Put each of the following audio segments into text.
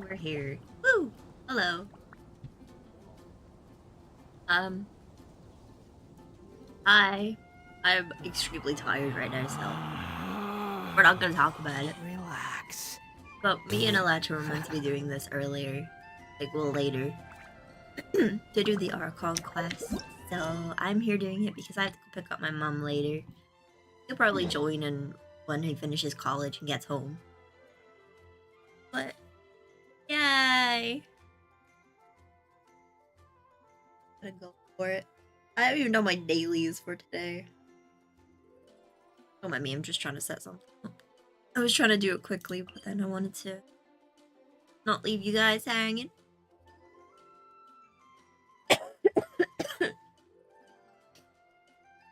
we're here. Woo! Hello. Hi. I'm extremely tired right now, so we're not gonna talk about it. Relax. But me and Eletrin were meant to be doing this earlier, like, well, later, to do the Archon quest. So I'm here doing it because I have to go pick up my mom later. He'll probably join in when he finishes college and gets home. But, yay! Gonna go for it. I don't even know my dailies for today. Don't mind me, I'm just trying to set something up. I was trying to do it quickly, but then I wanted to not leave you guys hanging.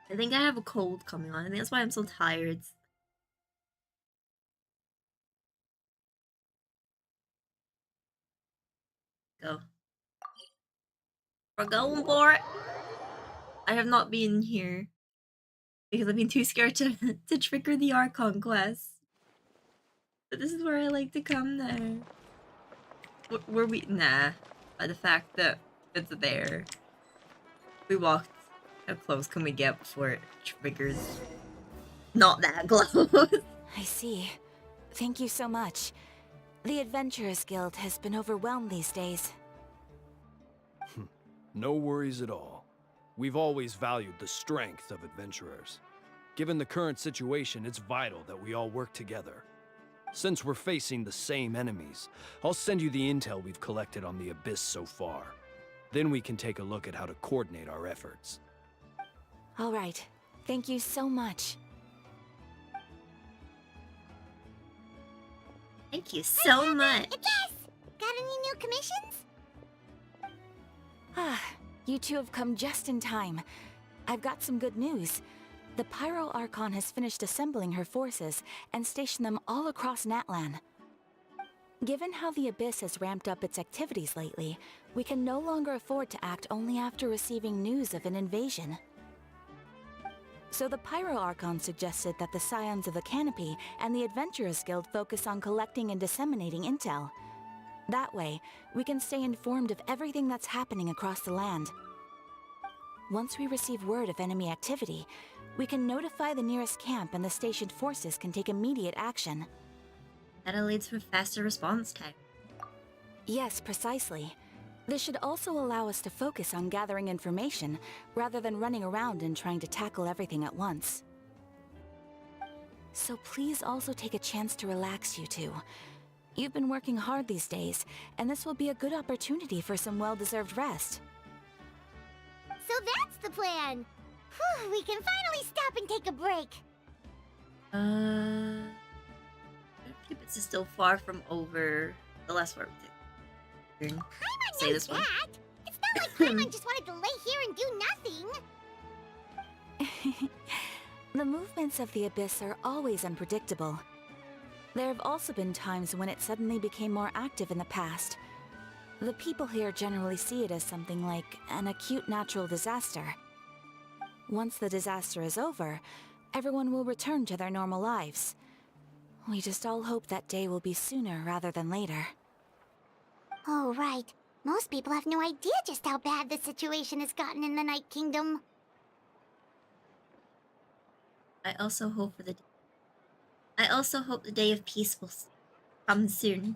I think I have a cold coming on. I think that's why I'm so tired. Go. We're going for it. I have not been here because I've been too scared to trigger the Archon quest. But this is where I like to come now. Were we? Nah. By the fact that it's there. We walked. How close can we get before it triggers? Not that close. I see. Thank you so much. The Adventurers Guild has been overwhelmed these days. No worries at all. We've always valued the strength of adventurers. Given the current situation, it's vital that we all work together. Since we're facing the same enemies, I'll send you the intel we've collected on the Abyss so far. Then we can take a look at how to coordinate our efforts. All right. Thank you so much. Thank you so much. Yes! Got any new commissions? Ah, you two have come just in time. I've got some good news. The Pyro Archon has finished assembling her forces and stationed them all across Natlan. Given how the Abyss has ramped up its activities lately, we can no longer afford to act only after receiving news of an invasion. So the Pyro Archon suggested that the Scions of the Canopy and the Adventurers Guild focus on collecting and disseminating intel. That way, we can stay informed of everything that's happening across the land. Once we receive word of enemy activity, we can notify the nearest camp and the stationed forces can take immediate action. That leads for faster response time. Yes, precisely. This should also allow us to focus on gathering information, rather than running around and trying to tackle everything at once. So please also take a chance to relax, you two. You've been working hard these days, and this will be a good opportunity for some well-deserved rest. So that's the plan! Whew, we can finally stop and take a break! Cupid's is still far from over. The last part we did. Paimon Say knows this one. that! It's not like Paimon just wanted to lay here and do nothing! The movements of the Abyss are always unpredictable. There have also been times when it suddenly became more active in the past. The people here generally see it as something like an acute natural disaster. Once the disaster is over, everyone will return to their normal lives. We just all hope that day will be sooner rather than later. Oh, right. Most people have no idea just how bad the situation has gotten in the Night Kingdom. I also hope the day of peace will come soon.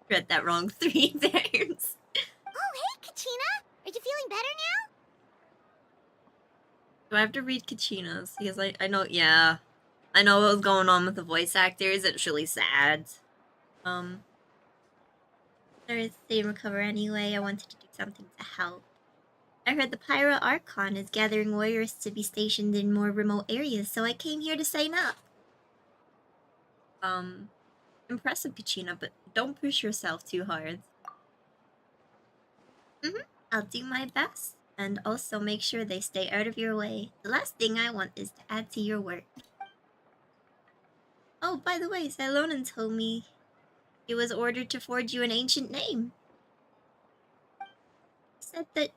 Read that wrong 3 times. Oh, hey, Kachina! Are you feeling better now? Do I have to read Kachina's? Because I know, yeah. I know what was going on with the voice actors. It's really sad. They recover anyway. I wanted to do something to help. I heard the Pyro Archon is gathering warriors to be stationed in more remote areas, so I came here to sign up. Impressive, Kachina, but don't push yourself too hard. I'll do my best, and also make sure they stay out of your way. The last thing I want is to add to your work. Oh, by the way, Silonan told me he was ordered to forge you an ancient name. Said that...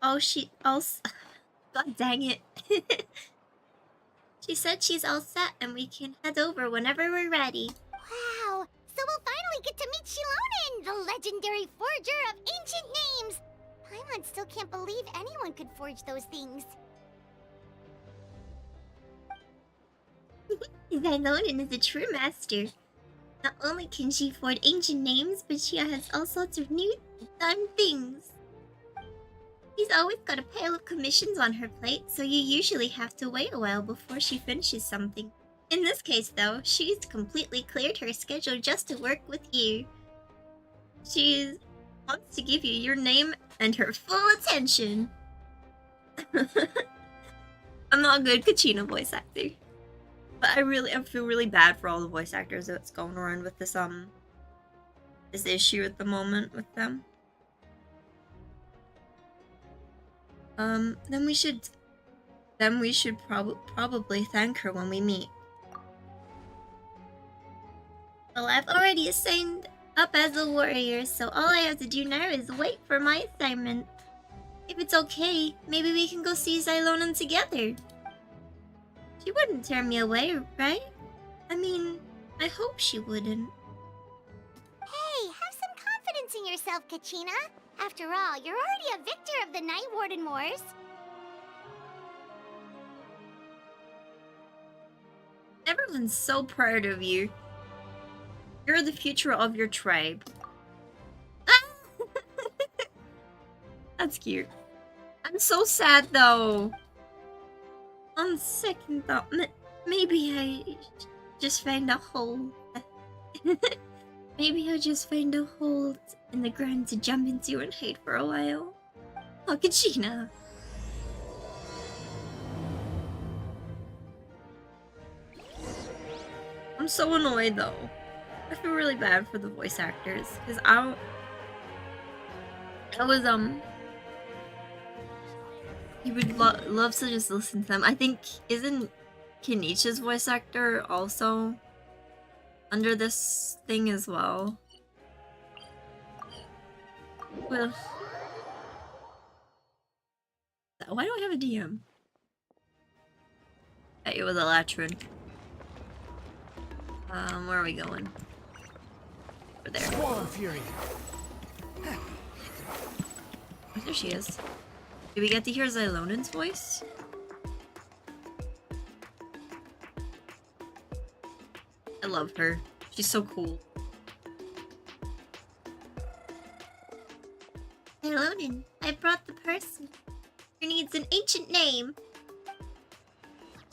God dang it. She said she's all set and we can head over whenever we're ready. Wow! so we'll finally get to meet Shilonen, the legendary forger of ancient names. Paimon still can't believe anyone could forge those things. Shilonen is a true master. Not only can she forge ancient names, but she has all sorts of new fun things. She's always got a pile of commissions on her plate, so you usually have to wait a while before she finishes something. In this case, though, she's completely cleared her schedule just to work with you. She wants to give you your name and her full attention. I'm not a good Kachina voice actor. But I feel really bad for all the voice actors that's going around with this issue at the moment with them. Then we should probably thank her when we meet. Well, I've already signed up as a warrior, so all I have to do now is wait for my assignment. If it's okay, maybe we can go see Zylonen together. She wouldn't turn me away, right? I mean, I hope she wouldn't. Hey, have some confidence in yourself, Kachina. After all, you're already a victor of the Night Warden Wars. Everyone's so proud of you. You're the future of your tribe. That's cute. I'm so sad though. On second thought, maybe I just find a hole. Maybe I'll just find a hole in the ground to jump into and hide for a while. Oh, Kachina. I'm so annoyed though. I feel really bad for the voice actors because I was you would love to just listen to them. I think isn't Kenichi's voice actor also under this thing as well? Well, why do I have a DM? It was Eletrin. Where are we going? Over there. Swarm Fury. There she is. Do we get to hear Zylonen's voice? I love her. She's so cool. Zylonen, I brought the person who needs an ancient name.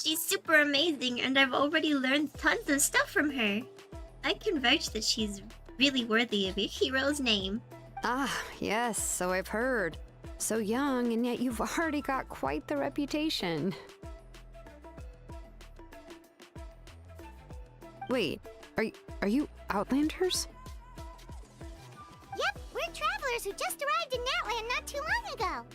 She's super amazing, and I've already learned tons of stuff from her. I can vouch that she's really worthy of your hero's name. Ah, yes, so I've heard. So young, and yet you've already got quite the reputation. Wait, are you Outlanders? Yep, we're travelers who just arrived in Natlan not too long ago.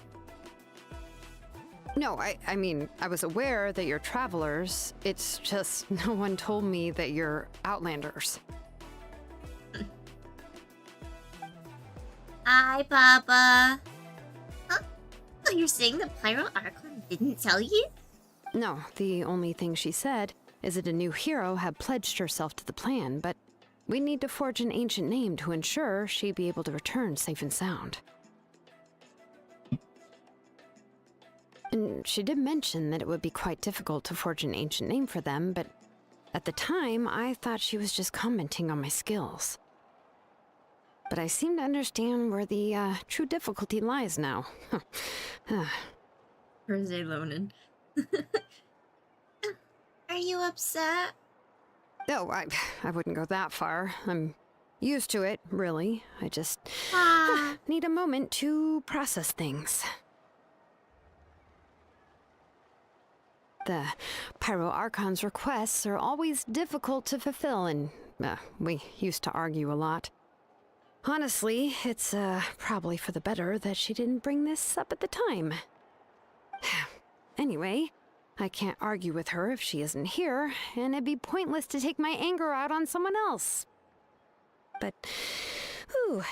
No, I mean, I was aware that you're travelers. It's just no one told me that you're Outlanders. Hi, Papa. Huh? So you're saying the Pyro Archon didn't tell you? No, the only thing she said is that a new hero had pledged herself to the plan, but we need to forge an ancient name to ensure she'd be able to return safe and sound. And she did mention that it would be quite difficult to forge an ancient name for them, but at the time, I thought she was just commenting on my skills. But I seem to understand where the true difficulty lies now. For Zylonen. Are you upset? No, I wouldn't go that far. I'm used to it, really. I just need a moment to process things. The Pyro Archon's requests are always difficult to fulfill, and we used to argue a lot. Honestly, it's probably for the better that she didn't bring this up at the time. Anyway, I can't argue with her if she isn't here, and it'd be pointless to take my anger out on someone else. But,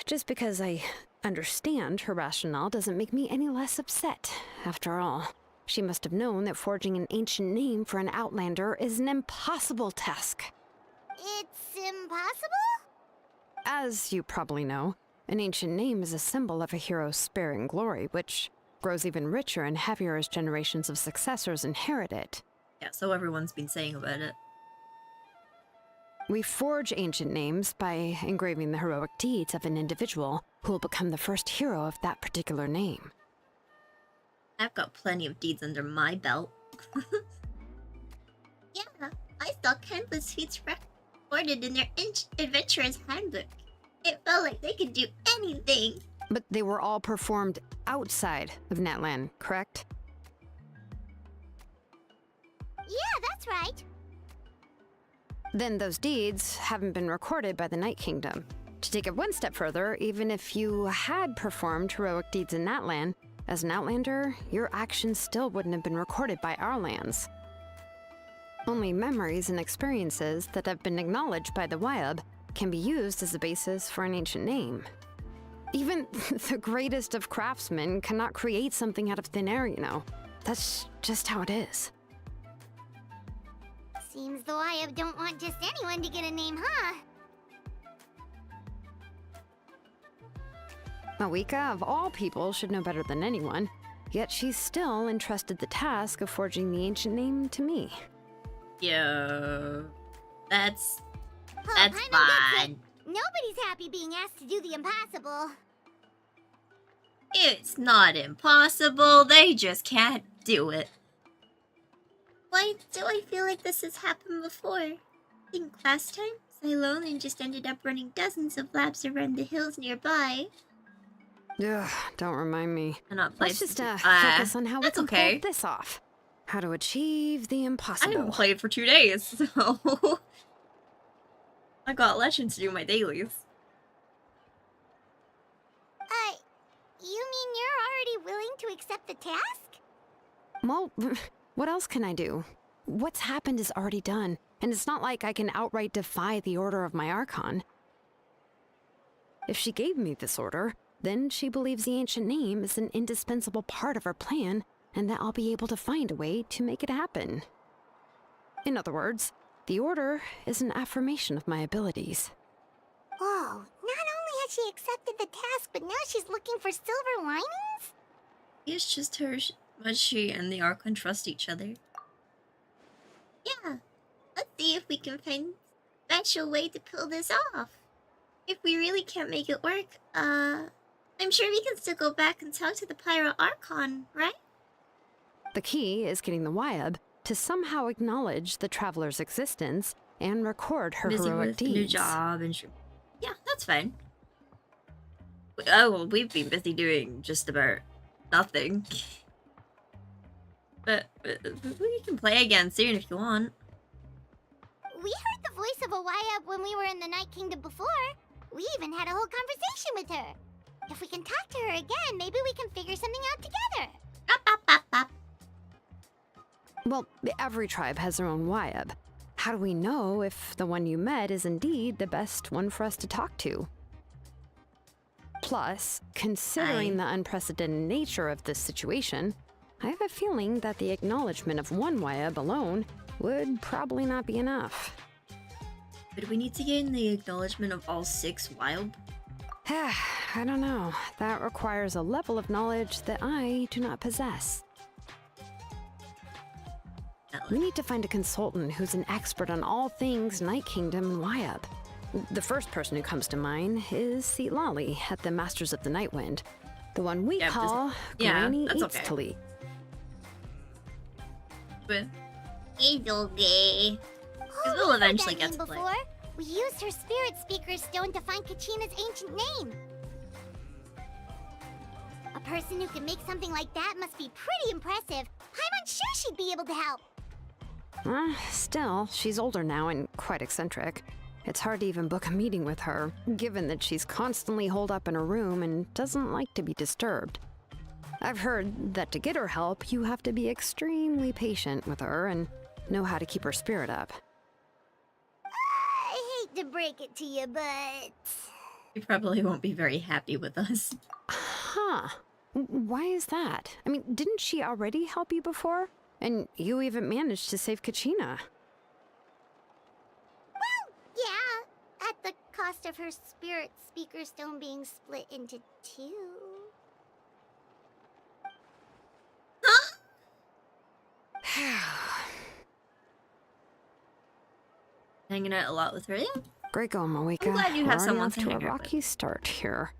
just because I understand her rationale doesn't make me any less upset. After all, she must have known that forging an ancient name for an Outlander is an impossible task. It's impossible? As you probably know, an ancient name is a symbol of a hero's sparing glory, which grows even richer and heavier as generations of successors inherit it. Yeah, so everyone's been saying about it. We forge ancient names by engraving the heroic deeds of an individual who will become the first hero of that particular name. I've got plenty of deeds under my belt. Yeah, I saw countless feats recorded in their adventurer's handbook. It felt like they could do anything. But they were all performed outside of Natlan, correct? Yeah, that's right. Then those deeds haven't been recorded by the Night Kingdom. To take it one step further, even if you had performed heroic deeds in Natlan, as an Outlander, your actions still wouldn't have been recorded by our lands. Only memories and experiences that have been acknowledged by the Wyab can be used as a basis for an ancient name. Even the greatest of craftsmen cannot create something out of thin air, you know. That's just how it is. Seems the Wyab don't want just anyone to get a name, huh? Mawika, of all people, should know better than anyone, yet she's still entrusted the task of forging the ancient name to me. Yo, that's Oh, that's Paimon gets it. fine. Nobody's happy being asked to do the impossible. It's not impossible. They just can't do it. Why do I feel like this has happened before? I think last time, Xylonin just ended up running dozens of labs around the hills nearby. Ugh, don't remind me. Cannot play. Let's just focus on how we that's can okay. pull this off. How to achieve the I impossible. haven't played for 2 days, so I got legends to do my dailies. You mean you're already willing to accept the task? Well, what else can I do? What's happened is already done, and it's not like I can outright defy the order of my Archon. If she gave me this order, then she believes the ancient name is an indispensable part of our plan, and that I'll be able to find a way to make it happen. In other words, the order is an affirmation of my abilities. Whoa, not only has she accepted the task, but now she's looking for silver linings? It's just her much she and the Archon trust each other. Yeah, let's see if we can find a special way to pull this off. If we really can't make it work, I'm sure we can still go back and talk to the Pyro Archon, right? The key is getting the Wyab to somehow acknowledge the traveler's existence and record her Busy heroic with the deeds. new job and yeah, that's fine. Oh well, we've been busy doing just about nothing. But we can play again soon if you want. We heard the voice of a Wyab when we were in the Night Kingdom before. We even had a whole conversation with her. If we can talk to her again, maybe we can figure something out together. Up, up, up, up. Well, every tribe has their own Wyab. How do we know if the one you met is indeed the best one for us to talk to? Plus, considering the unprecedented nature of this situation, I have a feeling that the acknowledgement of one Wyab alone would probably not be enough. But we need to gain the acknowledgement of all 6 wild. I don't know. That requires a level of knowledge that I do not possess. We need to find a consultant who's an expert on all things Night Kingdom and Wyab. The first person who comes to mind is Seatlali at the Masters of the Night Wind. The one we call Granny that's Eats okay. Tali. But It's okay. Because we'll eventually get to play. Before. We used her spirit speaker stone to find Kachina's ancient name. A person who can make something like that must be pretty impressive. I'm unsure she'd be able to help. Still, she's older now and quite eccentric. It's hard to even book a meeting with her, given that she's constantly holed up in her room and doesn't like to be disturbed. I've heard that to get her help, you have to be extremely patient with her and know how to keep her spirit up. I hate to break it to you, but... you probably won't be very happy with us. Huh. Why is that? I mean, didn't she already help you before? And you even managed to save Kachina. Well, yeah, at the cost of her spirit speaker stone being split into two. Hanging out a lot with her. Yeah. Great going, Moeka. I'm glad you have We're already someone off to to a hang out with. rocky start here.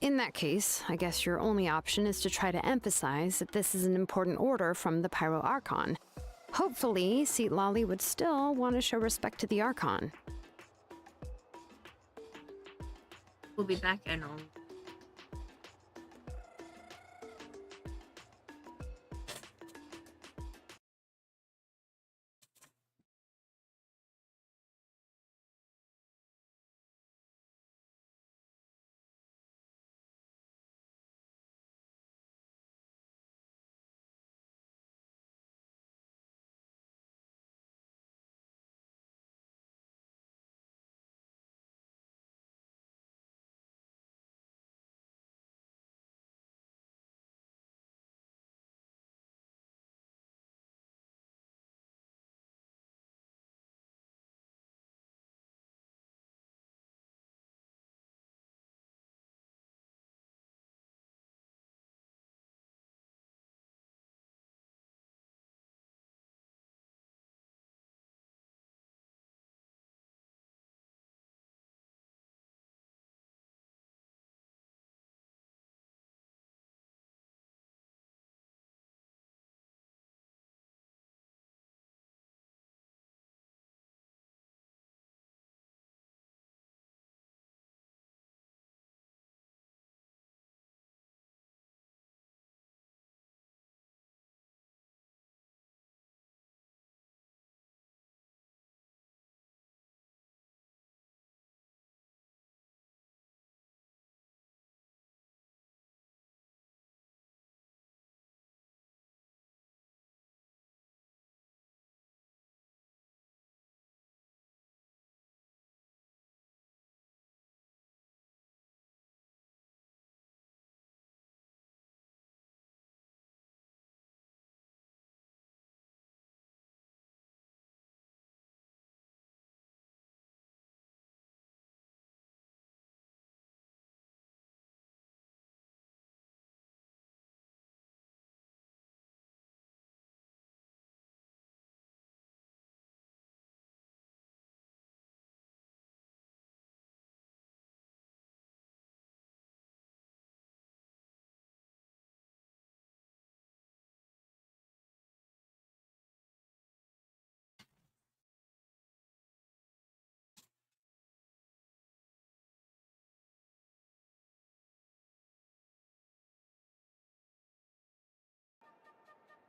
In that case, I guess your only option is to try to emphasize that this is an important order from the Pyro Archon. Hopefully, Seat Lolly would still want to show respect to the Archon. We'll be back in all.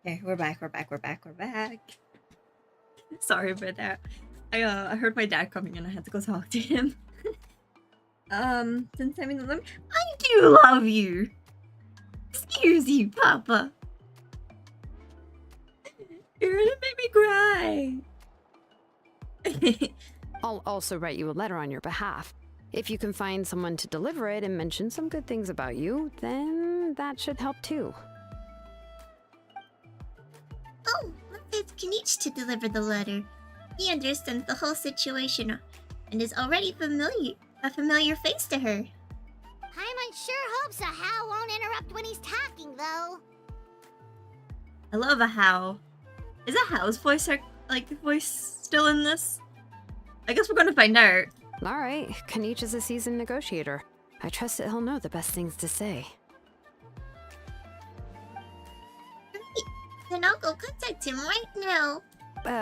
Okay, we're back. Sorry about that. I heard my dad coming and I had to go talk to him. Since I'm in the room, I do love you. Excuse you, Papa. You're gonna make me cry. I'll also write you a letter on your behalf. If you can find someone to deliver it and mention some good things about you, then that should help too. Oh, it's Kenichi to deliver the letter. He understands the whole situation and is already a familiar face to her. Paimon sure hopes a How won't interrupt when he's talking, though. I love a How. Is a How's voice voice still in this? I guess we're gonna find out. Alright, Kenichi is a seasoned negotiator. I trust that he'll know the best things to say. Great. Then I'll go contact him right now.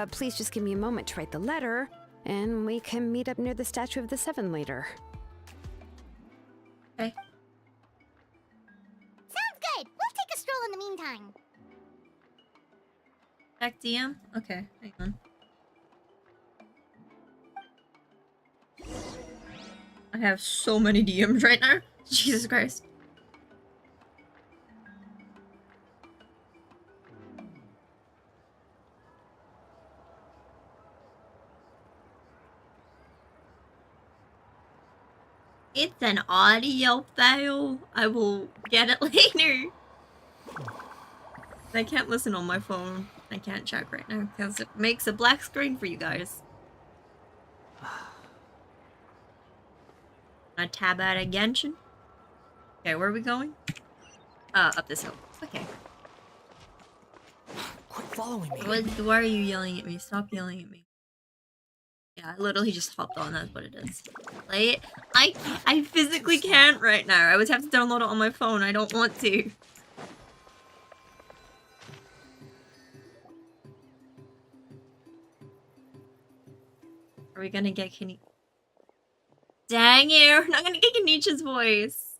Please just give me a moment to write the letter, and we can meet up near the Statue of the Seven later. Okay. Sounds good. We'll take a stroll in the meantime. Back DM? Okay, hang on. I have so many DMs right now. Jesus Christ. It's an audio file. I will get it later. I can't listen on my phone. I can't check right now because it makes a black screen for you guys. I tab out of Genshin. Okay, where are we going? Up this hill. Okay. Quit following me. Why are you yelling at me? Stop yelling at me. Yeah, I literally just hopped on. That's what it is. Play it. I physically can't right now. I would have to download it on my phone. I don't want to. Are we gonna get Kenny? Dang it, we're not gonna get Kenichi's voice.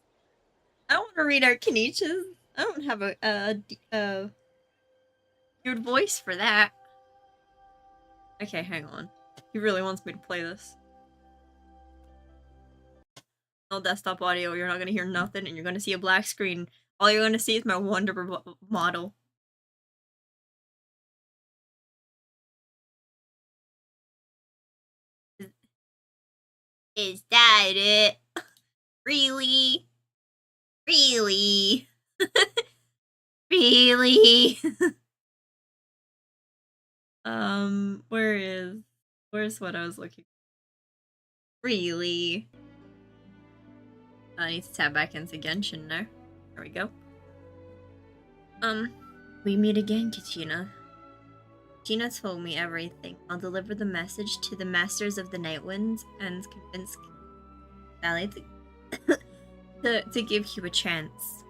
I don't want to read out Kenichi's. I don't have a good voice for that. Okay, hang on. He really wants me to play this. No desktop audio, you're not gonna hear nothing, and you're gonna see a black screen. All you're gonna see is my Wonder model. Is that it? Really? Really? Really? Where's what I was looking for? Really? I need to tab back into Genshin now. There we go. We meet again, Kachina. Kachina told me everything. I'll deliver the message to the Masters of the Night Winds and convince Sally to give you a chance.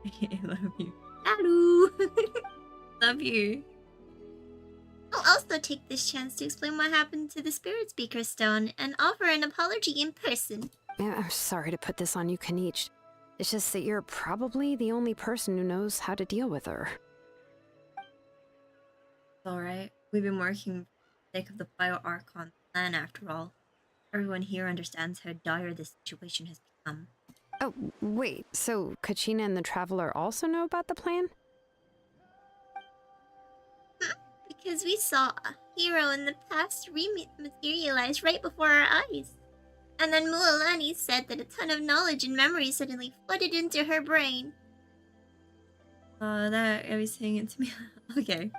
I love you. Hello! Love you. I'll also take this chance to explain what happened to the Spirit Speaker Stone and offer an apology in person. Yeah, I'm sorry to put this on you, Kanich. It's just that you're probably the only person who knows how to deal with her. Alright. We've been working for the sake of the Archon plan after all. Everyone here understands how dire this situation has become. Oh, wait, so Kachina and the Traveler also know about the plan? Because we saw a hero in the past rematerialize right before our eyes. And then Mualani said that a ton of knowledge and memory suddenly flooded into her brain. That I was saying it to me. Okay.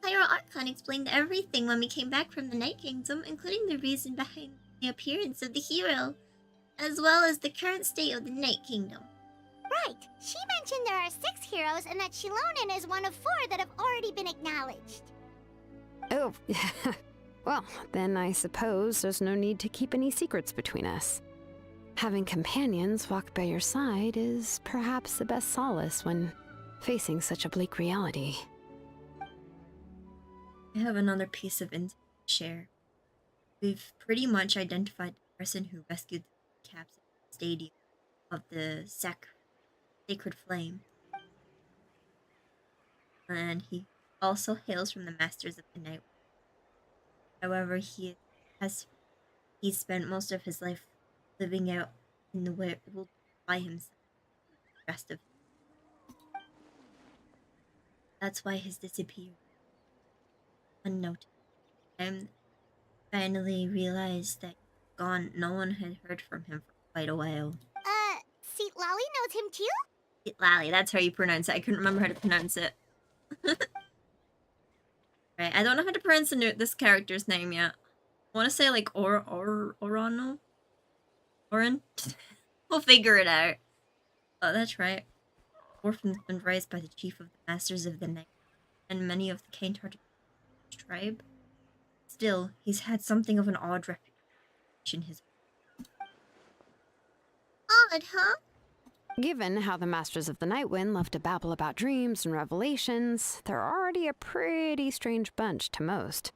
Pyro Archon explained everything when we came back from the Night Kingdom, including the reason behind the appearance of the hero, as well as the current state of the Night Kingdom. Right. She mentioned there are 6 heroes and that Shilonen is one of 4 that have already been acknowledged. Oh, well, then I suppose there's no need to keep any secrets between us. Having companions walk by your side is perhaps the best solace when facing such a bleak reality. I have another piece of insight to share. We've pretty much identified the person who rescued the caps at the stadium of the Sacred Flame. And he also hails from the Masters of the Night. However, he spent most of his life living out in the world by himself. The rest of that's why his disappeared unnoticed. I finally realized that gone. No one had heard from him for quite a while. Seat Lally knows him too? Lally, that's how you pronounce it. I couldn't remember how to pronounce it. Right, I don't know how to pronounce this character's name yet. I want to say like Orano? Orin? We'll figure it out. Oh, that's right. Orphan's been raised by the chief of the Masters of the Night, and many of the kind-hearted tribe. Still, he's had something of an odd reputation. Odd, huh? Given how the Masters of the Nightwind love to babble about dreams and revelations, they're already a pretty strange bunch to most.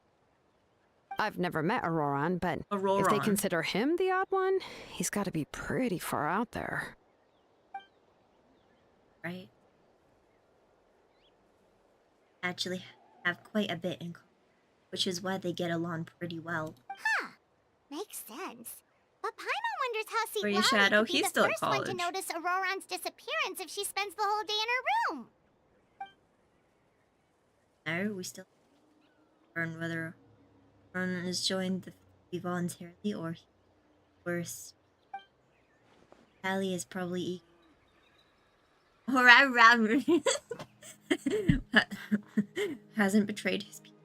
I've never met Auroran, but if they consider him the odd one, he's got to be pretty far out there. Right. Actually have quite a bit in common, which is why they get along pretty well. Huh. Makes sense. But Paimon wonders how Seat For you, Lally Shadow, could be he's the still at first one to college. notice Auroran's disappearance if she spends the whole day in her room. No, we still learn whether Ron is joined the voluntarily or worse. Callie is probably hasn't betrayed his people.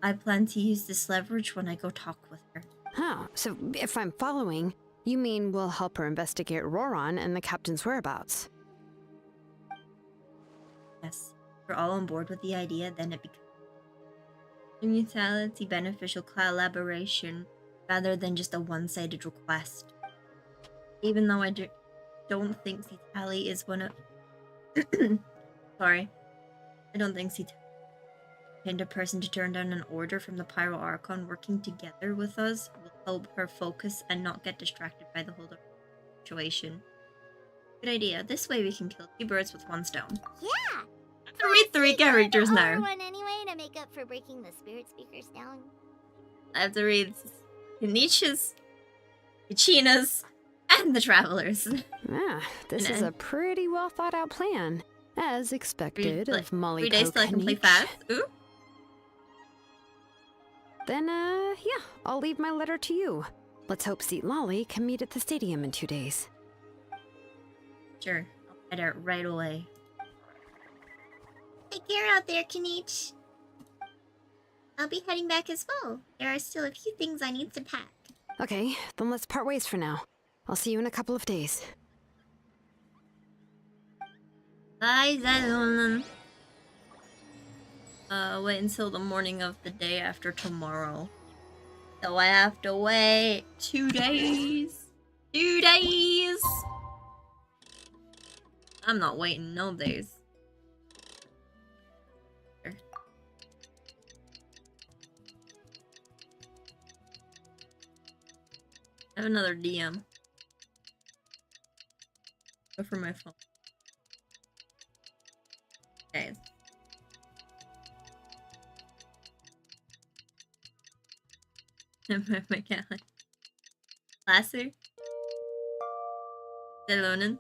I plan to use this leverage when I go talk with her. Oh, so if I'm following, you mean we'll help her investigate Roron and the captain's whereabouts? Yes. If we're all on board with the idea, then it becomes a mutuality beneficial collaboration rather than just a one-sided request. Even though I don't think Citali is one of... Sorry. I don't think Citali is a person to turn down an order from the Pyro Archon. Working together with us will help her focus and not get distracted by the whole situation. Good idea. This way we can kill 2 birds with 1 stone. Yeah! I have to read 3 characters Or now. one anyway to make up for breaking the spirit speakers down. I have to read Kanich's, Ichina's, and the Travelers. Ah, this is a pretty well thought out plan. As expected of Molly 3 days till I can play fast. Ooh. Then, yeah, I'll leave my letter to you. Let's hope Seat Lolly can meet at the stadium in 2 days. Sure, I'll head out right away. Take care out there, Kanich. I'll be heading back as well. There are still a few things I need to pack. Okay, then let's part ways for now. I'll see you in a couple of days. Bye, Zalon. Wait until the morning of the day after tomorrow. So I have to wait 2 days. 2 days! I'm not waiting no days. I have another DM. Go for my phone. Okay. My cat. Lasser? Zelonin?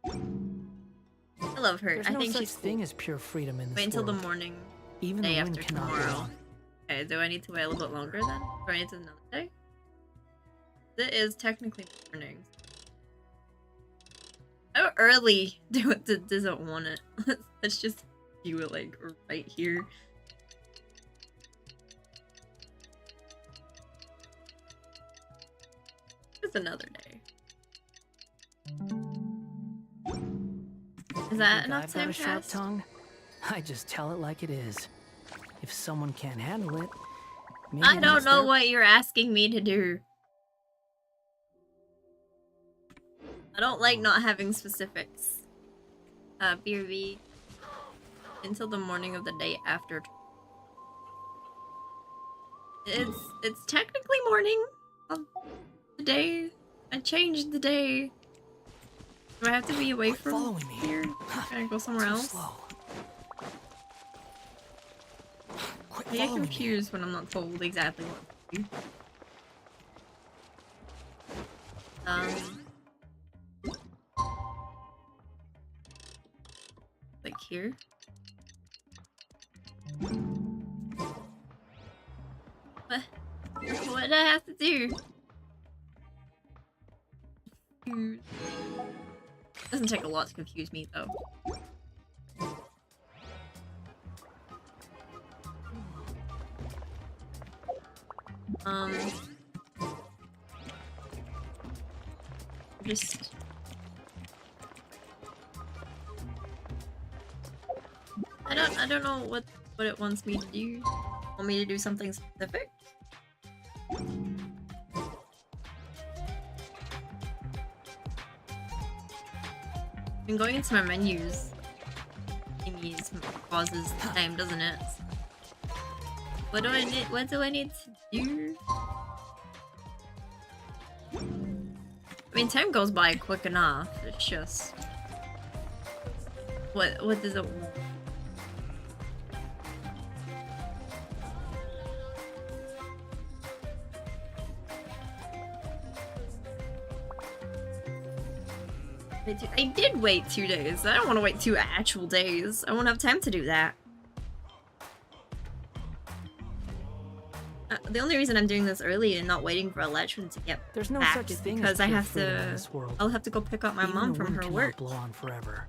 I love her. There's I no think such she's thing cool. as pure freedom in this Wait until the world. morning. Even Day the wind after cannot tomorrow. blow. Okay, do I need to wait a little bit longer then? Do I need to another day? It is technically morning. How early does it want it? Let's just do it like right here. It's another day. Is that Think enough I've got time a sharp passed? tongue? I just tell it like it is. If someone can't handle it, maybe I don't that's know their- what you're asking me to do. I don't like not having specifics. BRB. Until the morning of the day after. It's technically morning of the day. I changed the day. Do I have to be away Quit from following me. here? Can I go somewhere Too else? slow. Quit I get following me. confused when I'm not told exactly what to do. Like here? What? What do I have to do? Doesn't take a lot to confuse me though. Just I don't know what it wants me to do. Want me to do something specific? I'm going into my menus. Thingies pauses time, doesn't it? What do I need? What do I need to do? I mean, time goes by quick enough. It's just what does it want? I did wait 2 days. I don't want to wait 2 actual days. I won't have time to do that. The only reason I'm doing this early and not waiting for Eletrin to get There's no back such is thing because as I pure have freedom in to. this world. I'll have to go pick up my Even mom the from wind her cannot work. blow on forever.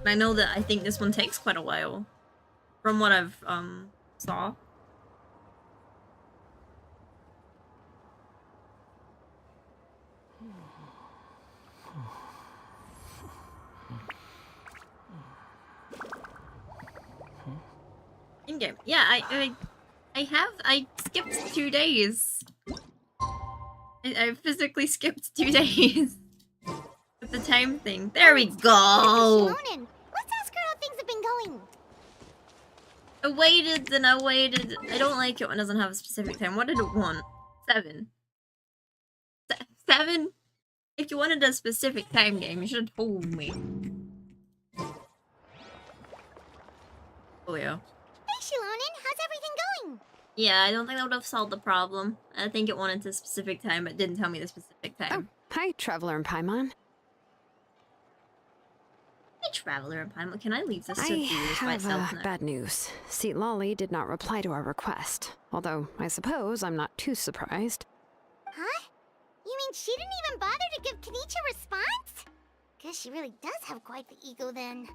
I know that I think this one takes quite a while. From what I've saw. In game, yeah. I skipped 2 days. I physically skipped 2 days with the time thing. There we go. Shalonen, let's ask her how things have been going. I waited and I waited. I don't like it when it doesn't have a specific time. What did it want? 7. 7? If you wanted a specific time game, you should have told me. Oh yeah. Hey, Shalonen, how's everything going? Yeah, I don't think that would have solved the problem. I think it wanted a specific time, but didn't tell me the specific time. Oh, hi, Traveler and Paimon. Hey, Traveler and Paimon, can I leave this to I do this by have itself now? bad news. Seat Lolly did not reply to our request. Although, I suppose I'm not too surprised. Huh? You mean she didn't even bother to give Kenichi a response? Guess she really does have quite the ego then.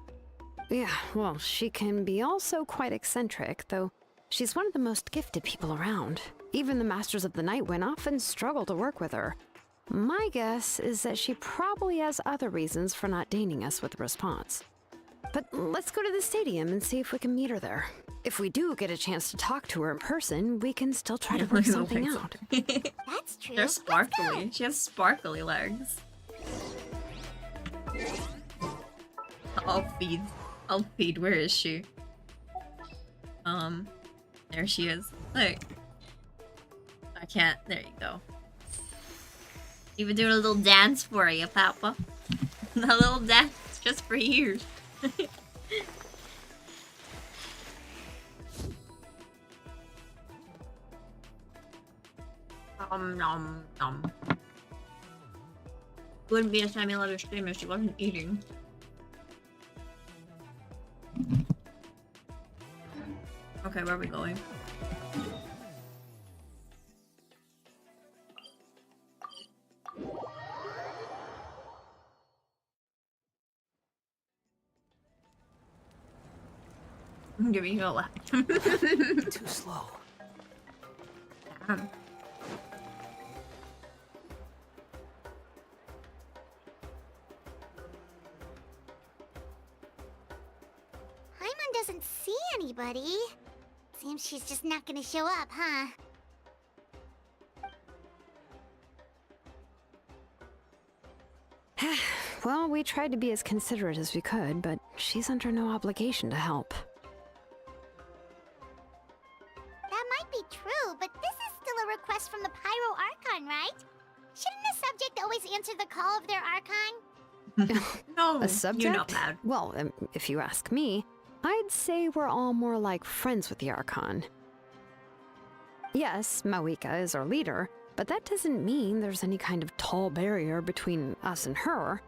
Yeah, well, she can be also quite eccentric, though she's one of the most gifted people around. Even the Masters of the Night Wind often struggle to work with her. My guess is that she probably has other reasons for not deigning us with a response. But let's go to the stadium and see if we can meet her there. If we do get a chance to talk to her in person, we can still try to work something out. That's true. They're Let's go. sparkly. She has sparkly legs. I'll feed. Where is she? There she is. Look. I can't. There you go. Even doing a little dance for you, Papa. A little dance just for you. Nom nom. Wouldn't be a Sammy Leather stream if she wasn't eating. Okay, where are we going? I'm giving you a lap. Too slow. Damn. Paimon doesn't see anybody. Seems she's just not gonna show up, huh? Well, we tried to be as considerate as we could, but she's under no obligation to help. That might be true, but this is still a request from the Pyro Archon, right? Shouldn't the subject always answer the call of their Archon? No, A subject? you're not loud. Well, if you ask me, I'd say we're all more like friends with the Archon. Yes, Mawika is our leader, but that doesn't mean there's any kind of tall barrier between us and her.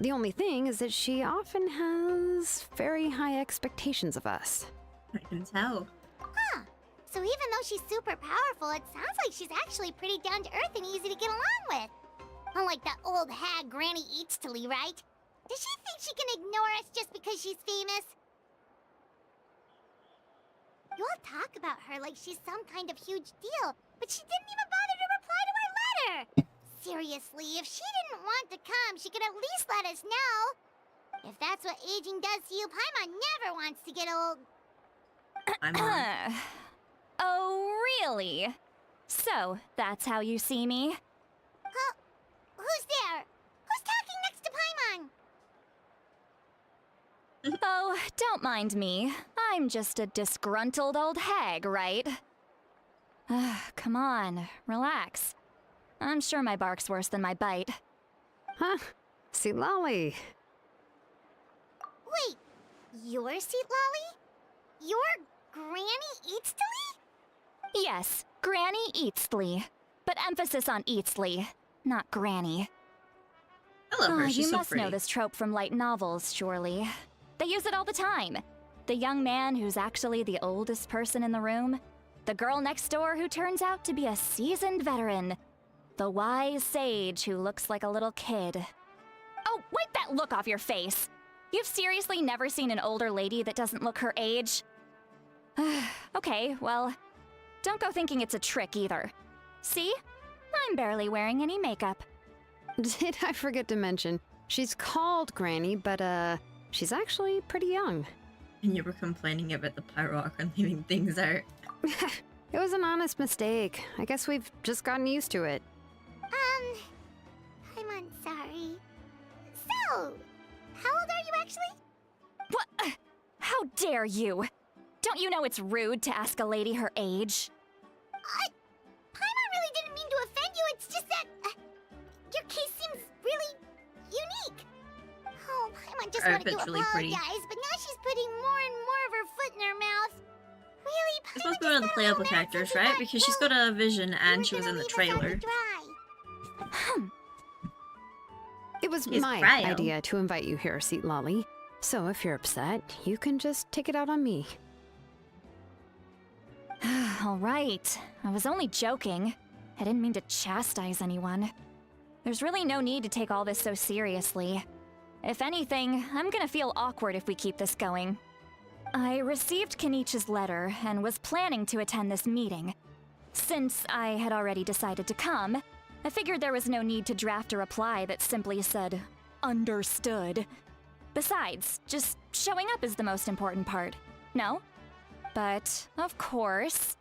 The only thing is that she often has very high expectations of us. I can tell. Huh. So even though she's super powerful, it sounds like she's actually pretty down to earth and easy to get along with. Unlike that old hag Granny Eatstily, right? Does she think she can ignore us just because she's famous? You all talk about her like she's some kind of huge deal, but she didn't even bother to reply to our letter! Seriously, if she didn't want to come, she could at least let us know. If that's what aging does to you, Paimon never wants to get old. I'm on. Oh, really? So, that's how you see me? Who's there? Who's talking next to Paimon? Oh, don't mind me. I'm just a disgruntled old hag, right? Come on, relax. I'm sure my bark's worse than my bite. Huh? See, Lolly. Wait, your seat, Lolly? Your Granny Eatstily? Yes, Granny Eatsley. But emphasis on Eatsley, not Granny. I love her. She's you so must pretty. know this trope from light novels, surely. They use it all the time. The young man who's actually the oldest person in the room. The girl next door who turns out to be a seasoned veteran. The wise sage who looks like a little kid. Oh, wipe that look off your face! You've seriously never seen an older lady that doesn't look her age? Okay, well, don't go thinking it's a trick either. See? I'm barely wearing any makeup. Did I forget to mention, she's called Granny, but she's actually pretty young. And you were complaining about the Pyro Archon leaving things out. It was an honest mistake. I guess we've just gotten used to it. I'm sorry. So, how old are you actually? What? How dare you? Don't you know it's rude to ask a lady her age? Paimon really didn't mean to offend you, it's just that your case seems really unique. Oh, Paimon just wanted to really apologize, pretty. but now she's putting more and more of her foot in her mouth. Really, She's supposed to be one of the playable characters, right? Because she's got a vision and she was in the trailer. It was She's my cryo. idea to invite you here, Seat Lolly. So if you're upset, you can just take it out on me. All right. I was only joking. I didn't mean to chastise anyone. There's really no need to take all this so seriously. If anything, I'm gonna feel awkward if we keep this going. I received Kenichi's letter and was planning to attend this meeting. Since I had already decided to come, I figured there was no need to draft a reply that simply said, "Understood." Besides, just showing up is the most important part, no? But, of course,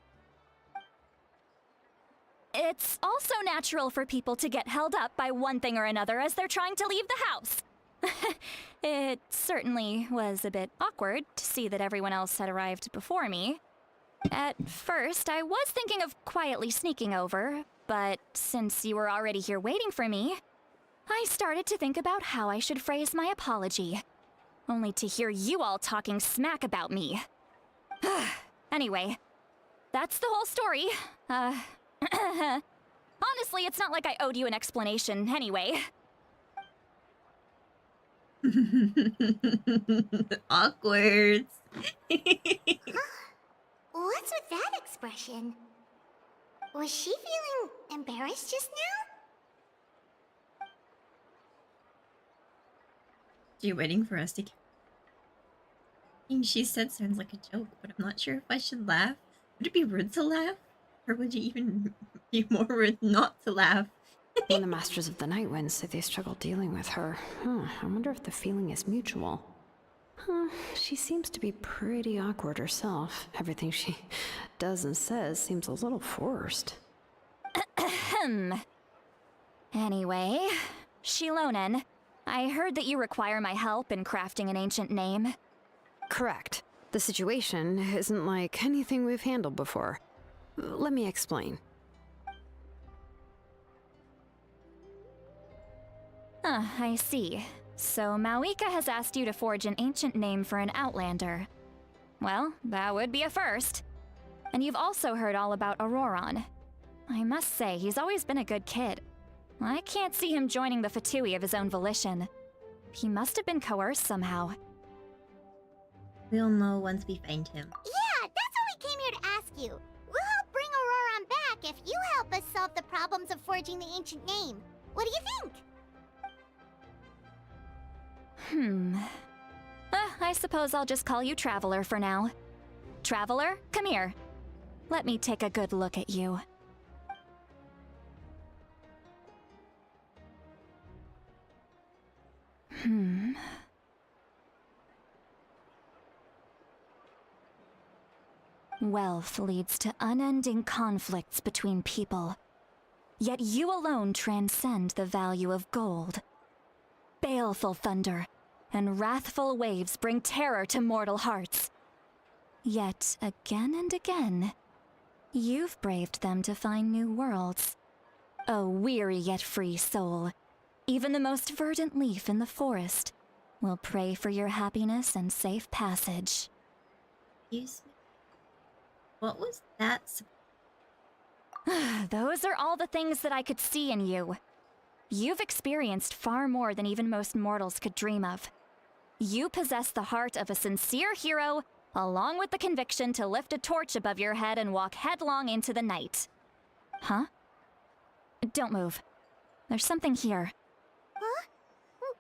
it's also natural for people to get held up by one thing or another as they're trying to leave the house. It certainly was a bit awkward to see that everyone else had arrived before me. At first, I was thinking of quietly sneaking over, but since you were already here waiting for me, I started to think about how I should phrase my apology. Only to hear you all talking smack about me. Anyway, that's the whole story. Honestly, it's not like I owed you an explanation anyway. Awkward. What's with that expression? Was she feeling embarrassed just now? You waiting for us to... She said sounds like a joke, but I'm not sure if I should laugh. Would it be rude to laugh? Or would it even be more rude not to laugh? When the Masters of the Night Wind say they struggle dealing with her, I wonder if the feeling is mutual. She seems to be pretty awkward herself. Everything she does and says seems a little forced. Anyway, Shilonen, I heard that you require my help in crafting an ancient name. Correct. The situation isn't like anything we've handled before. Let me explain. I see. So Mawika has asked you to forge an ancient name for an Outlander. Well, that would be a first. And you've also heard all about Auroron. I must say, he's always been a good kid. I can't see him joining the Fatui of his own volition. He must have been coerced somehow. We'll know once we find him. Yeah, that's what we came here to ask you. We'll help bring Auroron back if you help us solve the problems of forging the ancient name. What do you think? I suppose I'll just call you Traveler for now. Traveler, come here. Let me take a good look at you. Wealth leads to unending conflicts between people. Yet you alone transcend the value of gold. Baleful thunder and wrathful waves bring terror to mortal hearts. Yet again and again, you've braved them to find new worlds. O weary yet free soul, even the most verdant leaf in the forest will pray for your happiness and safe passage. Excuse me? What was that? Those are all the things that I could see in you. You've experienced far more than even most mortals could dream of. You possess the heart of a sincere hero, along with the conviction to lift a torch above your head and walk headlong into the night. Huh? Don't move. There's something here. Huh?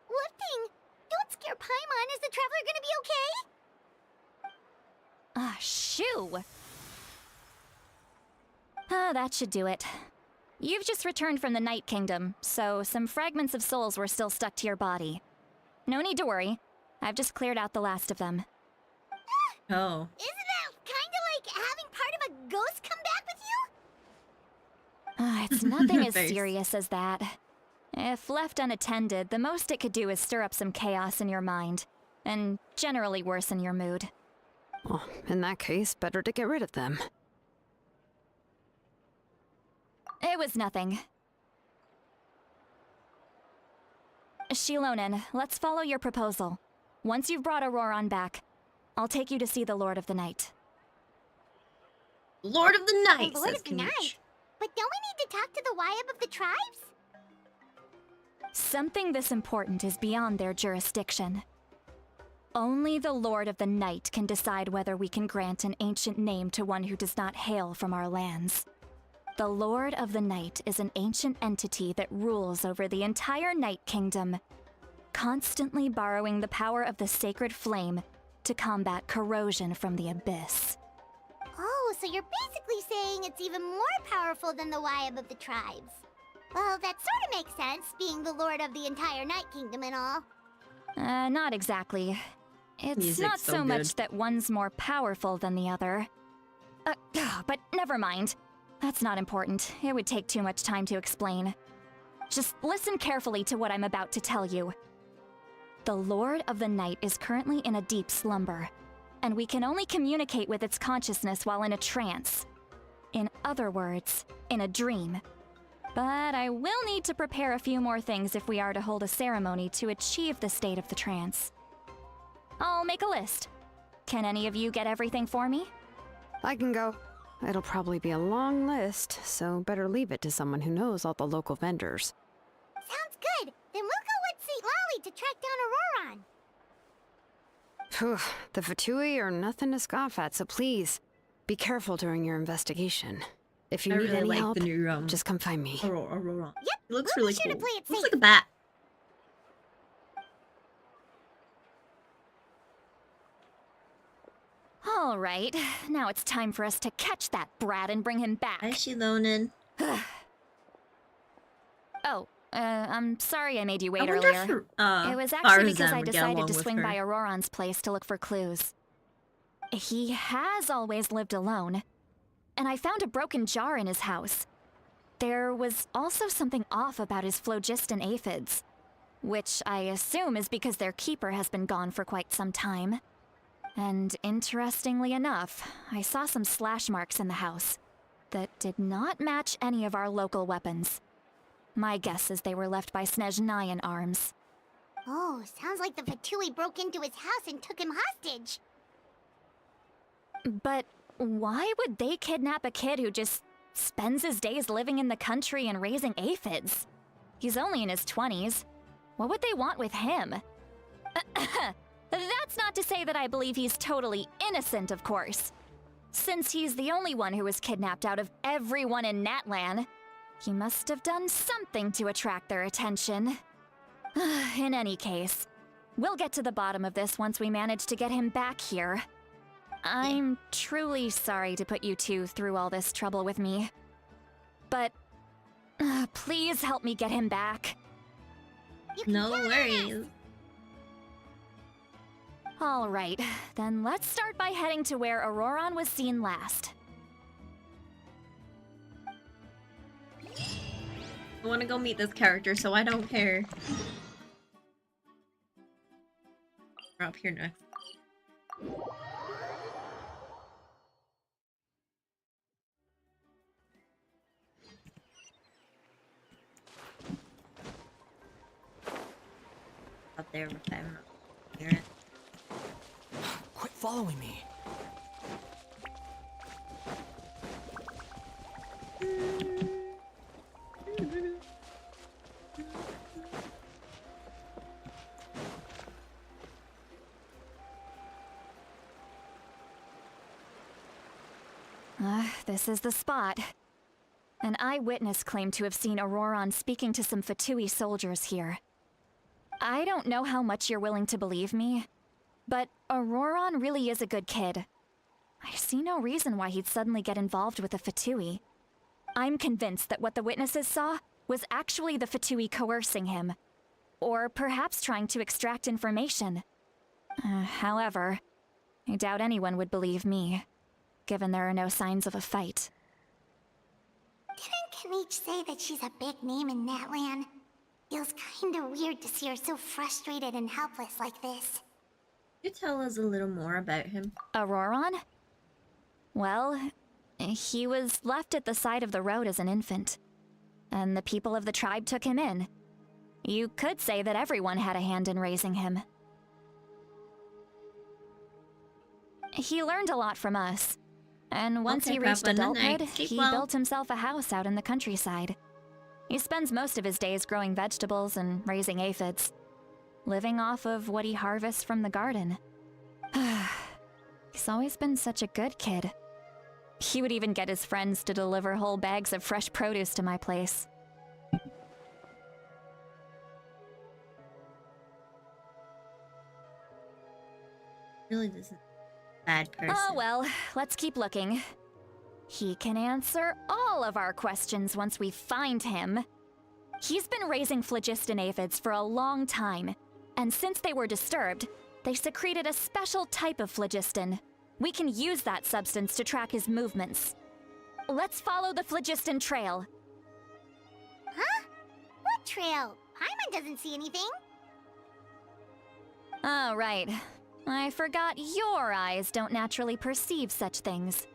What thing? Don't scare Paimon. Is the Traveler gonna be okay? Shoo! That should do it. You've just returned from the Night Kingdom, so some fragments of souls were still stuck to your body. No need to worry. I've just cleared out the last of them. Oh. Isn't that kinda like having part of a ghost come back with you? It's nothing as Face. serious as that. If left unattended, the most it could do is stir up some chaos in your mind, and generally worsen your mood. Well, in that case, better to get rid of them. It was nothing. Shilonen, let's follow your proposal. Once you've brought Auroron back, I'll take you to see the Lord of the Night. Lord of the Night, Lord says of the Night? Kanish. But don't we need to talk to the Wyab of the tribes? Something this important is beyond their jurisdiction. Only the Lord of the Night can decide whether we can grant an ancient name to one who does not hail from our lands. The Lord of the Night is an ancient entity that rules over the entire Night Kingdom, constantly borrowing the power of the sacred flame to combat corrosion from the abyss. Oh, so you're basically saying it's even more powerful than the Wyab of the tribes. Well, that sort of makes sense, being the lord of the entire Night Kingdom and all. Not exactly. It's Music's not so so good. much that one's more powerful than the other. But never mind. That's not important. It would take too much time to explain. Just listen carefully to what I'm about to tell you. The Lord of the Night is currently in a deep slumber, and we can only communicate with its consciousness while in a trance. In other words, in a dream. But I will need to prepare a few more things if we are to hold a ceremony to achieve the state of the trance. I'll make a list. Can any of you get everything for me? I can go. It'll probably be a long list, so better leave it to someone who knows all the local vendors. Sounds good. Then we'll go with St. Lolly to track down Auroron. Phew, the Vtubing are nothing to scoff at, so please, be careful during your investigation. If you I need really any like help, the new just come find me. Aurora. Yep, It looks we'll really be sure cool. to play it Looks safe. like a bat. All right, now it's time for us to catch that brat and bring him back. Hi, Shilonen. Oh, I'm sorry I made you I wait wonder earlier. if It was actually because Farzan I would get decided along to with swing her. by Auroron's place to look for clues. He has always lived alone, and I found a broken jar in his house. There was also something off about his phlogiston aphids, which I assume is because their keeper has been gone for quite some time. And interestingly enough, I saw some slash marks in the house that did not match any of our local weapons. My guess is they were left by Snezhnayan arms. Oh, sounds like the Vtubing broke into his house and took him hostage. But why would they kidnap a kid who just spends his days living in the country and raising aphids? He's only in his 20s. What would they want with him? That's not to say that I believe he's totally innocent, of course. Since he's the only one who was kidnapped out of everyone in Natlan, he must have done something to attract their attention. In any case, we'll get to the bottom of this once we manage to get him back here. I'm truly sorry to put you two through all this trouble with me. But please help me get him back. You can No count on us. worries. All right, then let's start by heading to where Auroron was seen last. I want to go meet this character, so I don't care. We're up here next. Up there, but I'm not hear it. Quit following me. This is the spot. An eyewitness claimed to have seen Auroron speaking to some Vtubing soldiers here. I don't know how much you're willing to believe me, but Auroron really is a good kid. I see no reason why he'd suddenly get involved with the Fatui. I'm convinced that what the witnesses saw was actually the Fatui coercing him. Or perhaps trying to extract information. However, I doubt anyone would believe me, given there are no signs of a fight. Didn't Kanich say that she's a big name in Natlan? Feels kinda weird to see her so frustrated and helpless like this. Could you tell us a little more about him? Auroron? Well, he was left at the side of the road as an infant, and the people of the tribe took him in. You could say that everyone had a hand in raising him. He learned a lot from us, and once he reached adulthood, he built himself a house out in the countryside. He spends most of his days growing vegetables and raising aphids, living off of what he harvests from the garden. He's always been such a good kid. He would even get his friends to deliver whole bags of fresh produce to my place. Really doesn't. Bad person. Oh well, let's keep looking. He can answer all of our questions once we find him. He's been raising phlogiston aphids for a long time, and since they were disturbed, they secreted a special type of phlogiston. We can use that substance to track his movements. Let's follow the phlogiston trail. Huh? What trail? Paimon doesn't see anything. Oh, right. I forgot your eyes don't naturally perceive such things.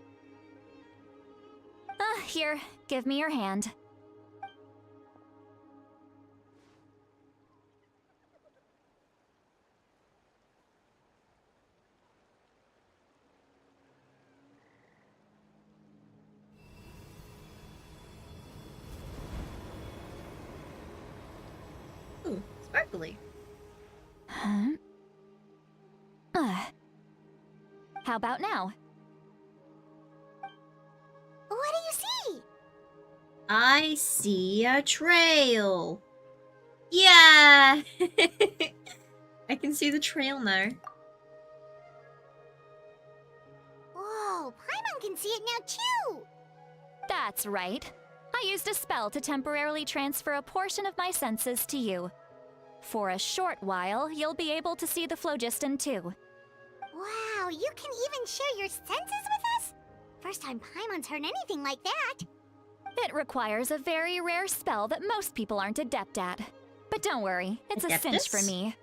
Here, give me your hand. Ooh, sparkly. Huh? How about now? What do you see? I see a trail. Yeah! I can see the trail now. Whoa, Paimon can see it now too! That's right. I used a spell to temporarily transfer a portion of my senses to you. For a short while, you'll be able to see the phlogiston too. Wow, you can even share your senses with us? First time Paimon's heard anything like that. It requires a very rare spell that most people aren't adept at. But don't worry, it's a cinch for me.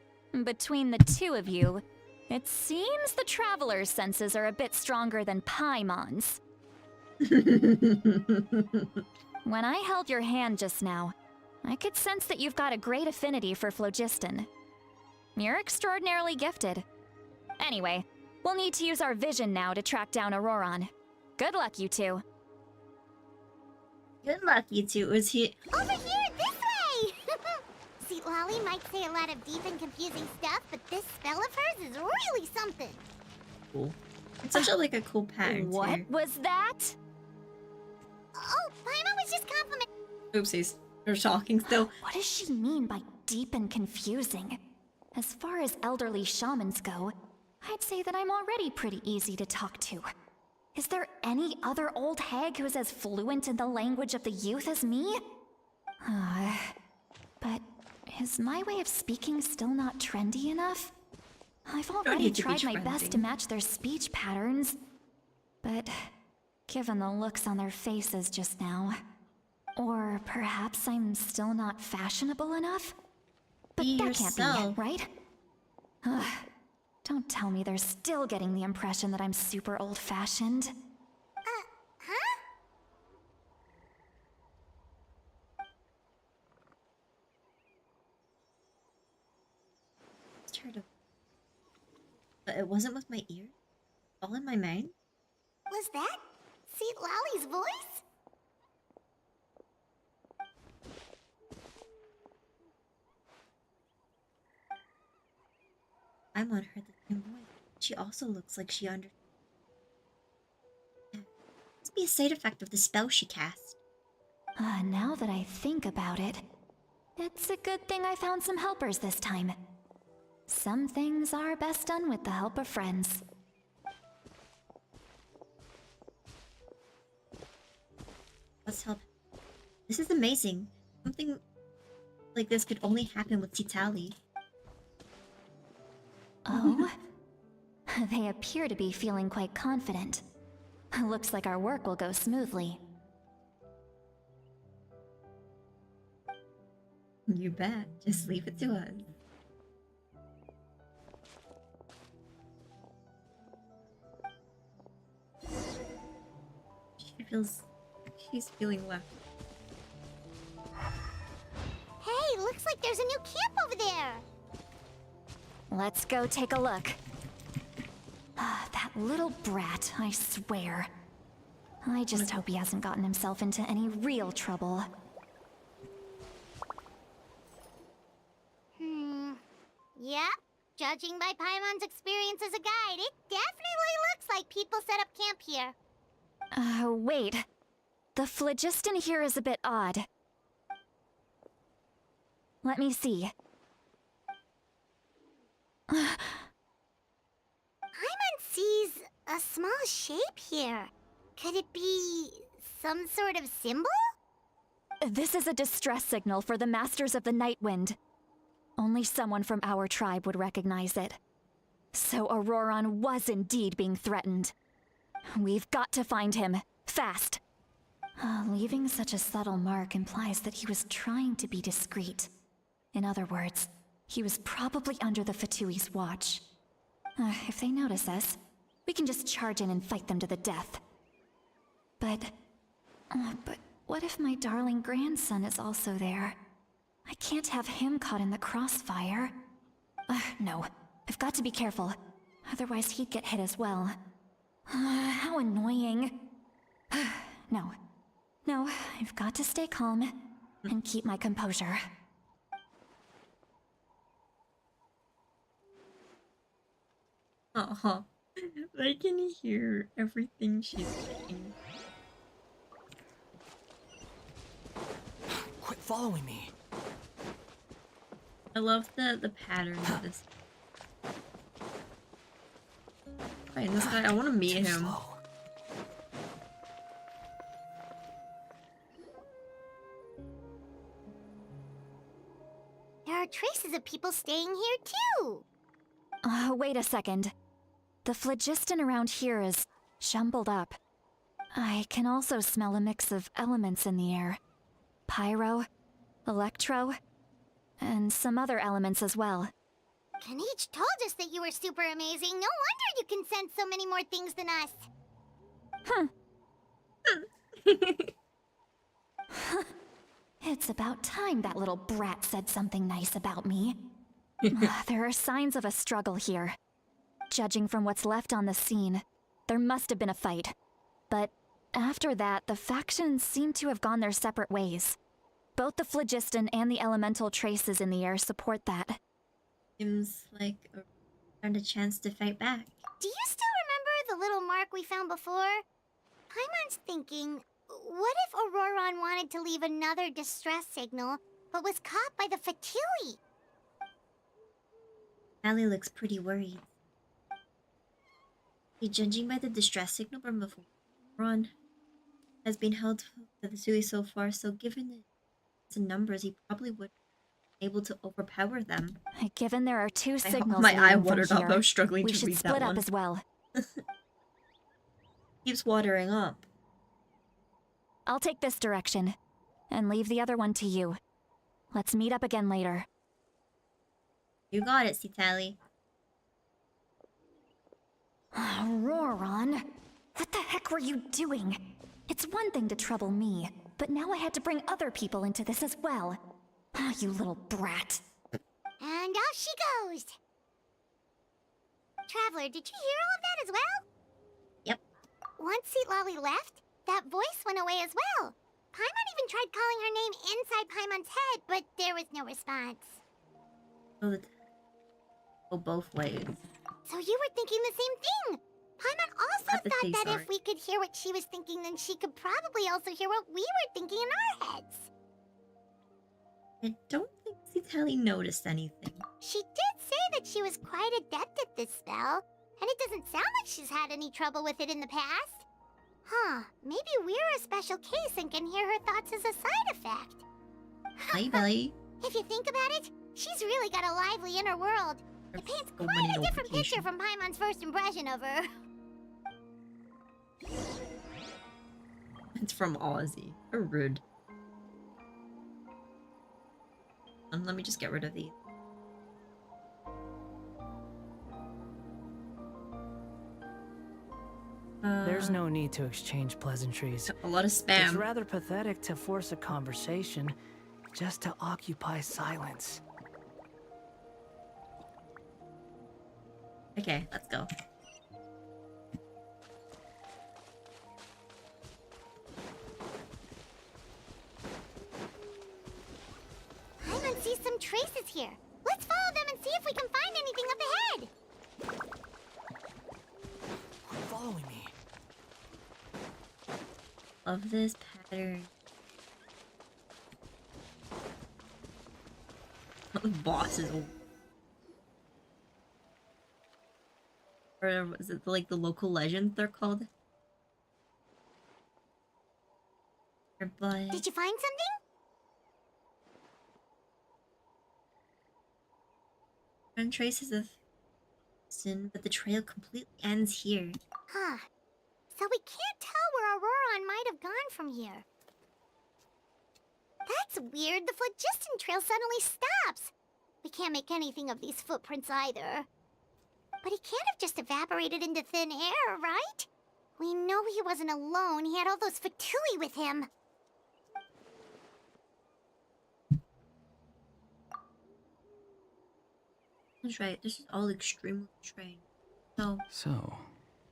Between the two of you, it seems the Traveler's senses are a bit stronger than Paimon's. When I held your hand just now, I could sense that you've got a great affinity for phlogiston. You're extraordinarily gifted. Anyway, we'll need to use our vision now to track down Auroron. Good luck, you two. Good luck, you two. Was he? Over here, this way! See, Lolly might say a lot of deep and confusing stuff, but this spell of hers is really something. Cool. It's such a cool pattern. What too. was that? Oh, Paimon was just complimenting. Oopsies. They're talking still. What does she mean by deep and confusing? As far as elderly shamans go, I'd say that I'm already pretty easy to talk to. Is there any other old hag who's as fluent in the language of the youth as me? But is my way of speaking still not trendy enough? I've already tried my best to match their speech patterns. But given the looks on their faces just now, or perhaps I'm still not fashionable enough? But that can't be it, right? Don't tell me they're still getting the impression that I'm super old-fashioned. Huh? Just heard but it wasn't with my ear. All in my mind. Was that Seat Lolly's voice? I'm on her the same way. She also looks like she under. Must be a side effect of the spell she cast. Now that I think about it, it's a good thing I found some helpers this time. Some things are best done with the help of friends. Let's help. This is amazing. Something like this could only happen with Titali. Oh? They appear to be feeling quite confident. Looks like our work will go smoothly. You bet. Just leave it to us. She's feeling left. Hey, looks like there's a new camp over there. Let's go take a look. That little brat, I swear. I just hope he hasn't gotten himself into any real trouble. Yep. Judging by Paimon's experience as a guide, it definitely looks like people set up camp here. Wait. The phlogiston here is a bit odd. Let me see. Paimon sees a small shape here. Could it be some sort of symbol? This is a distress signal for the Masters of the Night Wind. Only someone from our tribe would recognize it. So Auroron was indeed being threatened. We've got to find him. Fast. Leaving such a subtle mark implies that he was trying to be discreet. In other words, he was probably under the Fatui's watch. If they notice us, we can just charge in and fight them to the death. But what if my darling grandson is also there? I can't have him caught in the crossfire. No, I've got to be careful. Otherwise he'd get hit as well. How annoying. No, I've got to stay calm and keep my composure. I can hear everything she's saying. Quit following me. I love the pattern of this. Wait, this guy, I want to meet Too him. slow. There are traces of people staying here too. Wait a second. The phlogiston around here is jumbled up. I can also smell a mix of elements in the air. Pyro, electro, and some other elements as well. Kanich told us that you were super amazing. No wonder you can sense so many more things than us. It's about time that little brat said something nice about me. There are signs of a struggle here. Judging from what's left on the scene, there must have been a fight. But after that, the factions seem to have gone their separate ways. Both the phlogiston and the elemental traces in the air support that. Seems like found a chance to fight back. Do you still remember the little mark we found before? Paimon's thinking, what if Auroron wanted to leave another distress signal, but was caught by the Fatui? Ali looks pretty worried. Judging by the distress signal from before, Ron has been held to the Sui so far, so given its numbers, he probably would be able to overpower them. Given there are two signals My eye leading from watered up. here, I was struggling we to should read split that up one. as well. Keeps watering up. I'll take this direction, and leave the other one to you. Let's meet up again later. You got it, Citali. Auroron, what the heck were you doing? It's one thing to trouble me, but now I had to bring other people into this as well. You little brat. And off she goes. Traveler, did you hear all of that as well? Yep. Once Lolly left, that voice went away as well. Paimon even tried calling her name inside Paimon's head, but there was no response. Go both ways. So you were thinking the same thing. Paimon also have to say thought that sorry. if we could hear what she was thinking, then she could probably also hear what we were thinking in our heads. I don't think Citali noticed anything. She did say that she was quite adept at this spell, and it doesn't sound like she's had any trouble with it in the past. Huh, maybe we're a special case and can hear her thoughts as a side effect. Hi, Belly. If you think about it, she's really got a lively inner world. It paints So quite many a different picture notifications. from Paimon's first impression of her. It's from Ozzy. How rude. Let me just get rid of these. There's no need to exchange pleasantries. A lot of It's spam. rather pathetic to force a conversation just to occupy silence. Okay, let's go. Paimon sees some traces here. Let's follow them and see if we can find anything up ahead. Following me. Love this pattern. The boss is. Or is it like the local legends they're called? But Did you find something? and traces of sin, but the trail completely ends here. Huh. So we can't tell where Auroron might have gone from here. That's weird. The phlogiston trail suddenly stops. We can't make anything of these footprints either. But he can't have just evaporated into thin air, right? We know he wasn't alone. He had all those Vtubing with him. That's right. This is all extremely strange. So,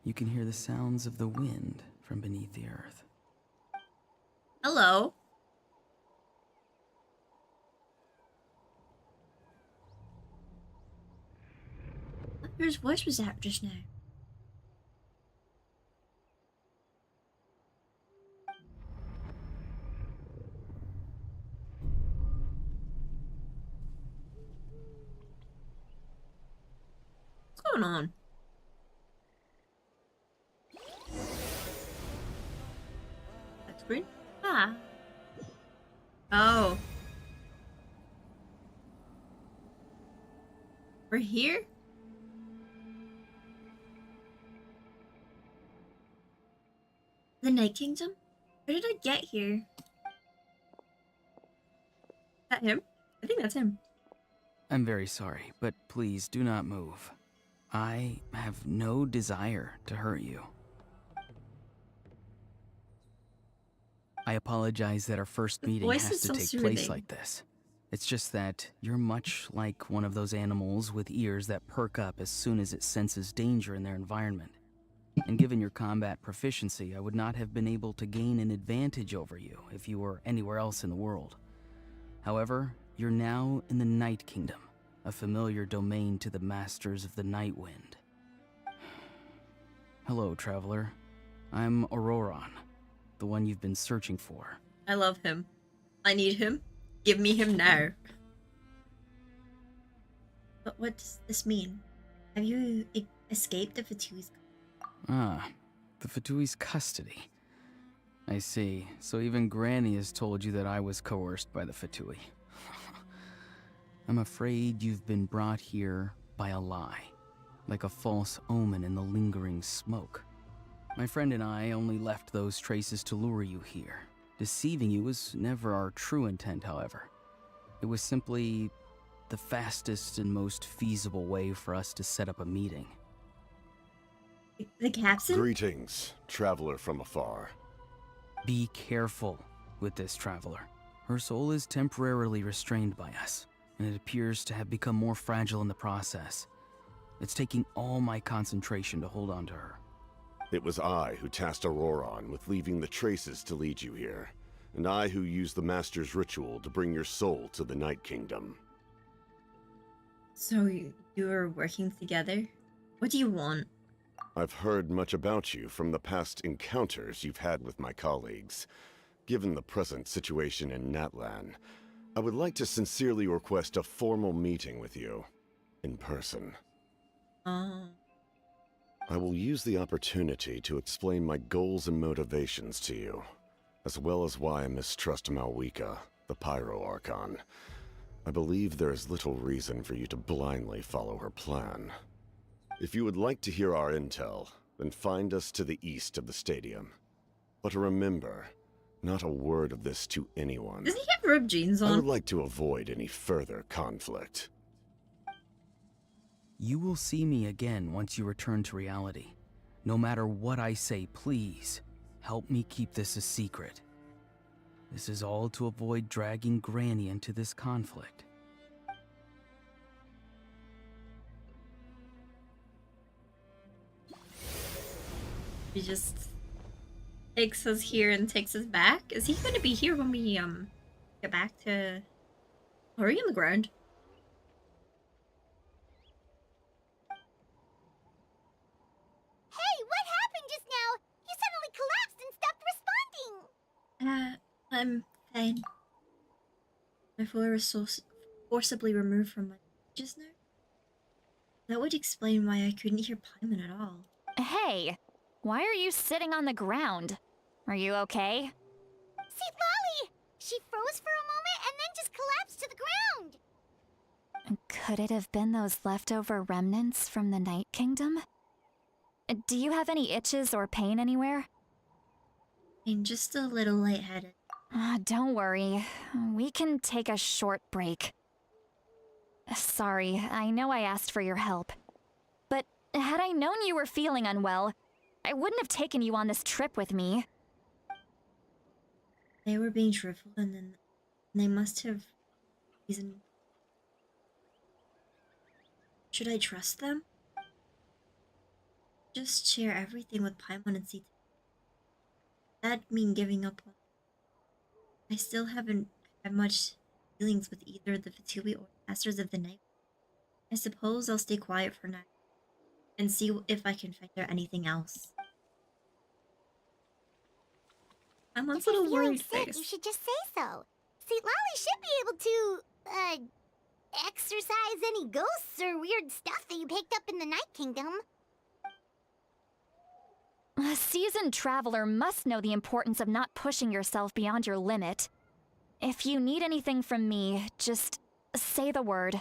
you can hear the sounds of the wind from beneath the earth. Hello. Whose voice was that just now? What's going on? That screen? Ah. Oh. We're here? The Night Kingdom? Where did I get here? Is that him? I think that's him. I'm very sorry, but please do not move. I have no desire to hurt you. I apologize that our first meeting voice has is to so take soothing. place like this. It's just that you're much like one of those animals with ears that perk up as soon as it senses danger in their environment. And given your combat proficiency, I would not have been able to gain an advantage over you if you were anywhere else in the world. However, you're now in the Night Kingdom, a familiar domain to the Masters of the Night Wind. Hello, traveler. I'm Auroron, the one you've been searching for. I love him. I need him. Give me him now. But what does this mean? Have you escaped the Vtubing's? Ah, the Vtubi's custody. I see. So even Granny has told you that I was coerced by the Vtubi. I'm afraid you've been brought here by a lie, like a false omen in the lingering smoke. My friend and I only left those traces to lure you here. Deceiving you was never our true intent, however. It was simply the fastest and most feasible way for us to set up a meeting. The captain? Greetings, traveler from afar. Be careful with this traveler. Her soul is temporarily restrained by us, and it appears to have become more fragile in the process. It's taking all my concentration to hold on to her. It was I who tasked Auroron with leaving the traces to lead you here, and I who used the Master's ritual to bring your soul to the Night Kingdom. So you are working together? What do you want? I've heard much about you from the past encounters you've had with my colleagues. Given the present situation in Natlan, I would like to sincerely request a formal meeting with you, in person. Oh. I will use the opportunity to explain my goals and motivations to you, as well as why I mistrust Malwika, the Pyro Archon. I believe there is little reason for you to blindly follow her plan. If you would like to hear our intel, then find us to the east of the stadium. But remember, not a word of this to anyone. Does he have ripped jeans I would on? like to avoid any further conflict. You will see me again once you return to reality. No matter what I say, please, help me keep this a secret. This is all to avoid dragging Granny into this conflict. He just takes us here and takes us back? Is he gonna be here when we get back to... Are we on the ground? Hey, what happened just now? You suddenly collapsed and stopped responding. I'm fine. My floor was so forcibly removed from my just now. That would explain why I couldn't hear Paimon at all. Hey, why are you sitting on the ground? Are you okay? See, Lolly! She froze for a moment and then just collapsed to the ground. Could it have been those leftover remnants from the Night Kingdom? Do you have any itches or pain anywhere? I'm just a little lightheaded. Don't worry. We can take a short break. Sorry, I know I asked for your help. But had I known you were feeling unwell, I wouldn't have taken you on this trip with me. They were being truthful and then they must have reason. Should I trust them? Just share everything with Paimon and see. That'd mean giving up on. I still haven't had much feelings with either the Vtubing or Masters of the Night. I suppose I'll stay quiet for now and see if I can find out anything else. I'm a If you're little feeling worried sick, face. you should just say so. See, Lolly should be able to, exorcise any ghosts or weird stuff that you picked up in the Night Kingdom. A seasoned traveler must know the importance of not pushing yourself beyond your limit. If you need anything from me, just say the word.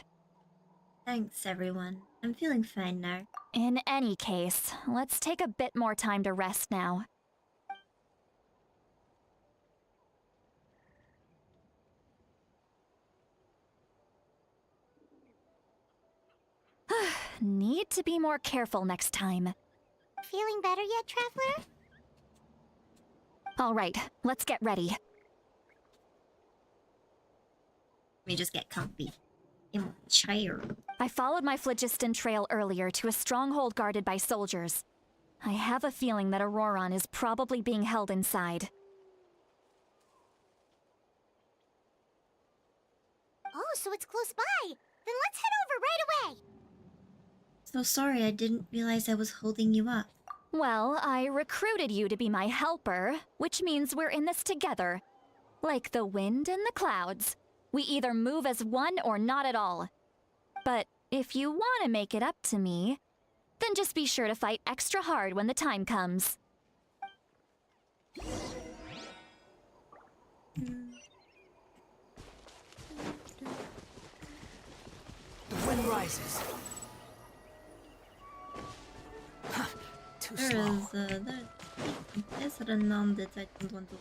Thanks, everyone. I'm feeling fine now. In any case, let's take a bit more time to rest now. Need to be more careful next time. Feeling better yet, Traveler? All right, let's get ready. Let me just get comfy in my chair. I followed my phlogiston trail earlier to a stronghold guarded by soldiers. I have a feeling that Auroron is probably being held inside. Oh, so it's close by. Then let's head over right away. So sorry, I didn't realize I was holding you up. Well, I recruited you to be my helper, which means we're in this together. Like the wind and the clouds. We either move as one or not at all. But if you want to make it up to me, then just be sure to fight extra hard when the time comes. The wind rises. Too There slow. is a non that I don't want to.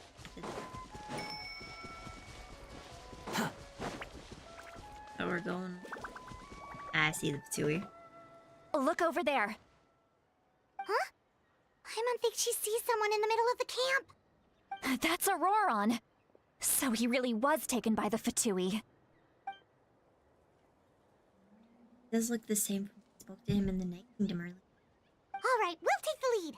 Oh, we're going. I see the Vtubing. Look over there. Huh? Paimon thinks she sees someone in the middle of the camp. That's Auroron. So he really was taken by the Vtubing. Does look the same from when I spoke to him in the Night Kingdom earlier. All right, we'll take the lead.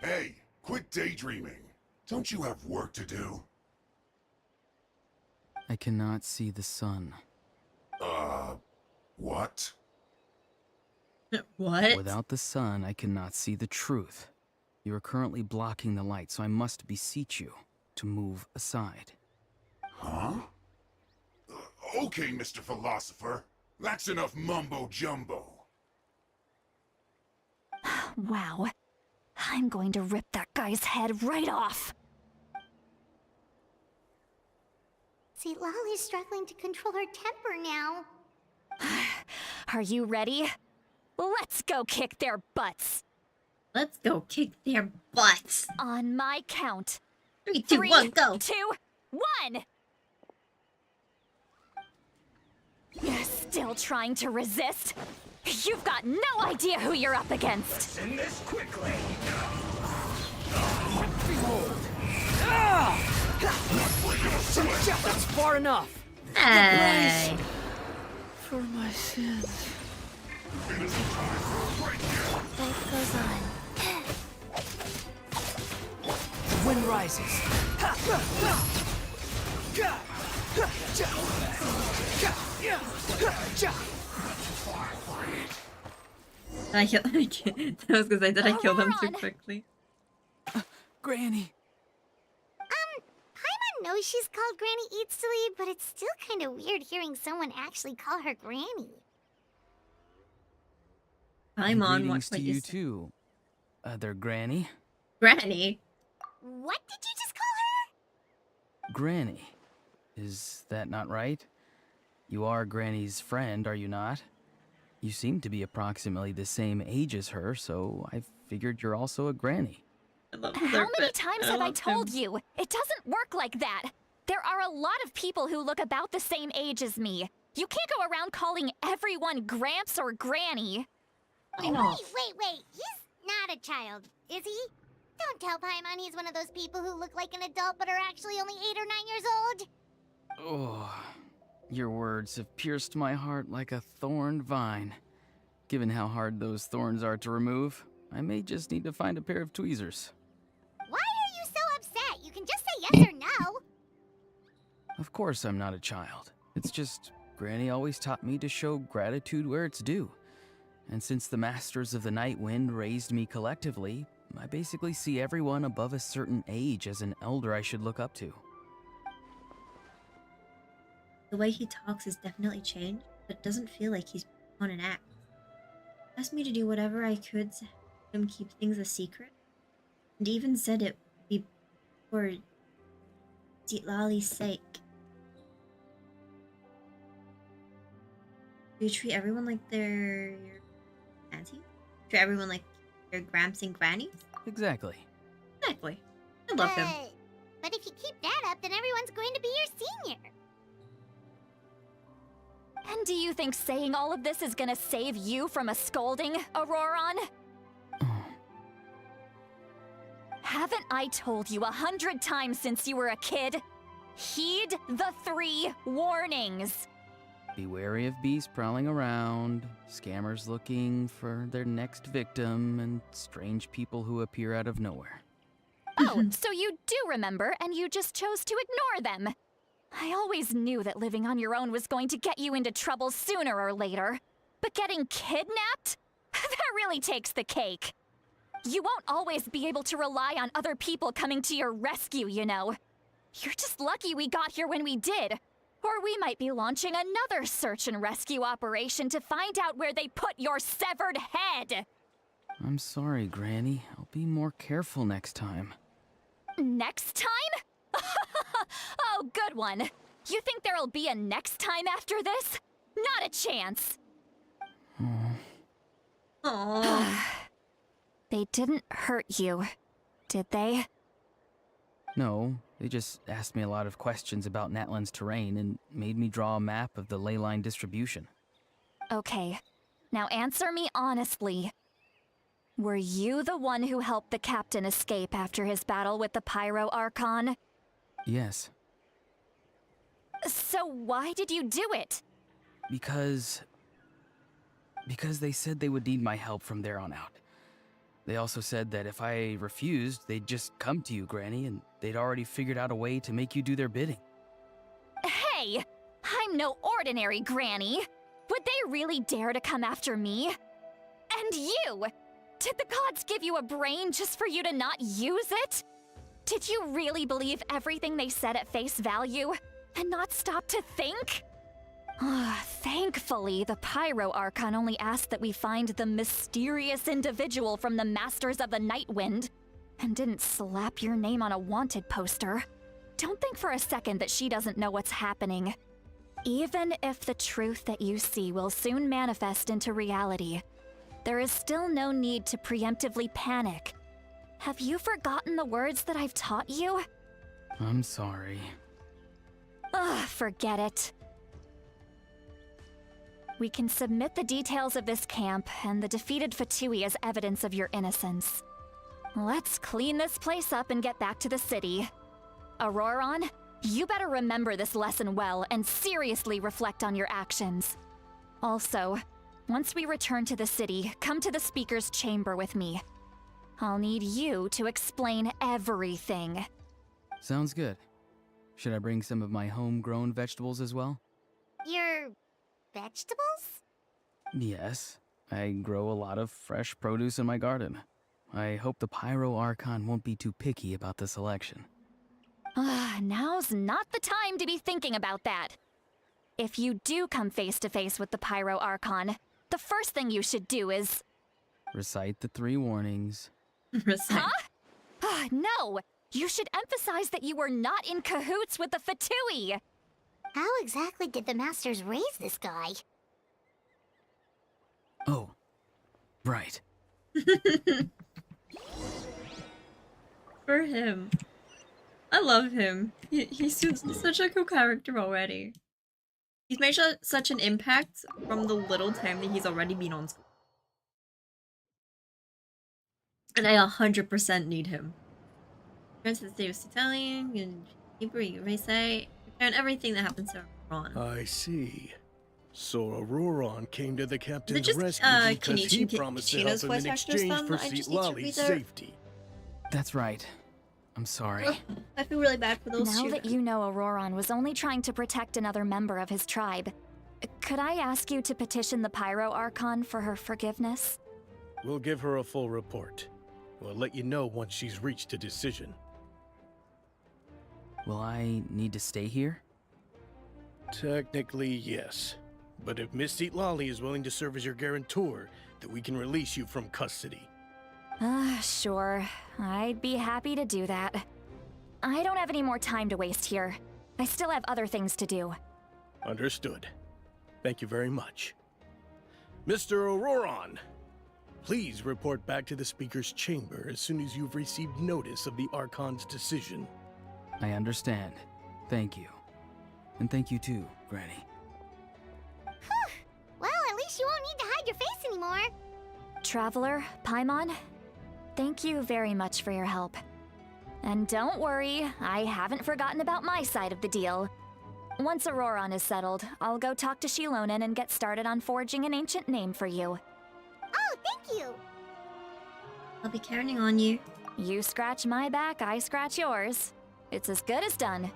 Hey, quit daydreaming. Don't you have work to do? I cannot see the sun. What? What? Without the sun, I cannot see the truth. You are currently blocking the light, so I must beseech you. to move aside. Huh? Okay, Mr. Philosopher. That's enough mumbo-jumbo. Wow. I'm going to rip that guy's head right off. See, Lolly's struggling to control her temper now. Are you ready? Let's go kick their butts. Let's go kick their butts. On my count. 3, 2, 1, go. 2, 1. You're still trying to resist? You've got no idea who you're up against. In this quickly. That's far enough. Hey. For my sins. Life goes on. The wind rises. I killed. I was gonna say, did I kill them too Ron. quickly? Granny! Paimon knows she's called Granny Eatsley, but it's still kind of weird hearing someone actually call her Granny. I'm on. Greetings What to you you said. too, other Granny. Granny. What did you just call her? Granny. Is that not right? You are Granny's friend, are you not? You seem to be approximately the same age as her, so I figured you're also a Granny. I love How their many bit. times have I love told him. you? It doesn't work like that. There are a lot of people who look about the same age as me. You can't go around calling everyone Gramps or Granny. I know. Wait. He's not a child, is he? Don't tell Paimon he's one of those people who look like an adult but are actually only 8 or 9 years old. Oh, your words have pierced my heart like a thorned vine. Given how hard those thorns are to remove, I may just need to find a pair of tweezers. Why are you so upset? You can just say yes or no. Of course I'm not a child. It's just Granny always taught me to show gratitude where it's due. And since the Masters of the Night Wind raised me collectively, I basically see everyone above a certain age as an elder I should look up to. The way he talks has definitely changed, but it doesn't feel like he's on an act. He asked me to do whatever I could to help him keep things a secret, and even said it would be for Lali's sake. Do you treat everyone like they're your auntie? Treat everyone like your Gramps and Grannies? Exactly. Exactly. I love him. But if you keep that up, then everyone's going to be your senior. And do you think saying all of this is gonna save you from a scolding, Auroron? Haven't I told you 100 times since you were a kid? Heed the 3 warnings. Be wary of beasts prowling around, scammers looking for their next victim, and strange people who appear out of nowhere. Oh, so you do remember, and you just chose to ignore them. I always knew that living on your own was going to get you into trouble sooner or later. But getting kidnapped? That really takes the cake. You won't always be able to rely on other people coming to your rescue, you know. You're just lucky we got here when we did. Or we might be launching another search and rescue operation to find out where they put your severed head. I'm sorry, Granny. I'll be more careful next time. Next time? Oh, good one. You think there'll be a next time after this? Not a chance. Aww. They didn't hurt you, did they? No, they just asked me a lot of questions about Natlan's terrain and made me draw a map of the ley line distribution. Okay, now answer me honestly. Were you the one who helped the captain escape after his battle with the Pyro Archon? Yes. So why did you do it? Because they said they would need my help from there on out. They also said that if I refused, they'd just come to you, Granny, and they'd already figured out a way to make you do their bidding. Hey, I'm no ordinary Granny. Would they really dare to come after me? And you! Did the gods give you a brain just for you to not use it? Did you really believe everything they said at face value? And not stop to think? Thankfully, the Pyro Archon only asked that we find the mysterious individual from the Masters of the Night Wind, and didn't slap your name on a wanted poster. Don't think for a second that she doesn't know what's happening. Even if the truth that you see will soon manifest into reality, there is still no need to preemptively panic. Have you forgotten the words that I've taught you? I'm sorry. Forget it. We can submit the details of this camp and the defeated Fatui as evidence of your innocence. Let's clean this place up and get back to the city. Auroron, you better remember this lesson well and seriously reflect on your actions. Also, once we return to the city, come to the speaker's chamber with me. I'll need you to explain everything. Sounds good. Should I bring some of my homegrown vegetables as well? Your vegetables? Yes. I grow a lot of fresh produce in my garden. I hope the Pyro Archon won't be too picky about the selection. Now's not the time to be thinking about that. If you do come face to face with the Pyro Archon, the first thing you should do is... Recite the 3 warnings. Recite. Huh? No! You should emphasize that you were not in cahoots with the Fatui! How exactly did the Masters raise this guy? Oh, right. For him. I love him. He's such a cool character already. He's made such an impact from the little time that he's already been on screen. And I 100% need him. Return to the state of Italian, and Hebrew, you recite, and everything that happens to Ron. I see. So Auroron came to the captain's just, rescue because he Kenichi- promised to Kenichina's help him in voice actor's exchange son? for I just Seat need to Lolly's read their- safety. That's right. I'm sorry. I feel really bad for those Now two. that you know Auroron was only trying to protect another member of his tribe, could I ask you to petition the Pyro Archon for her forgiveness? We'll give her a full report. We'll let you know once she's reached a decision. Will I need to stay here? Technically, yes. But if Miss Seat Lolly is willing to serve as your guarantor, then we can release you from custody. Sure. I'd be happy to do that. I don't have any more time to waste here. I still have other things to do. Understood. Thank you very much. Mr. Auroron, please report back to the Speaker's chamber as soon as you've received notice of the Archon's decision. I understand. Thank you. And thank you too, Granny. Well, at least you won't need to hide your face anymore. Traveler, Paimon, thank you very much for your help. And don't worry, I haven't forgotten about my side of the deal. Once Auroron is settled, I'll go talk to Shilonen and get started on forging an ancient name for you. Oh, thank you. I'll be counting on you. You scratch my back, I scratch yours. It's as good as done.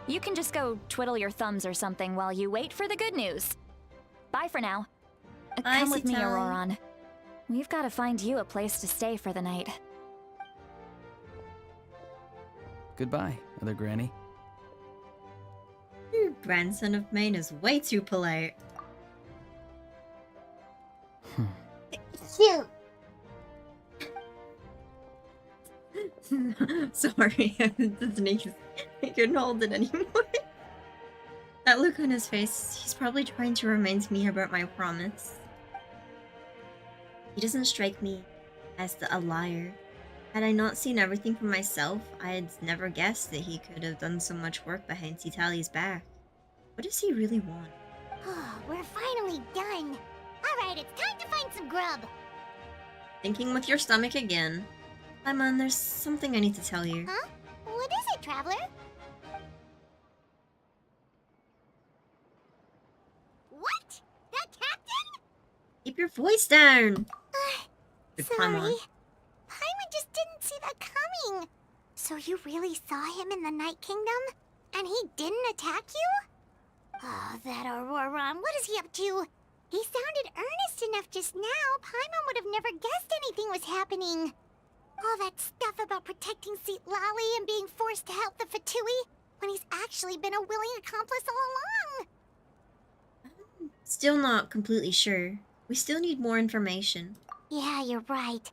You can just go twiddle your thumbs or something while you wait for the good news. Bye for now. Bye, Come with me, Sitali. Auroron. We've got to find you a place to stay for the night. Goodbye, other Granny. Your grandson of mine is way too polite. Cute. Sorry, I couldn't hold it anymore. That look on his face, he's probably trying to remind me about my promise. He doesn't strike me as a liar. Had I not seen everything for myself, I'd never guessed that he could have done so much work behind Titali's back. What does he really want? Oh, we're finally done. Alright, it's time to find some grub. Thinking with your stomach again. Lemon, there's something I need to tell you. Huh? What is it, Traveler? What? That captain? Keep your voice down! Good Sorry. Paimon. Paimon just didn't see that coming. So you really saw him in the Night Kingdom? And he didn't attack you? Oh, that Auroron, what is he up to? He sounded earnest enough just now. Paimon would have never guessed anything was happening. All that stuff about protecting Seat Lolly and being forced to help the Fatui when he's actually been a willing accomplice all along. Still not completely sure. We still need more information. Yeah, you're right.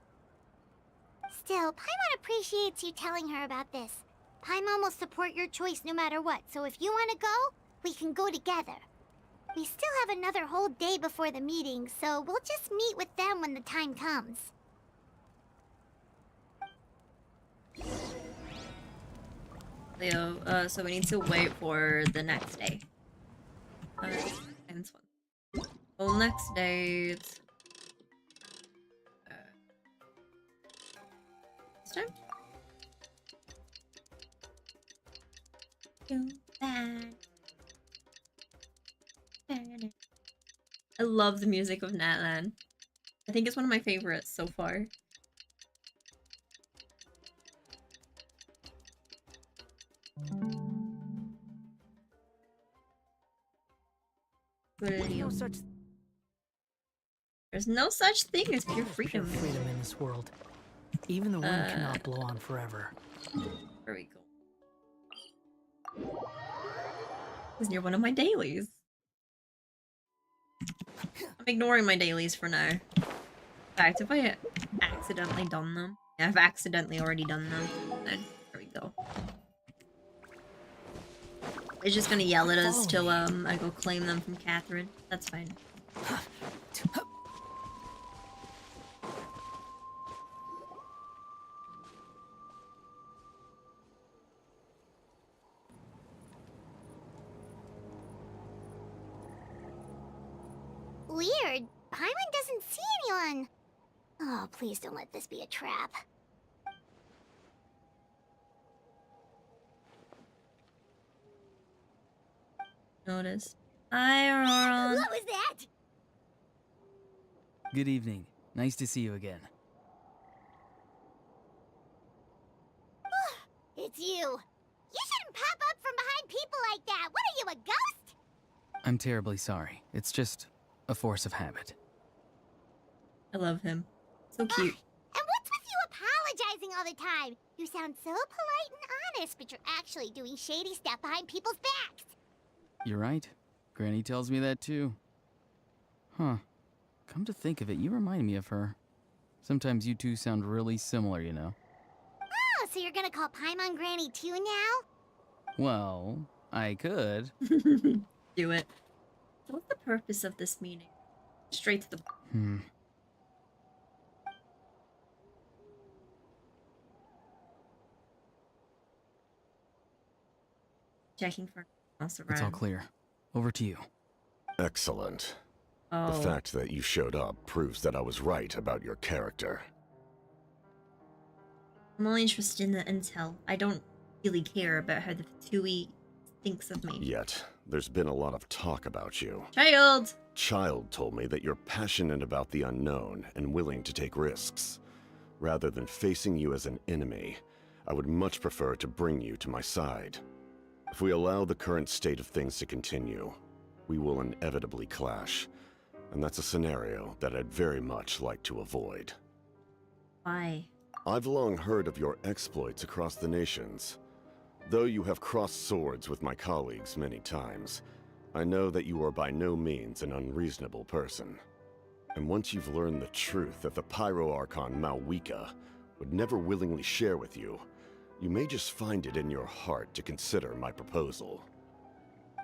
Still, Paimon appreciates you telling her about this. Paimon will support your choice no matter what, so if you want to go, we can go together. We still have another whole day before the meeting, so we'll just meet with them when the time comes. Leo, so we need to wait for the next day. And one. Well, next day it's... this time? Too bad. I love the music of Natlan. I think it's one of my favorites so far. There's no such thing as pure freedom. Pure freedom in this world. Even the wind cannot blow on forever. There we go. It's near one of my dailies. I'm ignoring my dailies for now. In fact, if I accidentally done them. Yeah, I've accidentally already done them. Then there we go. It's just gonna yell at us till I go claim them from Catherine. That's fine. Weird. Paimon doesn't see anyone. Oh, please don't let this be a trap. Notice. Hi, Aurora. What was that? Good evening. Nice to see you again. It's you. You shouldn't pop up from behind people like that. What are you, a ghost? I'm terribly sorry. It's just a force of habit. I love him. So cute. And what's with you apologizing all the time? You sound so polite and honest, but you're actually doing shady stuff behind people's backs. You're right. Granny tells me that too. Huh. Come to think of it, you remind me of her. Sometimes you two sound really similar, you know. Oh, so you're gonna call Paimon Granny too now? Well, I could. Do it. What's the purpose of this meeting? Straight to the... Checking for else around. It's all clear. Over to you. Excellent. Oh. The fact that you showed up proves that I was right about your character. I'm only interested in the intel. I don't really care about how the Fatui thinks of me. Yet, there's been a lot of talk about you. Child! Child told me that you're passionate about the unknown and willing to take risks. Rather than facing you as an enemy, I would much prefer to bring you to my side. If we allow the current state of things to continue, we will inevitably clash. And that's a scenario that I'd very much like to avoid. Why? I've long heard of your exploits across the nations. Though you have crossed swords with my colleagues many times, I know that you are by no means an unreasonable person. And once you've learned the truth that the Pyro Archon Malwika would never willingly share with you, you may just find it in your heart to consider my proposal.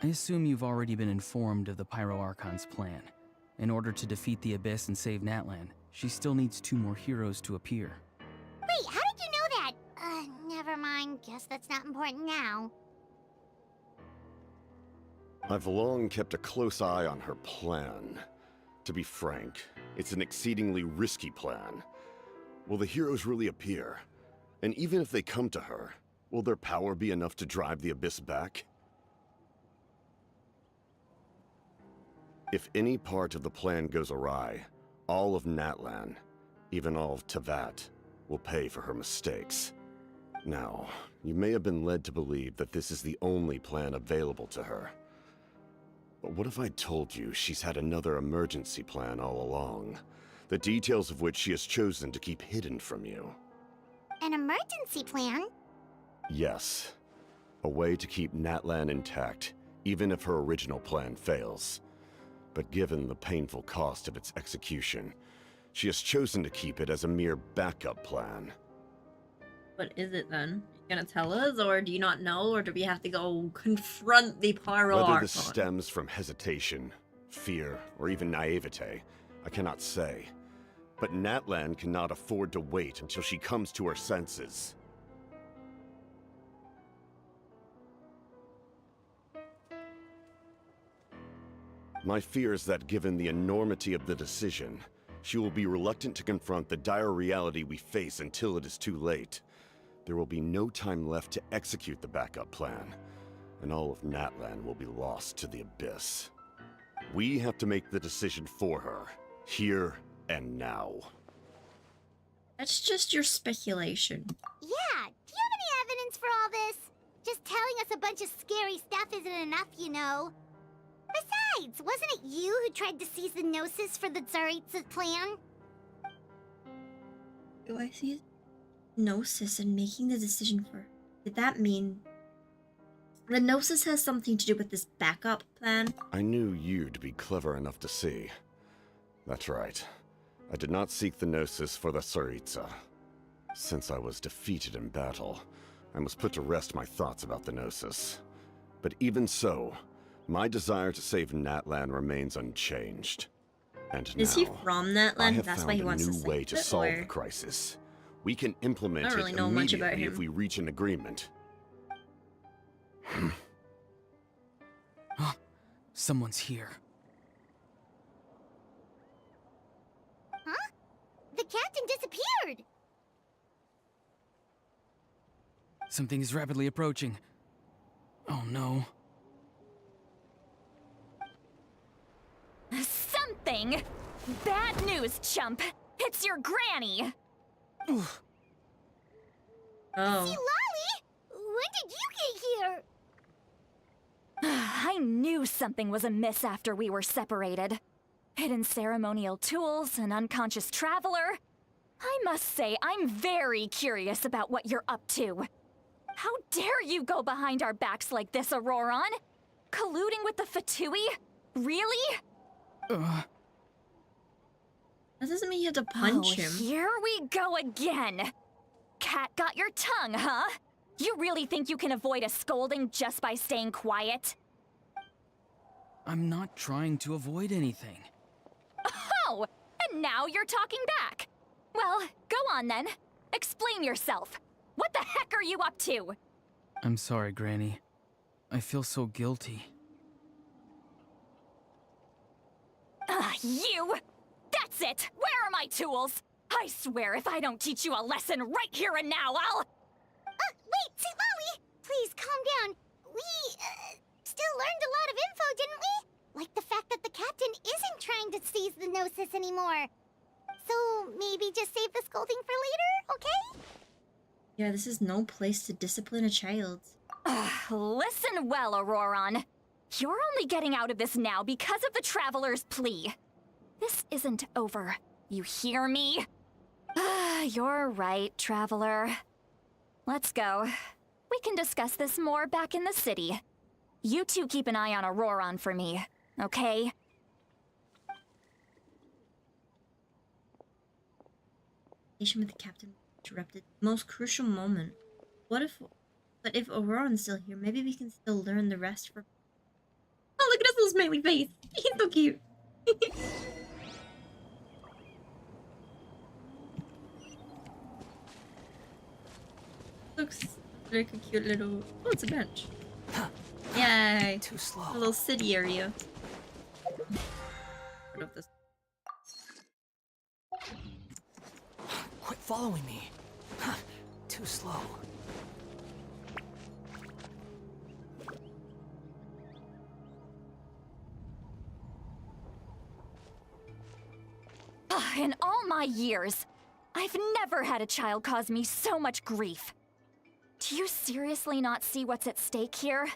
I assume you've already been informed of the Pyro Archon's plan. In order to defeat the Abyss and save Natlan, she still needs 2 more heroes to appear. Wait, how did you know that? Never mind. Guess that's not important now. I've long kept a close eye on her plan. To be frank, it's an exceedingly risky plan. Will the heroes really appear? And even if they come to her, will their power be enough to drive the Abyss back? If any part of the plan goes awry, all of Natlan, even all of Teyvat, will pay for her mistakes. Now, you may have been led to believe that this is the only plan available to her. But what if I told you she's had another emergency plan all along, the details of which she has chosen to keep hidden from you? An emergency plan? Yes. A way to keep Natlan intact, even if her original plan fails. But given the painful cost of its execution, she has chosen to keep it as a mere backup plan. What is it then? You gonna tell us, or do you not know, or do we have to go confront the Pyro Whether Archon? this stems from hesitation, fear, or even naivete, I cannot say. But Natlan cannot afford to wait until she comes to her senses. My fear is that given the enormity of the decision, she will be reluctant to confront the dire reality we face until it is too late. There will be no time left to execute the backup plan, and all of Natlan will be lost to the abyss. We have to make the decision for her, here and now. That's just your speculation. Yeah, do you have any evidence for all this? Just telling us a bunch of scary stuff isn't enough, you know. Besides, wasn't it you who tried to seize the Gnosis for the Tsaritsa's plan? Do I see Gnosis and making the decision for? Did that mean the Gnosis has something to do with this backup plan? I knew you'd be clever enough to see. That's right. I did not seek the Gnosis for the Tsaritsa. Since I was defeated in battle, I must put to rest my thoughts about the Gnosis. But even so, my desire to save Natlan remains unchanged. And Is now, he from I Natlan? have That's found why he a wants to new save way to it, solve or? the crisis. We can implement I don't really it know much about immediately if him. we reach an agreement. Someone's here. Huh? The captain disappeared! Something is rapidly approaching. Oh no. Something? Bad news, chump. It's your granny. Oh. See, Lolly! When did you get here? I knew something was amiss after we were separated. Hidden ceremonial tools, an unconscious traveler. I must say, I'm very curious about what you're up to. How dare you go behind our backs like this, Auroron? Colluding with the Vtubing? Really? That doesn't mean you have to punch him. Here we go again. Cat got your tongue, huh? You really think you can avoid a scolding just by staying quiet? I'm not trying to avoid anything. Oh, and now you're talking back. Well, go on then. Explain yourself. What the heck are you up to? I'm sorry, Granny. I feel so guilty. You! That's it! Where are my tools? I swear if I don't teach you a lesson right here and now, I'll... Wait, see, Lolly! Please, calm down. We, still learned a lot of info, didn't we? Like the fact that the captain isn't trying to seize the Gnosis anymore. So, maybe just save the scolding for later, okay? Yeah, this is no place to discipline a child. Listen well, Auroron. You're only getting out of this now because of the Traveler's plea. This isn't over. You hear me? You're right, Traveler. Let's go. We can discuss this more back in the city. You two keep an eye on Auroron for me, okay? With the captain interrupted. Most crucial moment. But if Auroron's still here, maybe we can still learn the rest for... Oh, look at his little smiley face. He's so cute. Looks like a cute little... Oh, it's a bench. Yay. Too slow. A little city area. Part of this. Quit following me. Too slow. In all my years, I've never had a child cause me so much grief. Do you seriously not see what's at stake here?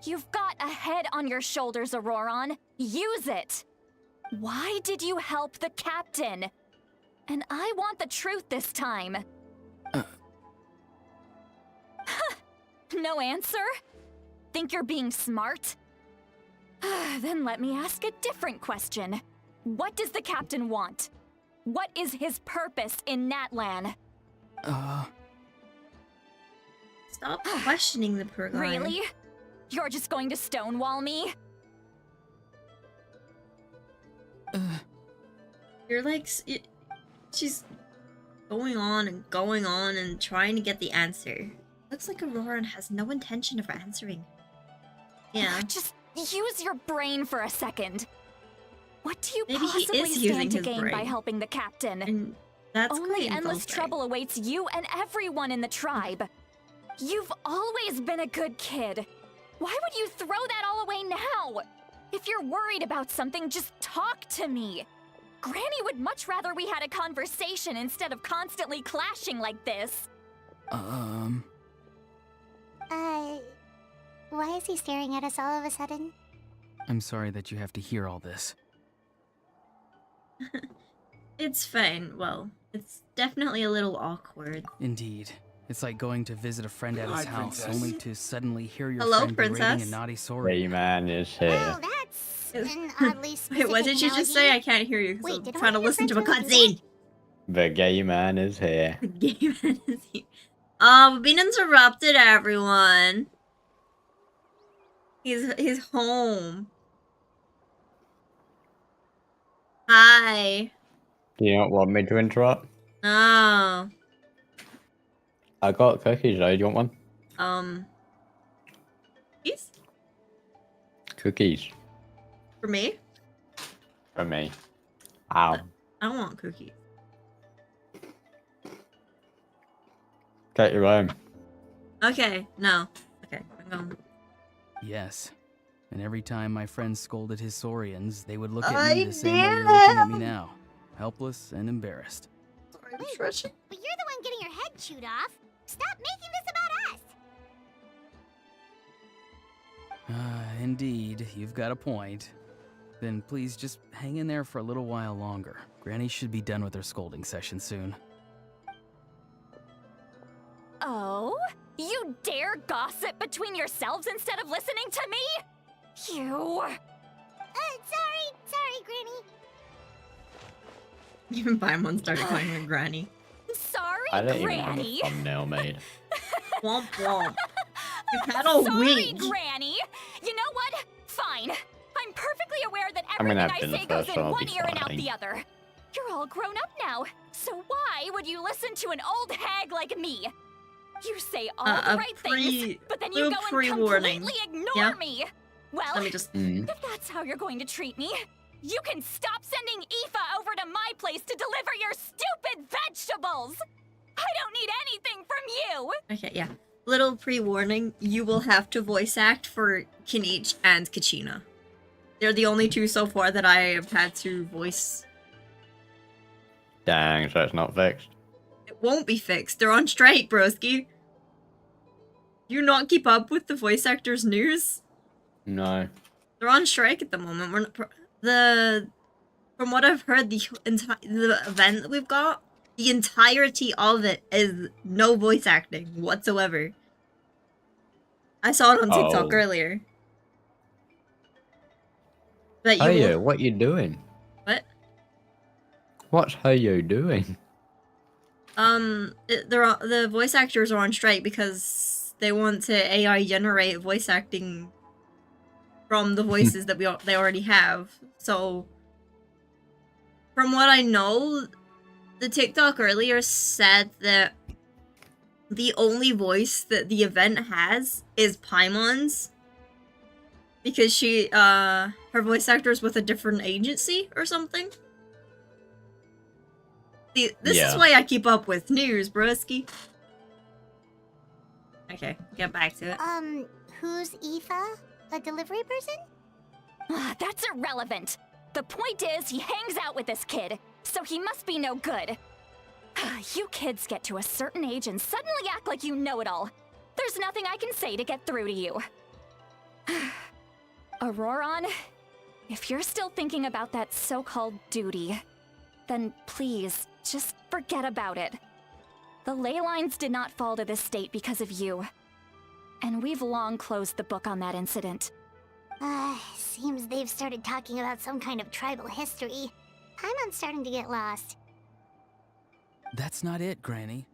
You've got a head on your shoulders, Auroron. Use it! Why did you help the captain? And I want the truth this time. No answer? Think you're being smart? Then let me ask a different question. What does the captain want? What is his purpose in Natlan? Stop questioning the poor guy. Really? You're just going to stonewall me? You're like, she's going on and trying to get the answer. Looks like Aurora has no intention of answering. Yeah. Just use your brain for a second. What do you Maybe he possibly is using stand to his gain by brain. helping the captain? And that's Only great endless info, trouble awaits you and everyone in the tribe. You've always been a good kid. Why would you throw that all away now? If you're worried about something, just talk to me. Granny would much rather we had a conversation instead of constantly clashing like this. Why is he staring at us all of a sudden? I'm sorry that you have to hear all this. It's fine. Well, it's definitely a little awkward. Indeed. It's like going to visit a friend at his Hi, house, princess. only to suddenly hear your Hello, friend berating princess. a naughty sorry. Rayman is here. Well, that's an oddly specific Wait, what did you just say? I can't hear you because Wait, I'm did trying to one of your listen to a friends really do cutscene. The gay man is here. The game is here. We've been interrupted, everyone. He's home. Hi. Do you not want me to interrupt? Oh. I got cookies though, do you want one? Cookies? Cookies. For me? For me. Ow. I don't want cookies. Get your own. Okay, no. Okay, I'm going. Yes. And every time my friends scolded his Saurians, they would look at I me the same way you're looking at me now. Helpless and embarrassed. Sorry, Wait, Trisha. but you're the one getting your head chewed off. Stop making this about us. Indeed, you've got a point. Then please just hang in there for a little while longer. Granny should be done with her scolding session soon. Oh? You dare gossip between yourselves instead of listening to me? You... Sorry, Granny. Even Paimon started calling her Granny. Sorry, I don't even Granny. have a thumbnail made. Womp womp. You've had a Sorry, week. Granny. You know what? Fine. I'm perfectly aware that I'm gonna everything have I dinner say goes first, in so I'll one be ear and out fine. the other. You're all grown up now, so why would you listen to an old hag like me? You say all the right things, but then you little go and pre-warning. completely ignore Yeah. me. Well, Let me just. Mm. if that's how you're going to treat me, you can stop sending Aoife over to my place to deliver your stupid vegetables! I don't need anything from you! Okay, yeah. Little pre-warning, you will have to voice act for Kinich and Kachina. They're the only two so far that I have had to voice. Dang, so it's not fixed. It won't be fixed. They're on strike, broski. Do you not keep up with the voice actors' news? No. They're on strike at the moment. We're not, from what I've heard, the event that we've got, the entirety of it is no voice acting whatsoever. I saw it on TikTok Oh. earlier. But Hey, what you doing? What? What's Hey doing? The voice actors are on strike because they want to AI generate voice acting from the voices that they already have. So, from what I know, the TikTok earlier said that the only voice that the event has is Paimon's. Because she, her voice actor is with a different agency or something. See, this is why I keep up with news, broski. Okay, get back to it. Who's Aoife? A delivery person? That's irrelevant. The point is, he hangs out with this kid, so he must be no good. You kids get to a certain age and suddenly act like you know it all. There's nothing I can say to get through to you. Auroron, if you're still thinking about that so-called duty, then please, just forget about it. The ley lines did not fall to this state because of you. And we've long closed the book on that incident. Seems they've started talking about some kind of tribal history. I'm starting to get lost. That's not it, Granny.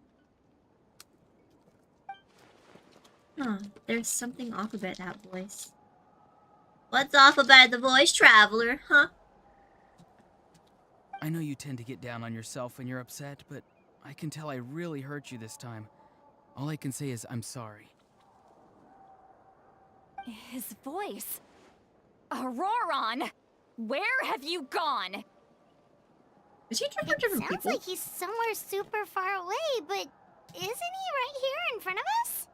Huh, there's something off about that voice. What's off about the voice, Traveler, huh? I know you tend to get down on yourself when you're upset, but I can tell I really hurt you this time. All I can say is I'm sorry. His voice. Auroron! Where have you gone? Is he talking to different Sounds people? like he's somewhere super far away, but isn't he right here in front of us?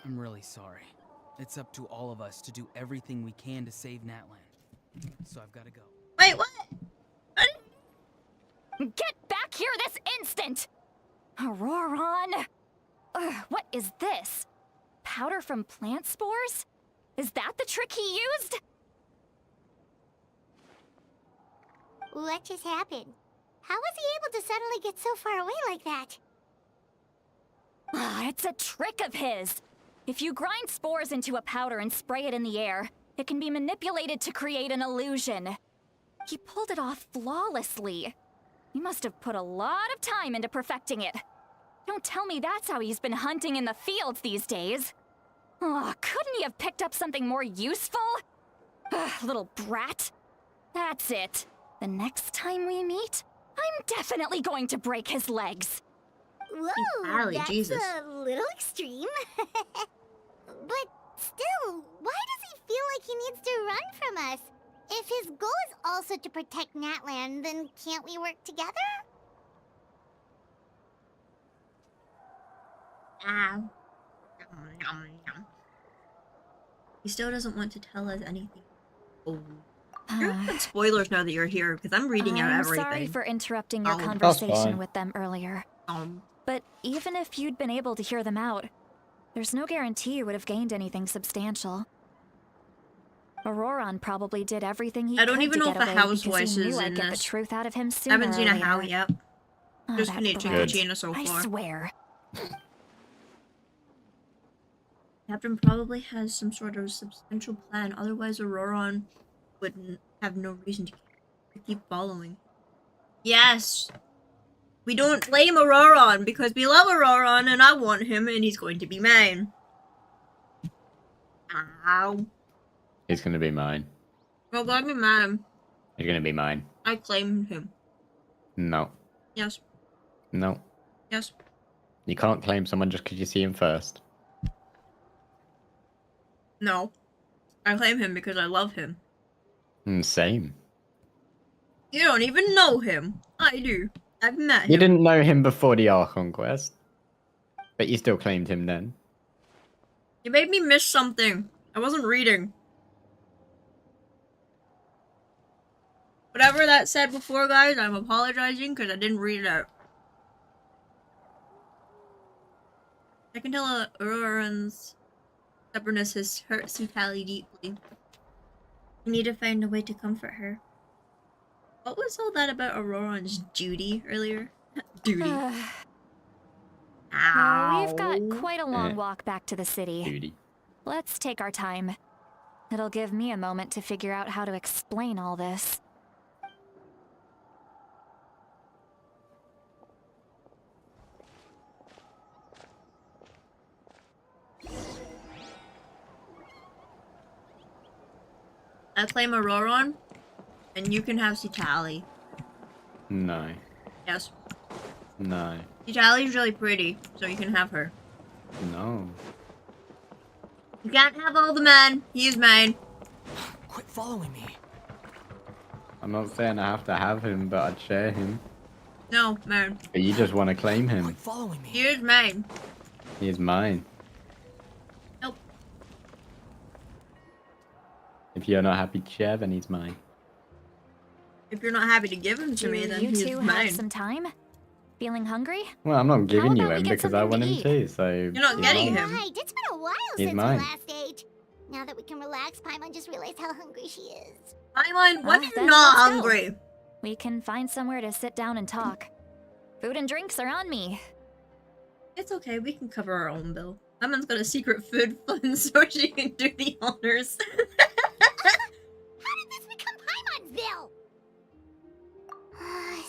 I'm really sorry. It's up to all of us to do everything we can to save Natlan. So I've got to go. Wait, what? Get back here this instant! Auroron! What is this? Powder from plant spores? Is that the trick he used? What just happened? How was he able to suddenly get so far away like that? It's a trick of his. If you grind spores into a powder and spray it in the air, it can be manipulated to create an illusion. He pulled it off flawlessly. He must have put a lot of time into perfecting it. Don't tell me that's how he's been hunting in the fields these days. Oh, couldn't he have picked up something more useful? Little brat. That's it. The next time we meet, I'm definitely going to break his legs. Whoa, Golly, that's Jesus. a little extreme. But still, why does he feel like he needs to run from us? If his goal is also to protect Natlan, then can't we work together? Ow. He still doesn't want to tell us anything. Oh. You're good spoilers now that you're here, because I'm reading out everything. I'm sorry for interrupting your Oh, that's conversation fine. with them earlier. But even if you'd been able to hear them out, there's no guarantee you would have gained anything substantial. Auroron probably did everything he could I don't even to know get if a away house because voice he is knew in I'd get the this. truth out of him I sooner haven't seen or a how later. yet. Oh, Just that finished brat. Gina so I far. swear. Captain probably has some sort of substantial plan, otherwise Auroron wouldn't have no reason to keep following. Yes! We don't blame Auroron, because we love Auroron and I want him and he's going to be mine. Ow. He's gonna be mine. Well, let me mine. He's gonna be mine. I claim him. No. Yes. No. Yes. You can't claim someone just because you see him first. No. I claim him because I love him. Same. You don't even know him. I do. I've met him. You didn't know him before the Archon quest. But you still claimed him then. You made me miss something. I wasn't reading. Whatever that said before, guys, I'm apologizing because I didn't read it out. I can tell Auroran's stubbornness has hurt Sutali deeply. We need to find a way to comfort her. What was all that about Auroran's duty earlier? Duty. Ow. We've got quite a long walk back to the city. Duty. Let's take our time. It'll give me a moment to figure out how to explain all this. I claim Auroron, and you can have Sutali. No. Yes. No. Sutali's really pretty, so you can have her. No. You can't have all the men. He is mine. Quit following me. I'm not saying I have to have him, but I'd share him. No, man. But you just want to claim him. Quit following me. He is mine. He is mine. Nope. If you're not happy to share, then he's mine. If you're not happy to give him to me, then you he is two have mine. some time? Feeling hungry? Well, I'm not giving you about we him get because I something want to him eat? too, so... You're not he's getting mine. him. Right, it's been a while He's since mine. we last ate. Now that we can relax, Paimon just realized how hungry she is. Paimon, when Well, are you then not let's go. hungry? We can find somewhere to sit down and talk. Food and drinks are on me. It's okay, we can cover our own bill. My mom's got a secret food fund so she can do the honors. How did this become Paimon's bill?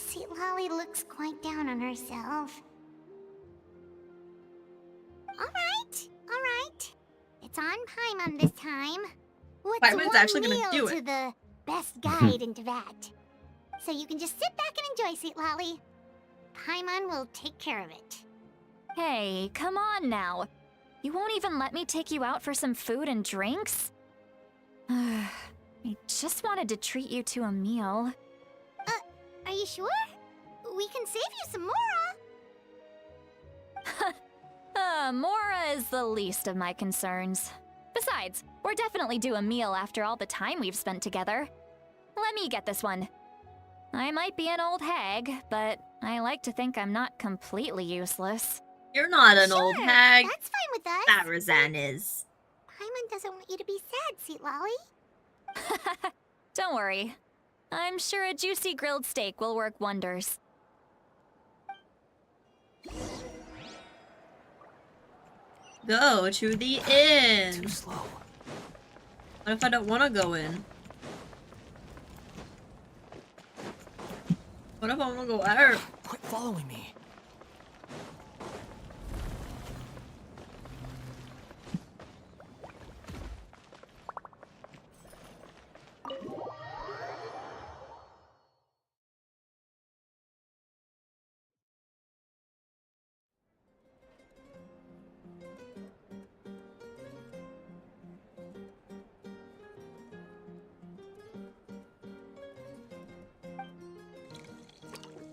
Sweet Lolly looks quite down on herself. Alright. It's on Paimon this time. What's Paimon's one actually gonna meal do to it. the best guide into that? So you can just sit back and enjoy, Sweet Lolly. Paimon will take care of it. Hey, come on now. You won't even let me take you out for some food and drinks? I just wanted to treat you to a meal. Are you sure? We can save you some Mora. Mora is the least of my concerns. Besides, we're definitely due a meal after all the time we've spent together. Let me get this one. I might be an old hag, but I like to think I'm not completely useless. You're not an old hag. That's fine with us. Farazan is. Paimon doesn't want you to be sad, Sweet Lolly. Don't worry. I'm sure a juicy grilled steak will work wonders. Go to the inn. Too slow. What if I don't want to go in? What if I want to go out? Quit following me.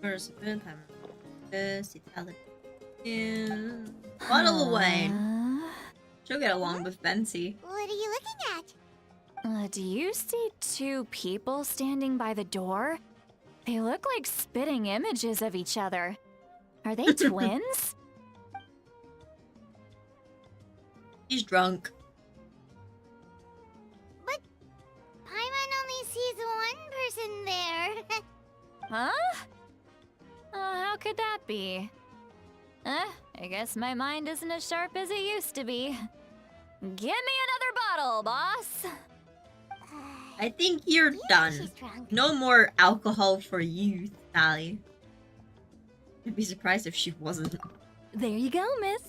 First, a bit time. This, Italian. Bottle of wine. She'll get along with Bensi. What are you looking at? Do you see two people standing by the door? They look like spitting images of each other. Are they twins? He's drunk. But Paimon only sees one person there. Huh? How could that be? I guess my mind isn't as sharp as it used to be. Give me another bottle, boss! I think you're done. She's drunk. No more alcohol for you, Sally. I'd be surprised if she wasn't. There you go, miss.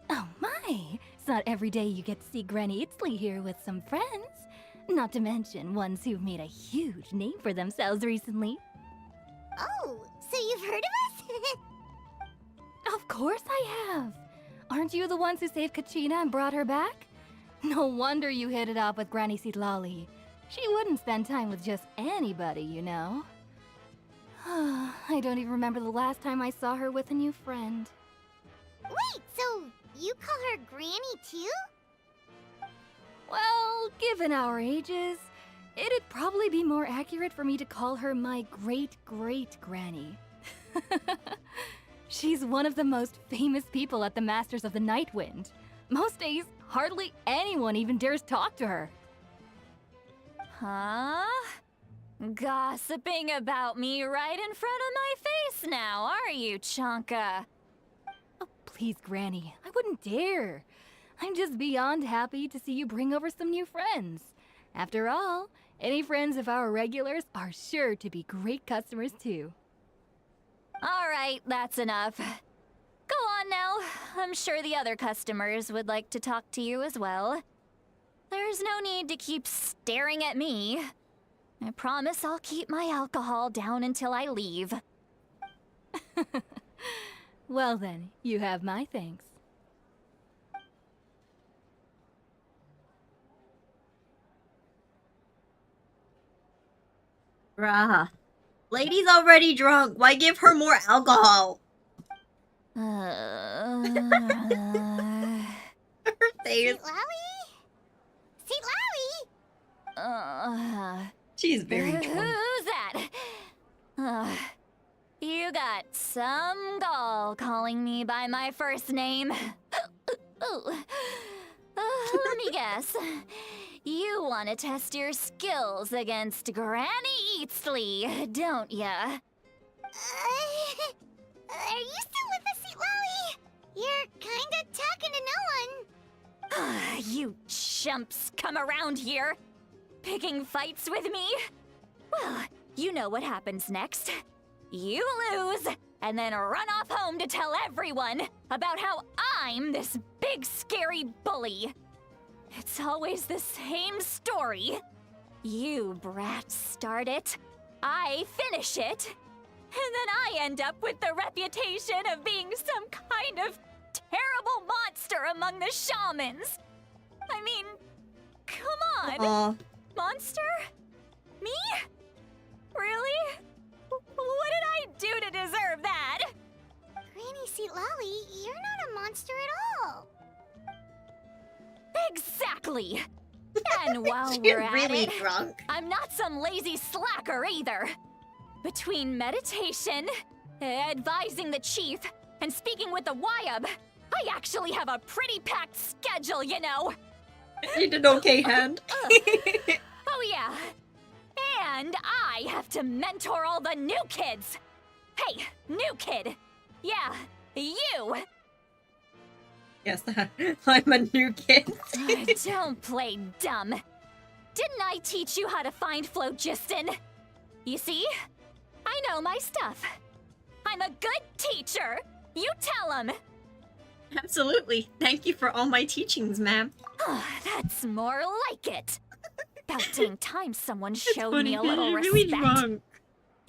Oh my, it's not every day you get to see Granny Itzley here with some friends. Not to mention ones who've made a huge name for themselves recently. Oh, so you've heard of us? Of course I have. Aren't you the ones who saved Kachina and brought her back? No wonder you hit it off with Granny Sitlali. She wouldn't spend time with just anybody, you know. I don't even remember the last time I saw her with a new friend. Wait, so you call her Granny too? Well, given our ages, it'd probably be more accurate for me to call her my great-great-granny. She's one of the most famous people at the Masters of the Night Wind. Most days, hardly anyone even dares talk to her. Huh? Gossiping about me right in front of my face now, are you, Chonka? Oh, please, Granny, I wouldn't dare. I'm just beyond happy to see you bring over some new friends. After all, any friends of our regulars are sure to be great customers too. All right, that's enough. Go on now. I'm sure the other customers would like to talk to you as well. There's no need to keep staring at me. I promise I'll keep my alcohol down until I leave. Well then, you have my thanks. Bruh. Lady's already drunk. Why give her more alcohol? Her face. Sweet Lolly? She's very drunk. Who's that? You got some gall calling me by my first name. Let me guess. You want to test your skills against Granny Eatsley, don't ya? Are you still with us, Sweet Lolly? You're kinda talking to no one. You chumps come around here, picking fights with me? Well, you know what happens next. You lose, and then run off home to tell everyone about how I'm this big scary bully. It's always the same story. You brats start it, I finish it, and then I end up with the reputation of being some kind of terrible monster among the shamans. I mean, come on. Monster? Me? Really? What did I do to deserve that? Granny Seat Lolly, you're not a monster at all. Exactly. And while You're we're at really it, drunk. I'm not some lazy slacker either. Between meditation, advising the chief, and speaking with the Wyab, I actually have a pretty packed schedule, you know. You did okay, Hand. Oh yeah. And I have to mentor all the new kids. Hey, new kid. Yeah, you. Yes, I'm a new kid. Don't play dumb. Didn't I teach you how to find phlogiston? You see? I know my stuff. I'm a good teacher. You tell him. Absolutely. Thank you for all my teachings, ma'am. That's more like it. About dang time someone showed funny, me a man, little you're respect. really drunk.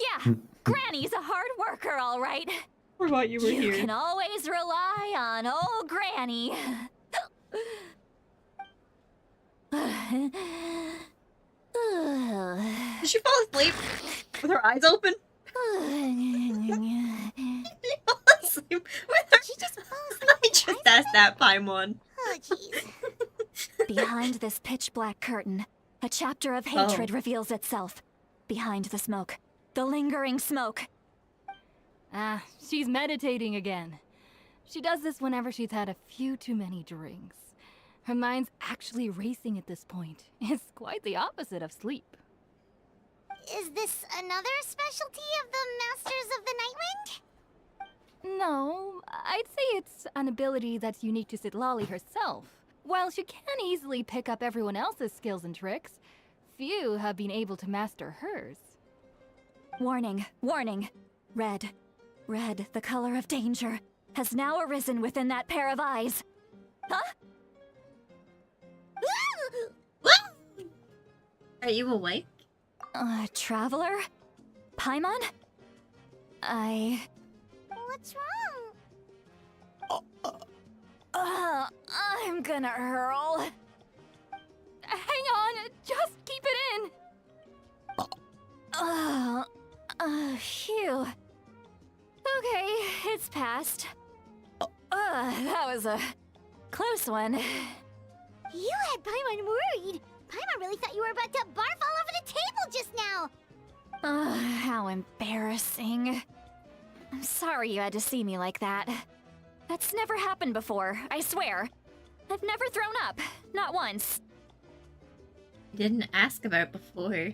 Yeah, Granny's a hard worker, all right. Forgot you were here. You can always rely on old Granny. Did she fall asleep with her eyes open? She fall asleep with her. She just falls I just asked that, Paimon. Oh, jeez. Behind this pitch black curtain, a chapter of hatred reveals itself. Behind the smoke, the lingering smoke. Ah, she's meditating again. She does this whenever she's had a few too many drinks. Her mind's actually racing at this point. It's quite the opposite of sleep. Is this another specialty of the Masters of the Nightwind? No, I'd say it's an ability that's unique to Sitlali herself. While she can easily pick up everyone else's skills and tricks, few have been able to master hers. Warning, warning. Red, red, the color of danger, has now arisen within that pair of eyes. Huh? Are you awake? Traveler? Paimon? What's wrong? I'm gonna hurl. Hang on, just keep it in. Phew. Okay, it's passed. That was a close one. You had Paimon worried. Paimon really thought you were about to barf all over the table just now. How embarrassing. I'm sorry you had to see me like that. That's never happened before, I swear. I've never thrown up, not once. You didn't ask about it before. Are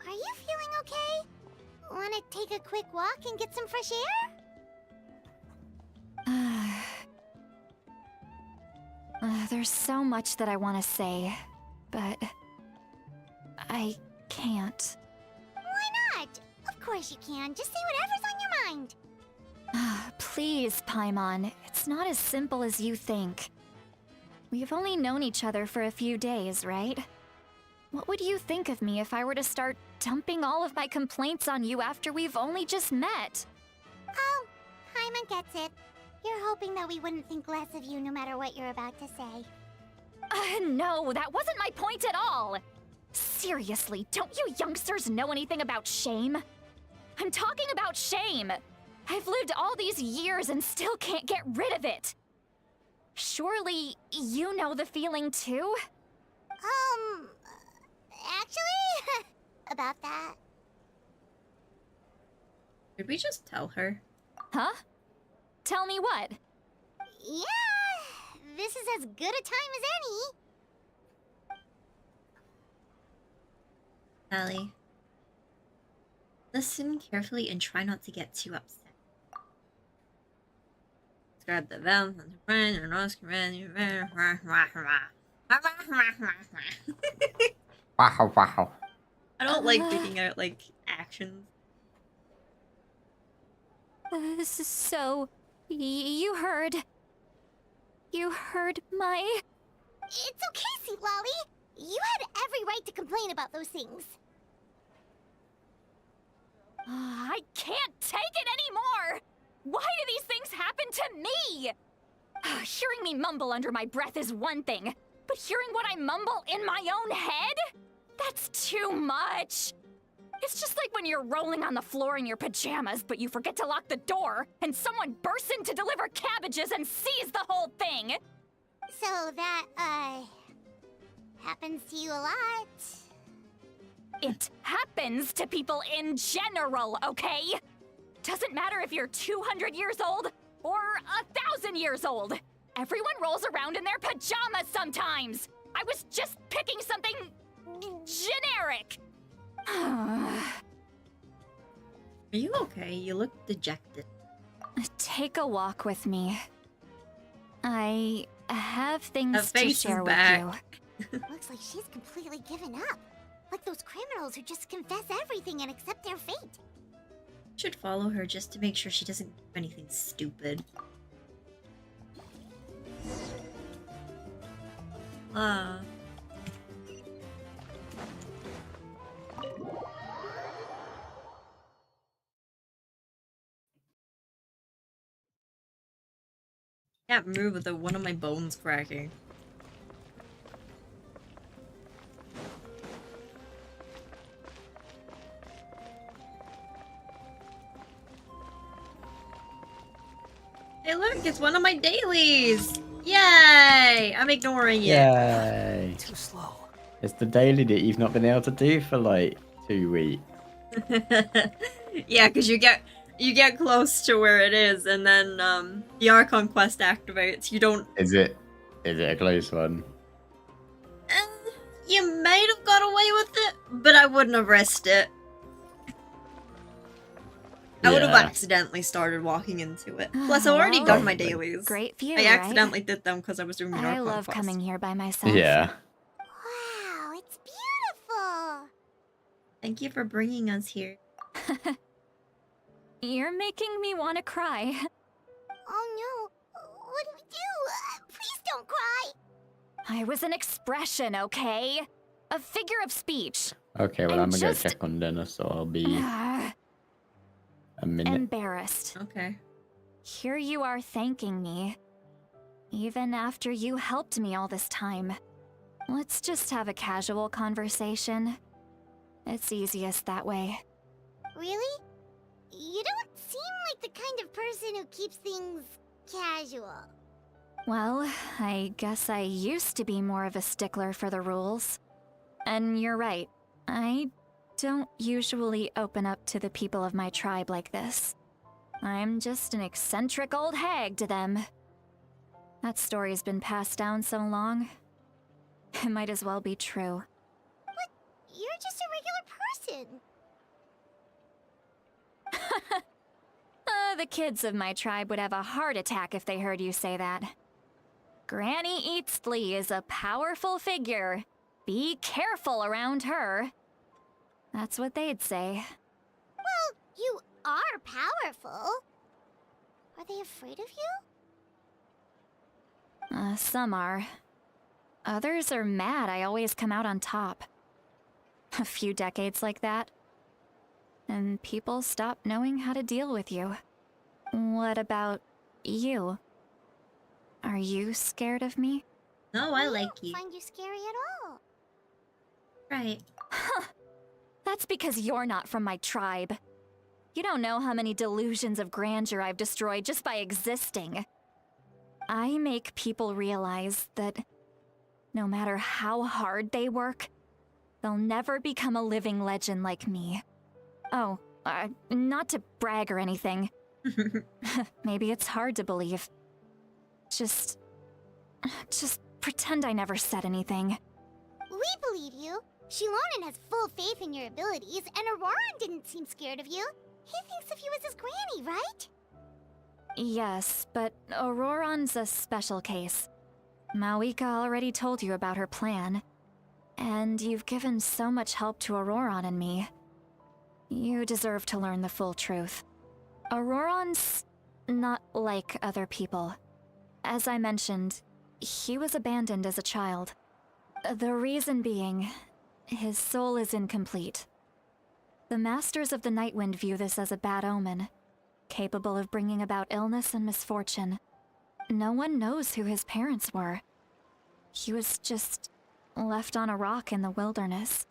you feeling okay? Wanna take a quick walk and get some fresh air? There's so much that I want to say, but I can't. Why not? Of course you can. Just say whatever's on your mind. Please, Paimon, it's not as simple as you think. We've only known each other for a few days, right? What would you think of me if I were to start dumping all of my complaints on you after we've only just met? Oh, Paimon gets it. You're hoping that we wouldn't think less of you no matter what you're about to say. No, that wasn't my point at all! Seriously, don't you youngsters know anything about shame? I'm talking about shame! I've lived all these years and still can't get rid of it! Surely, you know the feeling too? Actually, about that. Did we just tell her? Huh? Tell me what? Yeah, this is as good a time as any. Allie. Listen carefully and try not to get too upset. describe the event and the friend and ask Wow, wow. I don't like picking out like actions. So, you heard my... It's okay, Sweet Lolly. You had every right to complain about those things. I can't take it anymore! Why do these things happen to me? Hearing me mumble under my breath is one thing, but hearing what I mumble in my own head? That's too much! It's just like when you're rolling on the floor in your pajamas, but you forget to lock the door, and someone bursts in to deliver cabbages and sees the whole thing! So that, happens to you a lot. It happens to people in general, okay? Doesn't matter if you're 200 years old or 1,000 years old. Everyone rolls around in their pajamas sometimes. I was just picking something generic. Are you okay? You look dejected. Take a walk with me. I have things Her to face share is with back. you. Looks like she's completely given up. Like those criminals who just confess everything and accept their fate. Should follow her just to make sure she doesn't do anything stupid. Can't move without one of my bones cracking. Hey look, it's one of my dailies! Yay! I'm ignoring it. Yay. Too slow. It's the daily that you've not been able to do for like 2 weeks. Yeah, because you get close to where it is, and then the Archon quest activates. You don't. Is it a close one? You might have got away with it, but I wouldn't have risked it. I would have Yeah. accidentally started walking into it. Plus, I've already done my dailies. Great view, I right? accidentally did them because I was doing the Archon I love quest. coming here by myself. Yeah. Wow, it's beautiful. Thank you for bringing us here. You're making me want to cry. Oh no, what do we do? Please don't cry. I was an expression, okay? A figure of speech. Okay, well I'm I'm gonna just- go check on dinner, so I'll be a minute. Embarrassed. Okay. Here you are thanking me. Even after you helped me all this time. Let's just have a casual conversation. It's easiest that way. Really? You don't seem like the kind of person who keeps things casual. Well, I guess I used to be more of a stickler for the rules. And you're right. I don't usually open up to the people of my tribe like this. I'm just an eccentric old hag to them. That story's been passed down so long. It might as well be true. But you're just a regular person. The kids of my tribe would have a heart attack if they heard you say that. Granny Eatsley is a powerful figure. Be careful around her. That's what they'd say. Well, you are powerful. Are they afraid of you? Some are. Others are mad I always come out on top. A few decades like that. And people stop knowing how to deal with you. What about you? Are you scared of me? No, I like you. Find you scary at all? Right. That's because you're not from my tribe. You don't know how many delusions of grandeur I've destroyed just by existing. I make people realize that no matter how hard they work, they'll never become a living legend like me. Oh, not to brag or anything. Maybe it's hard to believe. Just pretend I never said anything. We believe you. Shilonen has full faith in your abilities, and Auroran didn't seem scared of you. He thinks of you as his granny, right? Yes, but Auroron's a special case. Malika already told you about her plan. And you've given so much help to Auroron and me. You deserve to learn the full truth. Auroron's not like other people. As I mentioned, he was abandoned as a child. The reason being, his soul is incomplete. The Masters of the Nightwind view this as a bad omen, capable of bringing about illness and misfortune. No one knows who his parents were. He was just left on a rock in the wilderness.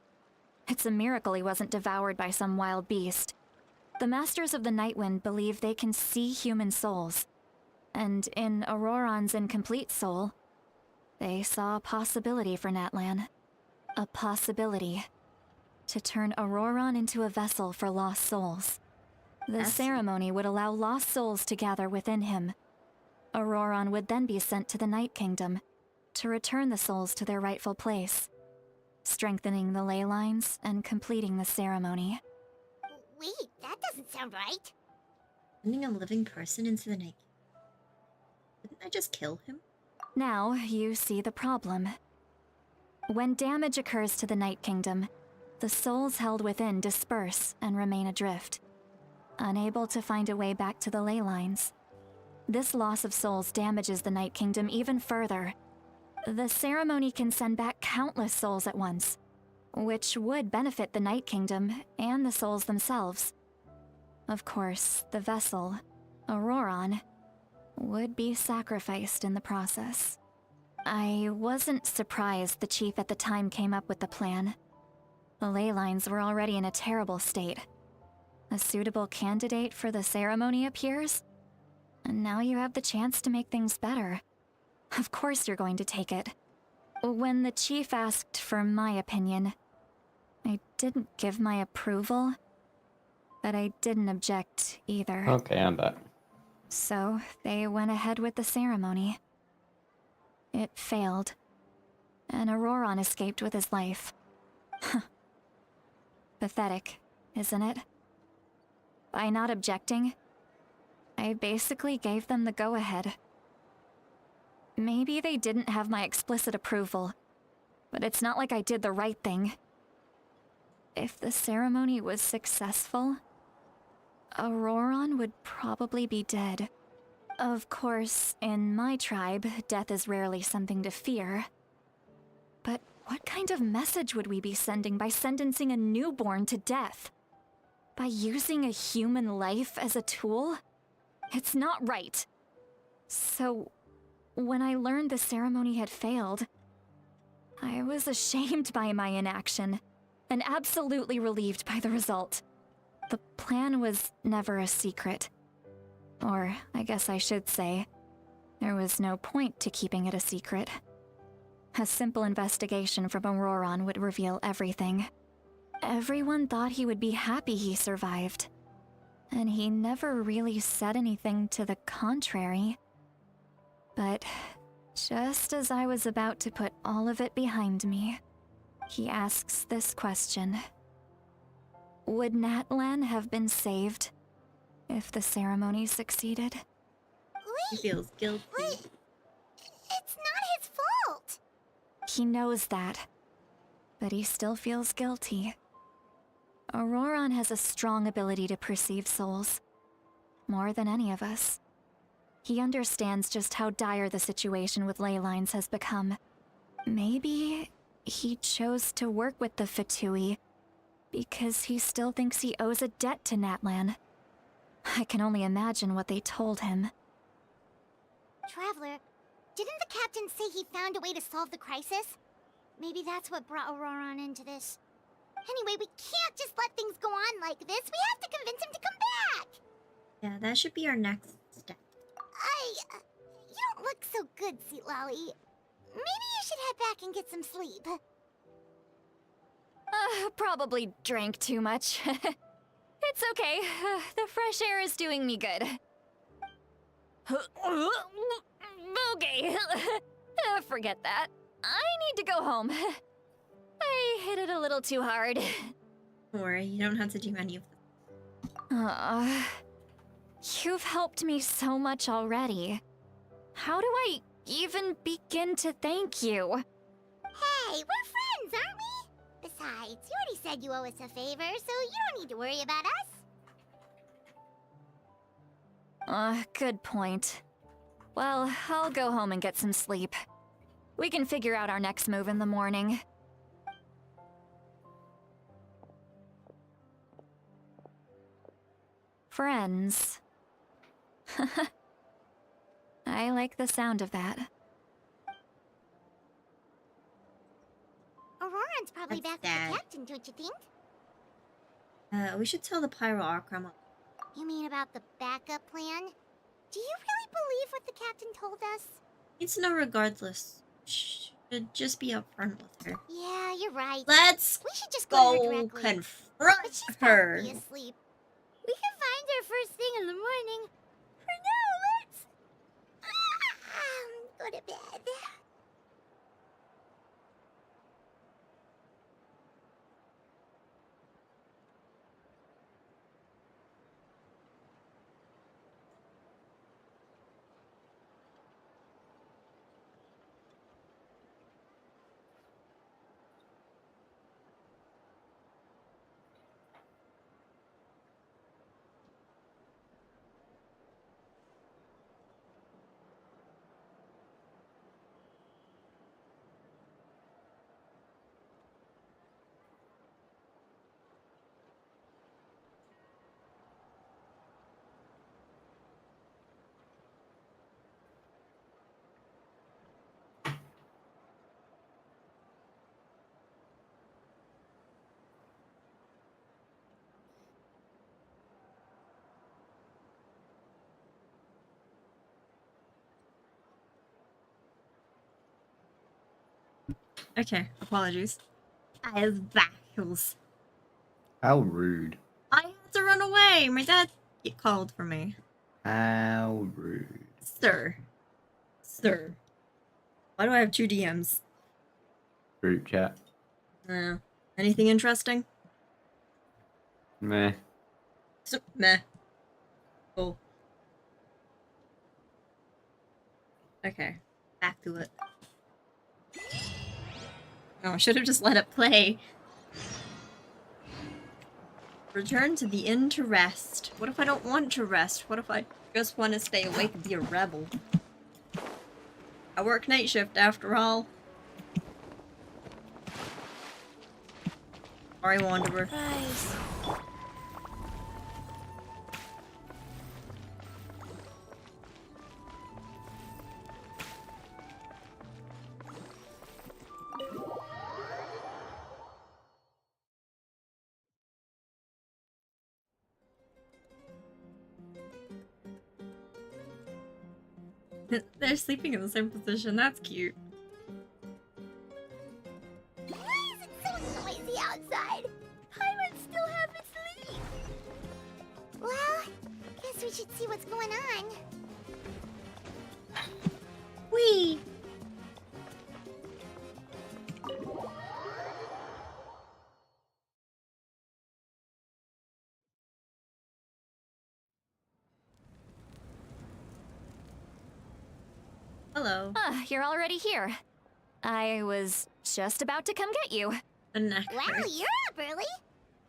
It's a miracle he wasn't devoured by some wild beast. The Masters of the Nightwind believe they can see human souls, and in Auroron's incomplete soul, they saw a possibility for Natlan. A possibility to turn Auroron into a vessel for lost souls. The ceremony would allow lost souls to gather within him. Auroron would then be sent to the Night Kingdom to return the souls to their rightful place, strengthening the ley lines and completing the ceremony. Wait, that doesn't sound right. Sending a living person into the night. Didn't I just kill him? Now you see the problem. When damage occurs to the Night Kingdom, the souls held within disperse and remain adrift, unable to find a way back to the ley lines. This loss of souls damages the Night Kingdom even further. The ceremony can send back countless souls at once, which would benefit the Night Kingdom and the souls themselves. Of course, the vessel, Auroron, would be sacrificed in the process. I wasn't surprised the chief at the time came up with the plan. The ley lines were already in a terrible state. A suitable candidate for the ceremony appears, and now you have the chance to make things better. Of course you're going to take it. When the chief asked for my opinion, I didn't give my approval, but I didn't object either. Okay, I'm back. So they went ahead with the ceremony. It failed, and Auroron escaped with his life. Pathetic, isn't it? By not objecting, I basically gave them the go-ahead. Maybe they didn't have my explicit approval, but it's not like I did the right thing. If the ceremony was successful, Auroron would probably be dead. Of course, in my tribe, death is rarely something to fear. But what kind of message would we be sending by sentencing a newborn to death? By using a human life as a tool? It's not right. So, when I learned the ceremony had failed, I was ashamed by my inaction, and absolutely relieved by the result. The plan was never a secret. Or, I guess I should say, there was no point to keeping it a secret. A simple investigation from Auroron would reveal everything. Everyone thought he would be happy he survived, and he never really said anything to the contrary. But just as I was about to put all of it behind me, he asks this question. Would Natlan have been saved if the ceremony succeeded? He feels guilty. Wait, it's not his fault. He knows that, but he still feels guilty. Auroron has a strong ability to perceive souls, more than any of us. He understands just how dire the situation with ley lines has become. Maybe he chose to work with the Vtubing because he still thinks he owes a debt to Natlan. I can only imagine what they told him. Traveler, didn't the captain say he found a way to solve the crisis? Maybe that's what brought Auroron into this. Anyway, we can't just let things go on like this. We have to convince him to come back! Yeah, that should be our next step. You don't look so good, Sweet Lolly. Maybe you should head back and get some sleep. Probably drank too much. It's okay. The fresh air is doing me good. Okay. Forget that. I need to go home. I hit it a little too hard. Don't worry, you don't have to do any of You've helped me so much already. How do I even begin to thank you? Hey, we're friends, aren't we? Besides, you already said you owe us a favor, so you don't need to worry about us. Good point. Well, I'll go home and get some sleep. We can figure out our next move in the morning. Friends. I like the sound of that. Auroran's probably What's back that? with the captain, don't you think? We should tell the Pyro Archon. You mean about the backup plan? Do you really believe what the captain told us? Need to know regardless. Should just be upfront with her. Yeah, you're right. Let's We should just go to her go directly. But confront she's her. probably asleep. We can find her first thing in the morning. For now, let's go to bed. Okay, apologies. I have back heels. How rude. I had to run away. My dad called for me. How rude. Sir. Sir. Why do I have 2 DMs? Group chat. Anything interesting? Meh. Meh. Cool. Okay, back to it. Oh, I should have just let it play. Return to the inn to rest. What if I don't want to rest? What if I just want to stay awake and be a rebel? I work night shift after all. Sorry, Wanderer. Rise. They're sleeping in the same position. That's cute. Why is it so noisy outside? Pirates still haven't sleep. Well, guess we should see what's going on. Whee! Hello. You're already here. I was just about to come get you. A necklace. Wow, you're up early.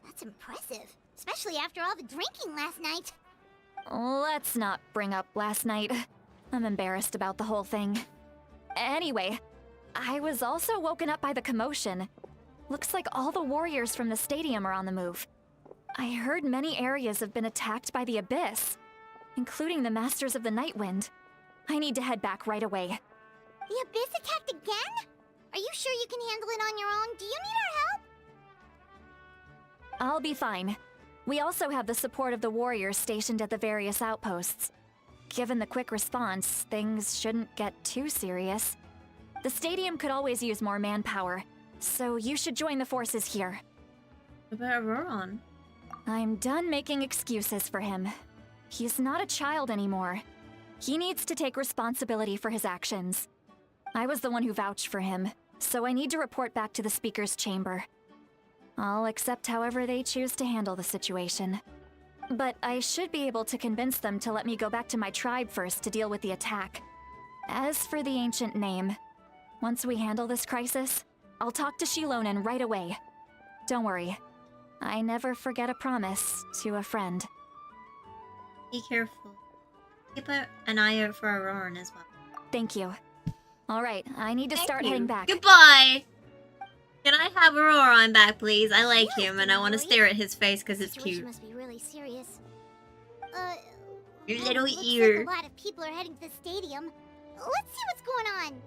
That's impressive, especially after all the drinking last night. Let's not bring up last night. I'm embarrassed about the whole thing. Anyway, I was also woken up by the commotion. Looks like all the warriors from the stadium are on the move. I heard many areas have been attacked by the Abyss, including the Masters of the Nightwind. I need to head back right away. The Abyss attacked again? Are you sure you can handle it on your own? Do you need our help? I'll be fine. We also have the support of the warriors stationed at the various outposts. Given the quick response, things shouldn't get too serious. The stadium could always use more manpower, so you should join the forces here. What about Auroran? I'm done making excuses for him. He's not a child anymore. He needs to take responsibility for his actions. I was the one who vouched for him, so I need to report back to the Speaker's chamber. I'll accept however they choose to handle the situation. But I should be able to convince them to let me go back to my tribe first to deal with the attack. As for the ancient name, once we handle this crisis, I'll talk to Shilonen right away. Don't worry. I never forget a promise to a friend. Be careful. Keep an eye out for Auroran as well. Thank you. Alright, I need to start heading back. Goodbye! Can I have Auroran back, please? I like him, and I want to stare at his face because it's cute. Must be really serious. Your little looks ear. Like a lot of people are heading to the stadium. Let's see what's going on.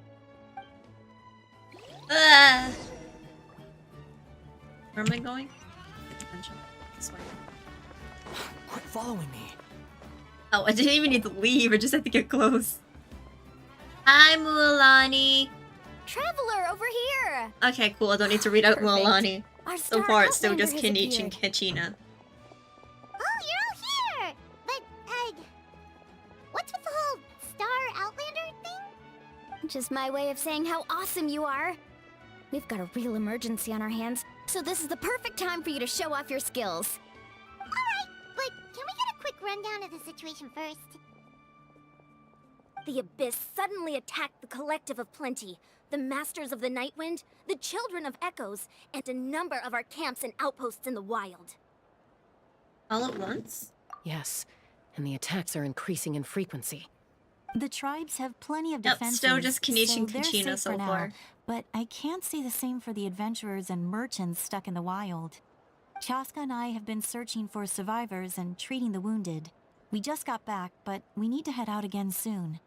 Where am I going? This way. Quit following me. Oh, I didn't even need to leave. I just had to get close. Hi, Mualani. Traveler, over here! Okay, cool. I don't need to read out Perfect. Mualani. Our So star far, it's still Outlander just has Kinich and appeared. Kachina. Oh, you're all here! But, what's with the whole Star Outlander thing? Just my way of saying how awesome you are. We've got a real emergency on our hands, so this is the perfect time for you to show off your skills. Alright, but can we get a quick rundown of the situation first? The Abyss suddenly attacked the Collective of Plenty, the Masters of the Nightwind, the Children of Echoes, and a number of our camps and outposts in the wild. All at once? Yes, and the attacks are increasing in frequency. The tribes have plenty of Yep, defenses, still just Kinich and they're Kachina safe so for now, far. but I can't say the same for the adventurers and merchants stuck in the wild. Chaska and I have been searching for survivors and treating the wounded. We just got back, but we need to head out again soon.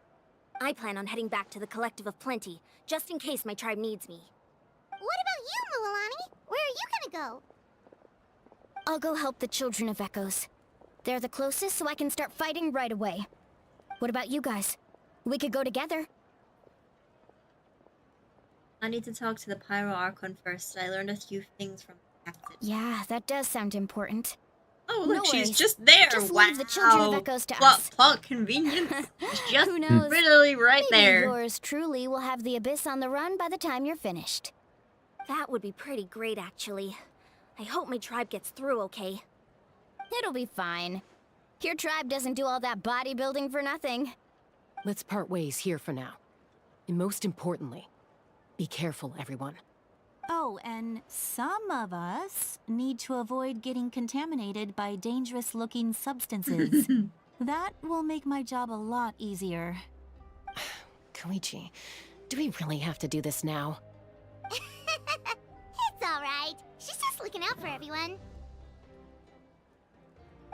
I plan on heading back to the Collective of Plenty, just in case my tribe needs me. What about you, Mualani? Where are you gonna go? I'll go help the Children of Echoes. They're the closest, so I can start fighting right away. What about you guys? We could go together. I need to talk to the Pyro Archon first. I learned a few things from the captain. Yeah, that does sound important. Oh, look, No she's worries. just there. Just wow. leave the Children of Echoes to What us. plot convenience. It's just Who knows? literally right Maybe there. yours truly will have the Abyss on the run by the time you're finished. That would be pretty great, actually. I hope my tribe gets through okay. It'll be fine. Your tribe doesn't do all that bodybuilding for nothing. Let's part ways here for now. And most importantly, be careful, everyone. Oh, and some of us need to avoid getting contaminated by dangerous-looking substances. That will make my job a lot easier. Koichi, do we really have to do this now? It's alright. She's just looking out for everyone.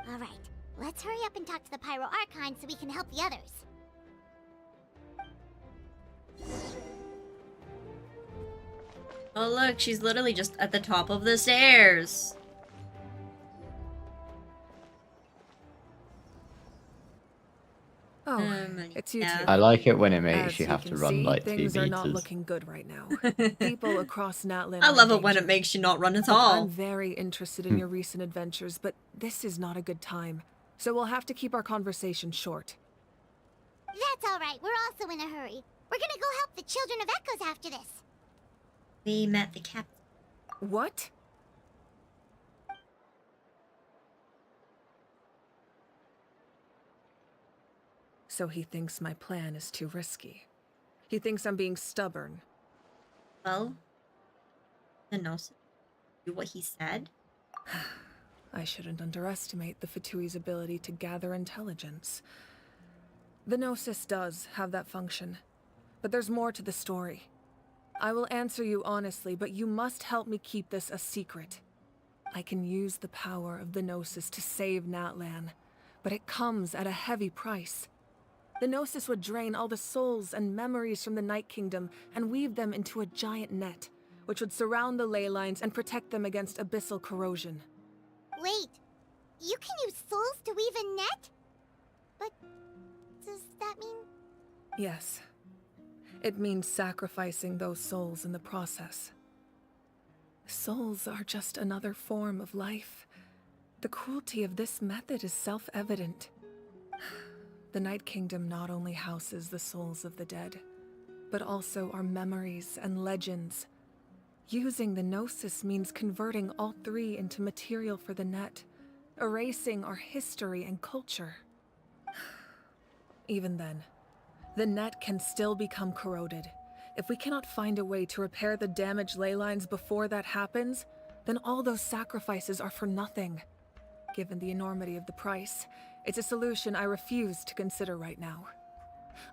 Alright, let's hurry up and talk to the Pyro Archon so we can help the others. Oh look, she's literally just at the top of the stairs. Oh, it's you two. I like it when it makes As you have to can run see, like 2 things are not meters. looking good right now. People across Natlan. I are love in it when it danger. makes you not run at Look, all. I'm very interested in your recent adventures, but this is not a good time. So we'll have to keep our conversation short. That's alright, we're also in a hurry. We're gonna go help the Children of Echoes after this. We met the captain. What? So he thinks my plan is too risky. He thinks I'm being stubborn. Well, the Gnosis do what he said. I shouldn't underestimate the Fatui's ability to gather intelligence. The Gnosis does have that function, but there's more to the story. I will answer you honestly, but you must help me keep this a secret. I can use the power of the Gnosis to save Natlan, but it comes at a heavy price. The Gnosis would drain all the souls and memories from the Night Kingdom and weave them into a giant net, which would surround the ley lines and protect them against abyssal corrosion. Wait, you can use souls to weave a net? But does that mean... Yes. It means sacrificing those souls in the process. Souls are just another form of life. The cruelty of this method is self-evident. The Night Kingdom not only houses the souls of the dead, but also our memories and legends. Using the Gnosis means converting all 3 into material for the net, erasing our history and culture. Even then, the net can still become corroded. If we cannot find a way to repair the damaged ley lines before that happens, then all those sacrifices are for nothing. Given the enormity of the price, it's a solution I refuse to consider right now.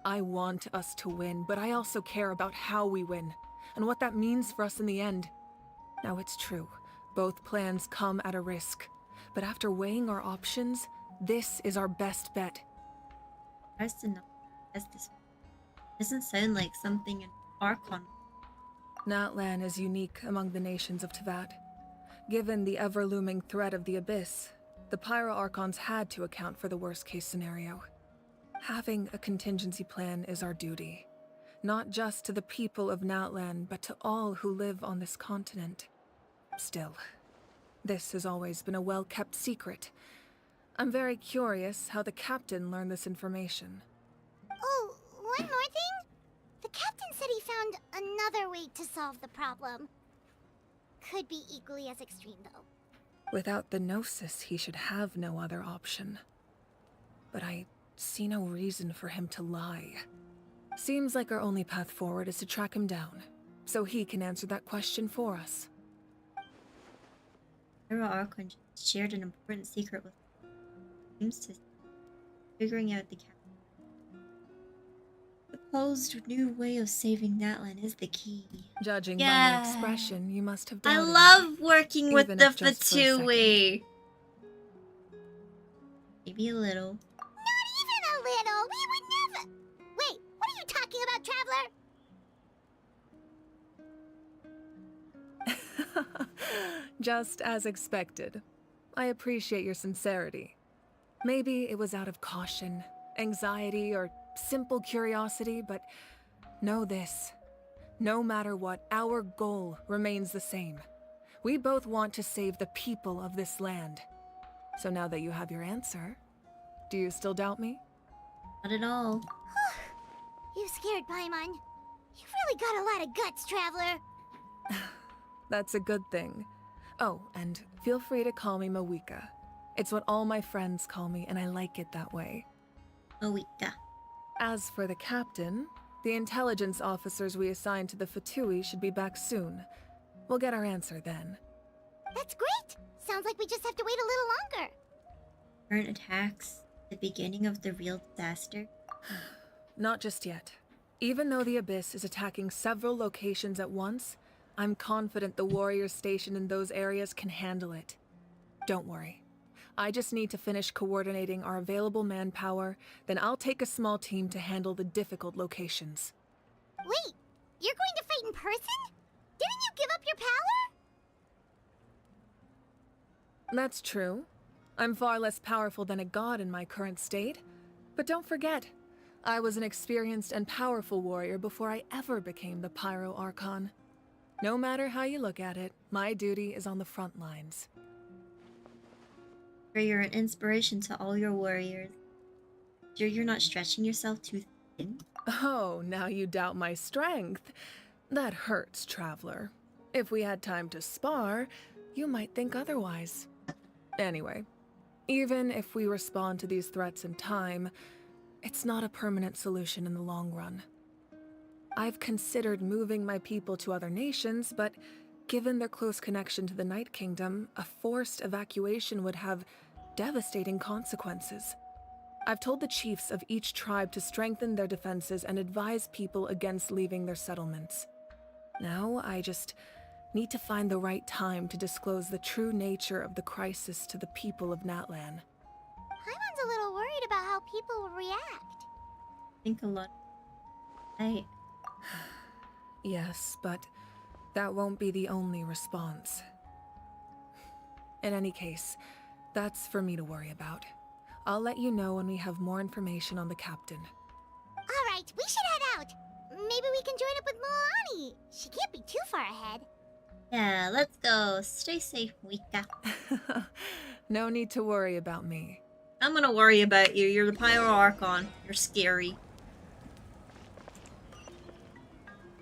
I want us to win, but I also care about how we win, and what that means for us in the end. Now it's true, both plans come at a risk, but after weighing our options, this is our best bet. Tries to not as this doesn't sound like something in Archon. Natlan is unique among the nations of Teyvat. Given the ever-looming threat of the Abyss, the Pyro Archons had to account for the worst-case scenario. Having a contingency plan is our duty, not just to the people of Natlan, but to all who live on this continent. Still, this has always been a well-kept secret. I'm very curious how the captain learned this information. Oh, one more thing? The captain said he found another way to solve the problem. Could be equally as extreme, though. Without the Gnosis, he should have no other option. But I see no reason for him to lie. Seems like our only path forward is to track him down, so he can answer that question for us. Pyro Archon shared an important secret with seems to figuring out the proposed new way of saving Natlan is the key. Judging by your expression, you must have doubted I me, love working with even the if just for a second. Vtubing. Maybe a little. Not even a little! We would never— Wait, what are you talking about, Traveler? Just as expected. I appreciate your sincerity. Maybe it was out of caution, anxiety, or simple curiosity, but know this. No matter what, our goal remains the same. We both want to save the people of this land. So now that you have your answer, do you still doubt me? Not at all. You scared, Paimon. You've really got a lot of guts, Traveler. That's a good thing. Oh, and feel free to call me Mawika. It's what all my friends call me, and I like it that way. Mawika. As for the captain, the intelligence officers we assigned to the Fatui should be back soon. We'll get our answer then. That's great! Sounds like we just have to wait a little longer. Current attacks, the beginning of the real disaster? Not just yet. Even though the Abyss is attacking several locations at once, I'm confident the warriors stationed in those areas can handle it. Don't worry. I just need to finish coordinating our available manpower, then I'll take a small team to handle the difficult locations. Wait, you're going to fight in person? Didn't you give up your power? That's true. I'm far less powerful than a god in my current state. But don't forget, I was an experienced and powerful warrior before I ever became the Pyro Archon. No matter how you look at it, my duty is on the front lines. You're an inspiration to all your warriors. Sure you're not stretching yourself too thin? Oh, now you doubt my strength. That hurts, Traveler. If we had time to spar, you might think otherwise. Anyway, even if we respond to these threats in time, it's not a permanent solution in the long run. I've considered moving my people to other nations, but given their close connection to the Night Kingdom, a forced evacuation would have devastating consequences. I've told the chiefs of each tribe to strengthen their defenses and advise people against leaving their settlements. Now, I just need to find the right time to disclose the true nature of the crisis to the people of Natlan. Paimon's a little worried about how people will react. I think a lot. Yes, but that won't be the only response. In any case, that's for me to worry about. I'll let you know when we have more information on the captain. Alright, we should head out. Maybe we can join up with Moani. She can't be too far ahead. Yeah, let's go. Stay safe, Wika. No need to worry about me. I'm gonna worry about you. You're the Pyro Archon. You're scary.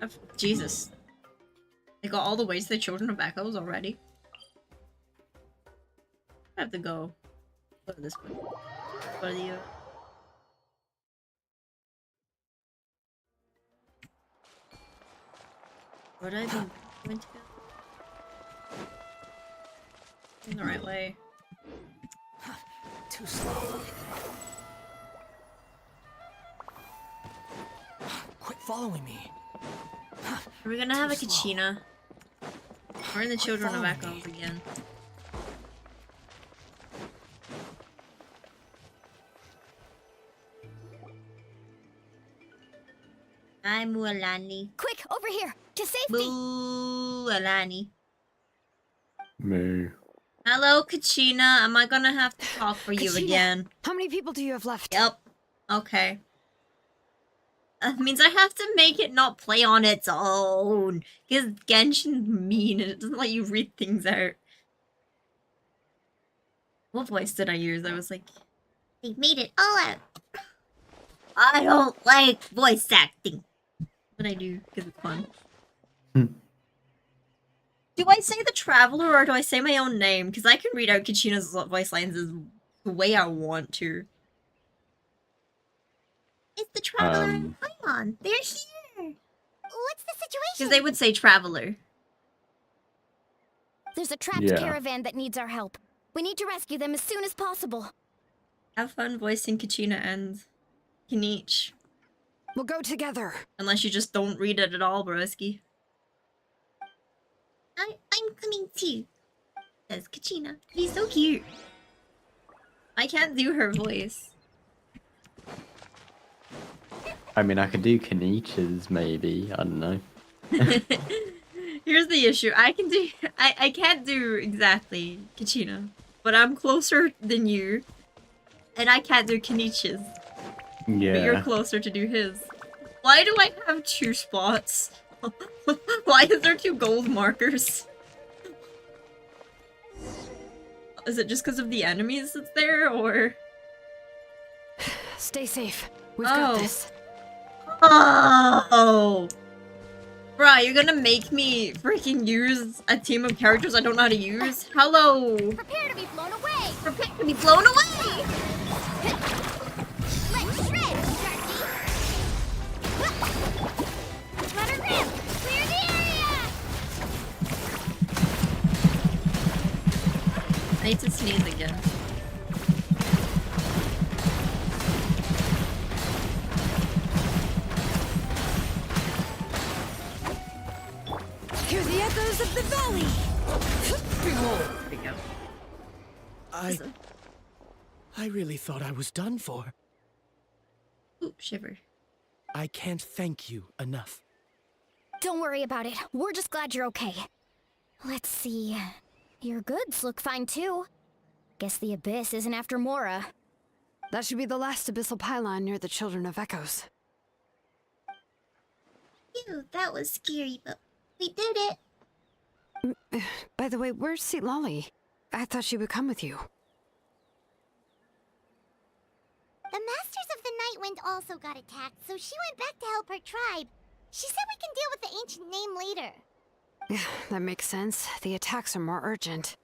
Oh, Jesus. They got all the ways to the Children of Echoes already. I have to go. Go to this one. Go to the Would I be going to go? In the right way. Too slow. Quit following me. Are we gonna have a Kachina? We're in the Children of Echoes again. I'm Mualani. Quick, over here! To safety! Mualani. Moo. Hello, Kachina. Am I gonna have to talk for you Kachina, again? How many people do you have left? Yep. Okay. That means I have to make it not play on its own. Because Genshin's mean and it doesn't let you read things out. What voice did I use? I was like... They made it all out. I don't like voice acting. But I do, because it's fun. Do I say the Traveler or do I say my own name? Because I can read out Kachina's voice lines the way I want to. It's the Traveler and Paimon. They're here. What's the situation? Because they would say Traveler. There's a trapped caravan that needs our help. We need to rescue them as soon as possible. Have fun voicing Kachina and Kinich. We'll go together. Unless you just don't read it at all, broski. I'm coming too. Says Kachina. He's so cute. I can't do her voice. I mean, I could do Kanich's maybe. I don't know. Here's the issue. I can't do exactly Kachina, but I'm closer than you, and I can't do Kanich's. Yeah. But you're closer to do his. Why do I have 2 spots? Why is there 2 gold markers? Is it just because of the enemies that's there, or? Stay safe. We've got this. Oh! Bruh, you're gonna make me freaking use a team of characters I don't know how to use? Hello! Prepare to be blown away! Prepare to be blown away! Let's shred, Sharky! Runner ramp! Clear the area! I need to sneeze again. Hear the echoes of the valley! There we go. I really thought I was done for. Ooh, shiver. I can't thank you enough. Don't worry about it. We're just glad you're okay. Let's see. Your goods look fine too. Guess the Abyss isn't after Mora. That should be the last abyssal pylon near the Children of Echoes. Ew, that was scary, but we did it. By the way, where's Lolly? I thought she would come with you. The Masters of the Night Wind also got attacked, so she went back to help her tribe. She said we can deal with the ancient name later. That makes sense. The attacks are more urgent.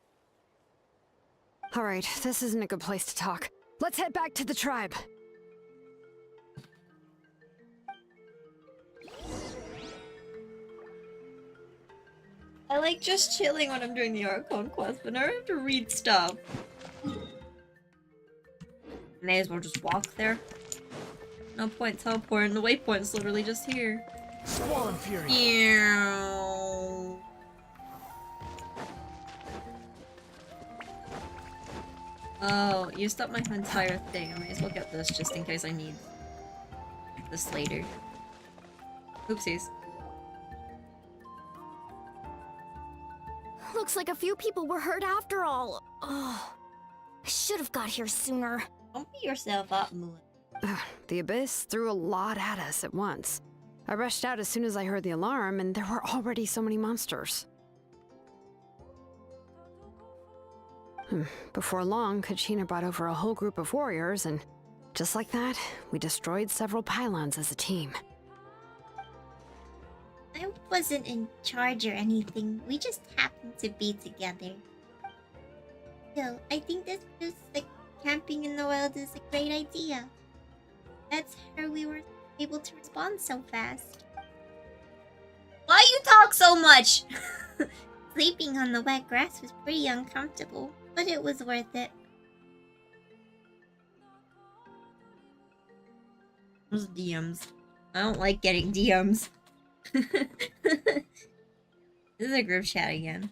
Alright, this isn't a good place to talk. Let's head back to the tribe. I like just chilling when I'm doing the Archon quest, but now I have to read stuff. May as well just walk there. No point teleporting. The waypoint's literally just here. Squall and Fury. Ew. Oh, used up my entire thing. I may as well get this just in case I need this later. Oopsies. Looks like a few people were hurt after all. Oh, I should have got here sooner. Don't beat yourself up, Moon. The Abyss threw a lot at us at once. I rushed out as soon as I heard the alarm, and there were already so many monsters. Before long, Kachina brought over a whole group of warriors, and just like that, we destroyed several pylons as a team. I wasn't in charge or anything. We just happened to be together. So, I think this was the camping in the wild is a great idea. That's how we were able to respond so fast. Why you talk so much? Sleeping on the wet grass was pretty uncomfortable, but it was worth it. Those DMs. I don't like getting DMs. This is a group chat again.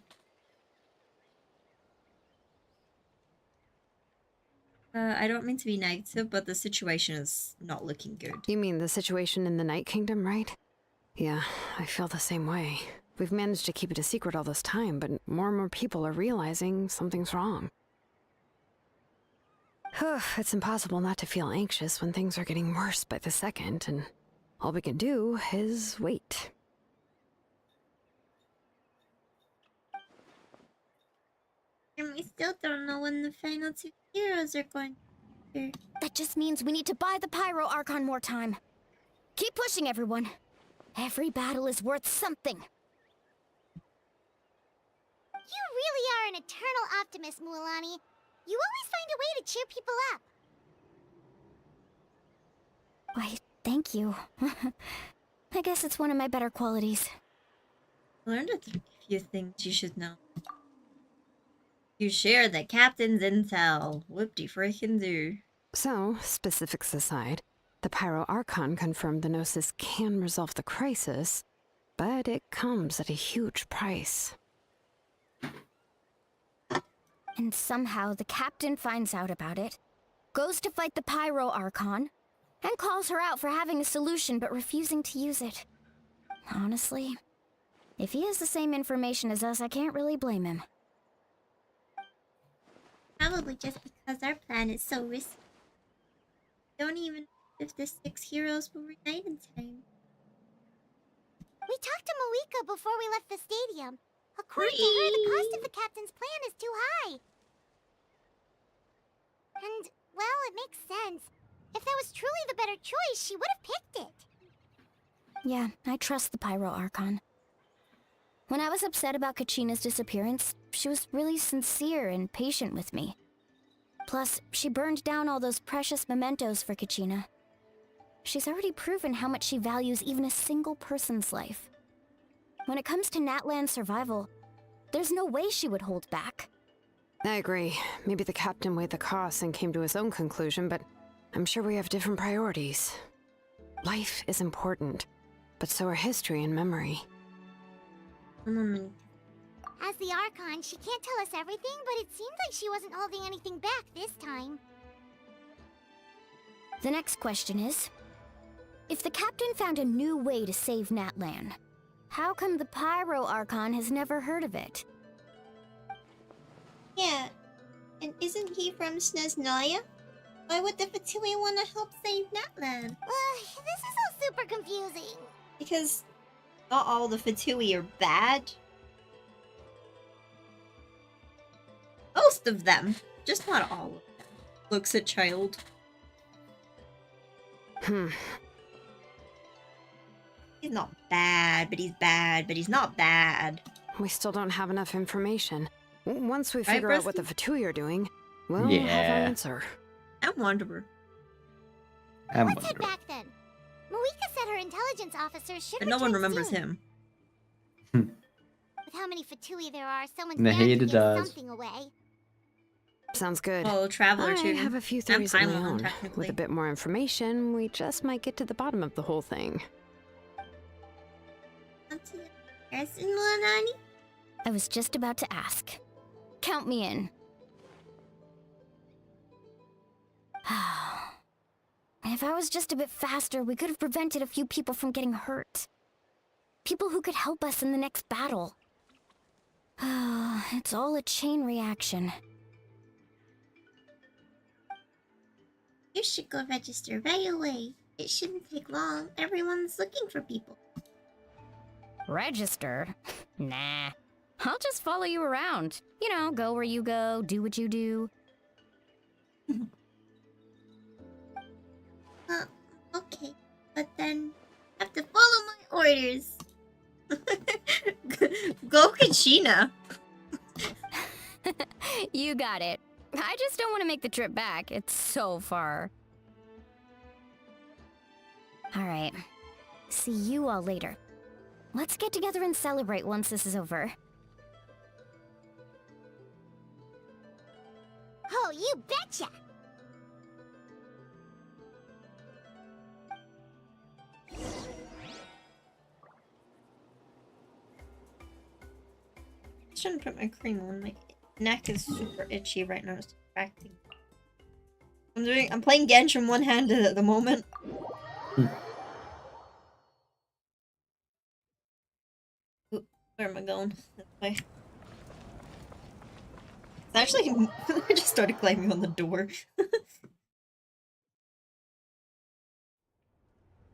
I don't mean to be negative, but the situation is not looking good. You mean the situation in the Night Kingdom, right? Yeah, I feel the same way. We've managed to keep it a secret all this time, but more and more people are realizing something's wrong. It's impossible not to feel anxious when things are getting worse by the second, and all we can do is wait. And we still don't know when the final 2 heroes are going to appear. That just means we need to buy the Pyro Archon more time. Keep pushing, everyone. Every battle is worth something. You really are an eternal optimist, Mualani. You always find a way to cheer people up. Why, thank you. I guess it's one of my better qualities. I learned a few things you should know. You share the captain's intel. Whoop-de-freaking-do. So, specifics aside, the Pyro Archon confirmed the Gnosis can resolve the crisis, but it comes at a huge price. And somehow the captain finds out about it, goes to fight the Pyro Archon, and calls her out for having a solution but refusing to use it. Honestly, if he has the same information as us, I can't really blame him. Probably just because our plan is so risky. Don't even know if the 6 heroes will reunite in time. We talked to Moika before we left the stadium. According to her, the cost of the captain's plan is too high. And, well, it makes sense. If that was truly the better choice, she would have picked it. Yeah, I trust the Pyro Archon. When I was upset about Kachina's disappearance, she was really sincere and patient with me. Plus, she burned down all those precious mementos for Kachina. She's already proven how much she values even a single person's life. When it comes to Natlan's survival, there's no way she would hold back. I agree. Maybe the captain weighed the costs and came to his own conclusion, but I'm sure we have different priorities. Life is important, but so are history and memory. As the Archon, she can't tell us everything, but it seems like she wasn't holding anything back this time. The next question is, if the captain found a new way to save Natlan, how come the Pyro Archon has never heard of it? Yeah, and isn't he from Snezhnaya? Why would the Vtubing want to help save Natlan? This is all super confusing. Because not all the Vtubing are bad. Most of them, just not all of them. Looks a child. He's not bad, but he's bad, but he's not bad. We still don't have enough information. Once we figure out what the Vtubing are doing, we'll have our answer. I'm Wanderer. Let's head back then. Moika said her intelligence officer should But no one return remembers soon. him. With how many Vtubing there are, someone's No, bound to he give does. something away. Sounds good. Oh, Traveler too. I have a few I'm theories of my Paimon, own. technically. With a bit more information, we just might get to the bottom of the whole thing. I was just about to ask. Count me in. If I was just a bit faster, we could have prevented a few people from getting hurt. People who could help us in the next battle. It's all a chain reaction. You should go register right away. It shouldn't take long. Everyone's looking for people. Register? Nah. I'll just follow you around. You know, go where you go, do what you do. Okay. But then, I have to follow my orders. Go Kachina. You got it. I just don't want to make the trip back. It's so far. Alright. See you all later. Let's get together and celebrate once this is over. Oh, you betcha! I shouldn't put my cream on. My neck is super itchy right now. It's distracting. I'm playing Genshin one-handed at the moment. Ooh, where am I going? This way. It's actually, I just started climbing on the door.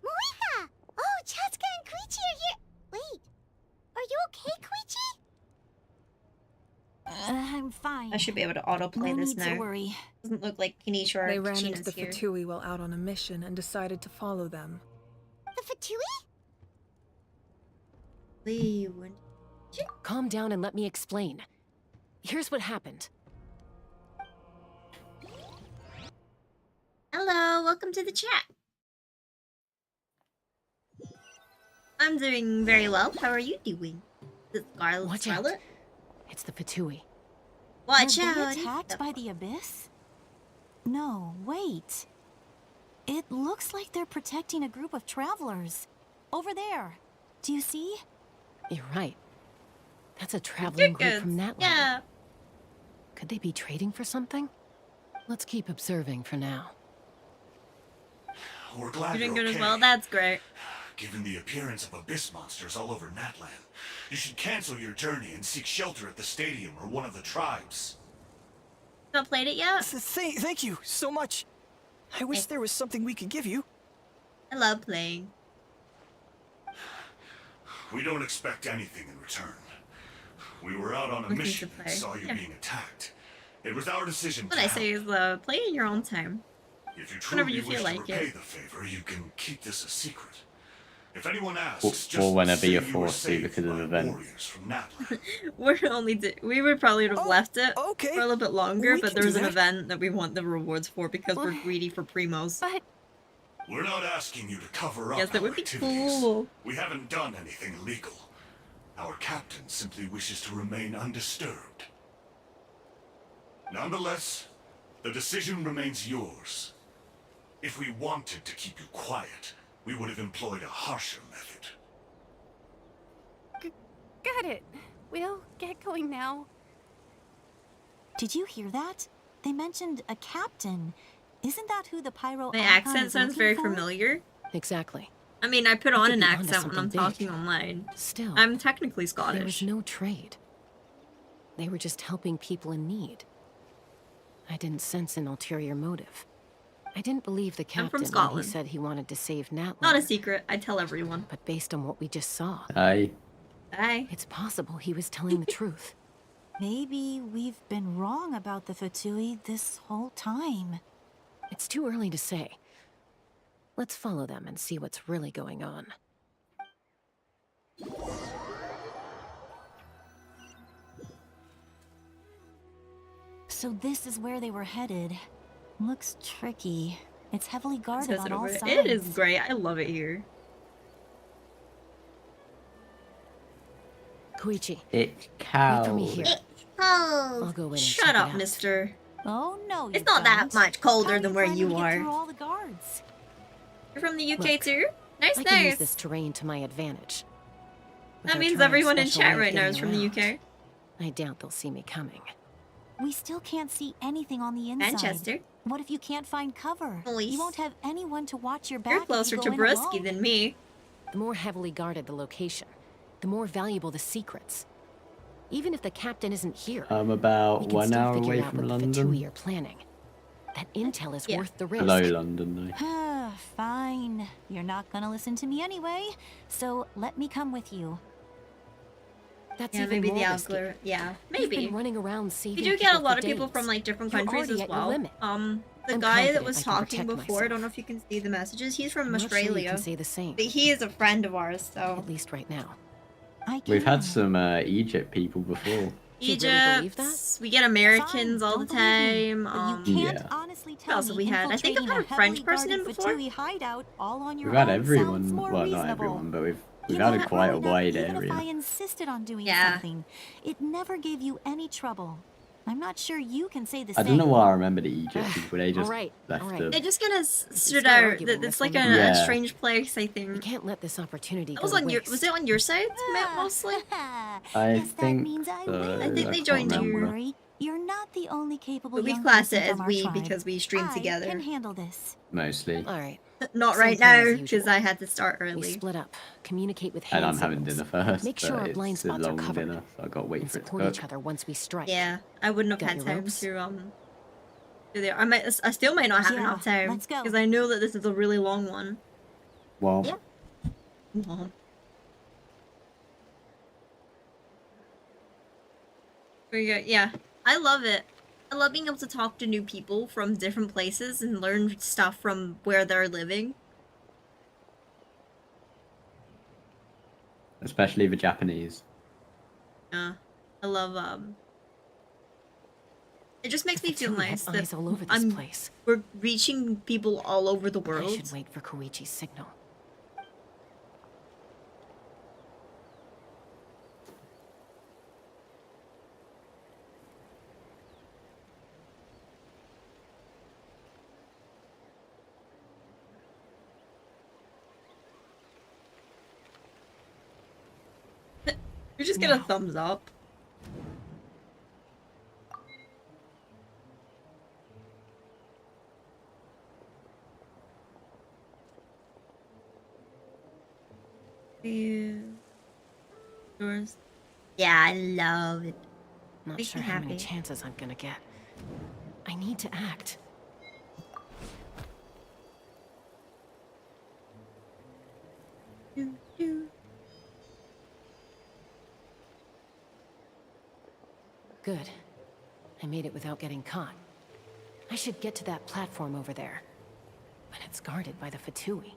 Moika! Oh, Chaska and Koichi are here. Wait, are you okay, Koichi? I'm fine. I should be able to autoplay No this need now. to worry. Doesn't look like Kinesha or They ran into Kachina's the here. Fatui while out on a mission and decided to follow them. The Fatui? Calm down and let me explain. Here's what happened. Hello, welcome to the chat. I'm doing very well. How are you doing? The Watch out. Scarlet? It's the Fatui. Watch Were out. they attacked by the Abyss? No, wait. It looks like they're protecting a group of travelers. Over there. Do you see? You're right. That's a traveling group good. from Natlan. Yeah. Could they be trading for something? Let's keep observing for now. We're glad You're doing you're good okay. as well. That's great. Given the appearance of abyss monsters all over Natlan, you should cancel your journey and seek shelter at the stadium or one of the tribes. Not played it yet? Thank you so much. I wish there was something we could give you. I love playing. We don't expect anything in return. We were out on a Looking to mission and play. saw you Yeah. being attacked. It was our decision What to I help. say is play in your own time. If you Whenever truly you feel wish like to repay it. the favor, you can keep this a secret. If anyone asks, Or just whenever say you're you were forced to saved because of by events. warriors from Natlan. We would probably have left it okay. for a little bit longer, We but can there's do an that. event that we want the rewards for because we're greedy for primos. But We're not asking you to cover up yes, that our would be activities. cool. We haven't done anything illegal. Our captain simply wishes to remain undisturbed. Nonetheless, the decision remains yours. If we wanted to keep you quiet, we would have employed a harsher method. Got it. We'll get going now. Did you hear that? They mentioned a captain. Isn't that who the Pyro My Archon accent is sounds looking very for? Oh, familiar. exactly. I mean, I put We on could an be onto accent when I'm something talking big. online. Still, I'm technically there was Scottish. no trade. They were just helping people in need. I didn't sense an ulterior motive. I didn't believe the I'm captain from when Scotland. he said he wanted to save Natlan. Not a secret. I tell everyone. But based on what we just saw, Aye. Bye. it's possible he was telling the truth. Maybe we've been wrong about the Fatui this whole time. It's too early to say. Let's follow them and see what's really going on. So this is where they were headed. Looks tricky. It's heavily guarded Says on it all over. sides. It is great. I love it here. Koichi, It's wait for me cold. here. Oh, I'll go in and Shut check it up, out. mister. Oh no, It's you not that don't. much colder How than are where planning you to get are. through all the guards? You're from the UK Look, too? Nice, I can use nice. this terrain to my advantage. With That our means tribe's everyone in special chat way of right now is getting from the around, UK. I doubt they'll see me coming. We still can't see anything on the inside. Manchester. What if you can't find cover? Nice. You won't have anyone to watch your back. You're if closer you to go in Brusky alone. than me. The more heavily guarded the location, the more valuable the secrets. Even if the captain isn't here, I'm we about can 1 still hour figure away out from what the Fatui London. are planning. That intel is Yeah. worth the risk. Below London, though. Fine. You're not gonna listen to me anyway, so let me come with you. That's Yeah, even maybe more the risky. algorithm. Yeah, You've maybe. been running around We saving do get a people lot for of people days. from like different You're countries already as at your well. limit. The I'm guy that confident was I can talking protect before, I don't myself. know if you can see the messages. He's from I'm not sure you Australia. can say the same. But he is a friend of ours, so. At least right now. I We've had can. some Egypt people before. You really believe that? Egypt. We get Americans all the time. But you can't honestly What tell else have me we had? I think I've had a French person in before. Hideout all on your We've had own everyone. sounds more Well, reasonable. not everyone, but we've You had know, quite a growing up, wide even if I area. insisted on doing Yeah. something, it never gave you any trouble. I'm not sure you can say the I same. don't know why I remember the Egypt people. They just Alright, left alright. They just kind of stood start out. arguing It's this like one a Yeah. strange place, I think. We can't let this opportunity That go was to on your. waste. Was it on your side, mostly? I Guess that think means I so. win. I think they can't joined Don't you. remember. worry, you're not the only capable But we young class person it as from our we tribe. because we stream I together. can handle this. Mostly. Alright. Not Same right plan now as because usual. I had to start We early. split up, communicate with And hand I'm having signals, dinner first. make sure our but blind it's a spots are long covered, dinner, so I got to wait and for it to support cook. each other once we strike. Yeah, I wouldn't have Got had your time ropes? to do there. I still might not have Yeah, enough time let's go. because I know that this is a really long one. Well, Yeah. Well. Yeah, I love it. I love being able to talk to new people from different places and learn stuff from where they're living. especially the Japanese. Yeah, I love it just makes me feel Fatui have nice that eyes all over this place. we're reaching people all over the I world. should wait for Koichi's signal. You just get a thumbs up. Yours. Yeah, I love it. Not Makes sure me how many happy. chances I'm gonna get. I need to act. Good. I made it without getting caught. I should get to that platform over there. But it's guarded by the Fatui.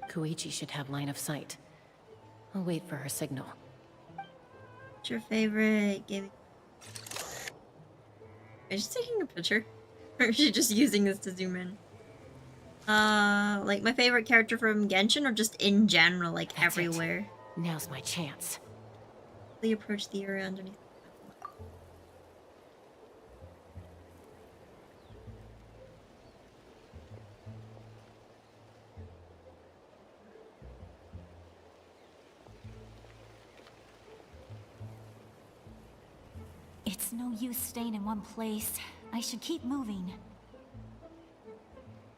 Koichi should have line of sight. I'll wait for her signal. What's your favorite game? Is she taking a picture? Or is she just using this to zoom in? Like my favorite character from Genshin or just in general, like That's it. everywhere? Now's my chance. They approach the area underneath. It's no use staying in one place. I should keep moving.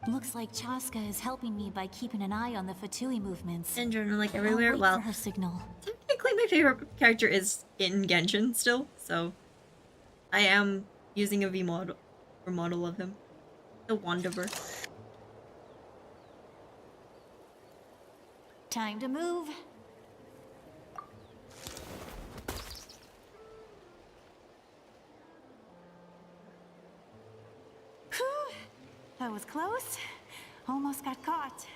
Looks like Chaska is helping me by keeping an eye on the Fatui movements. In general, like I'll everywhere. wait Well, for her signal. technically my favorite character is in Genshin still, so I am using a V model or model of him. The Wanderer. Time to move. Whew. That was close. Almost got caught.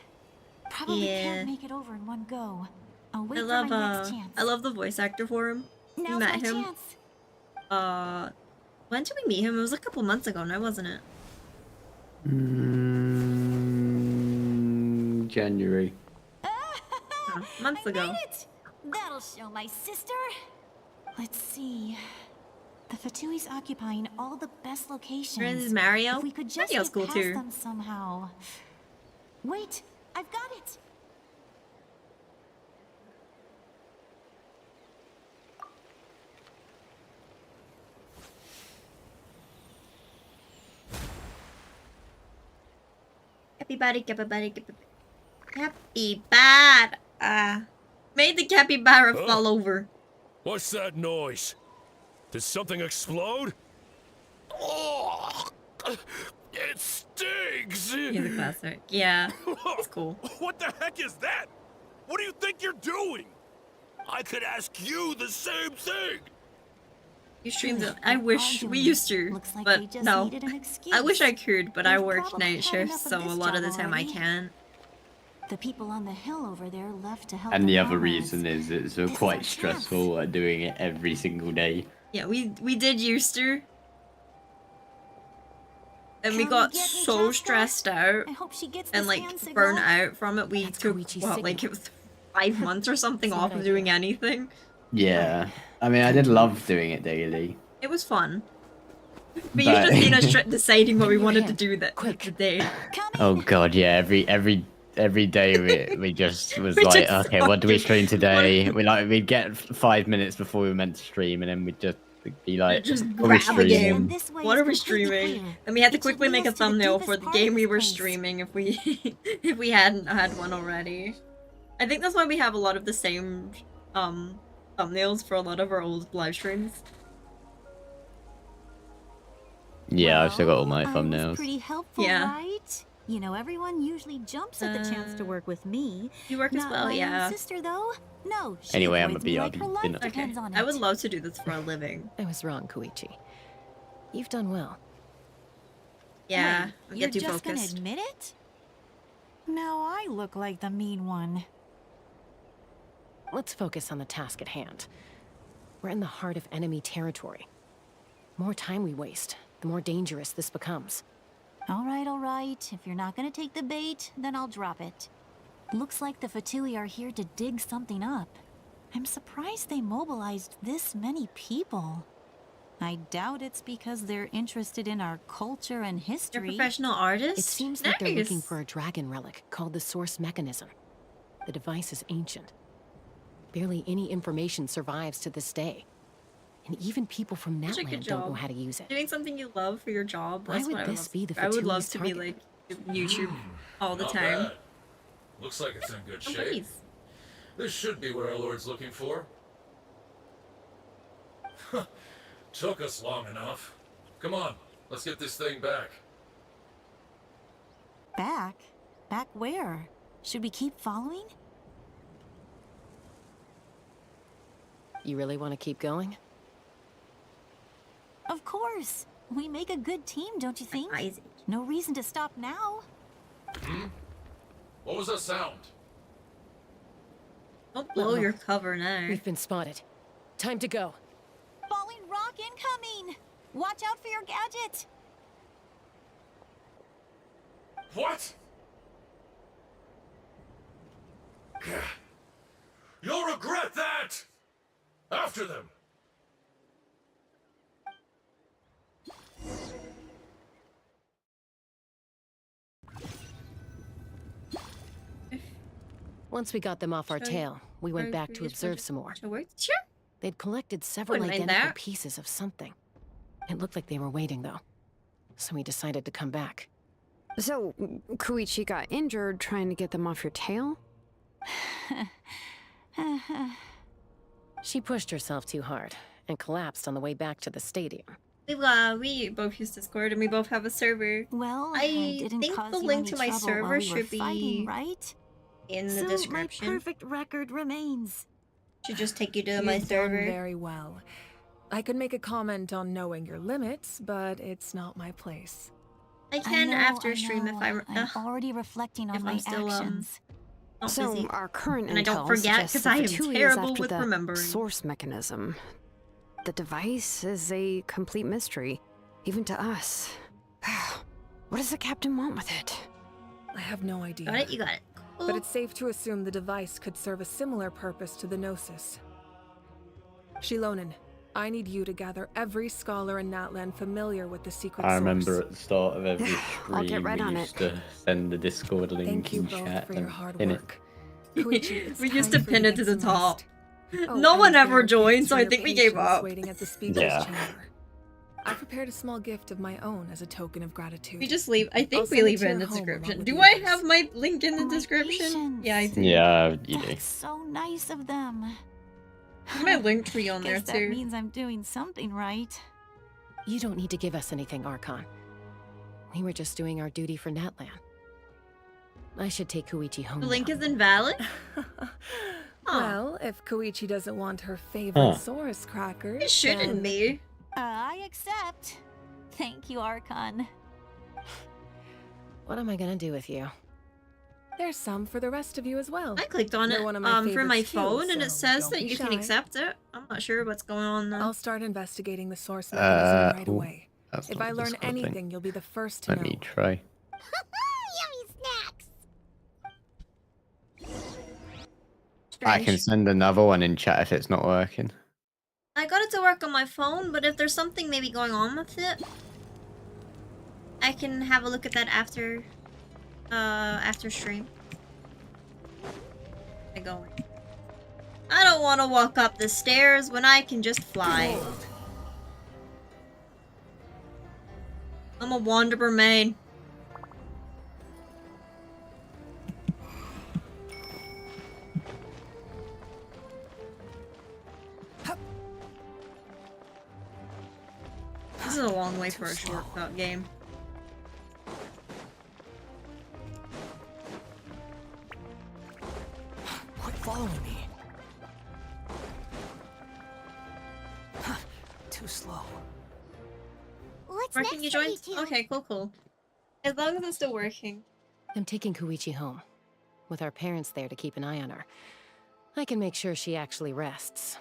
Probably Yeah. can't make it over in one go. I'll wait I for love my next chance. I love the voice actor for him. We Now's met my him. chance. When did we meet him? It was a couple months ago now, wasn't it? January. Months ago. Made it! That'll show my sister. Let's see. The Fatui's occupying all the best locations. This is Mario. If we could just Mario's get cool past too. them somehow. Wait, I've got it. Capybara. Made the capybara fall over. What's that noise? Did something explode? Oh, it stings! He's a classic. Yeah, it's cool. What the heck is that? What do you think you're doing? I could ask you the same thing. You streamed it. I wish we used to, like but they just no. needed an excuse. I wish I could, but I We've work probably night had enough shifts, of so this a lot of the job time I already. can't. The people on the hill over there left to help And the their other comrades. reason is it's This is quite our stressful doing it every single day. Yeah, we did used to. And we Can got you get me, so Chaska? stressed out I hope she gets and this like hand signal. burnt out from it. We That's took Koichi's what, like it signal. was 5 months or something Smart off of idea. doing anything. Yeah. I mean, I did love doing it daily. It was fun. But you should have seen us deciding what we wanted to do that day. Oh god, yeah. Every day we just was We like, just okay, what do we started- stream today? We'd get 5 minutes before we were meant to stream, and then we'd just be like, Just what are we grab a game. streaming? What are we streaming? And we had to quickly make a thumbnail for the game we were streaming if we if we hadn't had one already. I think that's why we have a lot of the same thumbnails for a lot of our old live streams. Yeah, I've still got all my I was thumbnails. pretty helpful, Yeah. right? You know, everyone usually jumps at the chance to work with me. You work as Not well, my own yeah. sister, though. No, she Anyway, I'm a avoids me like BRB her life dinner. depends on it. I would love to do this for a living. I was wrong, Koichi. You've done well. Yeah, Wait, I you're get too just focused. gonna admit it? Now I look like the mean one. Let's focus on the task at hand. We're in the heart of enemy territory. More time we waste, the more dangerous this becomes. All right. If you're not gonna take the bait, then I'll drop it. Looks like the Fatui are here to dig something up. I'm surprised they mobilized this many people. I doubt it's because they're interested in our culture and You're a history. professional artist? It seems like they're looking Nice. for a dragon relic called the Source Mechanism. The device is ancient. Barely any information survives to this day. And even people from Such a good Natlan don't know job. how to use it. Doing something you love for your job. Why That's would what this be the I would love Fatui's to be like target? YouTube all the Not time. bad. Looks like it's in good Oh, shape. please. This should be what our Lord's looking for. Took us long enough. Come on, let's get this thing back. Back? Back where? Should we keep following? You really want to keep going? Of course. We make a good team, don't you think? No reason to stop now. What was that sound? Don't blow your cover now. We've been spotted. Time to go. Falling rock incoming! Watch out for your gadget! What? You'll regret that! After them! Once we got them off our Shall I- tail, we went or back we to just observe want some more. to work? Sure. They'd collected several Wouldn't mind identical that. pieces of something. It looked like they were waiting, though. So we decided to come back. So, Koichi got injured trying to get them off your tail? She pushed herself too hard and collapsed on the way back to the stadium. We both use Discord and we both have a server. Well, I didn't think cause the you link any to my trouble server while we were should be fighting, right? in the So description. my perfect record remains. Should just take you to You've my done server. very well. I could make a comment on knowing your limits, but it's not my place. I can know, after I stream if know. I'm already reflecting on if my I'm still actions. not So busy. our current And I don't intel forget suggests 'cause the I am Fatui is terrible after with the remembering. source mechanism. The device is a complete mystery, even to us. What does the captain want with it? I have no idea. Got it? You got it. But it's safe to assume the device could serve a similar purpose to the Gnosis. Shilonen, I need you to gather every scholar in Natlan familiar with the secret I source. remember at the start of every I'll get stream right we on used it. to send the Discord link Thank you in both chat for your and hard pin work. it. Koichi, it's We used to time for you pin it to get the some top. rest. Oh, No and one there ever are joined, gifts so for I your think we gave patrons up. Waiting at the speaker's Yeah. chamber. I prepared a small gift of my own as a token of gratitude. We just leave. I think I'll we send it leave to it in your the home along description. with Do the I others. have my link in the My description? patience. Yeah, I do. Yeah, you do. That's so nice of them. My link tree on there Guess that too. means I'm doing something right. You don't need to give us anything, Archon. We were just doing our duty for Natlan. I should take Koichi home The link now. is invalid? Well, if Koichi doesn't want her favorite Saurus crackers, It shouldn't then... be. I accept. Thank you, Archon. What am I gonna do with you? There's some for the rest of you as well. I clicked on They're it one of my for my favorites too, phone, and so it says don't that be you can shy. accept it. I'm not sure what's going on though. I'll start investigating the source mechanism right ooh, away. that's If not I the learn Discord thing. anything, you'll be the first to Let know. me try. Yummy snacks! I can send another one in chat if it's not working. I got it to work on my phone, but if there's something maybe going on with it, I can have a look at that after stream. I don't want to walk up the stairs when I can just fly. I'm a Wonder Mermaid. This is a long way for a shortcut game. Quit following me. Too slow. What's Working, next you for you joined? two? Okay, cool. As long as it's still working. I'm taking Koichi home. With our parents there to keep an eye on her. I can make sure she actually rests.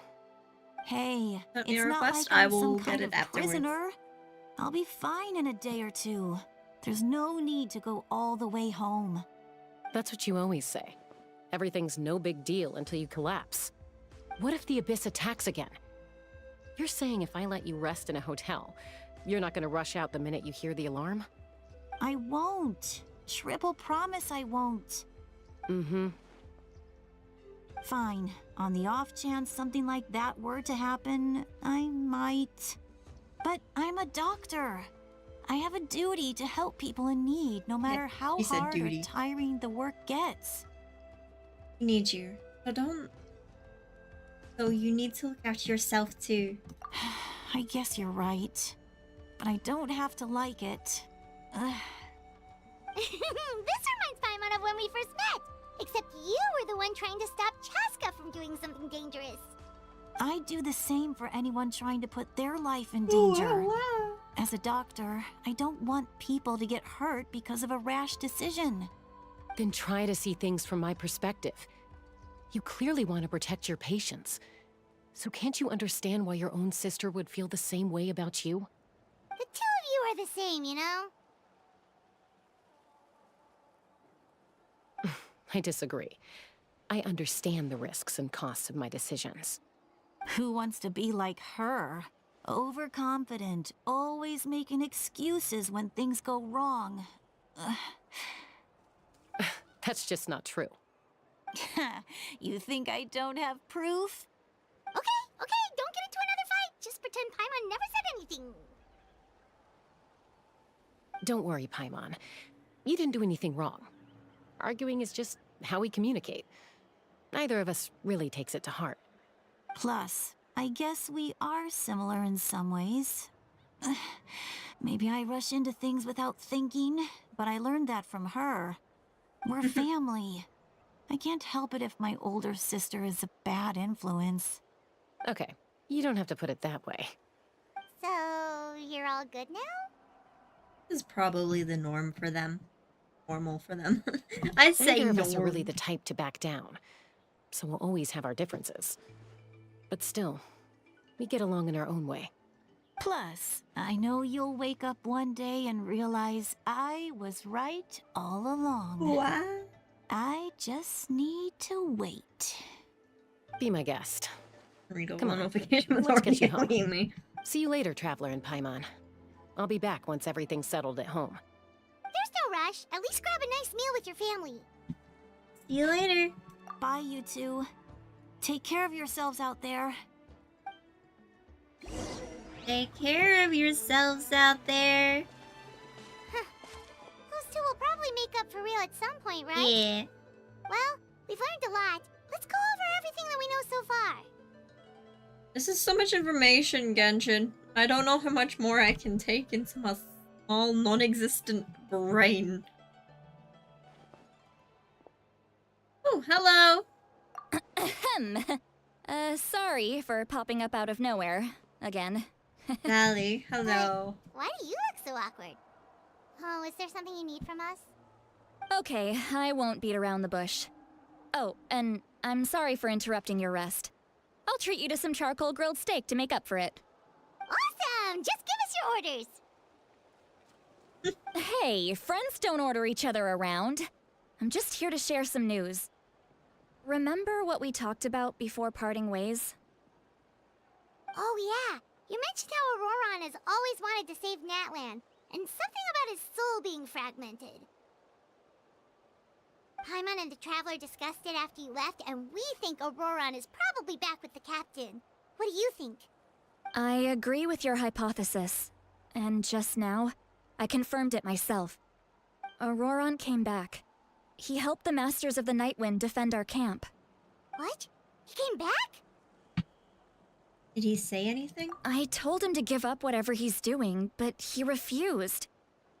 Hey, Sent me it's a not request, like I I'm will some get kind it of afterwards. prisoner. I'll be fine in a day or two. There's no need to go all the way home. That's what you always say. Everything's no big deal until you collapse. What if the Abyss attacks again? You're saying if I let you rest in a hotel, you're not gonna rush out the minute you hear the alarm? I won't. Triple promise I won't. Mm-hmm. Fine. On the off chance something like that were to happen, I might. But I'm a doctor. I have a duty to help people in need, no matter how he said hard duty. or tiring the work gets. We need you. So don't... So you need to look after yourself too. I guess you're right. But I don't have to like it. Ugh. This reminds Paimon of when we first met. Except you were the one trying to stop Chaska from doing something dangerous. I do the same for anyone trying to put their life in danger. As a doctor, I don't want people to get hurt because of a rash decision. Then try to see things from my perspective. You clearly want to protect your patients. So can't you understand why your own sister would feel the same way about you? The two of you are the same, you know? I disagree. I understand the risks and costs of my decisions. Who wants to be like her? Overconfident, always making excuses when things go wrong. That's just not true. You think I don't have proof? Okay, don't get into another fight. Just pretend Paimon never said anything. Don't worry, Paimon. You didn't do anything wrong. Arguing is just how we communicate. Neither of us really takes it to heart. Plus, I guess we are similar in some ways. Maybe I rush into things without thinking, but I learned that from her. We're family. I can't help it if my older sister is a bad influence. Okay, you don't have to put it that way. So, you're all good now? This is probably the norm for them. Normal for them. I'd say Neither of us are norm. really the type to back down. So we'll always have our differences. But still, we get along in our own way. Plus, I know you'll wake up one day and realize I was right all along. What? I just need to wait. Be my guest. Read Come on, notification was let's get you already home. me. See you later, Traveler and Paimon. I'll be back once everything's settled at home. There's no rush. At least grab a nice meal with your family. See you later. Bye, you two. Take care of yourselves out there. Take care of yourselves out there. Those two will probably make up for real at some point, right? Yeah. Well, we've learned a lot. Let's go over everything that we know so far. This is so much information, Genshin. I don't know how much more I can take into my small, non-existent brain. Oh, hello. Sorry for popping up out of nowhere. Again. Sally, hello. Why do you look so awkward? Oh, is there something you need from us? Okay, I won't beat around the bush. Oh, and I'm sorry for interrupting your rest. I'll treat you to some charcoal grilled steak to make up for it. Awesome! Just give us your orders. Hey, friends don't order each other around. I'm just here to share some news. Remember what we talked about before parting ways? Oh yeah, you mentioned how Auroron has always wanted to save Natlan, and something about his soul being fragmented. Paimon and the Traveler discussed it after you left, and we think Auroron is probably back with the captain. What do you think? I agree with your hypothesis. And just now, I confirmed it myself. Auroron came back. He helped the Masters of the Nightwind defend our camp. What? He came back? Did he say anything? I told him to give up whatever he's doing, but he refused.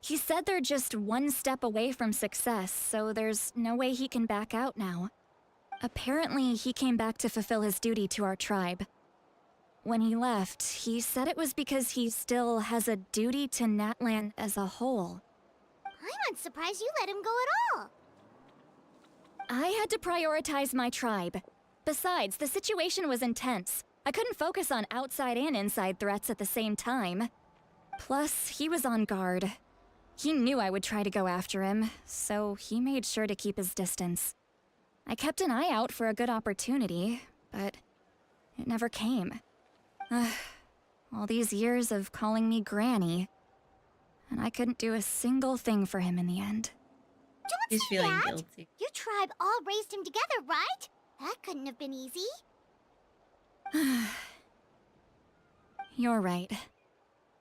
He said they're just one step away from success, so there's no way he can back out now. Apparently, he came back to fulfill his duty to our tribe. When he left, he said it was because he still has a duty to Natlan as a whole. I'm surprised you let him go at all. I had to prioritize my tribe. Besides, the situation was intense. I couldn't focus on outside and inside threats at the same time. Plus, he was on guard. He knew I would try to go after him, so he made sure to keep his distance. I kept an eye out for a good opportunity, but it never came. All these years of calling me Granny, and I couldn't do a single thing for him in the end. Don't say that! Guilty. Your tribe all raised him together, right? That couldn't have been easy. You're right.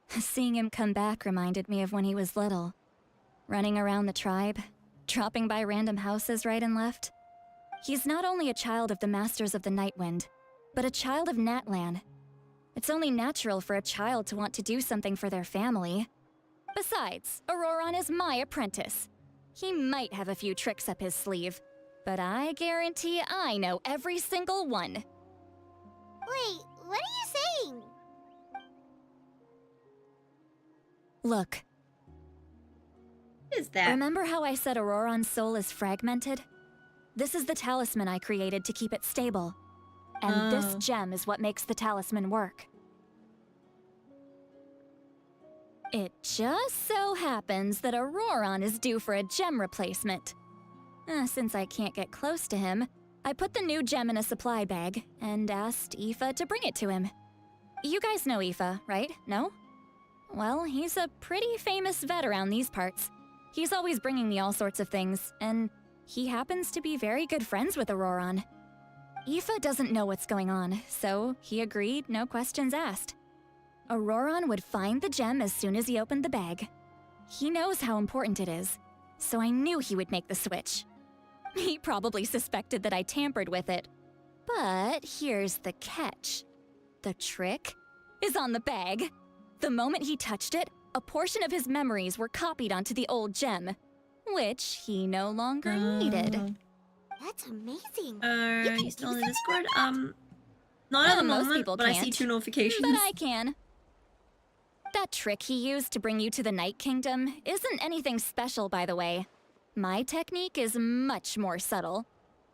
Seeing him come back reminded me of when he was little. Running around the tribe, dropping by random houses right and left. He's not only a child of the Masters of the Nightwind, but a child of Natlan. It's only natural for a child to want to do something for their family. Besides, Auroron is my apprentice. He might have a few tricks up his sleeve, but I guarantee I know every single one. Wait, what are you saying? Look. What is that? Remember how I said Auroron's soul is fragmented? This is the talisman I created to keep it stable. And this gem is what makes the talisman work. It just so happens that Auroron is due for a gem replacement. Since I can't get close to him, I put the new gem in a supply bag and asked Aoife to bring it to him. You guys know Aoife, right? No? Well, he's a pretty famous vet around these parts. He's always bringing me all sorts of things, and he happens to be very good friends with Auroron. Aoife doesn't know what's going on, so he agreed, no questions asked. Auroron would find the gem as soon as he opened the bag. He knows how important it is, so I knew he would make the switch. He probably suspected that I tampered with it. But here's the catch. The trick is on the bag. The moment he touched it, a portion of his memories were copied onto the old gem, which he no longer needed. That's amazing. You still in the Discord? Not at the moment, but I see 2 notifications. But I can. That trick he used to bring you to the Night Kingdom isn't anything special, by the way. My technique is much more subtle.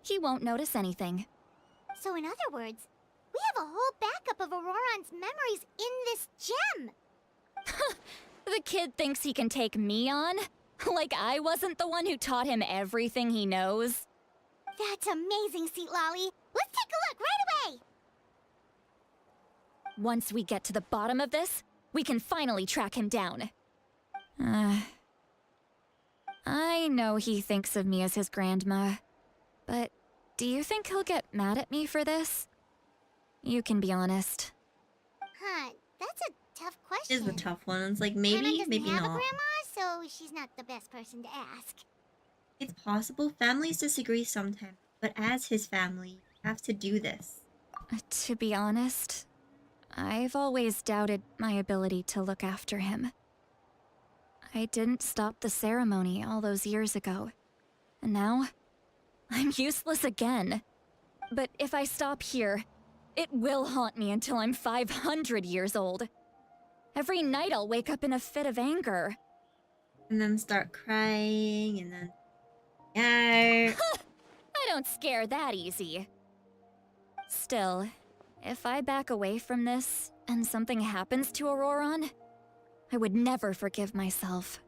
He won't notice anything. So in other words, we have a whole backup of Auroron's memories in this gem. The kid thinks he can take me on? Like I wasn't the one who taught him everything he knows? That's amazing, Seat Lolly. Let's take a look right away. Once we get to the bottom of this, we can finally track him down. I know he thinks of me as his grandma, but do you think he'll get mad at me for this? You can be honest. Huh, that's a tough question. It is a tough one. It's like maybe, maybe have not. A grandma, so she's not the best person to ask. It's possible families disagree sometimes, but as his family, you have to do this. To be honest, I've always doubted my ability to look after him. I didn't stop the ceremony all those years ago, and now I'm useless again. But if I stop here, it will haunt me until I'm 500 years old. Every night I'll wake up in a fit of anger. And then start crying, and then Yeah. I don't scare that easy. Still, if I back away from this and something happens to Auroron, I would never forgive myself.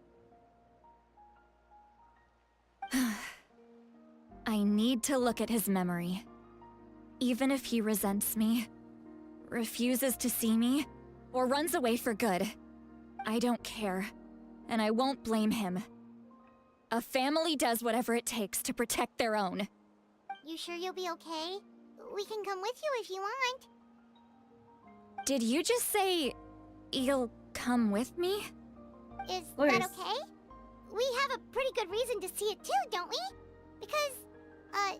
I need to look at his memory. Even if he resents me, refuses to see me, or runs away for good, I don't care, and I won't blame him. A family does whatever it takes to protect their own. You sure you'll be okay? We can come with you if you want. Did you just say you'll come with me? Is that okay? We have a pretty good reason to see it too, don't we? Because, right,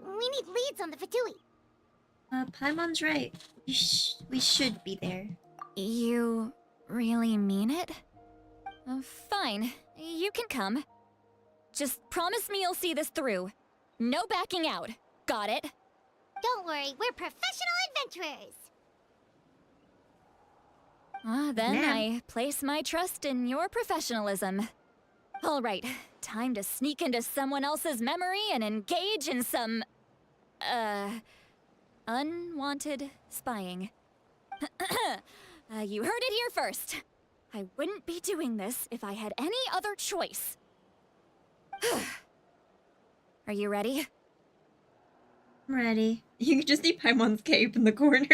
we need leads on the Fatui. Paimon's right. We should be there. You really mean it? Fine, you can come. Just promise me you'll see this through. No backing out. Got it? Don't worry, we're professional adventurers. Then I place my trust in your professionalism. All right, time to sneak into someone else's memory and engage in some, unwanted spying. You heard it here first. I wouldn't be doing this if I had any other choice. Are you ready? I'm ready. You can just see Paimon's cape in the corner.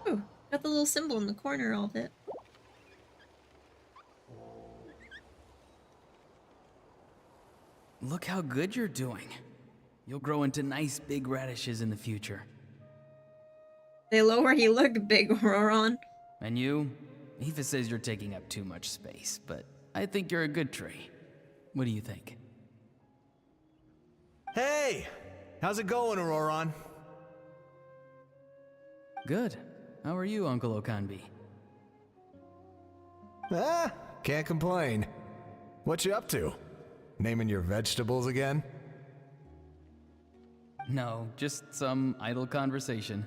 Ooh, got the little symbol in the corner of it. Look how good you're doing. You'll grow into nice big radishes in the future. They lower you look big, Auroron. And you? Eva says you're taking up too much space, but I think you're a good tree. What do you think? Hey! How's it going, Auroron? Good. How are you, Uncle Okanbi? Can't complain. What you up to? Naming your vegetables again? No, just some idle conversation.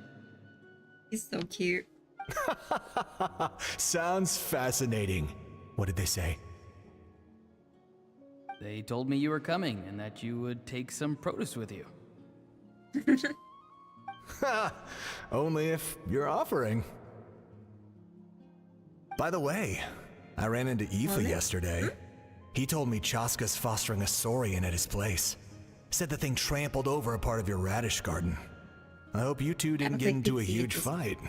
He's so cute. Sounds fascinating. What did they say? They told me you were coming and that you would take some produce with you. Only if you're offering. By the way, I ran into Aoife yesterday. He told me Chaska's fostering a saurian at his place. Said the thing trampled over a part of your radish garden. I hope you two didn't get into a huge fight.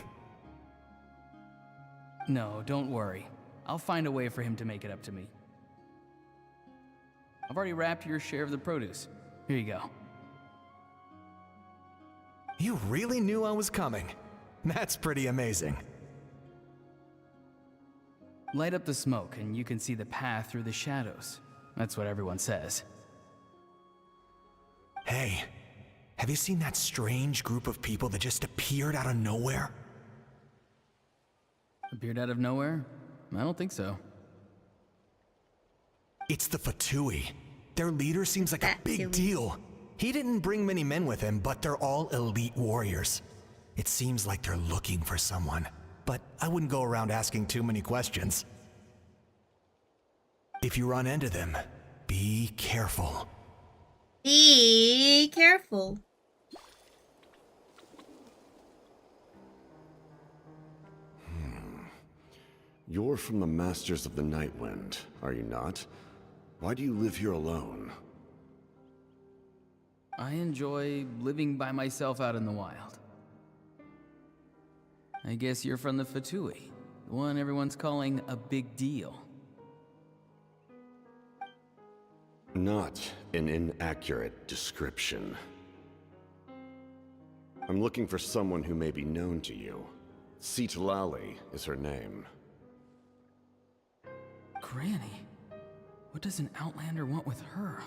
No, don't worry. I'll find a way for him to make it up to me. I've already wrapped your share of the produce. Here you go. You really knew I was coming. That's pretty amazing. Light up the smoke and you can see the path through the shadows. That's what everyone says. Hey, have you seen that strange group of people that just appeared out of nowhere? Appeared out of nowhere? I don't think so. It's the Fatui. Their leader seems like a big deal. He didn't bring many men with him, but they're all elite warriors. It seems like they're looking for someone, but I wouldn't go around asking too many questions. If you run into them, be careful. Be careful. You're from the Masters of the Nightwind, are you not? Why do you live here alone? I enjoy living by myself out in the wild. I guess you're from the Fatui, the one everyone's calling a big deal. Not an inaccurate description. I'm looking for someone who may be known to you. Citlali is her name. Granny? What does an Outlander want with her?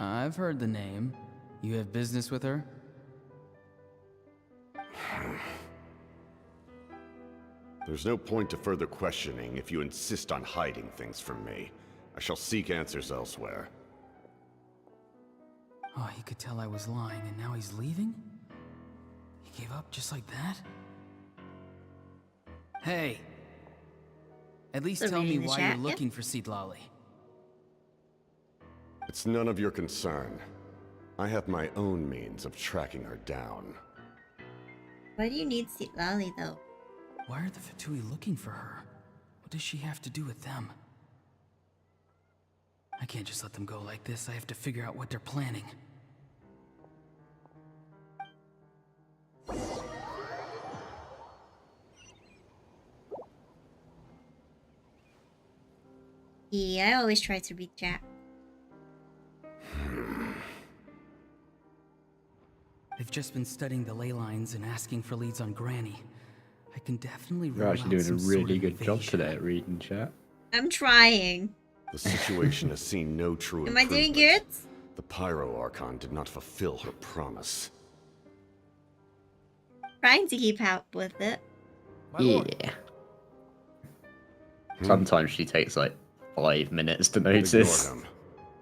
I've heard the name. You have business with her? There's no point to further questioning if you insist on hiding things from me. I shall seek answers elsewhere. Oh, he could tell I was lying and now he's leaving? He gave up just like that? Hey! At least tell me why you're looking for Seedlolly. It's none of your concern. I have my own means of tracking her down. Why do you need Seedlolly though? Why are the Fatui looking for her? What does she have to do with them? I can't just let them go like this. I have to figure out what they're planning. Yeah, I always try to read chat. They've just been studying the ley lines and asking for leads on Granny. I can definitely You're rule actually out doing a some sort really of good job invasion. today at reading chat. I'm trying. The situation has seen no true Am I improvement. doing good? The Pyro Archon did not fulfill her promise. Trying to keep up with it. Yeah. Sometimes she takes like 5 minutes to notice. Ignore him.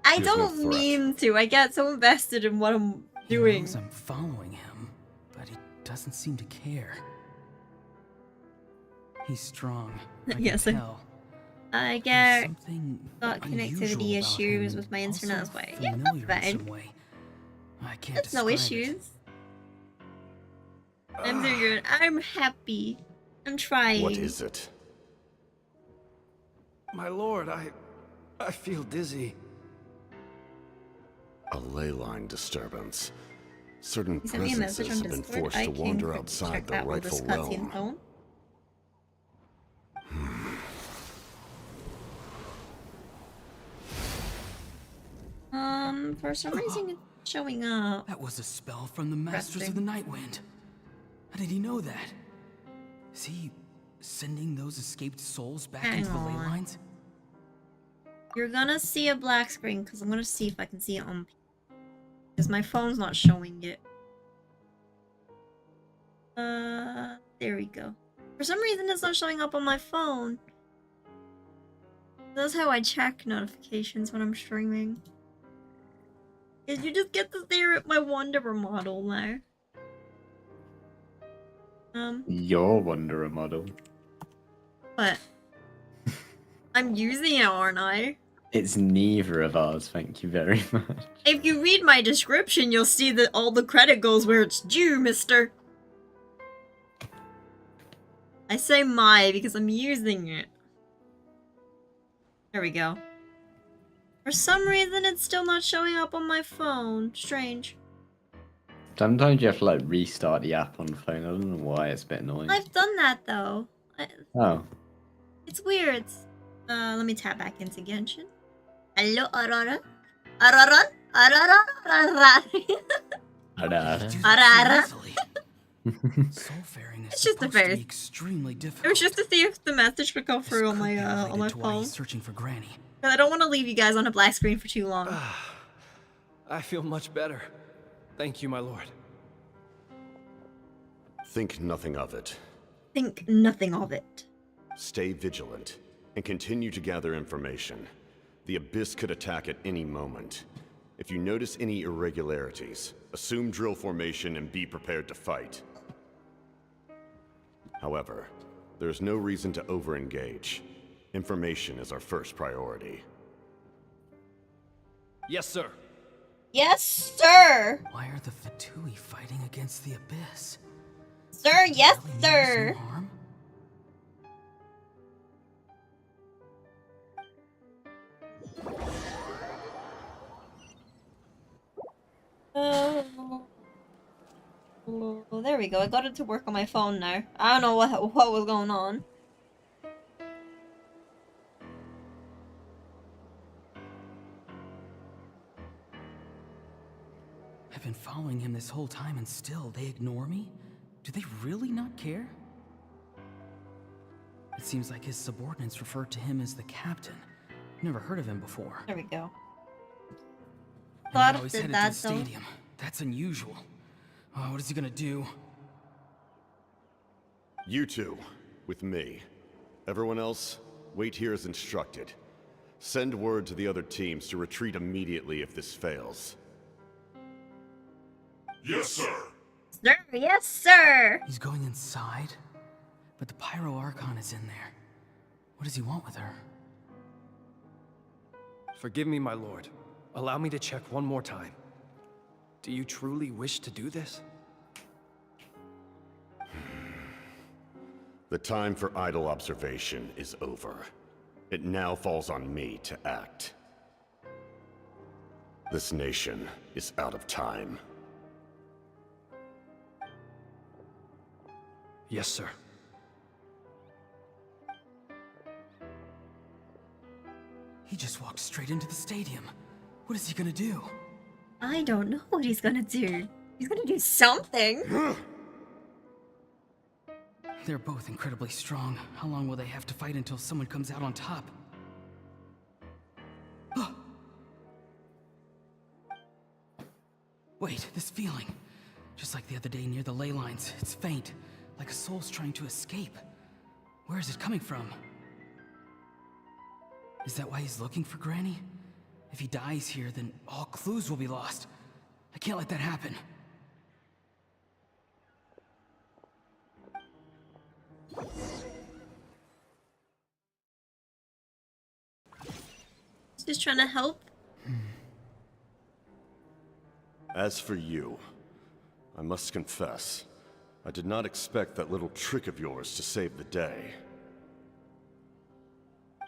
I He is no don't threat. mean to. I get so invested in what I'm doing. He knows I'm following him, but he doesn't seem to care. He's strong. I can Yes, tell. I There's get something got unusual connectivity about issues him, with my internet as also well. Yeah, familiar that's in some fine. way. I can't That's no describe it. issues. I'm doing good. I'm happy. I'm trying. What is it? My lord, I feel dizzy. A ley line disturbance. Certain You sent me a presences message on have been Discord. forced I to can wander check outside that their on this rightful cutscene realm. phone. For some reason it's showing up. That was a spell from the Masters of the Night Wind. How did he know that? Is he sending those escaped souls back Hang into the ley on. lines? You're gonna see a black screen because I'm gonna see if I can see it on. Because my phone's not showing it. There we go. For some reason it's not showing up on my phone. That's how I check notifications when I'm streaming. Is you just get to stare at my Wanderer model now. Your Wanderer model. But I'm using it, aren't I? It's neither of ours, thank you very much. If you read my description, you'll see that all the credit goes where it's due, mister. I say my because I'm using it. There we go. For some reason, it's still not showing up on my phone. Strange. Sometimes you have to like restart the app on the phone. I don't know why, it's a bit annoying. I've done that though. Oh. It's weird. Let me tap back into Genshin. Hello, Aurora. Aurora? Aurora? Aurora? It's just a very. Extremely difficult. It was just to see if the message would go through on my phone. Searching for Granny. But I don't want to leave you guys on a black screen for too long. I feel much better. Thank you, my lord. Think nothing of it. Think nothing of it. Stay vigilant and continue to gather information. The Abyss could attack at any moment. If you notice any irregularities, assume drill formation and be prepared to fight. However, there's no reason to over-engage. Information is our first priority. Yes, sir. Yes, sir. Why are the Fatui fighting against the Abyss? Sir, yes, Really sir. means no harm? Oh, there we go. I got it to work on my phone now. I don't know what was going on. I've been following him this whole time and still they ignore me? Do they really not care? It seems like his subordinates referred to him as the captain. Never heard of him before. There we go. And Thought now he's of headed that to the though. stadium. That's unusual. Oh, what is he gonna do? You two, with me. Everyone else, wait here as instructed. Send word to the other teams to retreat immediately if this fails. Yes, sir. Sir, yes, sir. He's going inside? But the Pyro Archon is in there. What does he want with her? Forgive me, my lord. Allow me to check one more time. Do you truly wish to do this? The time for idle observation is over. It now falls on me to act. This nation is out of time. Yes, sir. He just walked straight into the stadium. What is he gonna do? I don't know what he's gonna do. He's gonna do something. They're both incredibly strong. How long will they have to fight until someone comes out on top? Wait, this feeling. Just like the other day near the ley lines. It's faint, like a soul's trying to escape. Where is it coming from? Is that why he's looking for Granny? If he dies here, then all clues will be lost. I can't let that happen. He's just trying to help. As for you, I must confess, I did not expect that little trick of yours to save the day.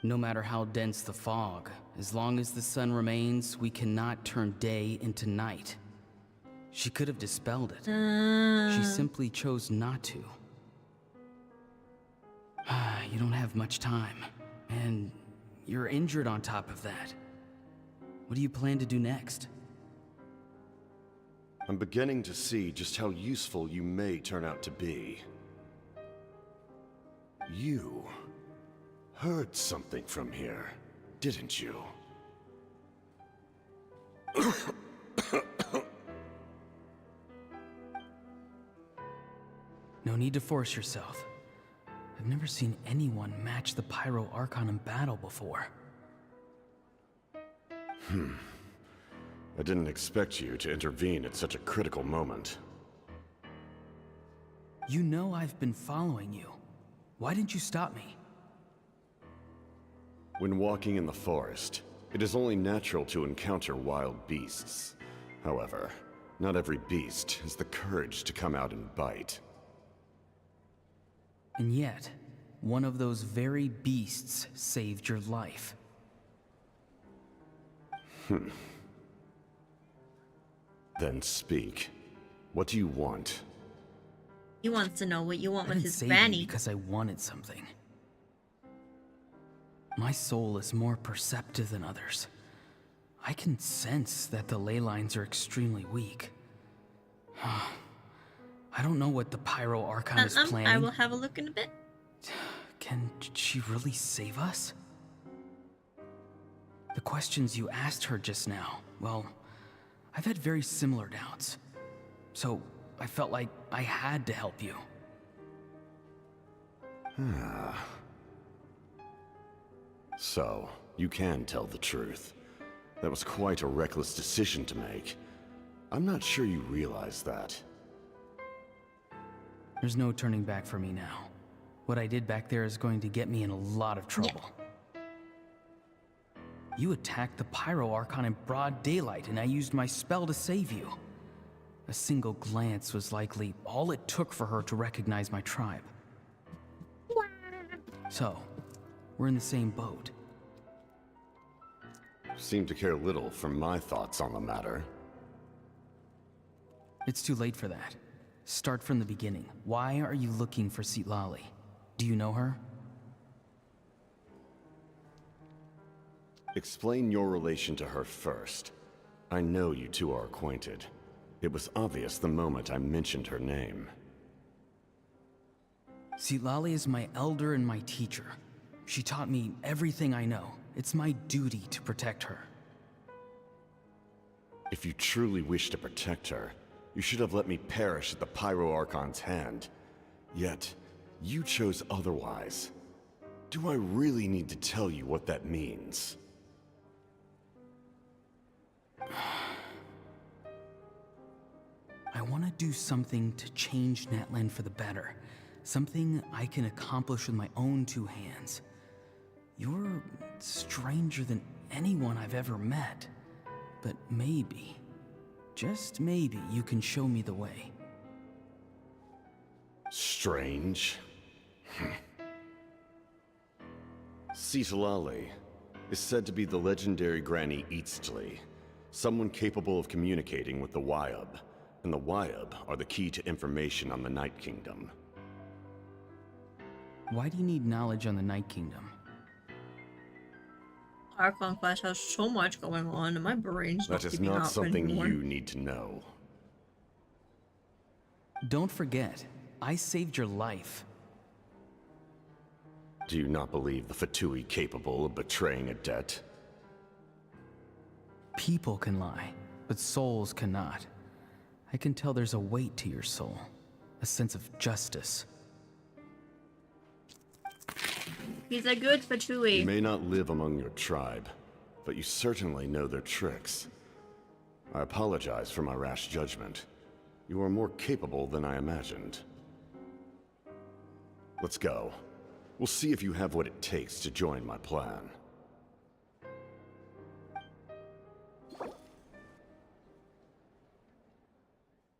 No matter how dense the fog, as long as the sun remains, we cannot turn day into night. She could have dispelled it. She simply chose not to. You don't have much time, and you're injured on top of that. What do you plan to do next? I'm beginning to see just how useful you may turn out to be. You heard something from here, didn't you? No need to force yourself. I've never seen anyone match the Pyro Archon in battle before. I didn't expect you to intervene at such a critical moment. You know I've been following you. Why didn't you stop me? When walking in the forest, it is only natural to encounter wild beasts. However, not every beast has the courage to come out and bite. And yet, one of those very beasts saved your life. Then speak. What do you want? He wants to know what you want I with didn't his save granny. you because I wanted something. My soul is more perceptive than others. I can sense that the ley lines are extremely weak. I don't know what the Pyro Archon is planning. I will have a look in a bit. Can she really save us? The questions you asked her just now, well, I've had very similar doubts. So I felt like I had to help you. So, you can tell the truth. That was quite a reckless decision to make. I'm not sure you realize that. There's no turning back for me now. What I did back there is going to get me in a lot of trouble. You attacked the Pyro Archon in broad daylight, and I used my spell to save you. A single glance was likely all it took for her to recognize my tribe. So, we're in the same boat. Seem to care little for my thoughts on the matter. It's too late for that. Start from the beginning. Why are you looking for Citlali? Do you know her? Explain your relation to her first. I know you two are acquainted. It was obvious the moment I mentioned her name. Citlali is my elder and my teacher. She taught me everything I know. It's my duty to protect her. If you truly wish to protect her, you should have let me perish at the Pyro Archon's hand. Yet, you chose otherwise. Do I really need to tell you what that means? I want to do something to change Natlan for the better. Something I can accomplish with my own two hands. You're stranger than anyone I've ever met. But maybe, just maybe, you can show me the way. Strange. Citlali is said to be the legendary Granny Eastly, someone capable of communicating with the Wyub, and the Wyub are the key to information on the Night Kingdom. Why do you need knowledge on the Night Kingdom? Archon class has so much going on, and my brain's That is not something you need to know. Don't forget, I saved your life. Do you not believe the Fatui capable of betraying a debt? People can lie, but souls cannot. I can tell there's a weight to your soul, a sense of justice. He's a good Fatui. You may not live among your tribe, but you certainly know their tricks. I apologize for my rash judgment. You are more capable than I imagined. Let's go. We'll see if you have what it takes to join my plan.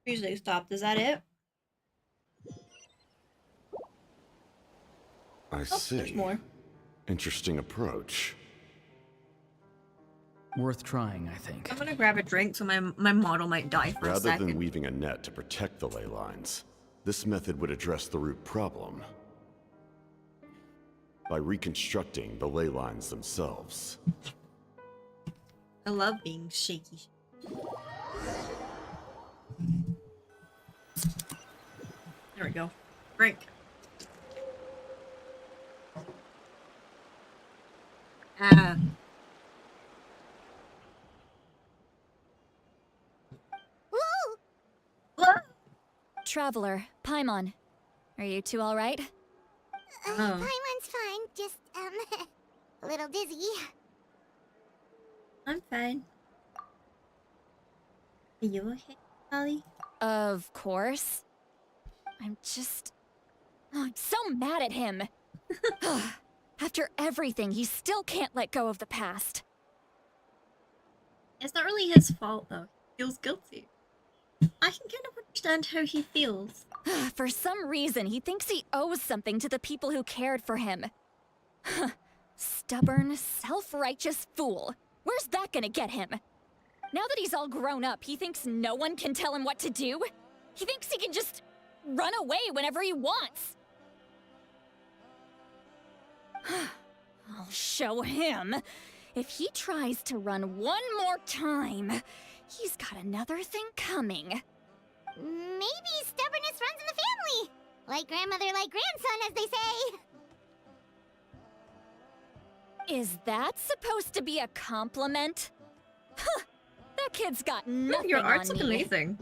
Music stopped. Is that it? I see. There's more. Interesting approach. Worth trying, I think. I'm gonna grab a drink so my model might die for a Rather second. than weaving a net to protect the ley lines, this method would address the root problem by reconstructing the ley lines themselves. I love being shaky. There we go. Drink. Ah. Traveler, Paimon. Are you two alright? Paimon's fine, just, a little dizzy. I'm fine. Are you okay, Holly? Of course. I'm so mad at him. After everything, he still can't let go of the past. It's not really his fault, though. He feels guilty. I can kind of understand how he feels. For some reason, he thinks he owes something to the people who cared for him. Stubborn, self-righteous fool. Where's that gonna get him? Now that he's all grown up, he thinks no one can tell him what to do? He thinks he can just run away whenever he wants. I'll show him. If he tries to run one more time, he's got another thing coming. Maybe stubbornness runs in the family. Like grandmother, like grandson, as they say. Is that supposed to be a compliment? Huh, that kid's got nothing Your on art's me. amazing.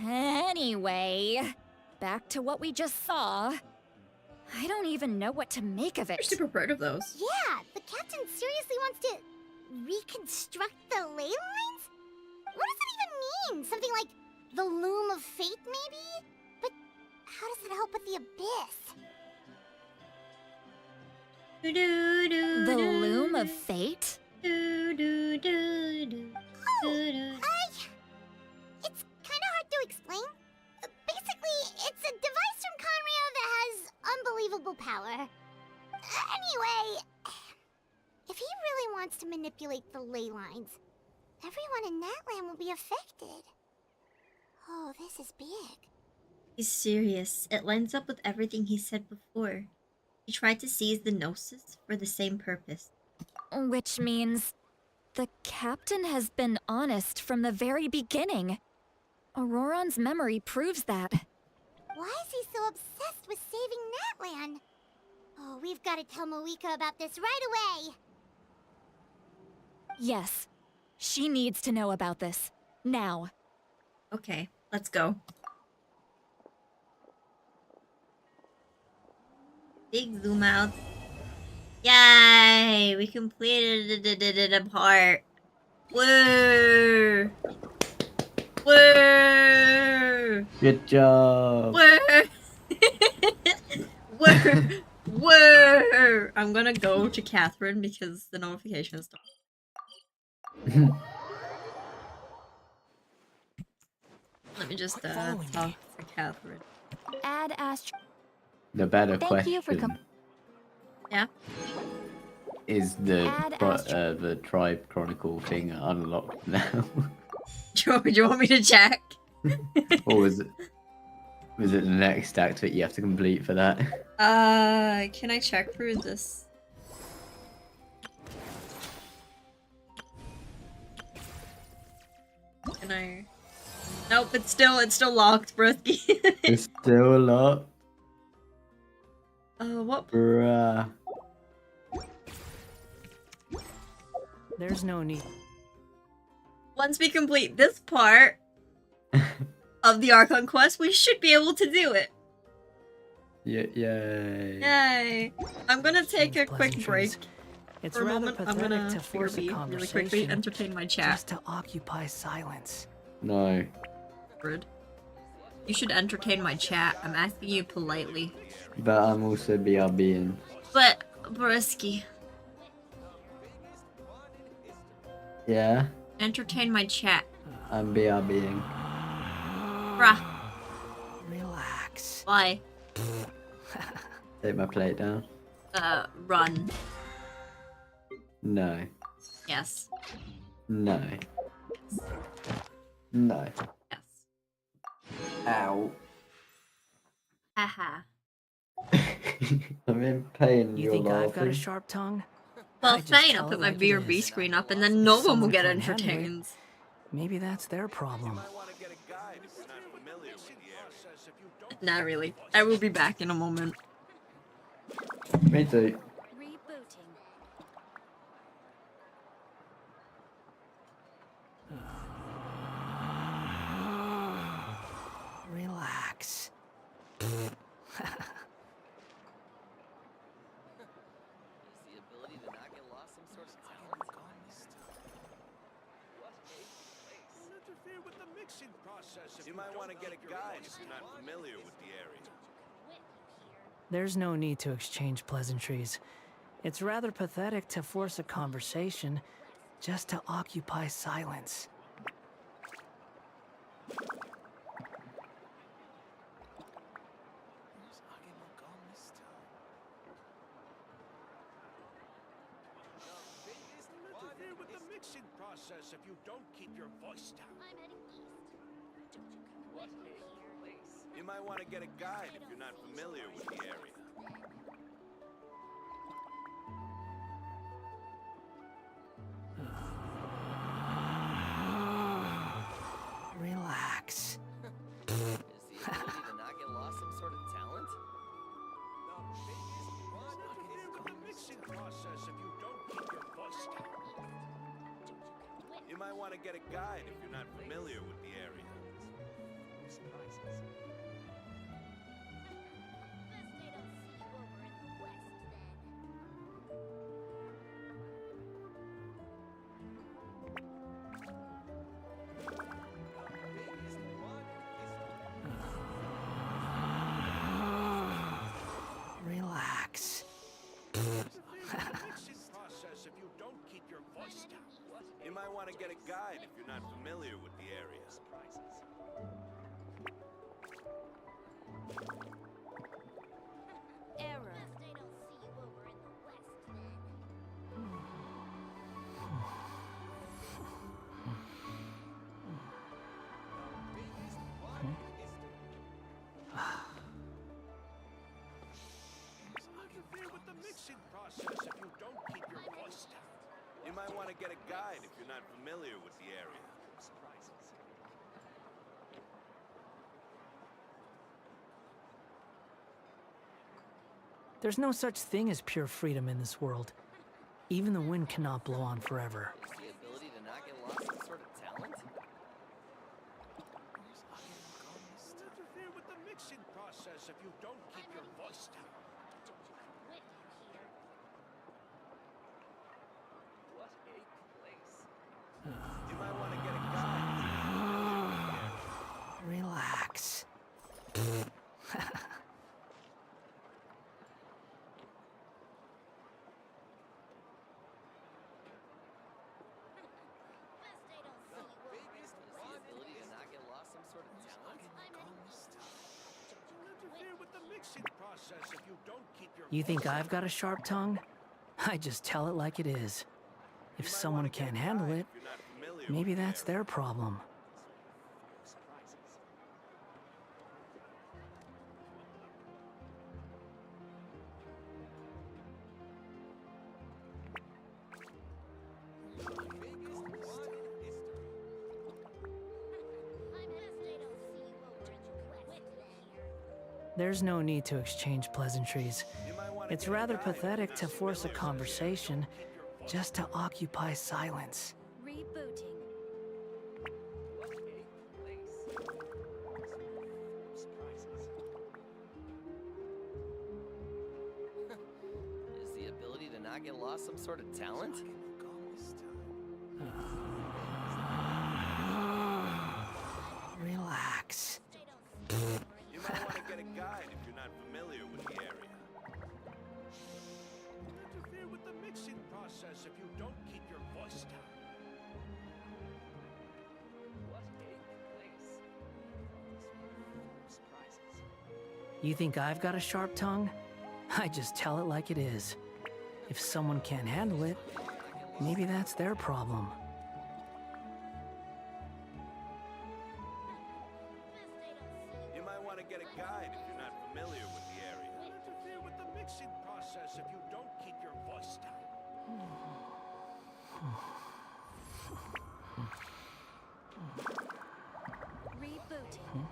Anyway, back to what we just saw. I don't even know what to make of it. You're super proud of those. Yeah, the captain seriously wants to reconstruct the ley lines? What does that even mean? Something like the loom of fate, maybe? But how does that help with the abyss? The loom of fate? It's kind of hard to explain. Basically, it's a device from Conria that has unbelievable power. Anyway, if he really wants to manipulate the ley lines, everyone in Natlan will be affected. Oh, this is big. He's serious. It lines up with everything he said before. He tried to seize the Gnosis for the same purpose. Which means the captain has been honest from the very beginning. Auroron's memory proves that. Why is he so obsessed with saving Natlan? Oh, we've got to tell Moeka about this right away. Yes, she needs to know about this. Now. Okay, let's go. Big zoom out. Yay! We completed a part. Woo! Good job. Where? Where? Where? I'm gonna go to Catherine because the notifications don't. Let me just talk to Catherine. Add Astro. The better Thank you for question Yeah. is the Tribe Chronicle thing unlocked now? Do you want me to check? Or was it the next act that you have to complete for that? Can I check through this? Can I? Nope, it's still locked, broski. It's still locked. What? Bruh. There's no need. Once we complete this part of the Archon quest, we should be able to do it. Yeah, yay. Yay! I'm gonna take a quick break. It's For a rather moment, I'm pathetic gonna to force a really conversation quickly entertain my chat. just to occupy silence. No. Rude. You should entertain my chat. I'm asking you politely. But I'm also BRBing. But, Brisky, Yeah? entertain my chat. I'm BRBing. Bruh. Relax. Why? Take my plate down. Run. No. Yes. No. No. Yes. Ow. Haha. I'm in pain. You You're think I've got a laughing. sharp tongue? Well, I just fine, tell I'll it put my like it BRB is. screen up and then no If one will someone get can't handle it, entertained. Maybe that's their problem. Not really. I will be back in a moment. Me too. Relax. You might want to get a guide if you're not familiar with the area. There's no need to exchange pleasantries. It's rather pathetic to force a conversation just to occupy silence. Interfere with the mixing process if you don't keep your voice down. You might want to get a guide if you're not familiar with the area. Relax. Is the ability to not get lost some sort of talent? Interfere with the mixing process if you don't keep your voice down. You might want to get a guide if you're not familiar with the area. Relax. Process if you don't keep your voice down. You might want to get a guide if you're not familiar with the area. Interfere with the mixing process if you don't keep your voice down. You might want to get a guide if you're not familiar with the area. There's no such thing as pure freedom in this world. Even the wind cannot blow on forever. Is the ability to not get lost some sort of talent? Interfere with the mixing process if you don't keep your voice down. What a place. You might want to get a guide. Relax. You think I've got a sharp tongue? I just tell it like it is. If someone can't handle it, maybe that's their problem. There's no need to exchange pleasantries. It's rather pathetic to force a conversation just to occupy silence. Rebooting. Is the ability to not get lost some sort of talent? Relax. You might want to get a guide if you're not familiar with the area. Interfere with the mixing process if you don't keep your voice down. You think I've got a sharp tongue? I just tell it like it is. If someone can't handle it, maybe that's their problem. You might want to get a guide if you're not familiar with the area. Interfere with the mixing process if you don't keep your voice down. Rebooting.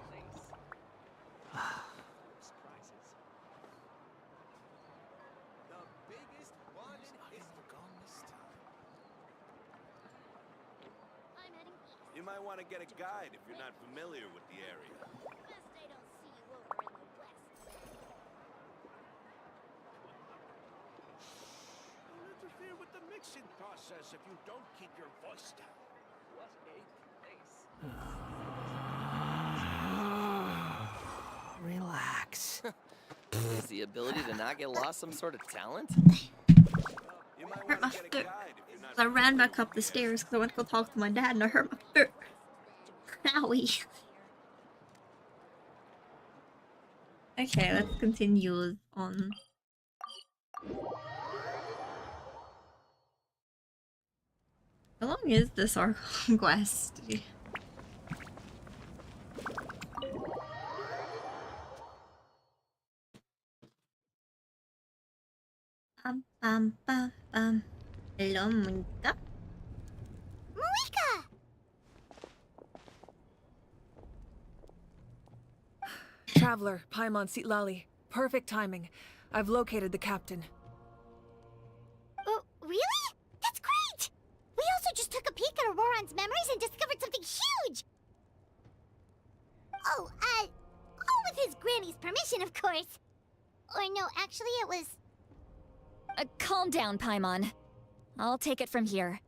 You might want to get a guide if you're not familiar with the area. Don't interfere with the mixing process if you don't keep your voice down. Relax. Is the ability to not get lost some sort of talent? You might Hurt want my to get a foot. guide if you're not I ran back up the stairs because I went to go talk to my dad and I hurt my foot. Owie. Okay, let's continue on. How long is this Archon quest? Hello, Monika. Moika! Traveler, Paimon Sitlali. Perfect timing. I've located the captain. Oh, really? That's great! We also just took a peek at Auroran's memories and discovered something huge! Oh, all with his granny's permission, of course. Or no, actually it was... Calm down, Paimon. I'll take it from here.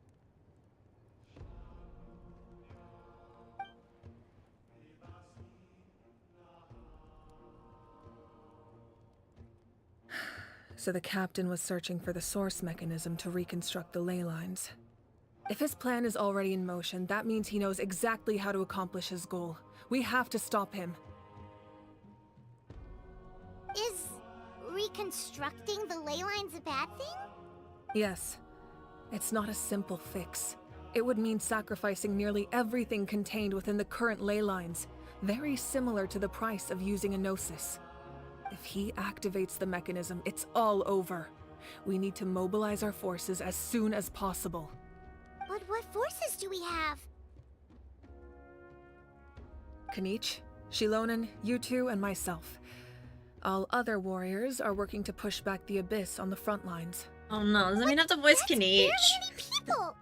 So the captain was searching for the source mechanism to reconstruct the ley lines. If his plan is already in motion, that means he knows exactly how to accomplish his goal. We have to stop him. Is reconstructing the ley lines a bad thing? Yes. It's not a simple fix. It would mean sacrificing nearly everything contained within the current ley lines, very similar to the price of using a Gnosis. If he activates the mechanism, it's all over. We need to mobilize our forces as soon as possible. But what forces do we have? Kanich, Shilonen, you two, and myself. All other warriors are working to push back the Abyss on the front lines. Oh no, does that mean I have to voice Kanich? People!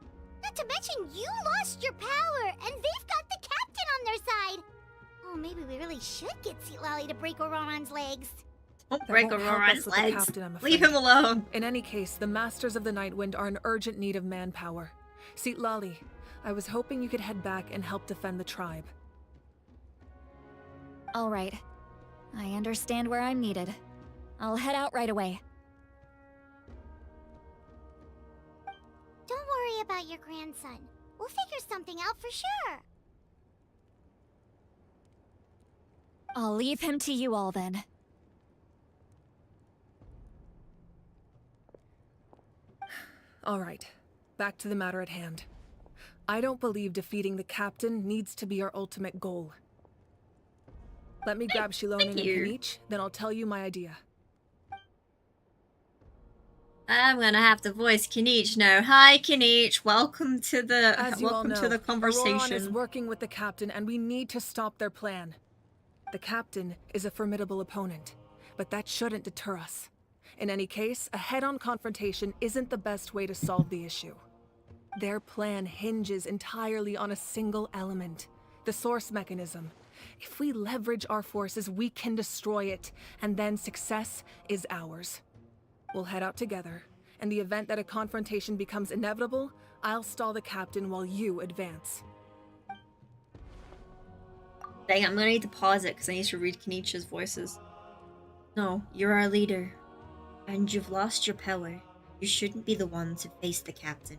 Not to mention you lost your power, and they've got the captain on their side! Oh, maybe we really should get Sitlali to break Auroran's legs. Don't That break won't help Auroran's us with the legs. captain, I'm Leave afraid. him alone. In any case, the Masters of the Nightwind are in urgent need of manpower. Sitlali, I was hoping you could head back and help defend the tribe. All right. I understand where I'm needed. I'll head out right away. Don't worry about your grandson. We'll figure something out for sure. I'll leave him to you all then. All right, back to the matter at hand. I don't believe defeating the captain needs to be our ultimate goal. Let me grab Shilonen and Kinich, then I'll tell you my idea. I'm gonna have to voice Kinich now. Hi, Kinich. Welcome to the As you all know, to the Auroran is conversation. working with the captain, and we need to stop their plan. The captain is a formidable opponent, but that shouldn't deter us. In any case, a head-on confrontation isn't the best way to solve the issue. Their plan hinges entirely on a single element, the source mechanism. If we leverage our forces, we can destroy it, and then success is ours. We'll head out together. In the event that a confrontation becomes inevitable, I'll stall the captain while you advance. Dang, I'm gonna need to pause it because I need to read Kenich's voices. No, you're our leader. And you've lost your power. You shouldn't be the one to face the captain.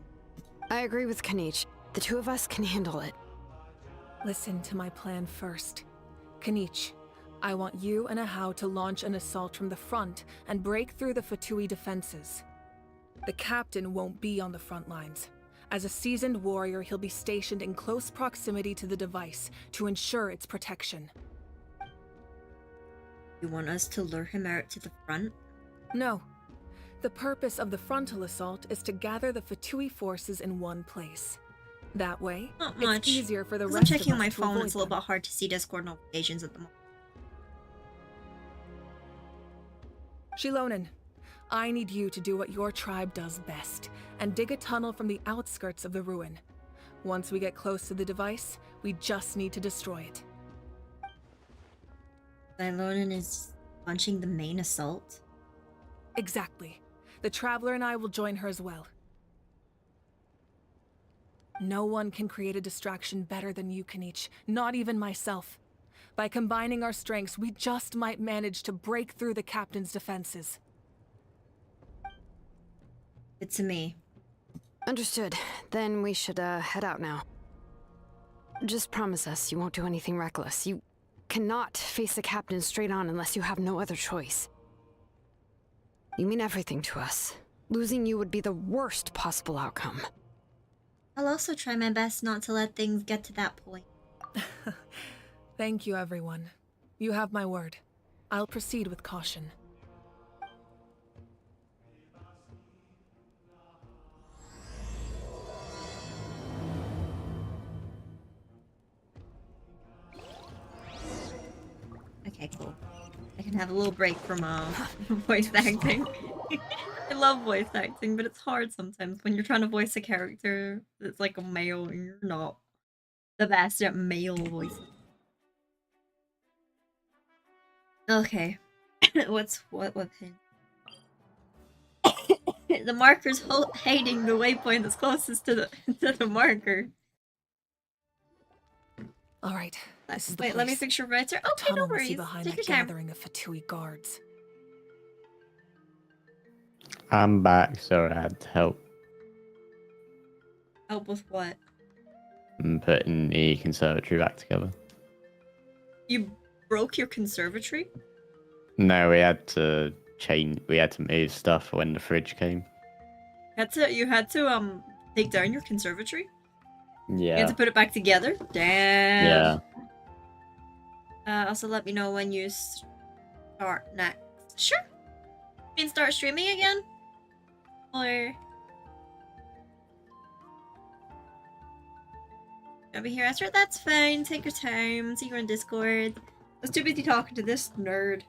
I agree with Kinich. The two of us can handle it. Listen to my plan first. Kinich, I want you and Ahau to launch an assault from the front and break through the Fatui defenses. The captain won't be on the front lines. As a seasoned warrior, he'll be stationed in close proximity to the device to ensure its protection. You want us to lure him out to the front? No. The purpose of the frontal assault is to gather the Fatui forces in one place. That way, Not much. it's easier for the Because rest I'm of checking us my to phone, avoid it's a little them. bit hard to see Discord notifications at the moment. Shilonen, I need you to do what your tribe does best, and dig a tunnel from the outskirts of the ruin. Once we get close to the device, we just need to destroy it. Shilonen is launching the main assault? Exactly. The Traveler and I will join her as well. No one can create a distraction better than you, Kinich, not even myself. By combining our strengths, we just might manage to break through the captain's defenses. It's to me. Understood. Then we should head out now. Just promise us you won't do anything reckless. You cannot face the captain straight on unless you have no other choice. You mean everything to us. Losing you would be the worst possible outcome. I'll also try my best not to let things get to that point. Thank you, everyone. You have my word. I'll proceed with caution. Okay, cool. I can have a little break from voice acting. I love voice acting, but it's hard sometimes when you're trying to voice a character that's like a male and you're not the best at male voices. Okay. what pin? The marker's hiding the waypoint that's closest to the marker. All right. This is the Wait, let me place. fix your writer. The Okay, no tunnel we see worries. behind Take that your time. gathering of Fatui guards. I'm back, so I had to help. Help with what? Putting the conservatory back together. You broke your conservatory? No, we had to move stuff when the fridge came. You had to take down your conservatory? Yeah. You had to put it back together? Damn. Yeah. Also let me know when you start next. Sure. You mean start streaming again? Or over here after? That's fine. Take your time. See you on Discord. I was too busy talking to this nerd.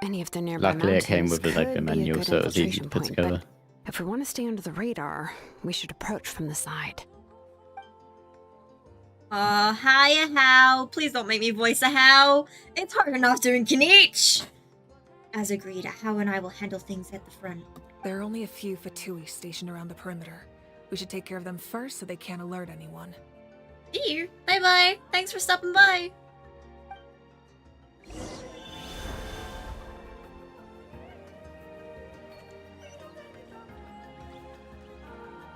Any of the nearby Luckily, it mountains came with like a could be manual, good so it was easy to infiltration put point, together. but if we want to stay under the radar, we should approach from the side. Hi, Ahau. Please don't make me voice Ahau. It's hard enough doing Kinich. As agreed, Ahau and I will handle things at the front. There are only a few Fatui stationed around the perimeter. We should take care of them first so they can't alert anyone. See you. Bye-bye. Thanks for stopping by.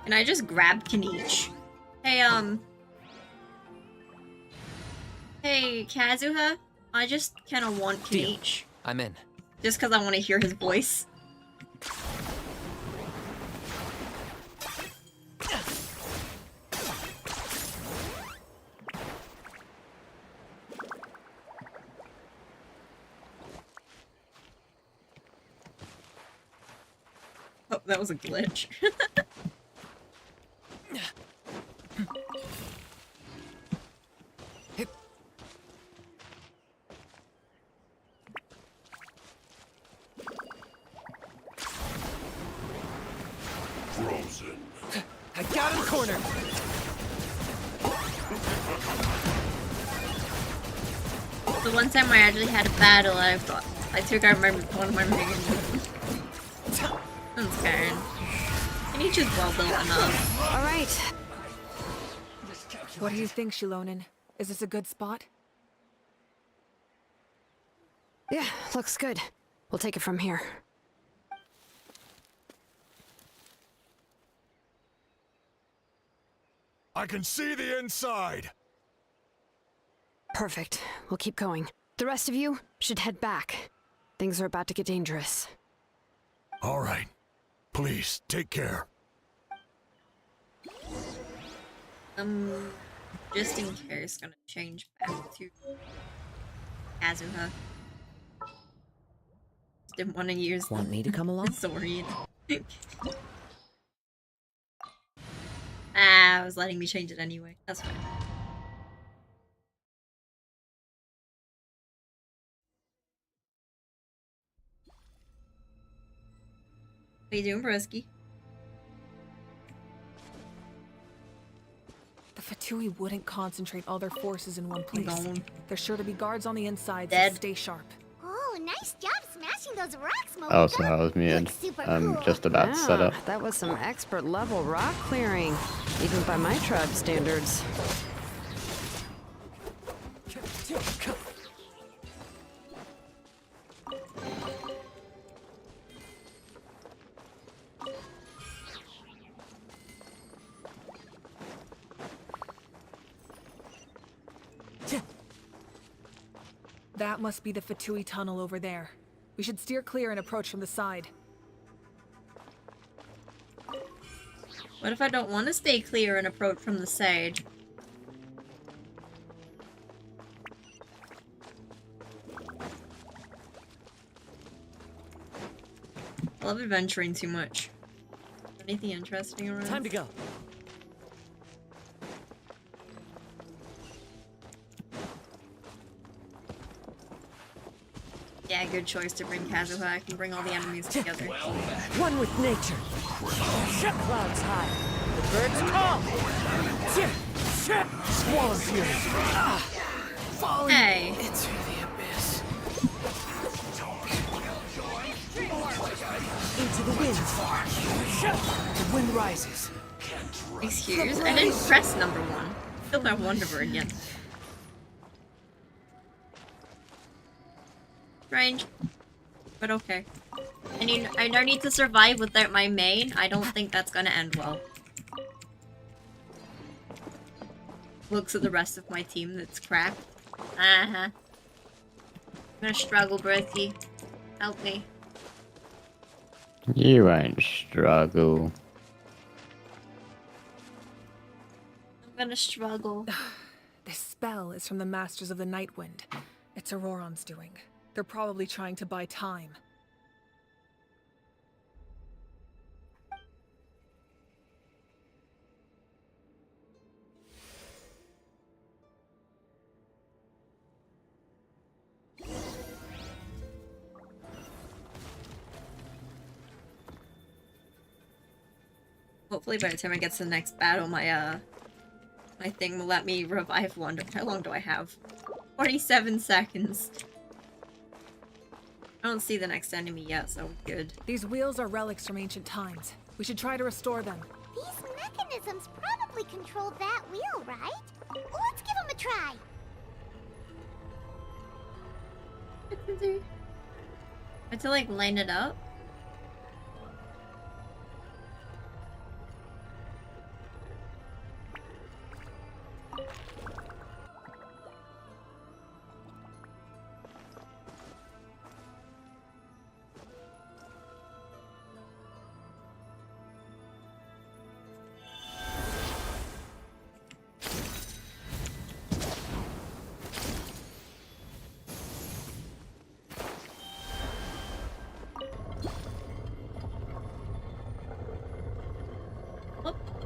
Can I just grab Kenichi? Hey, Hey, Kazuha? I just kinda want Kenichi. I'm in. Just because I want to hear his voice. Oh, that was a glitch. Frozen. I got him cornered. The one time I actually had a battle, I took out one of my mains. I'm scared. Kenichi's well built enough. Alright. What do you think, Shilonen? Is this a good spot? Yeah, looks good. We'll take it from here. I can see the inside! Perfect. We'll keep going. The rest of you should head back. Things are about to get dangerous. All right. Please, take care. Just in case, gonna change back to Kazuha. Didn't want to use Want me to come along? Zorian. I was letting me change it anyway. That's fine. What you doing, broski? The Fatui wouldn't concentrate all their forces in one place. Gone. There's sure to be guards on the inside, Dead. so stay sharp. Oh, nice job smashing those rocks, Mo. Oh, so I was muted. I'm just about to set up. That was some expert level rock clearing, even by my tribe standards. That must be the Fatui tunnel over there. We should steer clear and approach from the side. What if I don't want to stay clear and approach from the side? I love adventuring too much. Anything interesting around? Time to go. Yeah, good choice to bring Kazuha. I can bring all the enemies together. One with nature. Ship clouds high. The birds call. Squall fury. Falling Hey. into the abyss. Into the wind. The wind rises. Excuse? I didn't press number 1. I feel that Wonderver again. Strange. But okay. I don't need to survive without my main. I don't think that's gonna end well. Looks at the rest of my team that's crap. Uh-huh. I'm gonna struggle, broski. Help me. You won't struggle. I'm gonna struggle. This spell is from the Masters of the Night Wind. It's Auroron's doing. They're probably trying to buy time. Hopefully by the time I get to the next battle, my thing will let me revive Wonder. How long do I have? 47 seconds. I don't see the next enemy yet, so we're good. These wheels are relics from ancient times. We should try to restore them. These mechanisms probably control that wheel, right? Let's give them a try. I have to like line it up.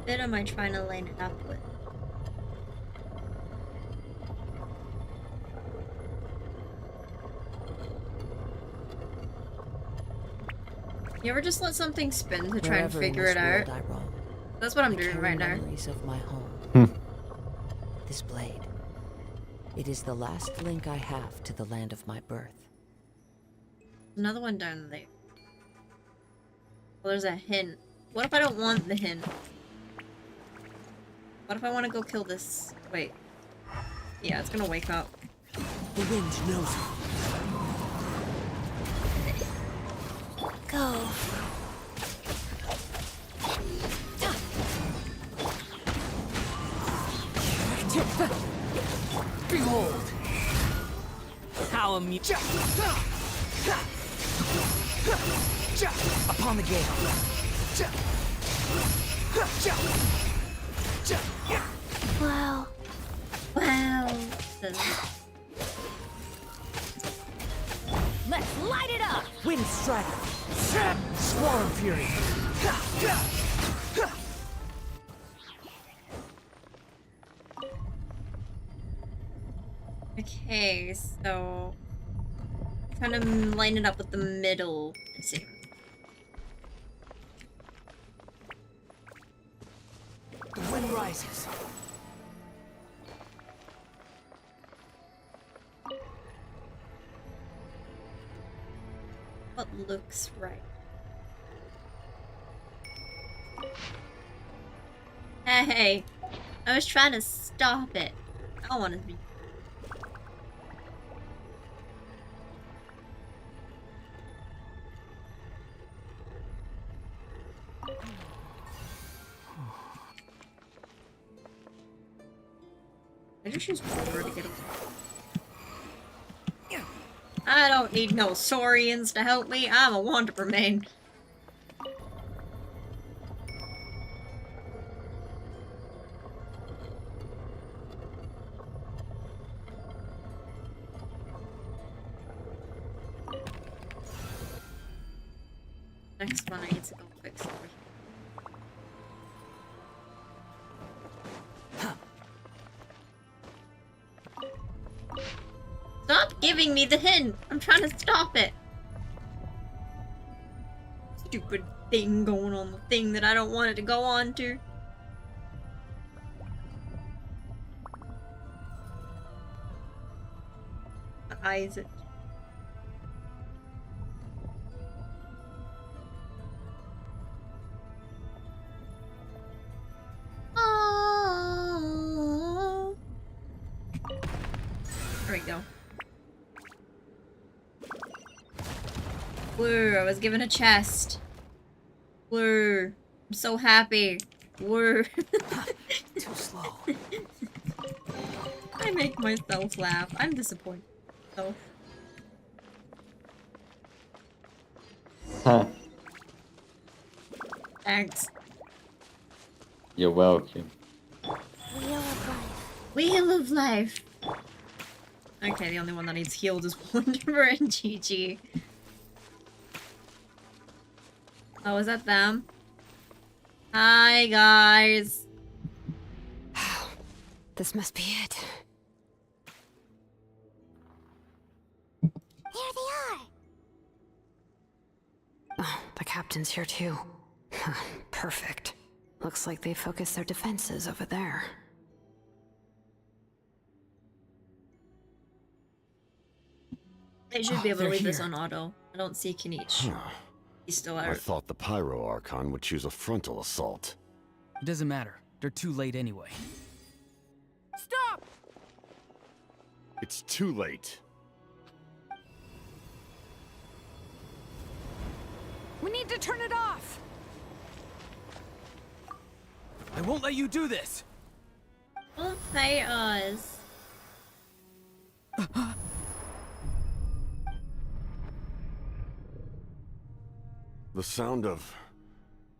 bit am I trying to line it up with? You ever just let something spin to try and Wherever in figure this it out? world I roam, That's what I'm I doing carry right now. memories of my home. This blade. It is the last link I have to the land of my birth. Another one down there. Well, there's a hint. What if I don't want the hint? What if I want to go kill this? Wait. Yeah, it's gonna wake up. The wind knows me. Go. Behold! How amusing. Upon the gate. Wow. Wow. Let's light it up! Wind Strider. Swarm Fury. Okay, so kind of line it up with the middle. Let's see. The wind rises. What looks right? Hey, I was trying to stop it. I don't want to be. I just use water to get away. I don't need no Saurians to help me. I'm a Wanderer main. Next one I need to go fix over here. Stop giving me the hint! I'm trying to stop it! Stupid thing going on the thing that I don't want it to go on to. My eyes itch. Oh. There we go. Woo, I was given a chest. Woo, I'm so happy. Woo. Too slow. I make myself laugh. I'm disappointed. Oh. Huh. Thanks. You're welcome. Wheel of life. Wheel of life. Okay, the only one that needs healed is Wanderer and Gigi. Oh, is that them? Hi, guys. This must be it. Here they are. Oh, the captain's here too. Perfect. Looks like they focused their defenses over there. They should be able to they're leave this here. on auto. I don't see Kinich. He's still I out. thought the Pyro Archon would choose a frontal assault. It doesn't matter. They're too late anyway. Stop! It's too late. We need to turn it off! I won't let you do this! Don't fight us. The sound of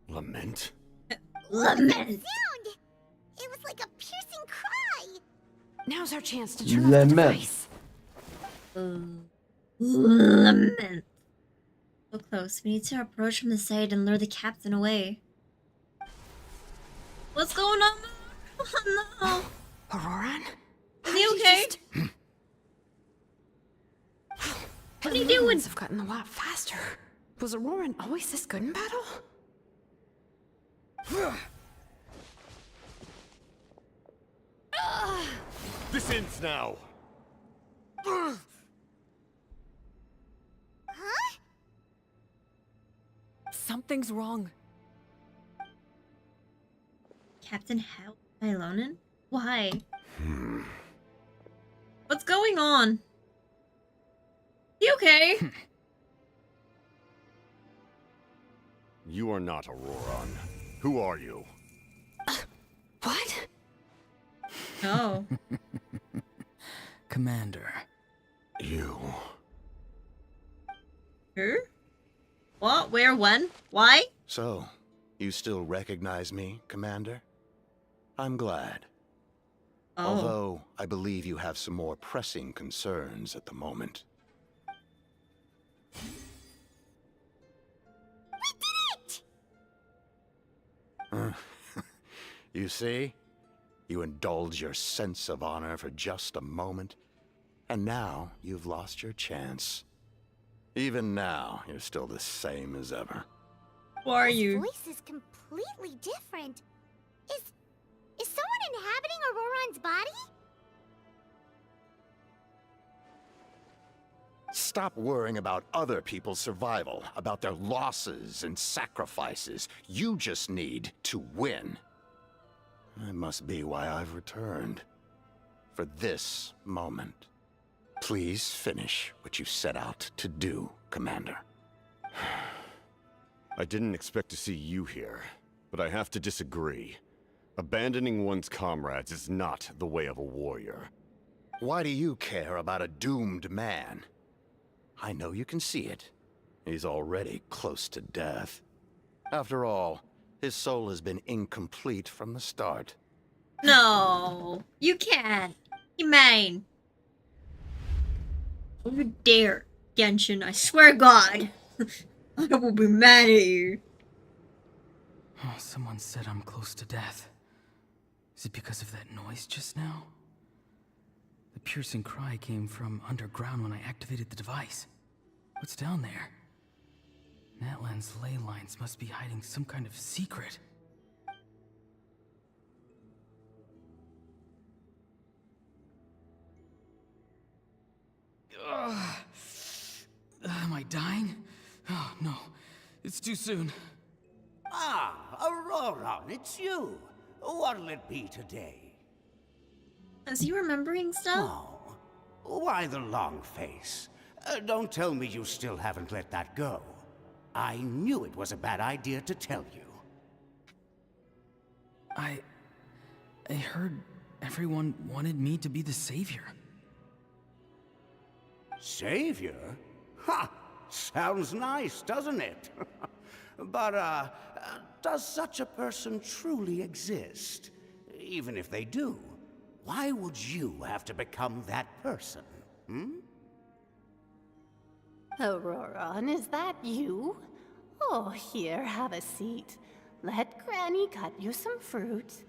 lament? Lament! Sound! It was like a piercing cry! Now's our chance to turn off the device. Lament. So close. We need to approach from the side and lure the captain away. What's going on? Oh no. Auroran? Is he okay? What are you doing? Have gotten a lot faster. Was Auroran always this good in battle? This ends now. Huh? Something's wrong. Captain Ilonin? Why? What's going on? You okay? You are not Auroran. Who are you? What? Oh. Commander. You. Who? What? Where? When? Why? So, you still recognize me, Commander? I'm glad. Oh. Although, I believe you have some more pressing concerns at the moment. We did it! You see? You indulge your sense of honor for just a moment, and now you've lost your chance. Even now, you're still the same as ever. Who are His you? voice is completely different. Is someone inhabiting Auroran's body? Stop worrying about other people's survival, about their losses and sacrifices. You just need to win. That must be why I've returned. For this moment. Please finish what you set out to do, Commander. I didn't expect to see you here, but I have to disagree. Abandoning one's comrades is not the way of a warrior. Why do you care about a doomed man? I know you can see it. He's already close to death. After all, his soul has been incomplete from the start. No, you can't. You mean? Don't you dare, Genshin. I swear to God. I will be mad at you. Oh, someone said I'm close to death. Is it because of that noise just now? The piercing cry came from underground when I activated the device. What's down there? Natlan's ley lines must be hiding some kind of secret. Am I dying? Oh, no. It's too soon. Ah, Auroran, it's you. What'll it be today? Is he remembering stuff? Oh, why the long face? Don't tell me you still haven't let that go. I knew it was a bad idea to tell you. I heard everyone wanted me to be the savior. Savior? Ha! Sounds nice, doesn't it? But, does such a person truly exist? Even if they do, why would you have to become that person, hmm? Auroran, is that you? Oh, here, have a seat. Let Granny cut you some fruit.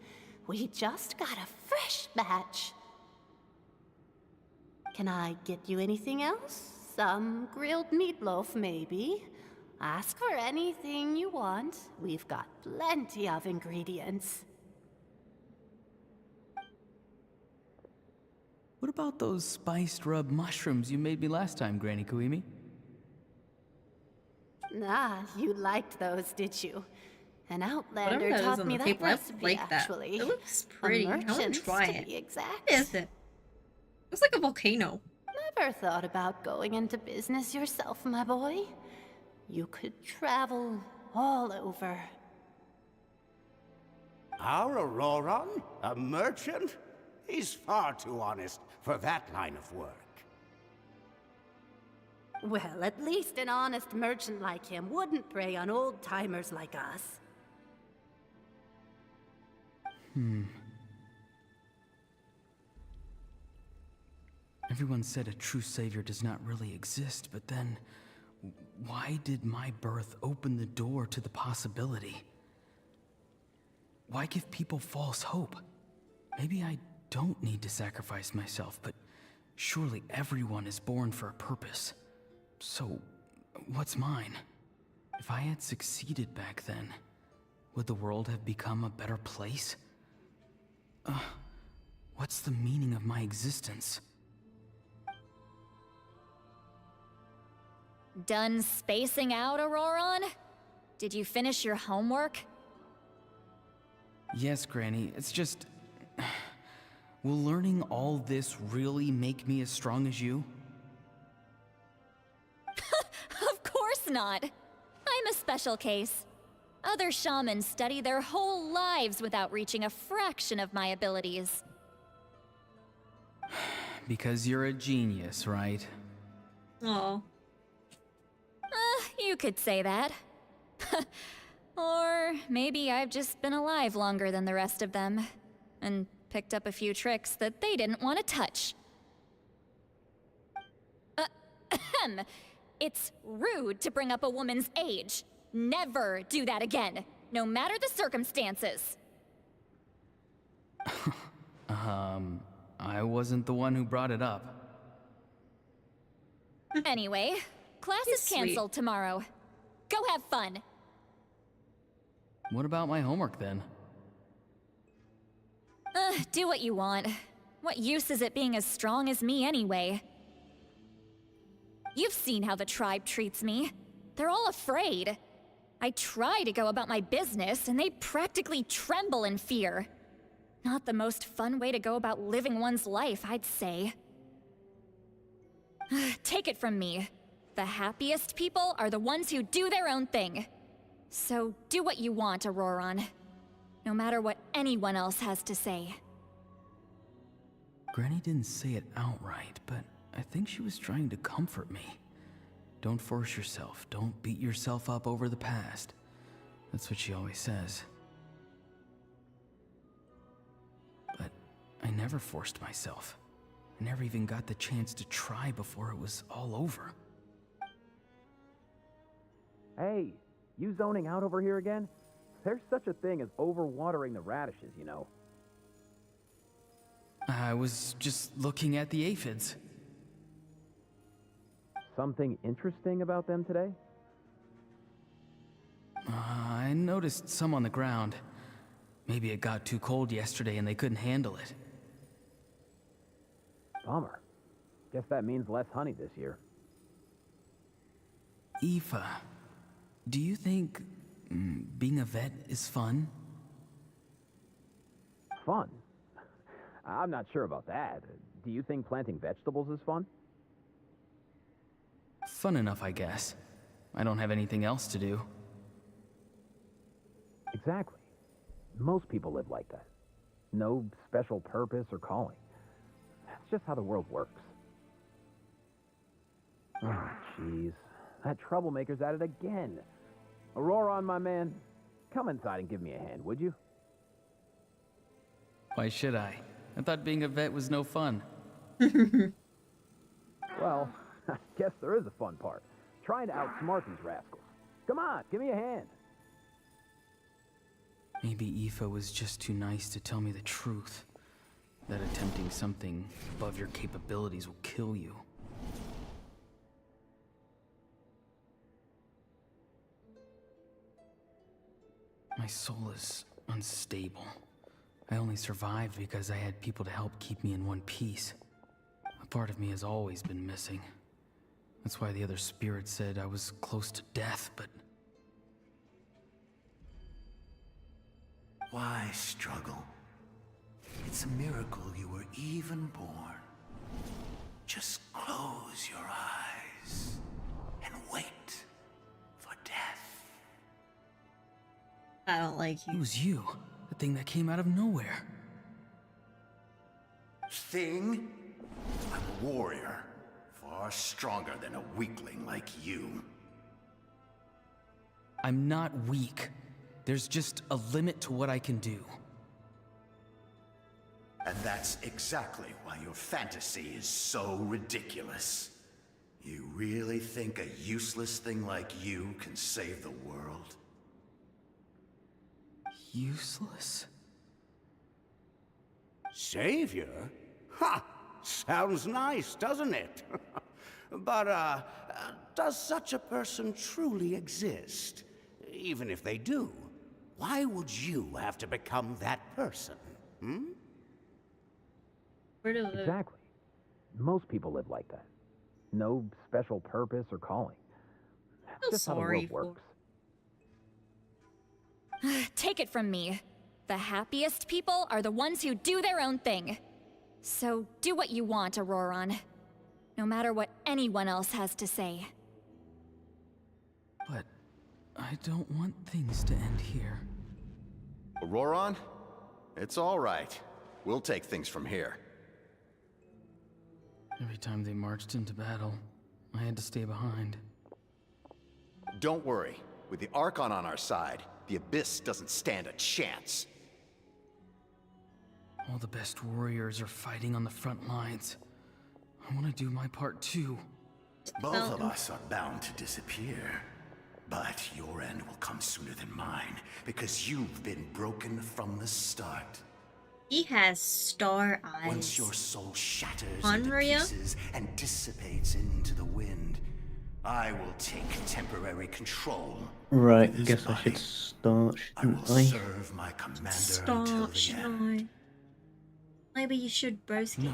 We just got a fresh batch. Can I get you anything else? Some grilled meatloaf, maybe? Ask for anything you want. We've got plenty of ingredients. What about those spiced rub mushrooms you made me last time, Granny Kuimi? Ah, you liked those, did you? An outlander Whatever that is taught on me the that paper, I recipe, like that. actually. It looks pretty. A I want merchant, to try to it. be exact. What is it? Looks like a volcano. Never thought about going into business yourself, my boy? You could travel all over. Our Auroran? A merchant? He's far too honest for that line of work. Well, at least an honest merchant like him wouldn't prey on old-timers like us. Everyone said a true savior does not really exist, but then why did my birth open the door to the possibility? why give people false hope? Maybe I don't need to sacrifice myself, but surely everyone is born for a purpose. So, what's mine? If I had succeeded back then, would the world have become a better place? What's the meaning of my existence? Done spacing out, Auroron? Did you finish your homework? Yes, Granny, it's just... Will learning all this really make me as strong as you? Of course not! I'm a special case. Other shamans study their whole lives without reaching a fraction of my abilities. Because you're a genius, right? Oh. You could say that. Or maybe I've just been alive longer than the rest of them, and picked up a few tricks that they didn't want to touch. It's rude to bring up a woman's age. Never do that again, no matter the circumstances. I wasn't the one who brought it up. Anyway, class is canceled tomorrow. Go have fun. What about my homework then? Do what you want. What use is it being as strong as me anyway? You've seen how the tribe treats me. They're all afraid. I try to go about my business, and they practically tremble in fear. Not the most fun way to go about living one's life, I'd say. Take it from me. The happiest people are the ones who do their own thing. So do what you want, Auroron. No matter what anyone else has to say. Granny didn't say it outright, but I think she was trying to comfort me. Don't force yourself. Don't beat yourself up over the past. That's what she always says. But I never forced myself. I never even got the chance to try before it was all over. Hey, you zoning out over here again? There's such a thing as overwatering the radishes, you know. I was just looking at the aphids. Something interesting about them today? I noticed some on the ground. Maybe it got too cold yesterday and they couldn't handle it. Bummer. Guess that means less honey this year. Aoife, do you think being a vet is fun? Fun? I'm not sure about that. Do you think planting vegetables is fun? Fun enough, I guess. I don't have anything else to do. Exactly. Most people live like that. No special purpose or calling. That's just how the world works. Oh, jeez. That troublemaker's at it again. Auroron, my man, come inside and give me a hand, would you? Why should I? I thought being a vet was no fun. Well, I guess there is a fun part. Trying to outsmart these rascals. Come on, give me a hand. Maybe Aoife was just too nice to tell me the truth. That attempting something above your capabilities will kill you. My soul is unstable. I only survived because I had people to help keep me in one piece. A part of me has always been missing. That's why the other spirits said I was close to death, but... Why struggle? It's a miracle you were even born. Just close your eyes and wait for death. I don't like you. It was you, the thing that came out of nowhere. Thing? I'm a warrior, far stronger than a weakling like you. I'm not weak. There's just a limit to what I can do. And that's exactly why your fantasy is so ridiculous. You really think a useless thing like you can save the world? useless. Savior? Ha! Sounds nice, doesn't it? But, does such a person truly exist? Even if they do, why would you have to become that person? Hmm? Where to live? Exactly. Most people live like that. No special purpose or calling. So Just how the sorry world works. Take it from me. The happiest people are the ones who do their own thing. So do what you want, Auroron. No matter what anyone else has to say. But I don't want things to end here. Auroron? It's all right. We'll take things from here. Every time they marched into battle, I had to stay behind. Don't worry. With the Archon on our side, the Abyss doesn't stand a chance. All the best warriors are fighting on the front lines. I want to do my part too. Both of us are bound to disappear. But your end will come sooner than mine, because you've been broken from the start. He has star eyes. Once your soul shatters On into Maria? pieces and dissipates into the wind, I will take temporary control. Right, I guess I should start, shouldn't I? Serve my commander until Start, the end. Shinoy. Maybe you should, broski. No.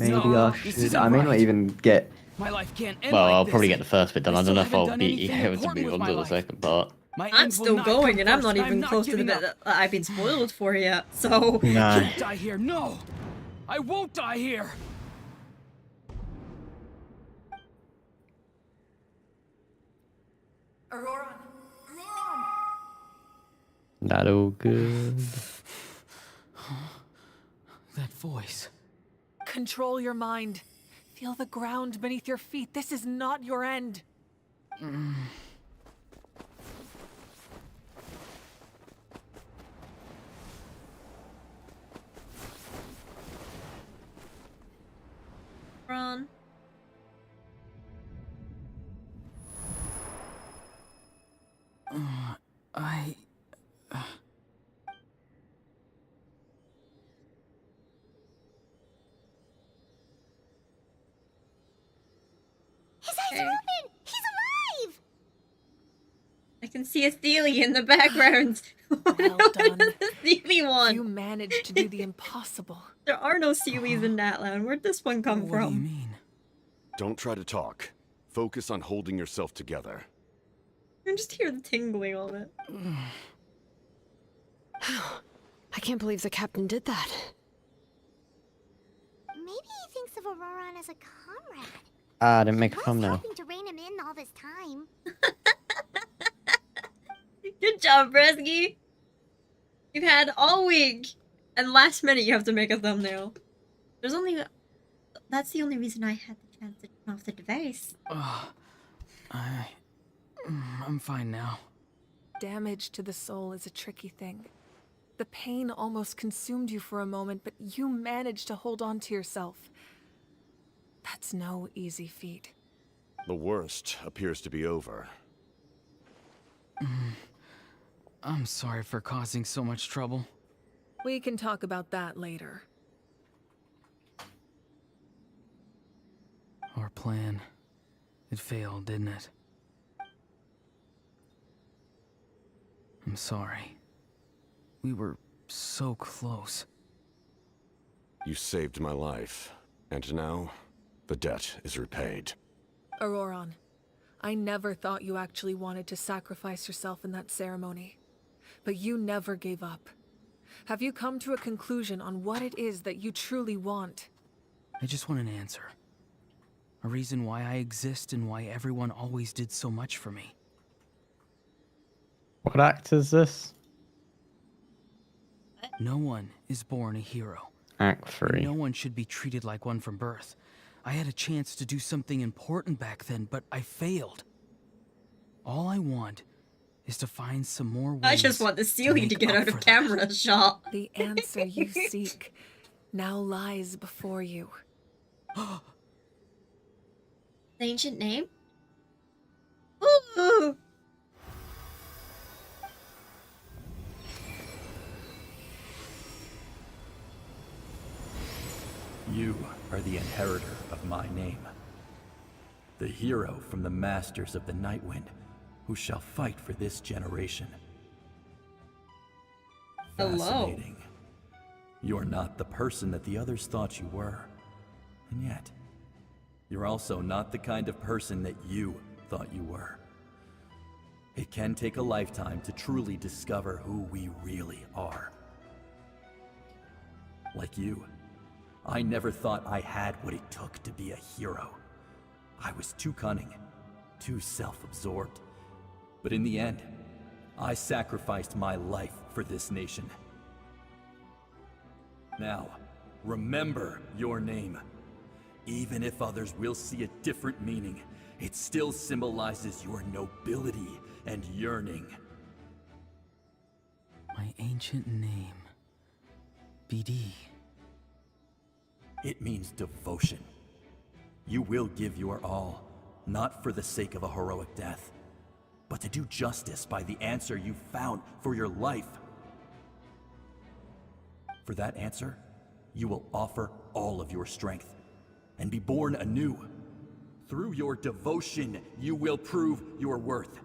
Maybe No, I this should. isn't I may not right. even get. My life can't end Well, like I'll this. probably get the first bit done. I don't know if still I'll haven't be done anything able to important move with on my to the life. second part. My I'm ends will still not going, come and I'm first. not even not close to the giving bit up. that I've been spoiled for yet. So I Nah. can't die here. No, I won't die here. Auroron! Not all good. That voice. Control your mind. Feel the ground beneath your feet. This is not your end. Ron. I. His eyes are open! He's alive! I can see a Steely in the background. Well done. The Steely one. You managed to do the impossible. There are no Steelies in Natlan. Where'd this one come What do you from? mean? Don't try to talk. Focus on holding yourself together. I can just hear the tingling of it. I can't believe the captain did that. Maybe he thinks of Auroron as a comrade. Ah, I didn't make a Was thumbnail. hoping to rein him in all this time. Good job, Bresky. You've had all week, and last minute you have to make a thumbnail. There's only... That's the only reason I had the chance to turn off the device. I'm fine now. Damage to the soul is a tricky thing. The pain almost consumed you for a moment, but you managed to hold on to yourself. That's no easy feat. The worst appears to be over. I'm sorry for causing so much trouble. We can talk about that later. Our plan. It failed, didn't it? I'm sorry. We were so close. You saved my life, and now the debt is repaid. Auroron, I never thought you actually wanted to sacrifice yourself in that ceremony. But you never gave up. Have you come to a conclusion on what it is that you truly want? I just want an answer. A reason why I exist and why everyone always did so much for me. What act is this? No one is born a hero. Act 3. No one should be treated like one from birth. I had a chance to do something important back then, but I failed. All I want is to find some more ways. I just want the ceiling to make get up out for of camera shot. The answer you seek now lies before you. The ancient name? Ooh. You are the inheritor of my name. The hero from the masters of the Nightwind, who shall fight for this generation. Hello. Fascinating. You're not the person that the others thought you were. And yet, you're also not the kind of person that you thought you were. It can take a lifetime to truly discover who we really are. Like you, I never thought I had what it took to be a hero. I was too cunning, too self-absorbed. But in the end, I sacrificed my life for this nation. Now, remember your name. Even if others will see a different meaning, it still symbolizes your nobility and yearning. My ancient name. BD. It means devotion. You will give your all, not for the sake of a heroic death, but to do justice by the answer you found for your life. For that answer, you will offer all of your strength and be born anew. Through your devotion, you will prove your worth.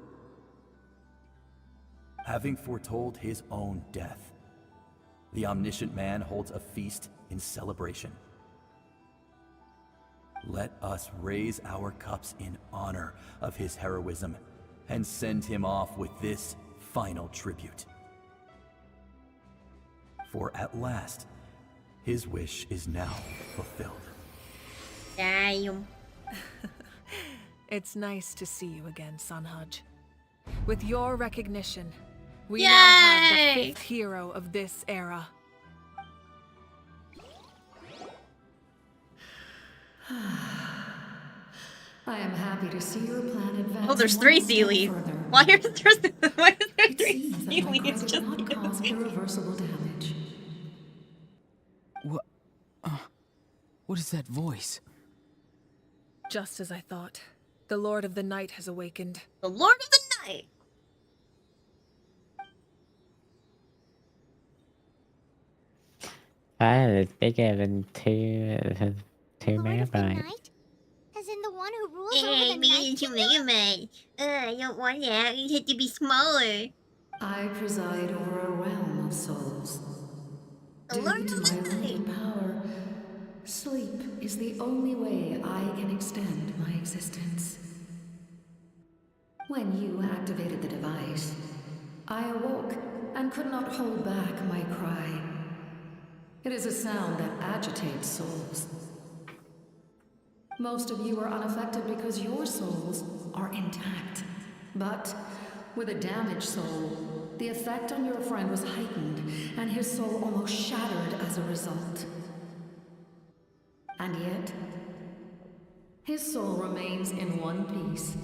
Having foretold his own death, the omniscient man holds a feast in celebration. Let us raise our cups in honor of his heroism and send him off with this final tribute. For at last, his wish is now fulfilled. Damn. It's nice to see you again, Sunhudge. With your recognition, we Yay! now have the 5th hero of this era. I am happy to see your plan advance. Oh, there's 3 Sealy. Why are there 3 Sealy? Sealies just not cause irreversible damage. What is that voice? Just as I thought. The Lord of the Night has awakened. The Lord of the Night! That is bigger than two megabytes. As in the one who rules over the Night Kingdom? I don't want that. It had to be smaller. I preside over a realm of souls. The Lord Due to of the my limited Night. power, sleep is the only way I can extend my existence. When you activated the device, I awoke and could not hold back my cry. It is a sound that agitates souls. Most of you are unaffected because your souls are intact. But with a damaged soul, the effect on your friend was heightened, and his soul almost shattered as a result. And yet, his soul remains in one piece.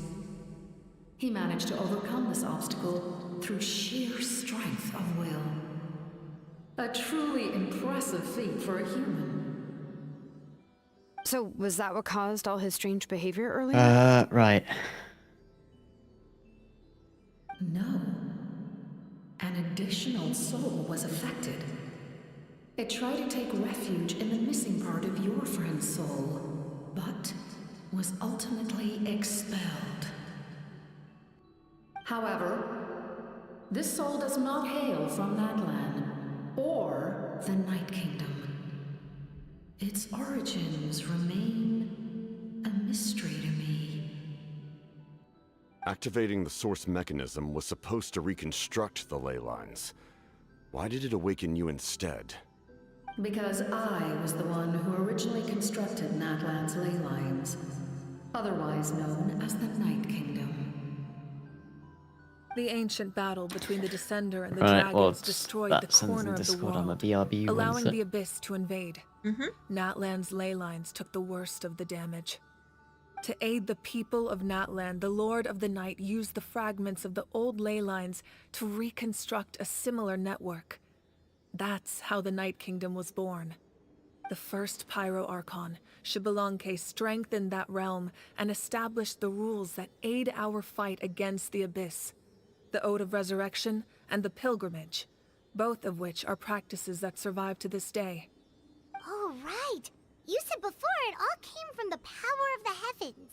He managed to overcome this obstacle through sheer strength of will. A truly impressive feat for a human. So, was that what caused all his strange behavior earlier? Right. No. An additional soul was affected. It tried to take refuge in the missing part of your friend's soul, but was ultimately expelled. However, this soul does not hail from Natlan or the Night Kingdom. Its origins remain a mystery to me. Activating the source mechanism was supposed to reconstruct the ley lines. Why did it awaken you instead? Because I was the one who originally constructed Natlan's ley lines, otherwise known as the Night Kingdom. The ancient battle between the Descender and the Right, Dragons well, destroyed that the sends in corner of the Discord on world, the BRB allowing ones. the Abyss to invade. Natlan's ley lines took the worst of the damage. To aid the people of Natlan, the Lord of the Night used the fragments of the old ley lines to reconstruct a similar network. That's how the Night Kingdom was born. The first Pyro Archon, Xbalanque, strengthened that realm and established the rules that aid our fight against the Abyss. The Ode of Resurrection and the Pilgrimage, both of which are practices that survive to this day. Oh, right. You said before it all came from the power of the heavens.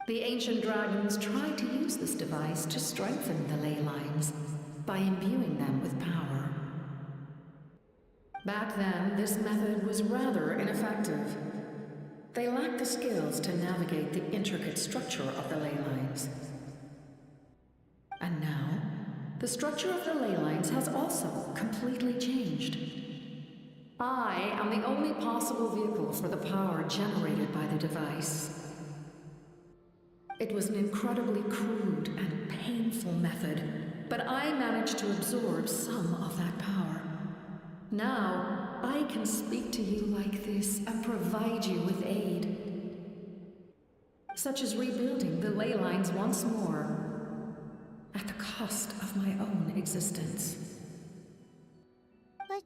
The ancient dragons tried to use this device to strengthen the ley lines by imbuing them with power. Back then, this method was rather ineffective. They lacked the skills to navigate the intricate structure of the ley lines. And now, the structure of the ley lines has also completely changed. I am the only possible vehicle for the power generated by the device. It was an incredibly crude and painful method, but I managed to absorb some of that power. Now, I can speak to you like this and provide you with aid. Such as rebuilding the ley lines once more, at the cost of my own existence. But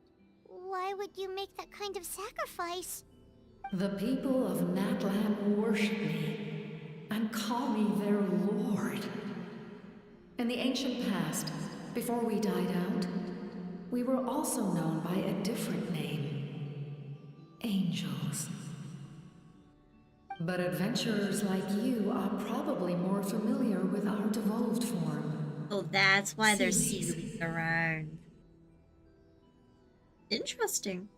why would you make that kind of sacrifice? The people of Natlan worship me and call me their lord. In the ancient past, before we died out, we were also known by a different name. Angels. But adventurers like you are probably more familiar with our devolved form. Oh, that's why there's Sealies. sealies around. Interesting.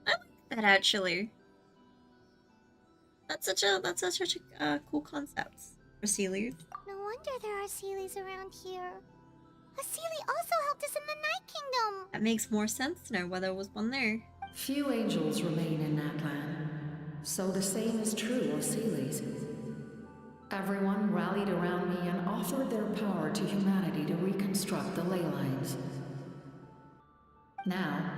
I like that actually. That's such a cool concept for sealies. No wonder there are Sealies around here. A Sealie also helped us in the Night Kingdom. That makes more sense now why there was one there. Few angels remain in Natlan, so the same is true of Sealies. Everyone rallied around me and offered their power to humanity to reconstruct the ley lines. Now,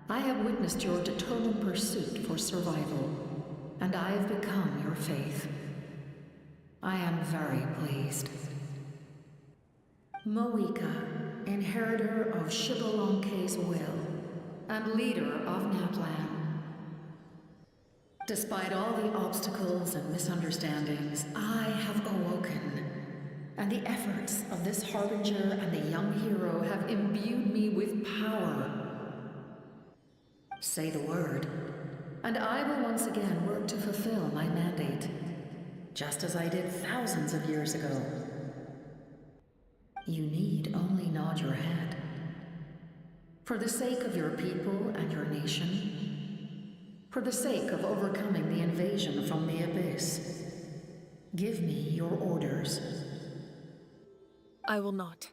I have witnessed your determined pursuit for survival, and I have become your faith. I am very pleased. Moika, inheritor of Shibalonke's will, and leader of Natlan. Despite all the obstacles and misunderstandings, I have awoken, and the efforts of this harbinger and the young hero have imbued me with power. Say the word, and I will once again work to fulfill my mandate, just as I did thousands of years ago. You need only nod your head. For the sake of your people and your nation, for the sake of overcoming the invasion from the Abyss, give me your orders. I will not.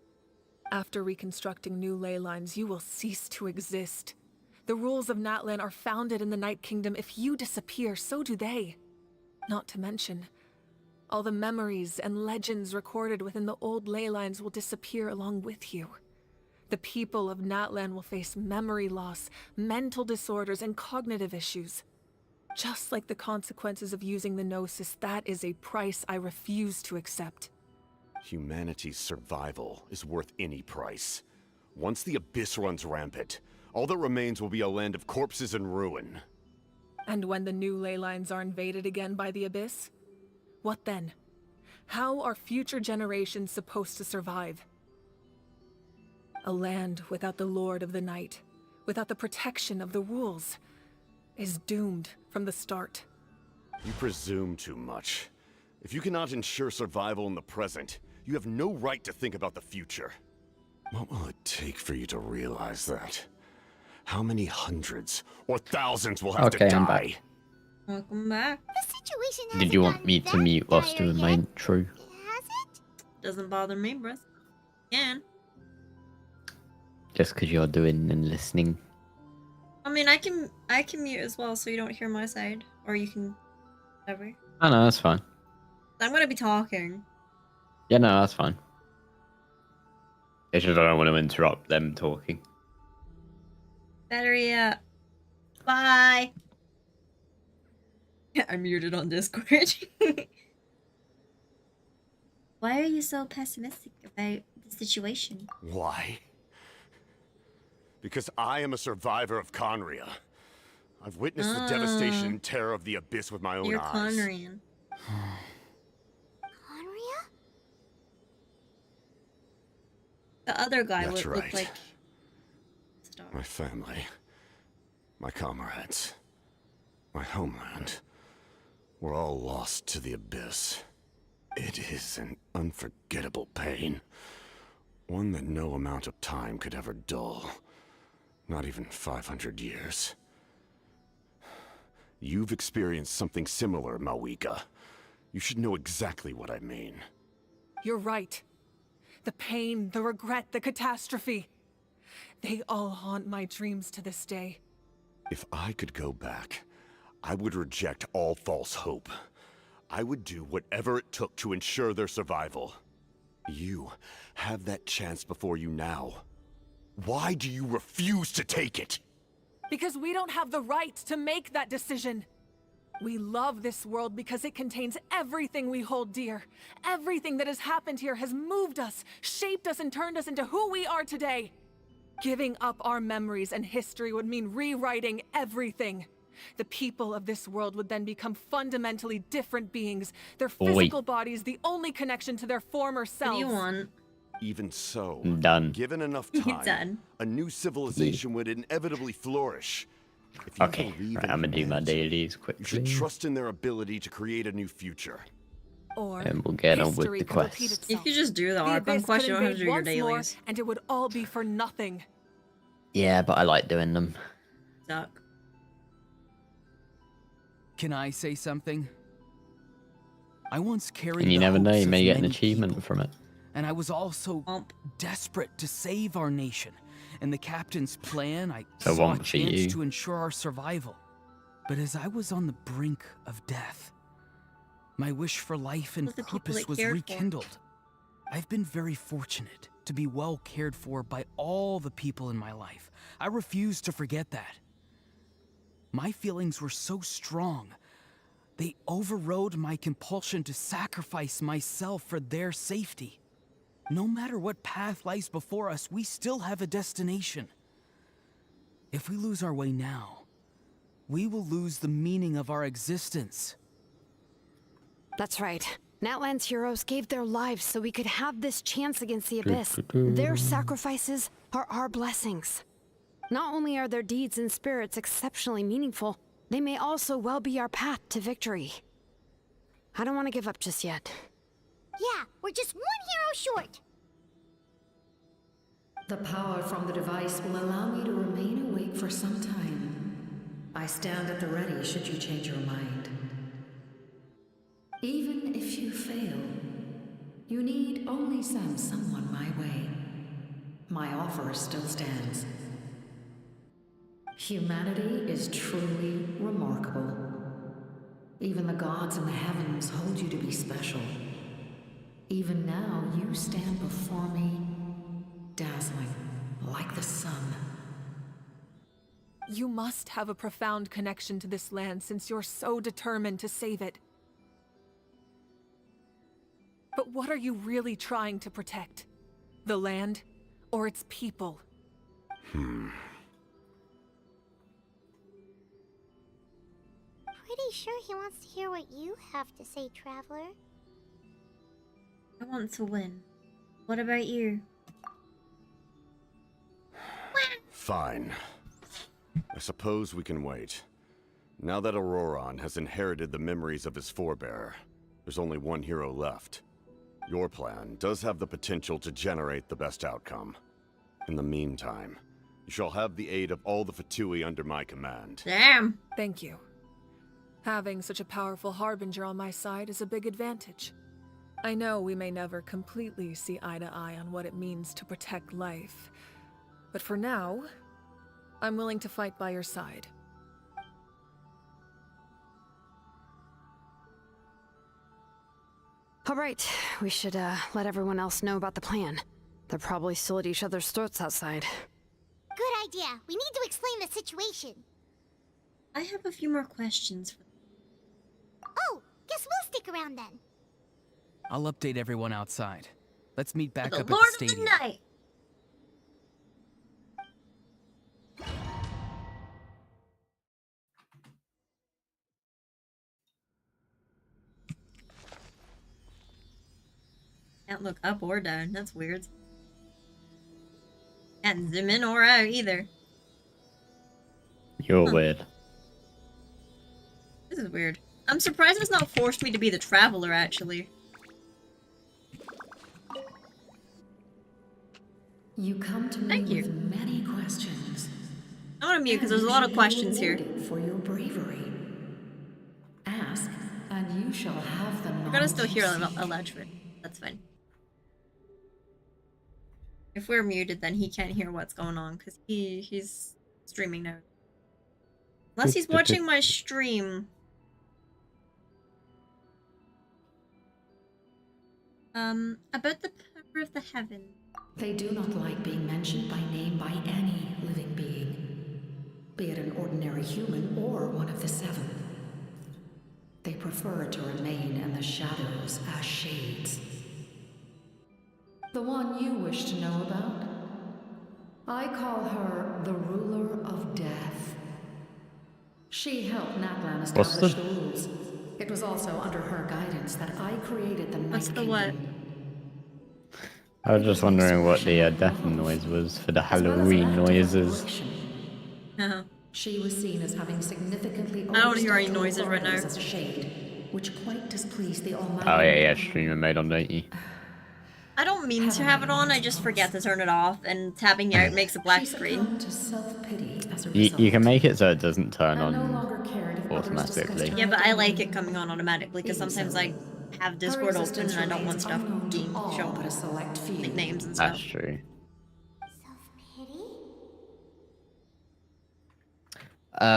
After reconstructing new ley lines, you will cease to exist. The rules of Natlan are founded in the Night Kingdom. If you disappear, so do they. Not to mention, all the memories and legends recorded within the old ley lines will disappear along with you. The people of Natlan will face memory loss, mental disorders, and cognitive issues. Just like the consequences of using the Gnosis, that is a price I refuse to accept. Humanity's survival is worth any price. Once the Abyss runs rampant, all that remains will be a land of corpses and ruin. And when the new ley lines are invaded again by the Abyss? What then? How are future generations supposed to survive? A land without the Lord of the Night, without the protection of the rules, is doomed from the start. You presume too much. If you cannot ensure survival in the present, you have no right to think about the future. What will it take for you to realize that? How many hundreds or thousands will have to Okay, I'm die? back. Welcome back. The situation Did you want me to mute whilst doing my intro? Has it? Doesn't bother me, bruh. Again. Just because you're doing and listening. I mean, I can mute as well, so you don't hear my side, or you can, whatever. Oh no, that's fine. I'm gonna be talking. Yeah, no, that's fine. It's just I don't want to interrupt them talking. Battery up. Bye. I'm muted on Discord. Why are you so pessimistic about the situation? Why? Because I am a survivor of Conria. I've witnessed the devastation and terror of the Abyss with my own You're eyes. Conrian. Conria? The other guy That's would look right. like Star. My family, my comrades, my homeland, were all lost to the abyss. It is an unforgettable pain. One that no amount of time could ever dull. Not even 500 years. You've experienced something similar, Mawika. You should know exactly what I mean. You're right. The pain, the regret, the catastrophe. They all haunt my dreams to this day. If I could go back, I would reject all false hope. I would do whatever it took to ensure their survival. You have that chance before you now. Why do you refuse to take it? Because we don't have the right to make that decision. We love this world because it contains everything we hold dear. Everything that has happened here has moved us, shaped us, and turned us into who we are today. Giving up our memories and history would mean rewriting everything. The people of this world would then become fundamentally different beings. Their physical bodies the only connection to their former selves. What do you want? Even so, I'm done. Given enough You're time, done. a new civilization would inevitably flourish. If you Okay, believe right, in I'm gonna do my humanity, dailies you should quickly. trust in their ability to create a new future. Or And we'll get on with history the could repeat quest. itself. If you just do the The Archon abyss quest, could you don't have to do invade your once dailies. more, and it would all be for nothing. Yeah, but I like doing them. Suck. Can I say something? I once carried And you the never know, hopes you of may get an many achievement people, from it. and I was also desperate to save our nation. In the captain's plan, I So saw a one for chance you. to ensure our survival. But as I was on the brink of death, my wish for life and With the people purpose it was cared for. rekindled. I've been very fortunate to be well cared for by all the people in my life. I refuse to forget that. My feelings were so strong, they overrode my compulsion to sacrifice myself for their safety. No matter what path lies before us, we still have a destination. If we lose our way now, we will lose the meaning of our existence. That's right. Natlan's heroes gave their lives so we could have this chance against the Abyss. Their sacrifices are our blessings. Not only are their deeds and spirits exceptionally meaningful, they may also well be our path to victory. I don't want to give up just yet. Yeah, we're just one hero short. The power from the device will allow me to remain awake for some time. I stand at the ready should you change your mind. Even if you fail, you need only send someone my way. My offer still stands. Humanity is truly remarkable. Even the gods in the heavens hold you to be special. Even now, you stand before me, dazzling like the sun. You must have a profound connection to this land since you're so determined to save it. But what are you really trying to protect? The land or its people? Pretty sure he wants to hear what you have to say, Traveler. I want to win. What about you? Fine. I suppose we can wait. Now that Auroron has inherited the memories of his forebearer, there's only one hero left. Your plan does have the potential to generate the best outcome. In the meantime, you shall have the aid of all the Fatui under my command. Damn. Thank you. Having such a powerful harbinger on my side is a big advantage. I know we may never completely see eye to eye on what it means to protect life, but for now, I'm willing to fight by your side. All right, we should let everyone else know about the plan. They're probably still at each other's throats outside. Good idea. We need to explain the situation. I have a few more questions. Oh, guess we'll stick around then. I'll update everyone outside. Let's meet back The up at Lord the of the stadium. Night. Can't look up or down. That's weird. Can't zoom in or out either. You're Huh. weird. This is weird. I'm surprised it's not forced me to be the traveler, actually. You come to me with many questions. I want to mute because And there's a you lot shall of be questions here. rewarded for your bravery. Ask, and you shall have the We're knowledge gonna still you hear seek. Eletrin. That's fine. If we're muted, then he can't hear what's going on because he's streaming now. Unless he's watching my stream. About the power of the heaven. They do not like being mentioned by name by any living being, be it an ordinary human or one of the seven. They prefer to remain in the shadows as shades. The one you wish to know about? I call her the ruler of death. She helped Natlan What's the... establish the rules. It was also under her guidance that I created the What's Night the what? Kingdom. I was just wondering what the death noise was for the Halloween noises. She was seen as having significantly I don't hear any overstepped her noises right now. authorities as a shade, which quite displeased the Almighty. Oh yeah, streamer mode on, don't you? I don't mean to have it on, I just forget to turn it off, and tapping out makes a black screen. You can make it so it doesn't turn on automatically. Yeah, but I like it coming on automatically, because sometimes I have Discord open and I don't want stuff being shown. Like names and stuff. That's true.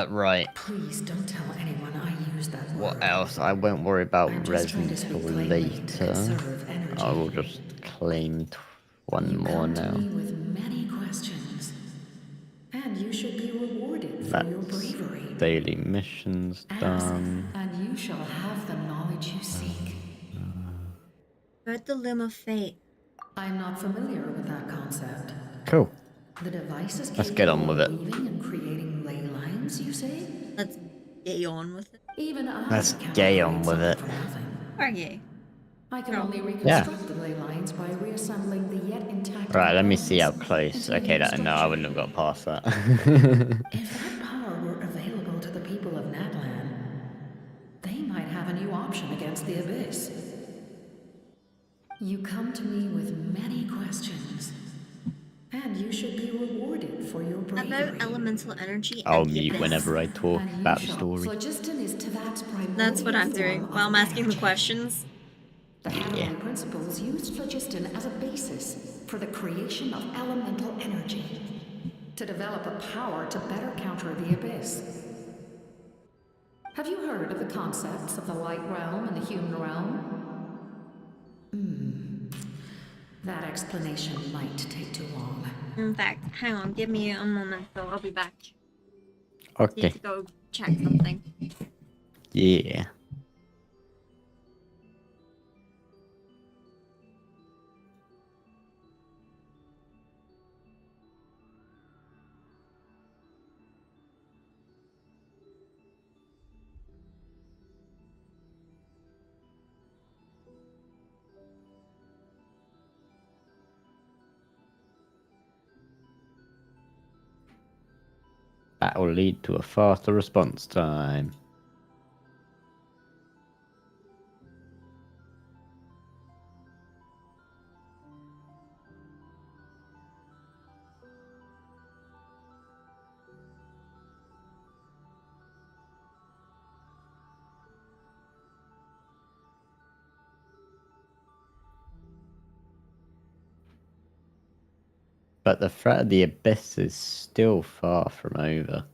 Right. Please don't tell anyone I use that word. What else? I won't worry about res trying to until speak plainly to later. conserve energy. I will just claim one more now. Me with many questions, and you should be rewarded for your bravery. Daily missions done. And you shall have the knowledge you seek. About the Limb of Fate. I'm not familiar with that concept. Cool. The device is Let's get on with it. weaving and creating ley lines, you say? Let's get on with it. Even Let's get on with it. Or gay. I can only reconstruct the ley lines by reassembling the yet intact. Right, let me see how close. Okay, no, I wouldn't have got past that. If that power were available to the people of Natlan, they might have a new option against the Abyss. You come to me with many questions, and you should be rewarded for your bravery. About elemental energy I'll and the mute Abyss. whenever I talk about the story. Phlogiston is Tavat's primordial That's what I'm doing form while of I'm asking the energy. questions. The heavenly principles used phlogiston as a basis for the creation of elemental energy, to develop a power to better counter the Abyss. Have you heard of the concepts of the light realm and the human realm? That explanation might take too long. In fact, hang on, give me a moment, so I'll be back. Okay. Need to go check something. Yeah. That will lead to a faster response time. But the threat of the Abyss is still far from over.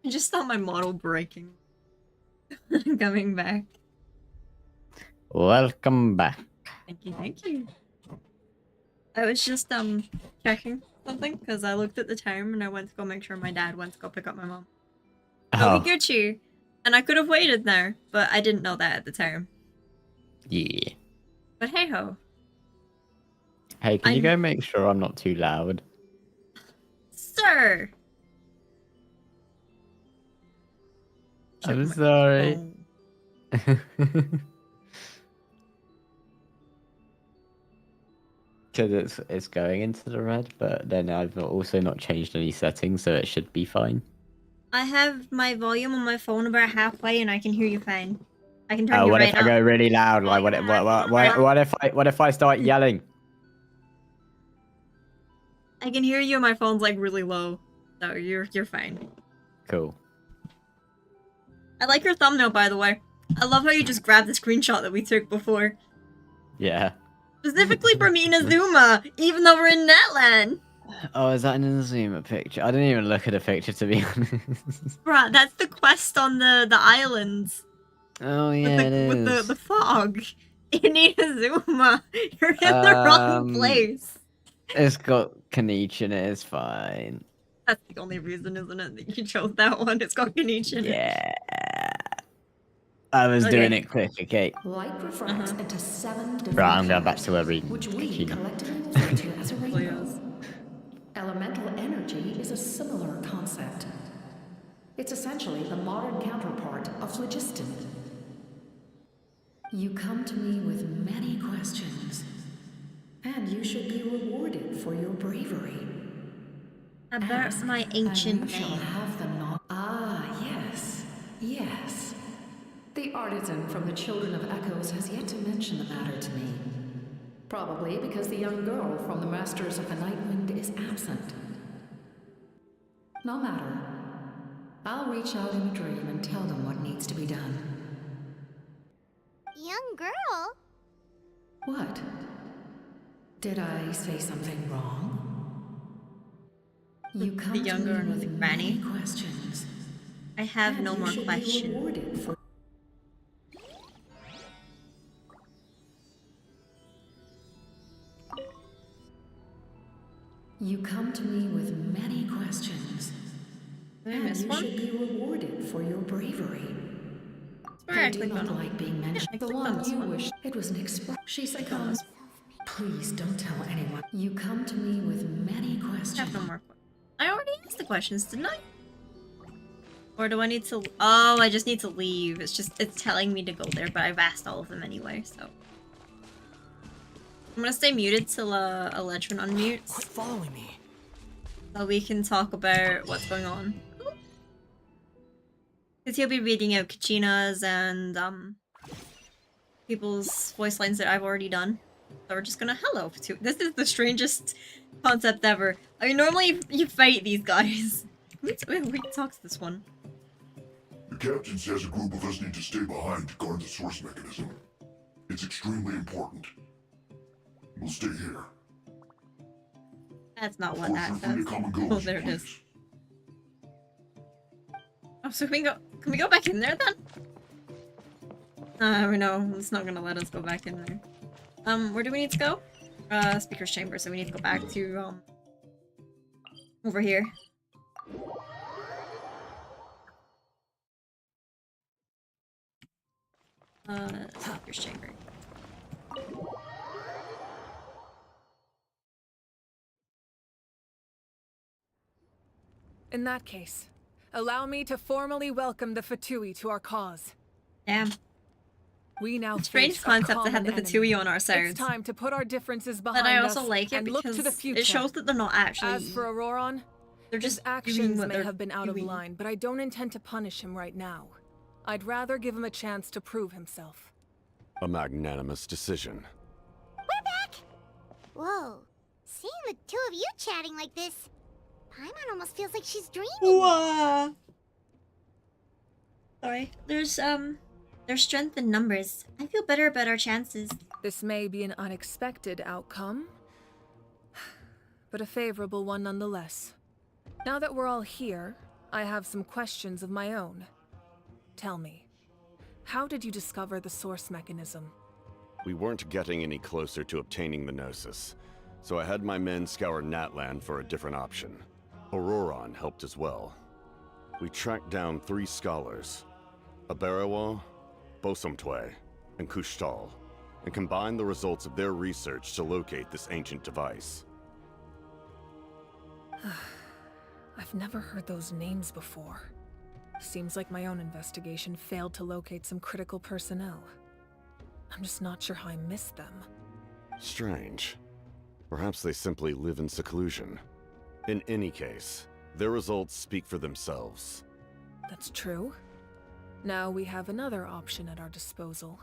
I just saw my model breaking. Coming back. Welcome back. Thank you, thank you. I was just checking something because I looked at the time and I went to go make sure my dad went to go pick up my mom. Oh. We Gucci, and I could have waited there, but I didn't know that at the time. Yeah. But hey ho. Hey, can you go make sure I'm not too loud? Sir! I'm sorry. Because it's going into the red, but then I've also not changed any settings, so it should be fine. I have my volume on my phone about halfway and I can hear you fine. I can turn Oh, you what right if I up. go really loud? Like what if I start yelling? I can hear you and my phone's like really low. So you're fine. Cool. I like your thumbnail, by the way. I love how you just grabbed the screenshot that we took before. Yeah. Specifically for me and Azuma, even though we're in Natlan. Oh, is that an Inazuma picture? I didn't even look at a picture, to be honest. Bruh, that's the quest on the islands. Oh yeah, it is. With the fog. In Inazuma. You're in the wrong place. It's got Kanichi in it, it's fine. That's the only reason, isn't it, that you chose that one? It's got Kanichi in it. Yeah. I was doing it quick, okay? Light refracts into 7 different Right, I'm going back to where we which we Kachina. collectively refer to as a rainbow. Elemental energy is a similar concept. It's essentially the modern counterpart of phlogiston. You come to me with many questions, and you should be rewarded for your bravery. About my ancient name. Yes. Yes. The artisan from the Children of Echoes has yet to mention the matter to me. Probably because the young girl from the Masters of the Nightwind is absent. No matter. I'll reach out in a dream and tell them what needs to be done. Young girl? What? Did I say something wrong? You come the younger to and me with the with granny. many questions. I have And no you more should be questions. rewarded for You come to me with many questions. Did I And miss you one? should be rewarded for your bravery. Where I I do clicked not on like being mentioned. I the clicked on one this you one. wish it was an express. She on succumbs. Please don't tell anyone. You come to me with many questions. I have no more questions. I already asked the questions, didn't I? Or do I need to... Oh, I just need to leave. It's telling me to go there, but I've asked all of them anyway, so... I'm gonna stay muted till Eletrin unmutes. Quit following me. So we can talk about what's going on. Because he'll be reading out Kachina's and people's voice lines that I've already done. So we're just gonna hello. This is the strangest concept ever. I mean, normally you fight these guys. We can talk to this one. The captain says a group of us need to stay behind to guard the source mechanism. It's extremely important. We'll stay here. That's not what Of that course, you're free says. to come and go Oh, as there you it is. please. Oh, so can we go back in there then? No, it's not gonna let us go back in there. Where do we need to go? Speaker's chamber, so we need to go back to, over here. Speaker's chamber. In that case, allow me to formally welcome the Fatui to our cause. Damn. We now Strange face a concept to have the common Fatui enemy. on our side. It's time to put our differences behind But I us also like it and look to the because future. it shows that they're not actually... As for Auroron, they're his just doing actions what may they're have been out of doing. line, but I don't intend to punish him right now. I'd rather give him a chance to prove himself. A magnanimous decision. We're back! Whoa. Seeing the two of you chatting like this, Paimon almost feels like she's dreaming. Whoa. Sorry. There's strength in numbers. I feel better about our chances. This may be an unexpected outcome, but a favorable one nonetheless. Now that we're all here, I have some questions of my own. Tell me, how did you discover the source mechanism? We weren't getting any closer to obtaining the Gnosis, so I had my men scour Natlan for a different option. Auroron helped as well. We tracked down 3 scholars, Abarawa, Bosomtwe, and Kushtal, and combined the results of their research to locate this ancient device. I've never heard those names before. Seems like my own investigation failed to locate some critical personnel. I'm just not sure how I missed them. Strange. Perhaps they simply live in seclusion. In any case, their results speak for themselves. That's true. Now we have another option at our disposal.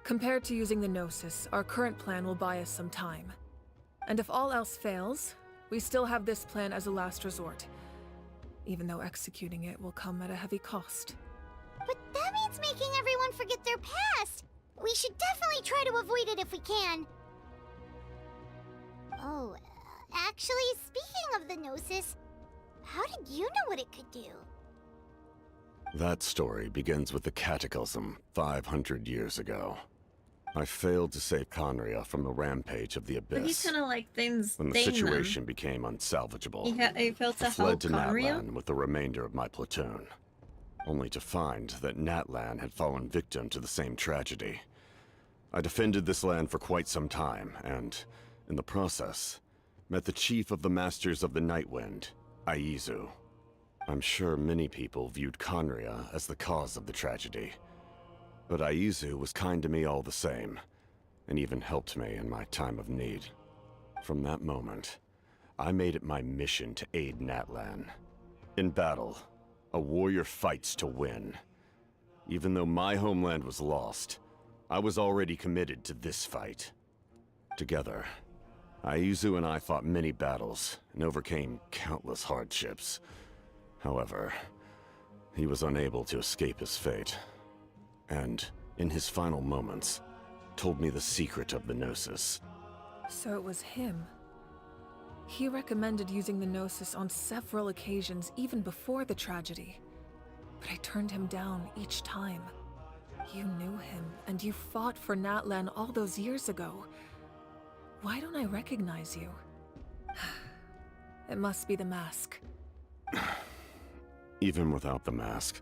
Compared to using the Gnosis, our current plan will buy us some time. And if all else fails, we still have this plan as a last resort, even though executing it will come at a heavy cost. But that means making everyone forget their past! We should definitely try to avoid it if we can. Oh, actually, speaking of the Gnosis, how did you know what it could do? That story begins with the Cataclysm 500 years ago. I failed to save Conria from the rampage of the Abyss. But he's kind of like things. When the situation became unsalvageable, He failed to I fled help to Conria. Natlan with the remainder of my platoon, only to find that Natlan had fallen victim to the same tragedy. I defended this land for quite some time, and, in the process, met the chief of the Masters of the Nightwind, Aizu. I'm sure many people viewed Conria as the cause of the tragedy, but Aizu was kind to me all the same, and even helped me in my time of need. From that moment, I made it my mission to aid Natlan. In battle, a warrior fights to win. Even though my homeland was lost, I was already committed to this fight. Together, Aizu and I fought many battles and overcame countless hardships. However, he was unable to escape his fate, and, in his final moments, told me the secret of the Gnosis. So it was him. He recommended using the Gnosis on several occasions even before the tragedy. But I turned him down each time. You knew him, and you fought for Natlan all those years ago. Why don't I recognize you? It must be the mask. Even without the mask,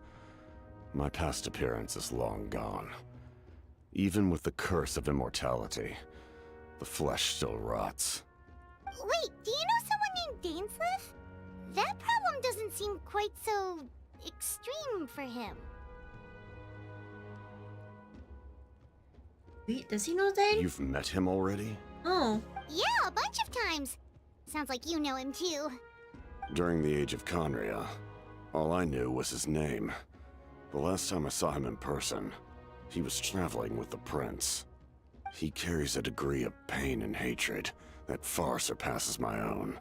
my past appearance is long gone. Even with the curse of immortality, the flesh still rots. Wait, do you know someone named Dainsleif? That problem doesn't seem quite so extreme for him. Wait, does he know Dane? You've met him already? Oh. Yeah, a bunch of times. Sounds like you know him too. During the age of Conria, all I knew was his name. The last time I saw him in person, he was traveling with the prince. He carries a degree of pain and hatred that far surpasses my own.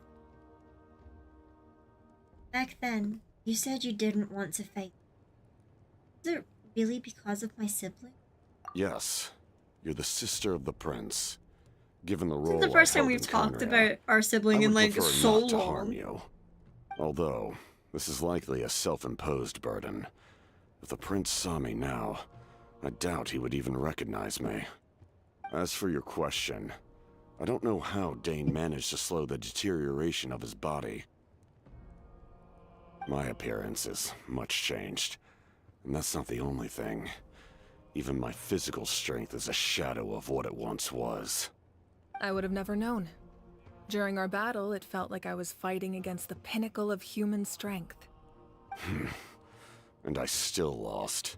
Back then, you said you didn't want to fight. Is it really because of my sibling? Yes, you're the sister of the prince. Given the This role is the first I time held we've in talked Conria, about our sibling I in would like prefer so not to harm long. you. Although, this is likely a self-imposed burden. If the prince saw me now, I doubt he would even recognize me. As for your question, I don't know how Dane managed to slow the deterioration of his body. My appearance is much changed, and that's not the only thing. Even my physical strength is a shadow of what it once was. I would have never known. During our battle, it felt like I was fighting against the pinnacle of human strength. And I still lost.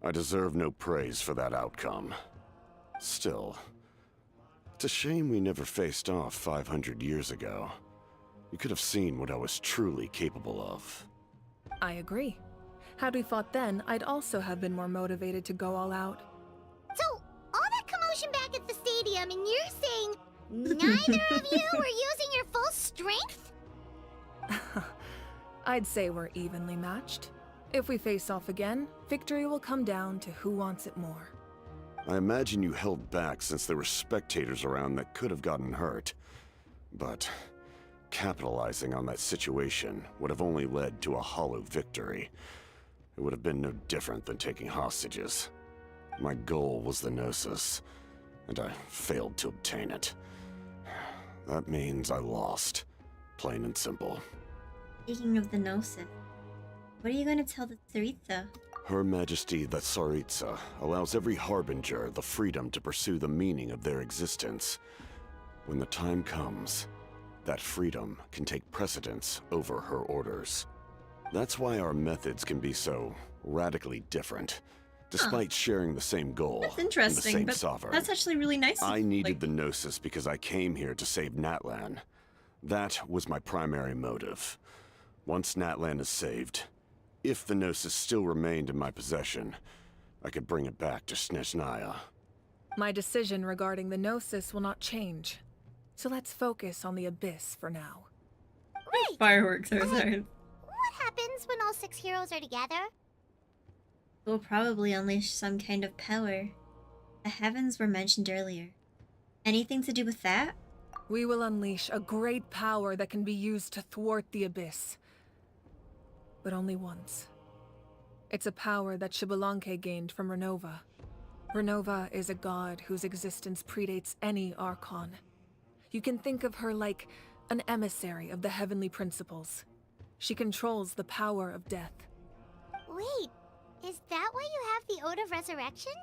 I deserve no praise for that outcome. Still, it's a shame we never faced off 500 years ago. You could have seen what I was truly capable of. I agree. Had we fought then, I'd also have been more motivated to go all out. So, all that commotion back at the stadium, and you're saying neither of you were using your full strength? I'd say we're evenly matched. If we face off again, victory will come down to who wants it more. I imagine you held back since there were spectators around that could have gotten hurt. But capitalizing on that situation would have only led to a hollow victory. It would have been no different than taking hostages. My goal was the Gnosis, and I failed to obtain it. That means I lost, plain and simple. Speaking of the Gnosis, what are you going to tell the Tsaritsa? Her Majesty the Tsaritsa allows every Harbinger the freedom to pursue the meaning of their existence. When the time comes, that freedom can take precedence over her orders. That's why our methods can be so radically different, despite sharing the same goal. That's interesting, and the but same sovereign. that's actually really nice. I needed the Gnosis because I came here to save Natlan. That was my primary motive. Once Natlan is saved, if the Gnosis still remained in my possession, I could bring it back to Snezhnaya. My decision regarding the Gnosis will not change. So let's focus on the Abyss for now. Right! Fireworks outside. What happens when all 6 heroes are together? We'll probably unleash some kind of power. The heavens were mentioned earlier. Anything to do with that? We will unleash a great power that can be used to thwart the Abyss. But only once. It's a power that Xbalanque gained from Renova. Renova is a god whose existence predates any Archon. You can think of her like an emissary of the heavenly principles. She controls the power of death. Wait, is that why you have the Ode of Resurrection?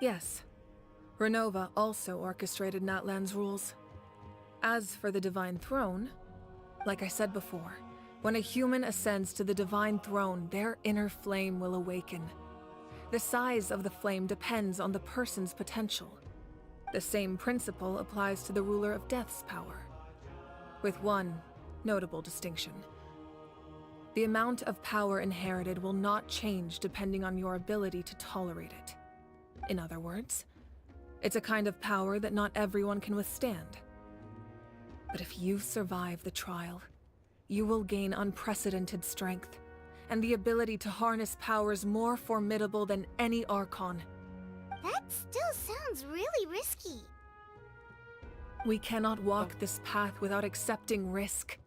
Yes. Renova also orchestrated Natlan's rules. As for the Divine Throne, like I said before, when a human ascends to the Divine Throne, their inner flame will awaken. The size of the flame depends on the person's potential. The same principle applies to the ruler of Death's power, with one notable distinction. The amount of power inherited will not change depending on your ability to tolerate it. In other words, it's a kind of power that not everyone can withstand. But if you survive the trial, you will gain unprecedented strength, and the ability to harness powers more formidable than any Archon. That still sounds really risky. We cannot walk this path without accepting risk.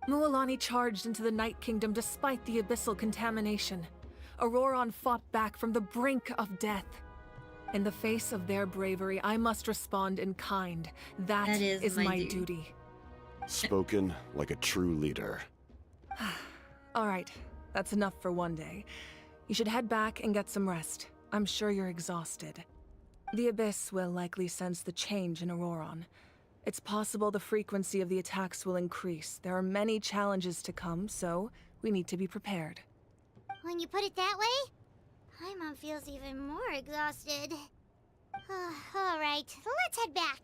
Mualani charged into the Night Kingdom despite the abyssal contamination. Auroron fought back from the brink of death. In the face of their bravery, I must respond in kind. That is my duty. Spoken like a true leader. All right, that's enough for one day. You should head back and get some rest. I'm sure you're exhausted. The Abyss will likely sense the change in Auroron. It's possible the frequency of the attacks will increase. There are many challenges to come, so we need to be prepared. When you put it that way, Paimon feels even more exhausted. All right, let's head back.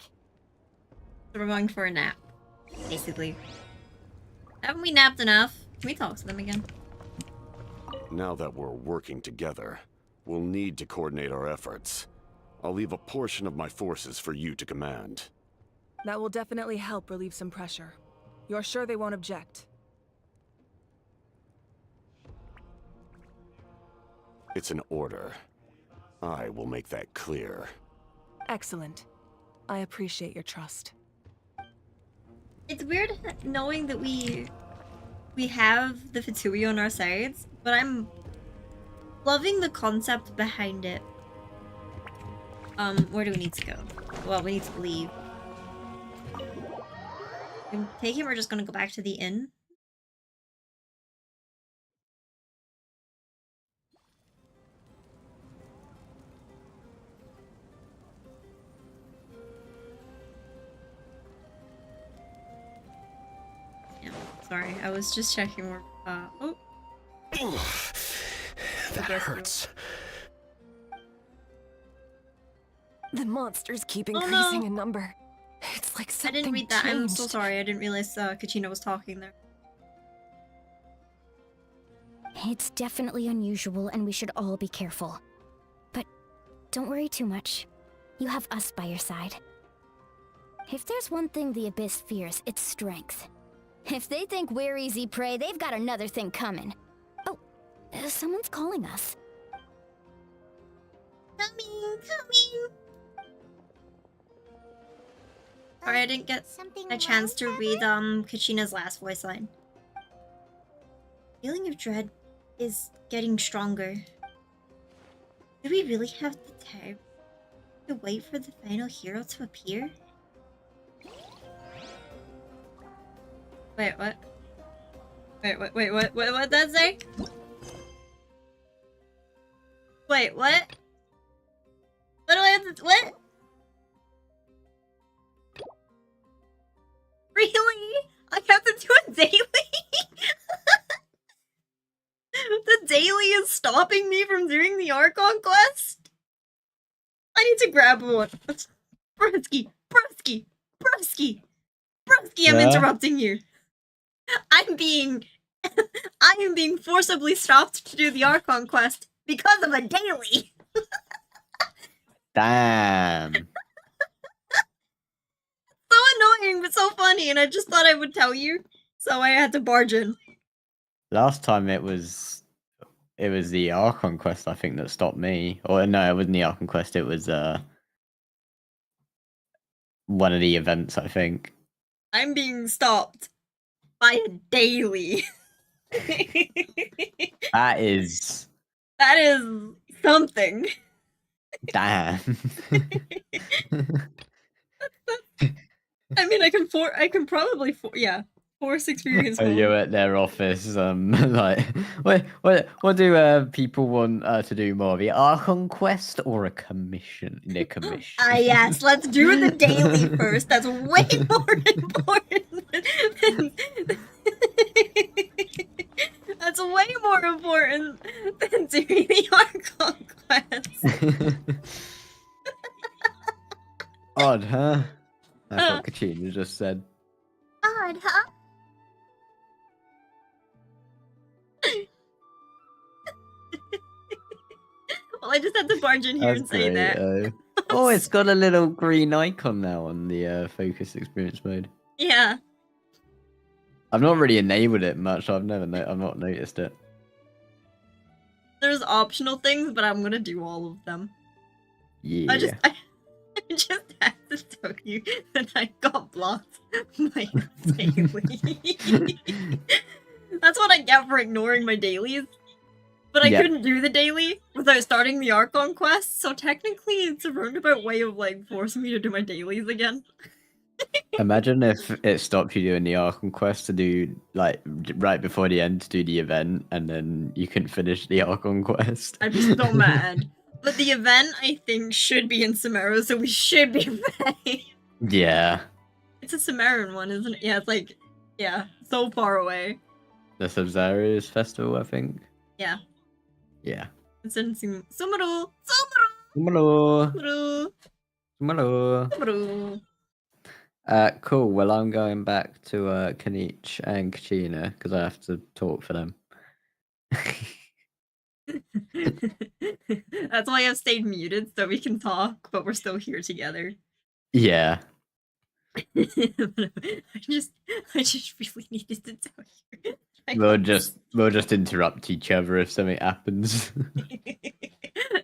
So we're going for a nap, basically. Haven't we napped enough? Can we talk to them again? Now that we're working together, we'll need to coordinate our efforts. I'll leave a portion of my forces for you to command. That will definitely help relieve some pressure. You're sure they won't object? It's an order. I will make that clear. Excellent. I appreciate your trust. It's weird knowing that we have the Fatui on our sides, but I'm loving the concept behind it. Where do we need to go? Well, we need to leave. I'm taking we're just gonna go back to the inn. Yeah, sorry, I was just checking where oh. That hurts. The monsters keep Oh, increasing no. in number. It's like something I didn't read that. I'm so changed. sorry. I didn't realize Kachina was talking there. It's definitely unusual and we should all be careful. But don't worry too much. You have us by your side. If there's one thing the Abyss fears, it's strength. If they think we're easy prey, they've got another thing coming. Oh, someone's calling us. Coming. Sorry, I didn't get a chance to read Kachina's last voice line. Feeling of dread is getting stronger. Do we really have the time to wait for the final hero to appear? Wait, what? Wait, what did that say? Wait, what? What do I have to, what? Really? I have to do a daily? The daily is stopping me from doing the Archon quest? I need to grab one. Brusky, I'm interrupting you. I am being forcibly stopped to do the Archon quest because of a daily. Damn. So annoying, but so funny, and I just thought I would tell you, so I had to barge in. Last time it was the Archon quest, I think, that stopped me. Or no, it wasn't the Archon quest. It was one of the events, I think. I'm being stopped by a daily. That is something. Damn. I mean, I can probably force experience. Are you at their office? Like, what do people want to do more? The Archon quest or a commission? The commission. Ah, yes. Let's do the daily first. That's way more important. That's way more important than doing the Archon quest. Odd, huh? That's what Kachina just said. Odd, huh? Well, I just had to barge in here and say that. Oh, it's got a little green icon now on the focus experience mode. Yeah. I've not really enabled it much. I've not noticed it. There's optional things, but I'm gonna do all of them. Yeah. I just had to tell you that I got blocked by daily. That's what I get for ignoring my dailies. But I couldn't do the daily without starting the Archon quest, so technically it's a roundabout way of like forcing me to do my dailies again. Imagine if it stopped you doing the Archon quest to do like right before the end to do the event, and then you couldn't finish the Archon quest. I'd be so mad. But the event, I think, should be in Samara, so we should be fine. Yeah. It's a Samaran one, isn't it? Yeah, it's like, yeah, so far away. The Sabzarius festival, I think. Yeah. Yeah. It's in Sumaru. Cool. Well, I'm going back to Kanich and Kachina because I have to talk for them. That's why I've stayed muted, so we can talk, but we're still here together. Yeah. I just really needed to tell you. We'll just interrupt each other if something happens.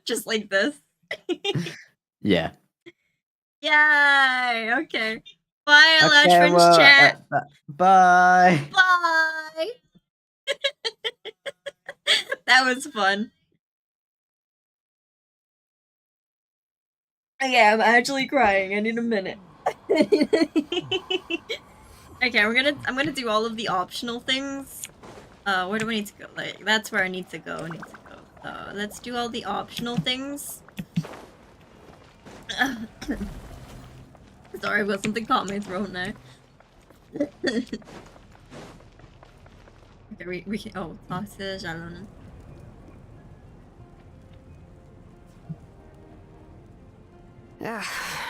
Just like this. Yeah. Yay! Okay. Bye, Eletrin's chat. Bye. Bye. That was fun. Okay, I'm actually crying. I need a minute. Okay, I'm gonna do all of the optional things. Where do I need to go? Like, that's where I need to go. Let's do all the optional things. Sorry, but something caught my throat now. Okay, we can. Oh, talk to Jalon.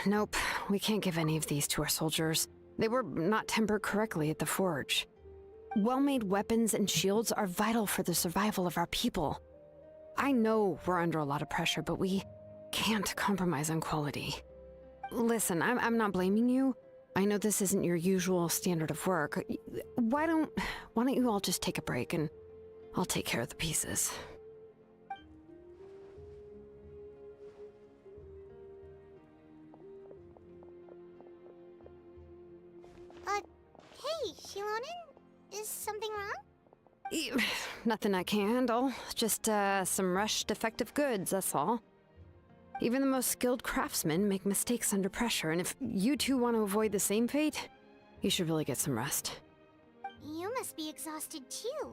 Nope, we can't give any of these to our soldiers. They were not tempered correctly at the forge. Well-made weapons and shields are vital for the survival of our people. I know we're under a lot of pressure, but we can't compromise on quality. Listen, I'm not blaming you. I know this isn't your usual standard of work. Why don't you all just take a break and I'll take care of the pieces. Is something wrong? Nothing I can handle. Just some rushed defective goods, that's all. Even the most skilled craftsmen make mistakes under pressure, and if you two want to avoid the same fate, you should really get some rest. You must be exhausted too.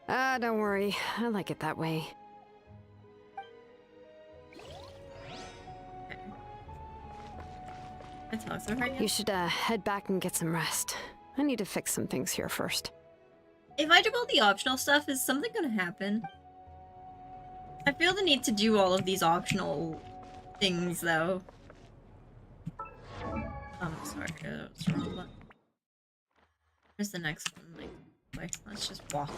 Don't worry. I like it that way. You should head back and get some rest. I need to fix some things here first. If I do all the optional stuff, is something gonna happen? I feel the need to do all of these optional things, though. Sorry, that's the wrong one. Where's the next one? Like, wait, let's just walk.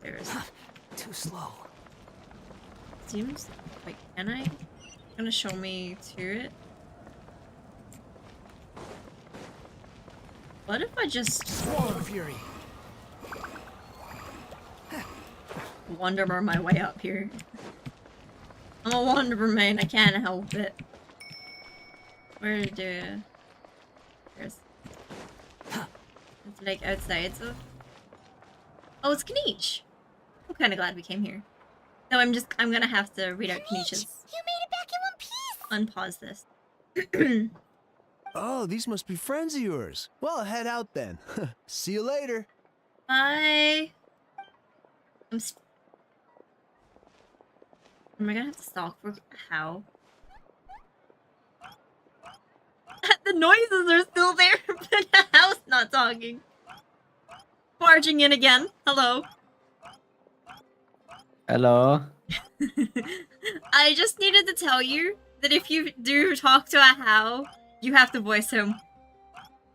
There's too slow. Seems like, can I? Gonna show me to it? What if I just Swallow fury? Wanderer my way up here? I'm a Wanderer main, I can't help it. Where do... There's... It's like outside, so... Oh, it's Kanish! I'm kinda glad we came here. No, I'm gonna have to read out Kanish's. You made it back in one piece! Unpause this. Oh, these must be friends of yours. Well, head out then. See you later. Bye! Am I gonna have to stalk for how? The noises are still there, but the house not talking. Barging in again. Hello. Hello. I just needed to tell you that if you do talk to a how, you have to voice him.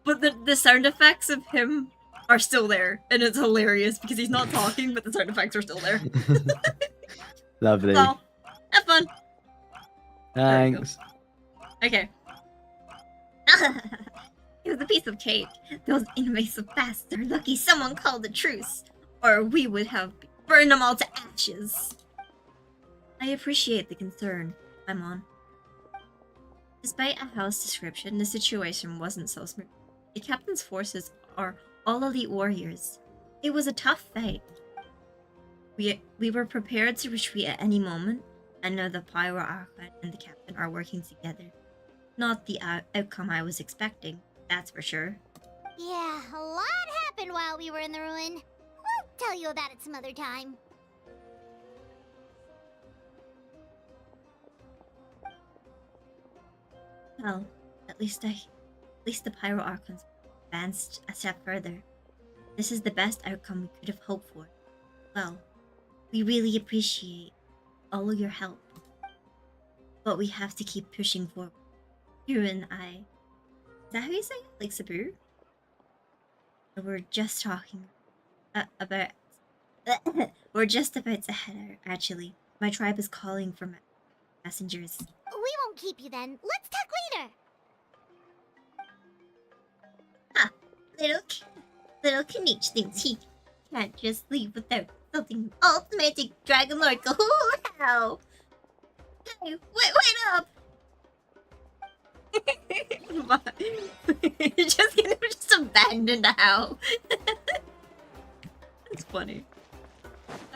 But the sound effects of him are still there, and it's hilarious because he's not talking, but the sound effects are still there. Lovely. So, have fun. Thanks. Okay. It was a piece of cake. Those invasive bastards. Lucky someone called a truce, or we would have burned them all to ashes. I appreciate the concern, Paimon. Despite a house description, the situation wasn't so smooth. The captain's forces are all elite warriors. It was a tough fight. We were prepared to retreat at any moment, and now the Pyro Archon and the captain are working together. Not the outcome I was expecting, that's for sure. Yeah, a lot happened while we were in the ruin. We'll tell you about it some other time. Well, at least the Pyro Archons advanced a step further. This is the best outcome we could have hoped for. Well, we really appreciate all of your help. But we have to keep pushing forward. You and I... Is that how you say it? Like Sabu? We're just talking about... We're just about to head out, actually. My tribe is calling for messengers. We won't keep you then. Let's talk later. Ah, little Kanish thinks he can't just leave without something ultimate Dragon Lord Kahoo. Hey, wait up! You're just gonna just abandon the house. That's funny.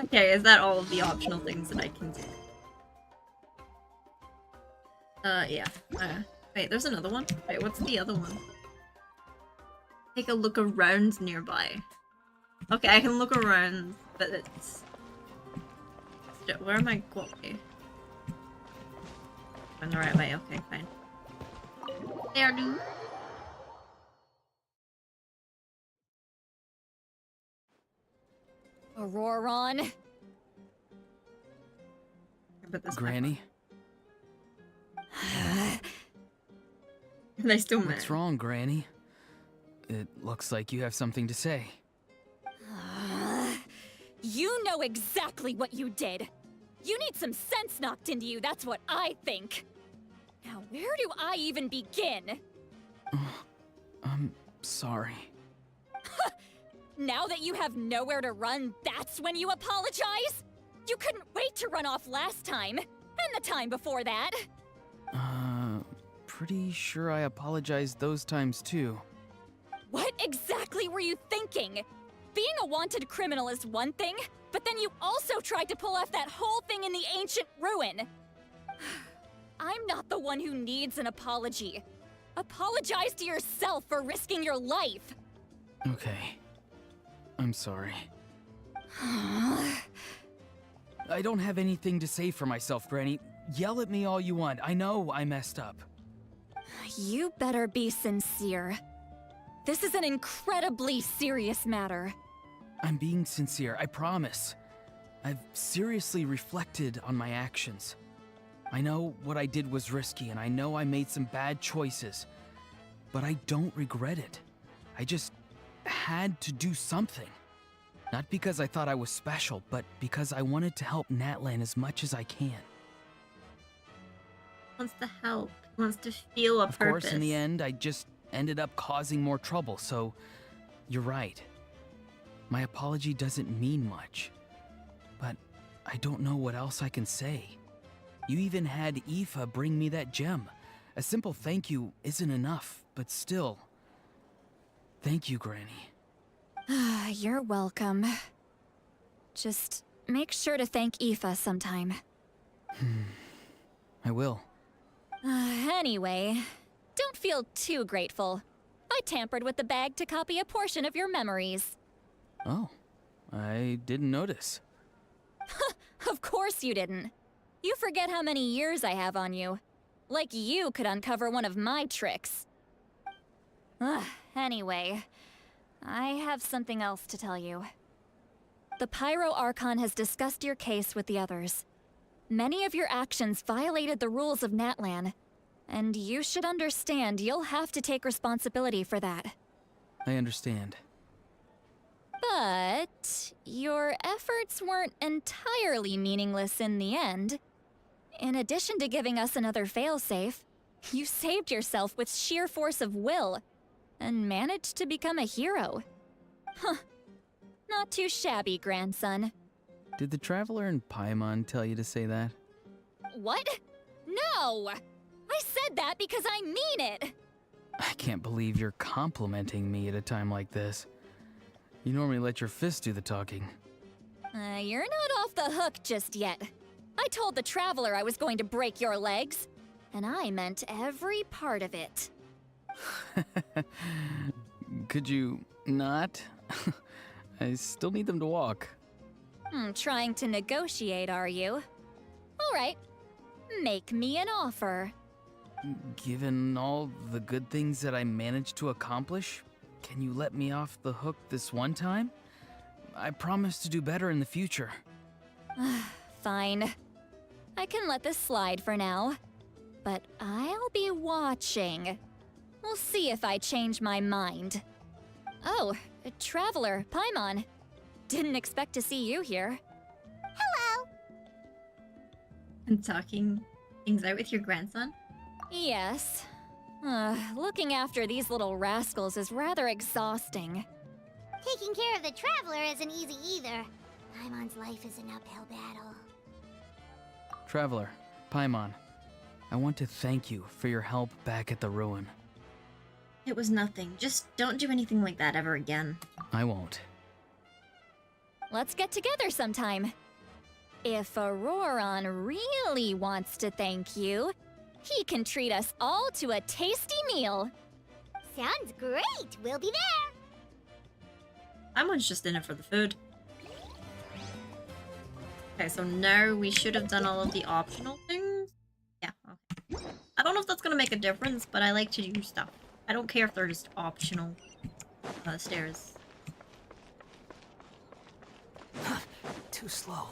Okay, is that all of the optional things that I can do? Yeah. Wait, there's another one? Wait, what's the other one? Take a look around nearby. Okay, I can look around, but it's... Where am I going? I'm the right way, okay, fine. There, dude. Auroron. Granny? They still mad. What's wrong, Granny? It looks like you have something to say. You know exactly what you did. You need some sense knocked into you, that's what I think. Now, where do I even begin? I'm sorry. Now that you have nowhere to run, that's when you apologize? You couldn't wait to run off last time. And the time before that. Pretty sure I apologized those times too. What exactly were you thinking? Being a wanted criminal is one thing, but then you also tried to pull off that whole thing in the ancient ruin. I'm not the one who needs an apology. Apologize to yourself for risking your life. Okay. I'm sorry. I don't have anything to say for myself, Granny. Yell at me all you want. I know I messed up. You better be sincere. This is an incredibly serious matter. I'm being sincere, I promise. I've seriously reflected on my actions. I know what I did was risky, and I know I made some bad choices. But I don't regret it. I just had to do something. Not because I thought I was special, but because I wanted to help Natlan as much as I can. Wants to help. Wants to feel a purpose. Of course, in the end, I just ended up causing more trouble, so you're right. My apology doesn't mean much. But I don't know what else I can say. You even had Aoife bring me that gem. A simple thank you isn't enough, but still. Thank you, Granny. You're welcome. Just make sure to thank Aoife sometime. I will. Anyway, don't feel too grateful. I tampered with the bag to copy a portion of your memories. Oh, I didn't notice. Of course you didn't. You forget how many years I have on you. Like you could uncover one of my tricks. Anyway, I have something else to tell you. The Pyro Archon has discussed your case with the others. Many of your actions violated the rules of Natlan, and you should understand you'll have to take responsibility for that. I understand. But your efforts weren't entirely meaningless in the end. In addition to giving us another failsafe, you saved yourself with sheer force of will and managed to become a hero. Huh. Not too shabby, grandson. Did the Traveler in Paimon tell you to say that? What? No! I said that because I mean it! I can't believe you're complimenting me at a time like this. You normally let your fist do the talking. You're not off the hook just yet. I told the Traveler I was going to break your legs, and I meant every part of it. Could you not? I still need them to walk. Trying to negotiate, are you? All right. Make me an offer. Given all the good things that I managed to accomplish, can you let me off the hook this one time? I promise to do better in the future. Fine. I can let this slide for now. But I'll be watching. We'll see if I change my mind. Oh, Traveler, Paimon. Didn't expect to see you here. Hello! And talking things out with your grandson? Yes. Looking after these little rascals is rather exhausting. Taking care of the Traveler isn't easy either. Paimon's life is an uphill battle. Traveler, Paimon, I want to thank you for your help back at the ruin. It was nothing. Just don't do anything like that ever again. I won't. Let's get together sometime. If Auroron really wants to thank you, he can treat us all to a tasty meal. Sounds great! We'll be there! Paimon's just in it for the food. Okay, so now we should have done all of the optional things. Yeah, okay. I don't know if that's gonna make a difference, but I like to do stuff. I don't care if they're just optional stairs. Too slow.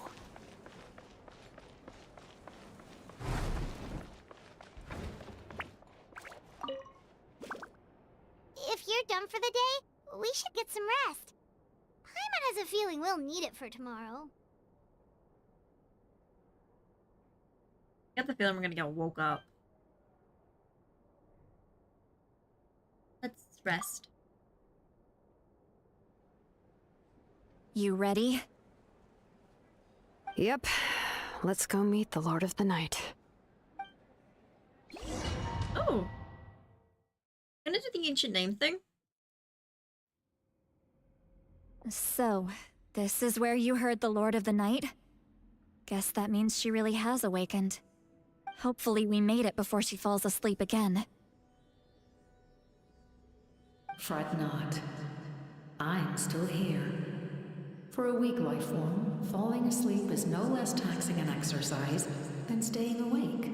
If you're done for the day, we should get some rest. Paimon has a feeling we'll need it for tomorrow. I get the feeling we're gonna get woke up. Let's rest. You ready? Yep. let's go meet the Lord of the Night. Oh. Can I do the ancient name thing? So, this is where you heard the Lord of the Night? Guess that means she really has awakened. Hopefully we made it before she falls asleep again. Fret not. I'm still here. For a weak life form, falling asleep is no less taxing an exercise than staying awake.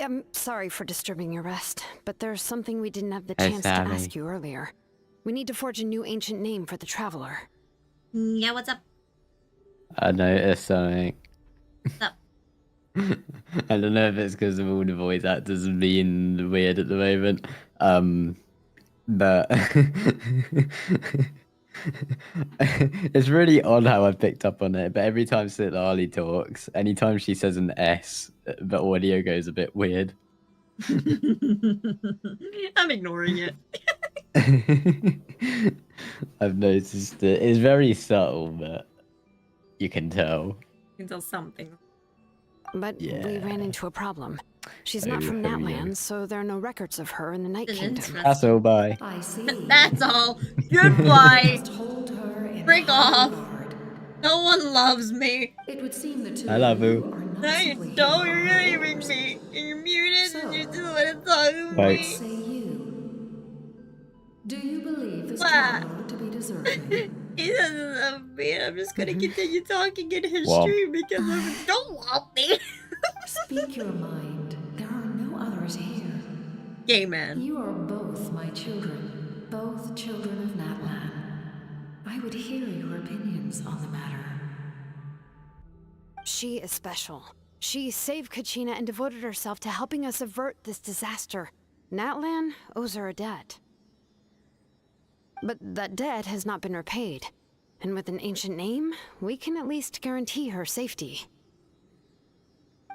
I'm sorry for disturbing your rest, but there's something we didn't have the Hey, chance to Sammy. ask you earlier. We need to forge a new ancient name for the Traveler. Yeah, what's up? I noticed something. What's up? I don't know if it's because of all the voice actors being weird at the moment. But it's really odd how I picked up on it. But every time Sitlali talks, anytime she says an S, the audio goes a bit weird. I'm ignoring it. I've noticed it. It's very subtle, but you can tell. You can tell something. But we ran into a problem. She's not from Natlan, so there are no records of her in the Night Kingdom. That's all, bye. I see. That's all. Goodbye. Just hold her in Break high off. regard. No one loves me. It would seem the two I love of you you. are not No, you simply don't. here You're on not her hearing orders. me. And you're muted So, and you just want to talk to Right. me. say you. Do you believe this What? traveler to be deserving? He doesn't love me. I'm just gonna continue talking in his Wow. stream because of don't love me. Speak your mind. There are no others here. Gay man. You are both my children. Both children of Natlan. I would hear your opinions on the matter. She is special. She saved Kachina and devoted herself to helping us avert this disaster. Natlan owes her a debt. But that debt has not been repaid. And with an ancient name, we can at least guarantee her safety.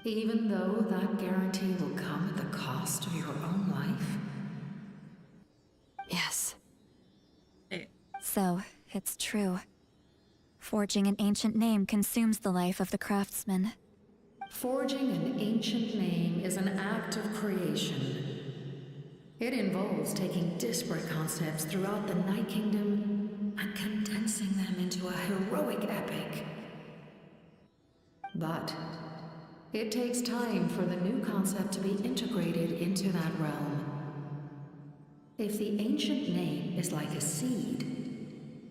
Even though that guarantee will come at the cost of your own life? Yes. So, it's true. Forging an ancient name consumes the life of the craftsman. Forging an ancient name is an act of creation. It involves taking disparate concepts throughout the Night Kingdom and condensing them into a heroic epic. But it takes time for the new concept to be integrated into that realm. If the ancient name is like a seed,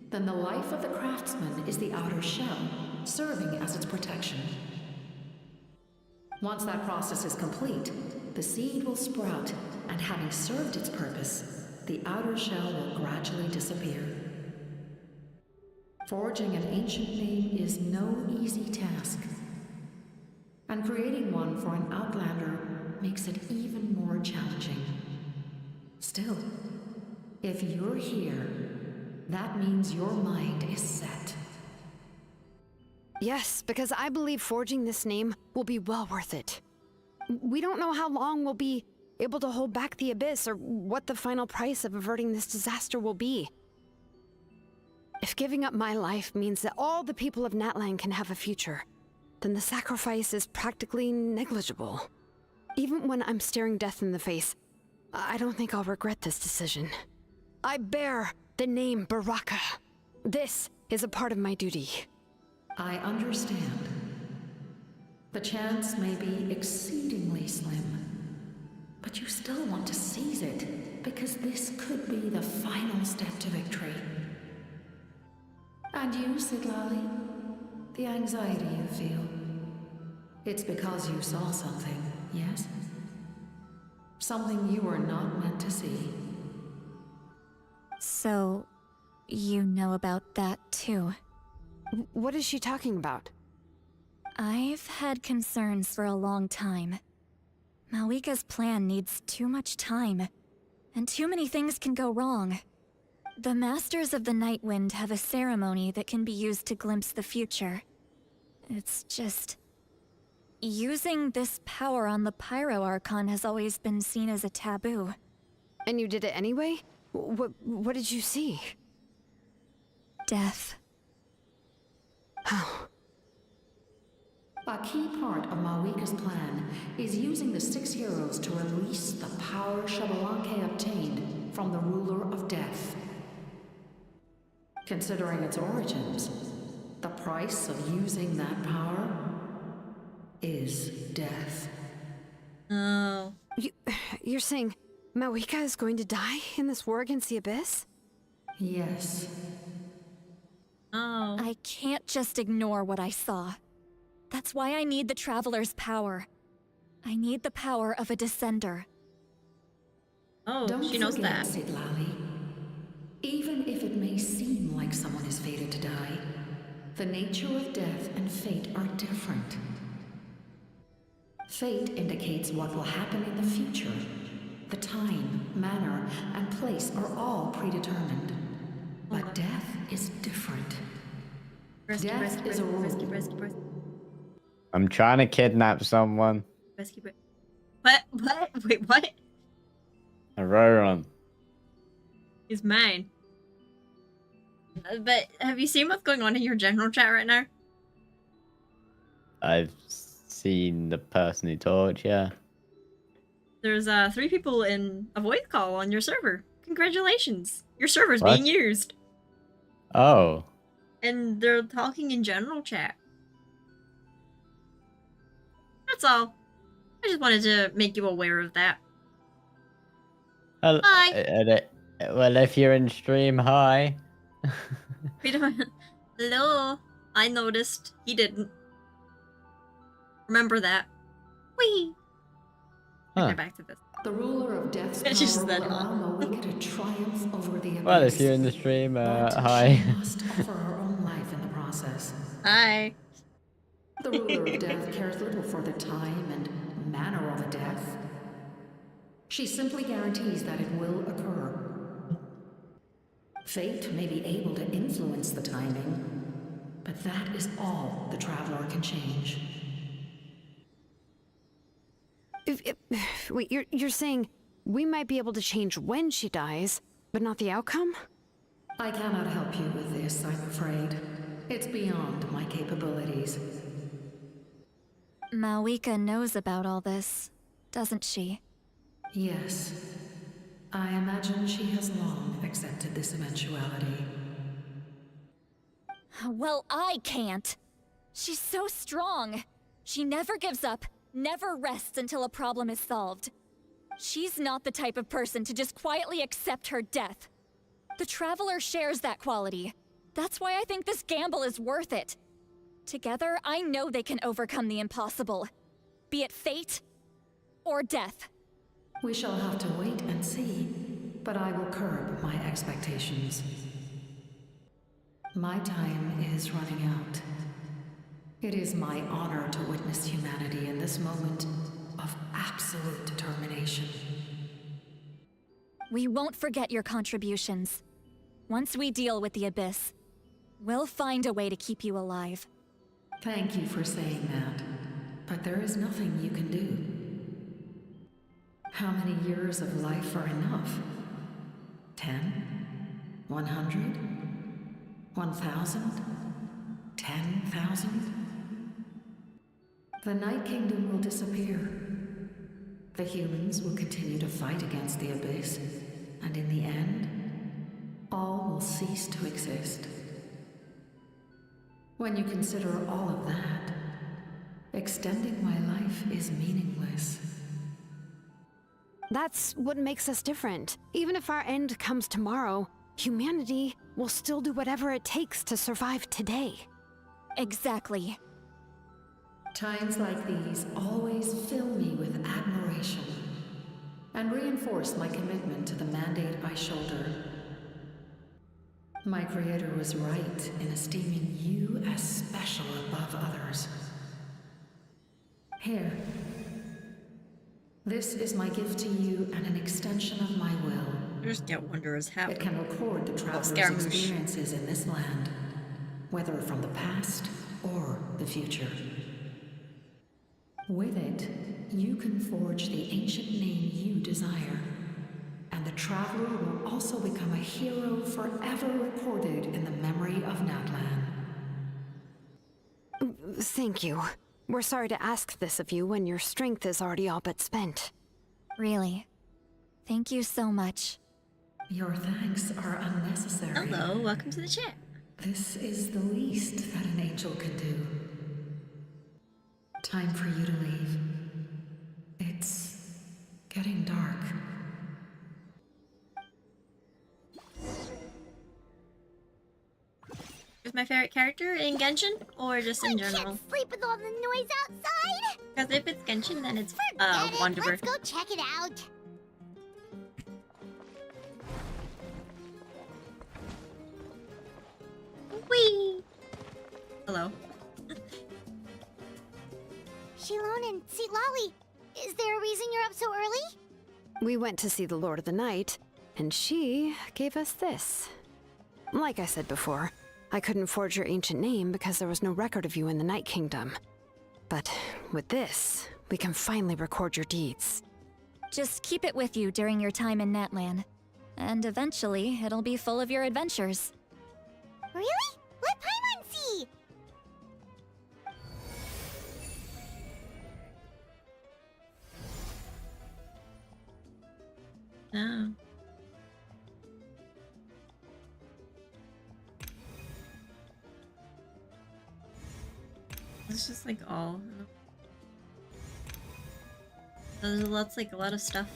then the life of the craftsman is the outer shell, serving as its protection. Once that process is complete, the seed will sprout, and having served its purpose, the outer shell will gradually disappear. Forging an ancient name is no easy task, and creating one for an outlander makes it even more challenging. Still, if you're here, that means your mind is set. Yes, because I believe forging this name will be well worth it. We don't know how long we'll be able to hold back the Abyss or what the final price of averting this disaster will be. If giving up my life means that all the people of Natlan can have a future, then the sacrifice is practically negligible. Even when I'm staring death in the face, I don't think I'll regret this decision. I bear the name Baraka. This is a part of my duty. I understand. The chance may be exceedingly slim, but you still want to seize it, because this could be the final step to victory. And you, Sitlali? The anxiety you feel. It's because you saw something, yes? Something you were not meant to see. So, you know about that too. What is she talking about? I've had concerns for a long time. Malika's plan needs too much time, and too many things can go wrong. The Masters of the Night Wind have a ceremony that can be used to glimpse the future. It's just... using this power on the Pyro Archon has always been seen as a taboo. And you did it anyway? What did you see? Death. Oh. A key part of Mawika's plan is using the 6 heroes to release the power Xbalanque obtained from the ruler of death. Considering its origins, the price of using that power is death. Oh. You're saying Mawika is going to die in this war against the Abyss? Yes. Oh. I can't just ignore what I saw. That's why I need the Traveler's power. I need the power of a Descender. Oh, Don't she knows forget, that. Siglali. Even if it may seem like someone is fated to die, the nature of death and fate are different. Fate indicates what will happen in the future. The time, manner, and place are all predetermined. But death is different. Death is a rule. I'm trying to kidnap someone. What? Wait, what? Auroron. He's mine. But have you seen what's going on in your general chat right now? I've seen the person who talked, yeah. There's 3 people in a voice call on your server. Congratulations. Your server's What? being used. Oh. And they're talking in general chat. That's all. I just wanted to make you aware of that. Hi. Well, if you're in stream, hi. We don't... Hello. I noticed. He didn't. Remember that. Whee! Huh. Get back to this. The ruler of death's It's just power that will allow Mawika to triumph over the abyss. Well, if you're in the stream, But hi. she must offer her own life in the process. Hi. The ruler of death cares little for the time and manner of a death. She simply guarantees that it will occur. Fate may be able to influence the timing, but that is all the Traveler can change. Wait, you're saying we might be able to change when she dies, but not the outcome? I cannot help you with this, I'm afraid. It's beyond my capabilities. Mawika knows about all this, doesn't she? Yes. I imagine she has long accepted this eventuality. Well, I can't. She's so strong. She never gives up, never rests until a problem is solved. She's not the type of person to just quietly accept her death. The Traveler shares that quality. That's why I think this gamble is worth it. Together, I know they can overcome the impossible. Be it fate or death. We shall have to wait and see, but I will curb my expectations. My time is running out. It is my honor to witness humanity in this moment of absolute determination. We won't forget your contributions. Once we deal with the Abyss, we'll find a way to keep you alive. Thank you for saying that, but there is nothing you can do. How many years of life are enough? 10? 100? 1,000? 10,000? The Night Kingdom will disappear. The humans will continue to fight against the Abyss, and in the end, all will cease to exist. When you consider all of that, extending my life is meaningless. That's what makes us different. Even if our end comes tomorrow, humanity will still do whatever it takes to survive today. Exactly. Times like these always fill me with admiration and reinforce my commitment to the mandate I shoulder. My creator was right in esteeming you as special above others. Here. This is my gift to you and an extension of my will. Just get wonders happen. It can record the traveler's experiences in this land, whether from the past or the future. With it, you can forge the ancient name you desire, and the traveler will also become a hero forever recorded in the memory of Natlan. Thank you. We're sorry to ask this of you when your strength is already all but spent. Really. Thank you so much. Your thanks are unnecessary. Hello, welcome to the chat. This is the least that an angel can do. Time for you to leave. It's getting dark. Who's my favorite character in Genshin, or just in general? Can't sleep with all the noise outside. Because if it's Genshin, then it's Forget it. Wanderer. Let's go check it out. Whee! Hello. Shilon and Lolly, is there a reason you're up so early? We went to see the Lord of the Night, and she gave us this. Like I said before, I couldn't forge your ancient name because there was no record of you in the Night Kingdom. But with this, we can finally record your deeds. Just keep it with you during your time in Natlan. And eventually, it'll be full of your adventures. Really? Let Paimon see! Oh. It's just like all. There's a lot of stuff.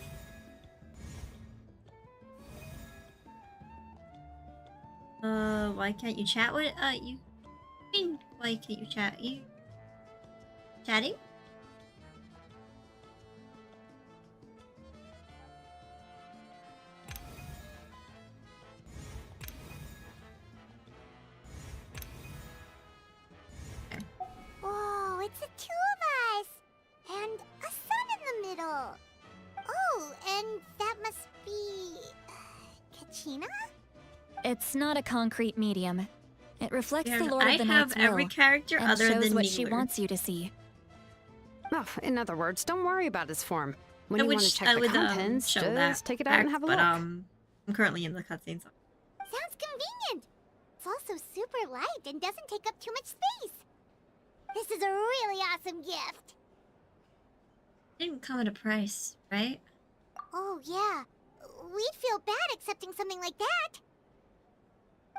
Why can't you chat with you? I mean, why can't you chat? You chatting? Whoa, it's the two of us! And a sun in the middle! Oh, and that must be... Kachina? It's not a concrete medium. It reflects the Lord I of the have Night's every will, character and other shows than what she Neeler. wants you to see. Oh, in other words, don't worry about his form. When I you would want to sh- check I the would, contents, show just that take it out and fact, have a but, look. I'm currently in the cutscene, so. Sounds convenient! It's also super light and doesn't take up too much space. This is a really awesome gift. It didn't come at a price, right? Oh, yeah. We'd feel bad accepting something like that.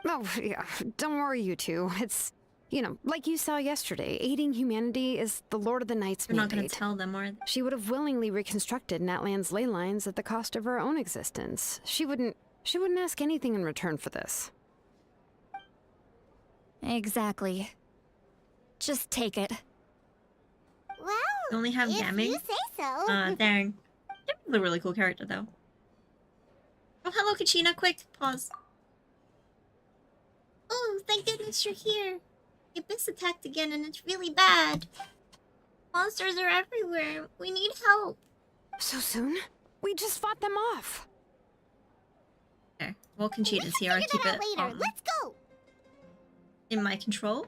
Oh, yeah, don't worry, you two. It's, you know, like you saw yesterday, aiding humanity is the Lord of the Night's You're not mandate. gonna tell them, are they? She would have willingly reconstructed Natlan's ley lines at the cost of her own existence. She wouldn't ask anything in return for this. Exactly. Just take it. Well, You only have if Gaming? you say so. Dang. You're a really cool character, though. Oh, hello, Kachina. Quick, pause. Oh, thank goodness you're here. The Abyss attacked again and it's really bad. Monsters are everywhere. We need help. So soon? We just fought them off. Okay. Well, Conchita's here. I'll Figure keep that it out later. Let's go. in my control.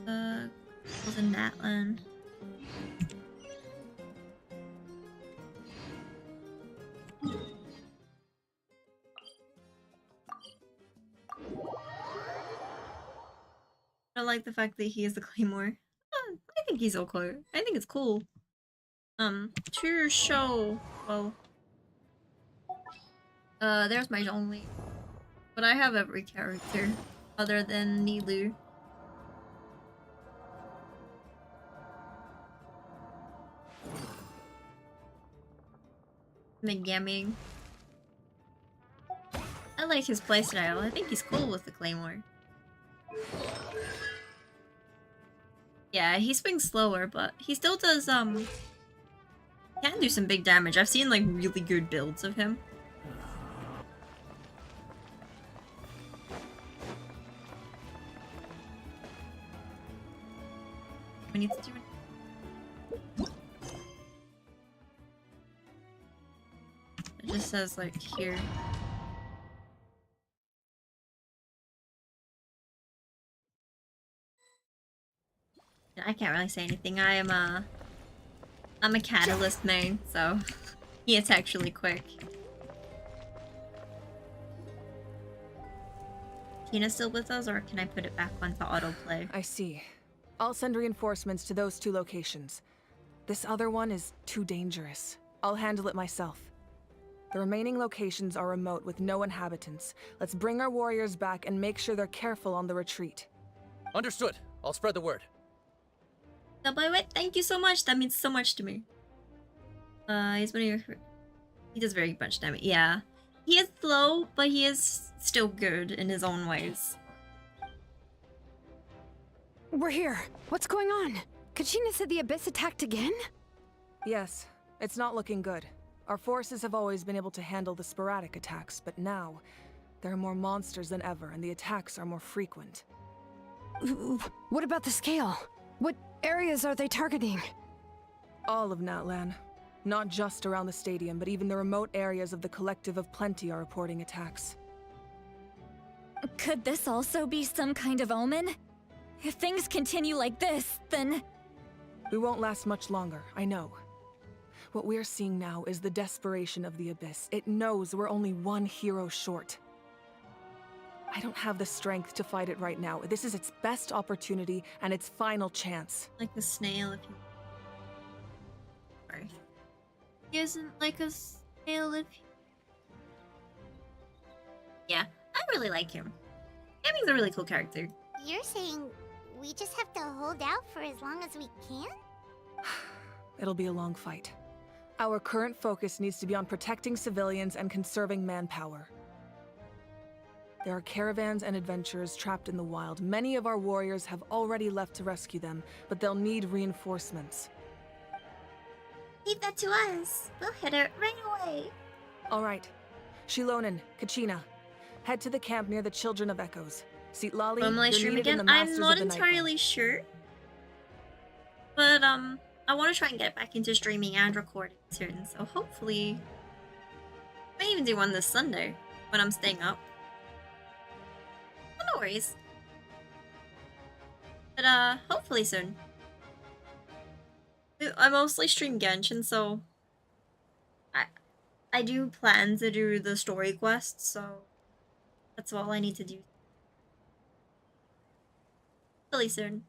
Was in Natlan. I like the fact that he is the Claymore. I think he's okay. I think it's cool. To show. Well. There's my only. But I have every character other than Nilu. Gaming. I like his playstyle. I think he's cool with the Claymore. Yeah, he swings slower, but he still does, can do some big damage. I've seen, like, really good builds of him. We need to do it. It just says, like, here. I can't really say anything. I'm a catalyst main, so he attacks really quick. Tina's still with us, or can I put it back onto autoplay? I see. I'll send reinforcements to those 2 locations. This other one is too dangerous. I'll handle it myself. The remaining locations are remote with no inhabitants. Let's bring our warriors back and make sure they're careful on the retreat. Understood. I'll spread the word. Thank you so much. That means so much to me. He's one of your... He does very much damage. Yeah. He is slow, but he is still good in his own ways. We're here. What's going on? Kachina said the Abyss attacked again? Yes, it's not looking good. Our forces have always been able to handle the sporadic attacks, but now there are more monsters than ever, and the attacks are more frequent. What about the scale? What areas are they targeting? All of Natlan. Not just around the stadium, but even the remote areas of the Collective of Plenty are reporting attacks. Could this also be some kind of omen? If things continue like this, then... We won't last much longer, I know. What we're seeing now is the desperation of the Abyss. It knows we're only one hero short. I don't have the strength to fight it right now. This is its best opportunity and its final chance. Like the snail, if you... Sorry. He isn't like a snail if... Yeah, I really like him. Cammy's a really cool character. You're saying we just have to hold out for as long as we can? It'll be a long fight. Our current focus needs to be on protecting civilians and conserving manpower. There are caravans and adventurers trapped in the wild. Many of our warriors have already left to rescue them, but they'll need reinforcements. Leave that to us. We'll hit it right away. All right. Shilonen, Kachina, head to the camp near the Children of Echoes. Seatlali, Will I you're stream needed in again? the I'm Masters not of the Night entirely sure. But, I want to try and get back into streaming and recording soon, so hopefully... I might even do one this Sunday, when I'm staying up. But no worries. But, hopefully soon. I mostly stream Genshin, so... I do plan to do the story quests, so... That's all I need to do. Really soon.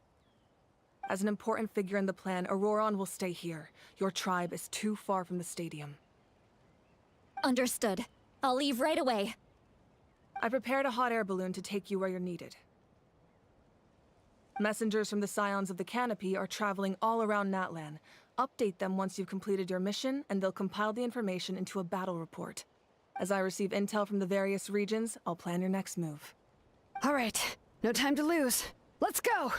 As an important figure in the plan, Auroron will stay here. Your tribe is too far from the stadium. Understood. I'll leave right away. I prepared a hot air balloon to take you where you're needed. Messengers from the Scions of the Canopy are traveling all around Natlan. Update them once you've completed your mission, and they'll compile the information into a battle report. As I receive intel from the various regions, I'll plan your next move. All right. No time to lose. Let's go!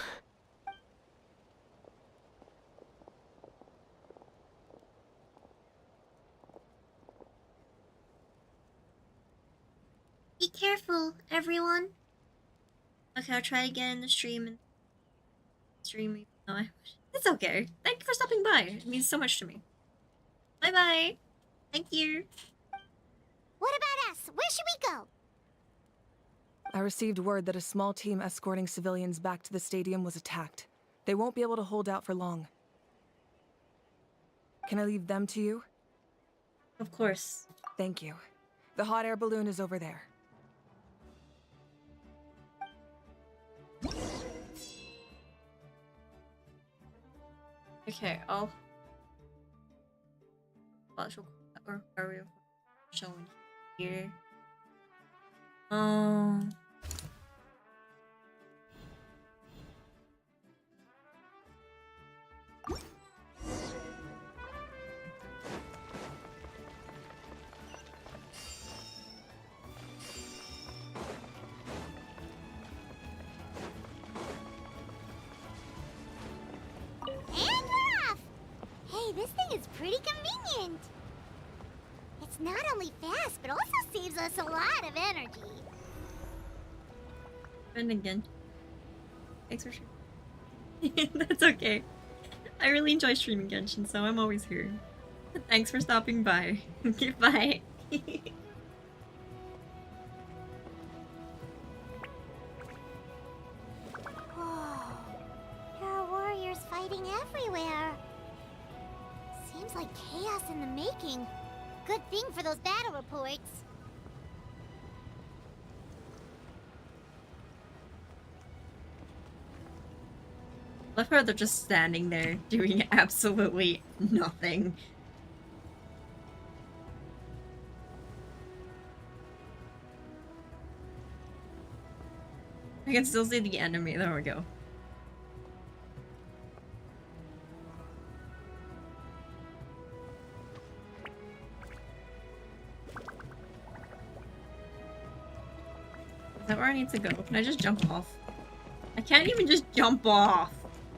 Be careful, everyone. Okay, I'll try again in the stream and stream. No, it's okay. Thank you for stopping by. It means so much to me. Bye bye. Thank you. What about us? Where should we go? I received word that a small team escorting civilians back to the stadium was attacked. They won't be able to hold out for long. Can I leave them to you? Of course. Thank you. The hot air balloon is over there. Okay, I'll... Or are we showing here? Hey, this thing is pretty convenient. It's not only fast, but also saves us a lot of energy. And again. Thanks for streaming. That's okay. I really enjoy streaming Genshin, so I'm always here. Thanks for stopping by. Goodbye. Whoa. There are warriors fighting everywhere. Seems like chaos in the making. Good thing for those battle reports. Love how they're just standing there doing absolutely nothing. I can still see the enemy. There we go. Is that where I need to go? Can I just jump off? I can't even just jump off.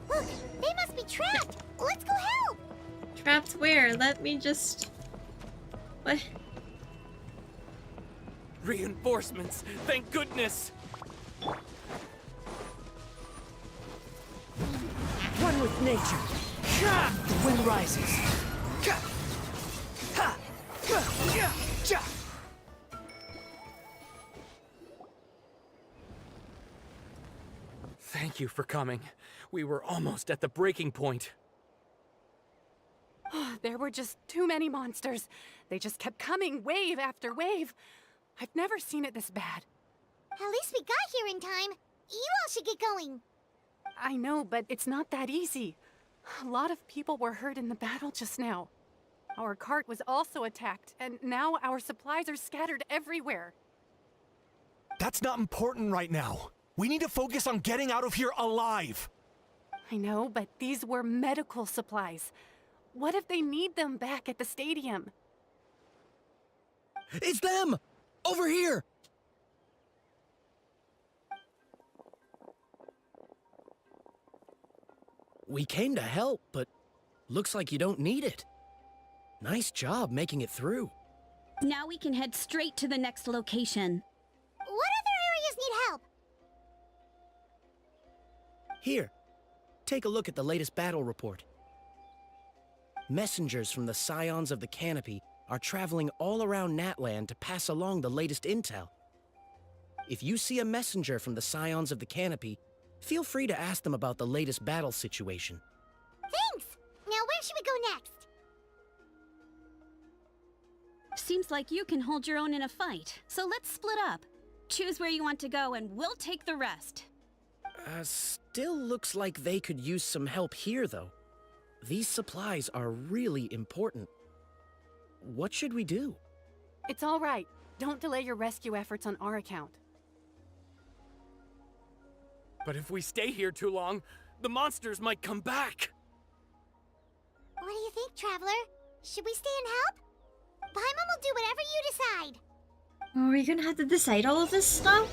Look, they must be trapped. Let's go help. Trapped where? Let me just... What? Reinforcements! Thank goodness! One with nature. The wind rises. Thank you for coming. We were almost at the breaking point. There were just too many monsters. They just kept coming, wave after wave. I've never seen it this bad. At least we got here in time. You all should get going. I know, but it's not that easy. A lot of people were hurt in the battle just now. Our cart was also attacked, and now our supplies are scattered everywhere. That's not important right now. We need to focus on getting out of here alive. I know, but these were medical supplies. What if they need them back at the stadium? It's them! Over here! We came to help, but looks like you don't need it. Nice job making it through. Now we can head straight to the next location. What other areas need help? Here, take a look at the latest battle report. Messengers from the Scions of the Canopy are traveling all around Natlan to pass along the latest intel. If you see a messenger from the Scions of the Canopy, feel free to ask them about the latest battle situation. Thanks! Now where should we go next? Seems like you can hold your own in a fight, so let's split up. Choose where you want to go and we'll take the rest. Still looks like they could use some help here, though. These supplies are really important. What should we do? It's all right. Don't delay your rescue efforts on our account. But if we stay here too long, the monsters might come back. What do you think, Traveler? Should we stay and help? Paimon will do whatever you decide. Are we gonna have to decide all of this stuff?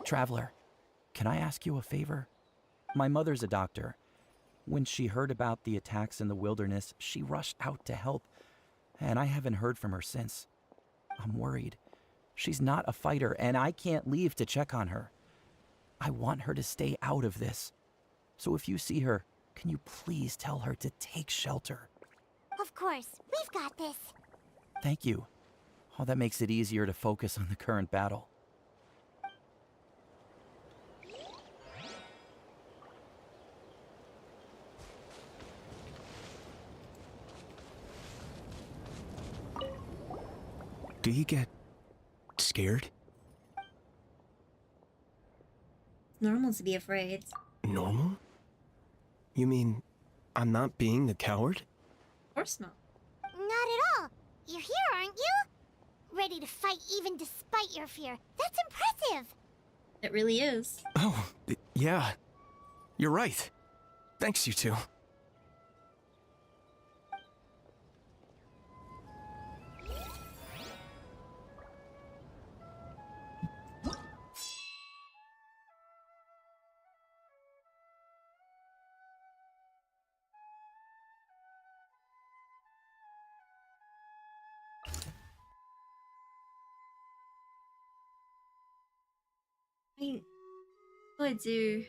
Traveler, can I ask you a favor? My mother's a doctor. When she heard about the attacks in the wilderness, she rushed out to help, and I haven't heard from her since. I'm worried. She's not a fighter, and I can't leave to check on her. I want her to stay out of this. So if you see her, can you please tell her to take shelter? Of course, we've got this. Thank you. Oh, that makes it easier to focus on the current battle. Do you get scared? It's normal to be afraid. Normal? You mean I'm not being a coward? Of course not. Not at all. You're here, aren't you? Ready to fight even despite your fear. That's impressive. It really is. Oh, yeah. You're right. Thanks, you two. What do I do?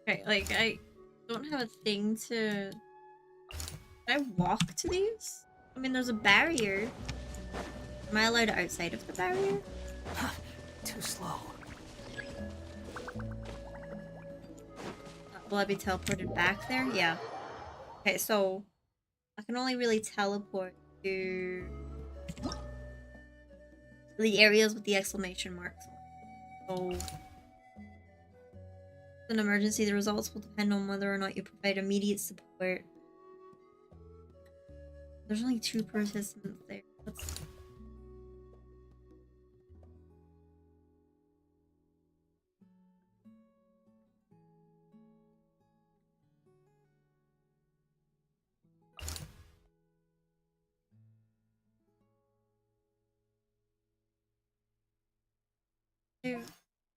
Okay, like, I don't have a thing to... Can I walk to these? I mean, there's a barrier. Am I allowed outside of the barrier? Too slow. Will I be teleported back there? Yeah. Okay, so I can only really teleport to the areas with the exclamation marks. So, in an emergency, the results will depend on whether or not you provide immediate support. There's only 2 participants there. That's...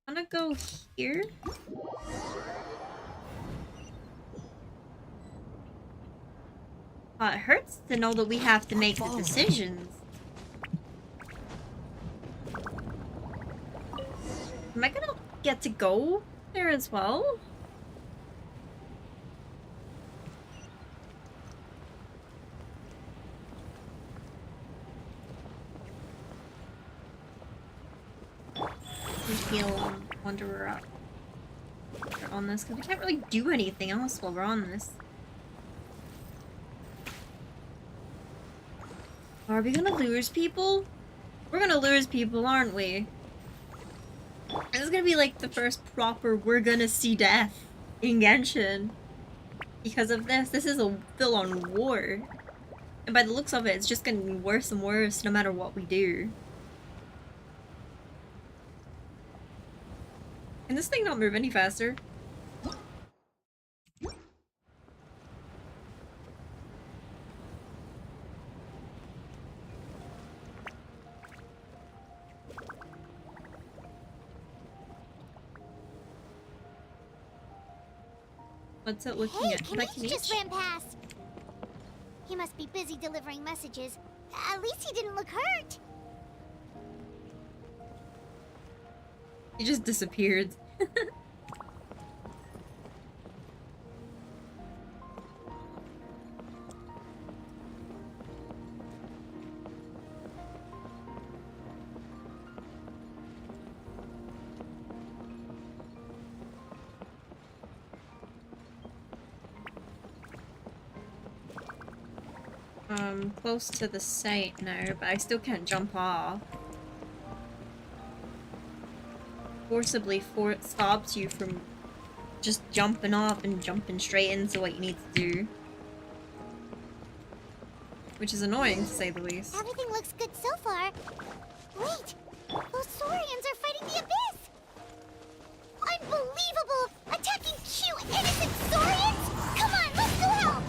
I'm gonna go here. It hurts to know that we have to make the decisions. Am I gonna get to go there as well? Heal Wanderer up on this, because we can't really do anything else while we're on this. Are we gonna lose people? We're gonna lose people, aren't we? This is gonna be like the first proper we're gonna see death in Genshin. Because of this. This is a full-on war. And by the looks of it, it's just getting worse and worse no matter what we do. Can this thing not move any faster? What's it looking Hey, at? Kenichi just ran past. He must be busy delivering messages. At least he didn't look hurt. He just disappeared. Close to the site now, but I still can't jump off. Forcibly stops you from just jumping off and jumping straight into what you need to do. Which is annoying, to say the least. Everything looks good so far. Wait, those Saurians are fighting the Abyss! Unbelievable! Attacking cute, innocent Saurians? Come on, let's go help!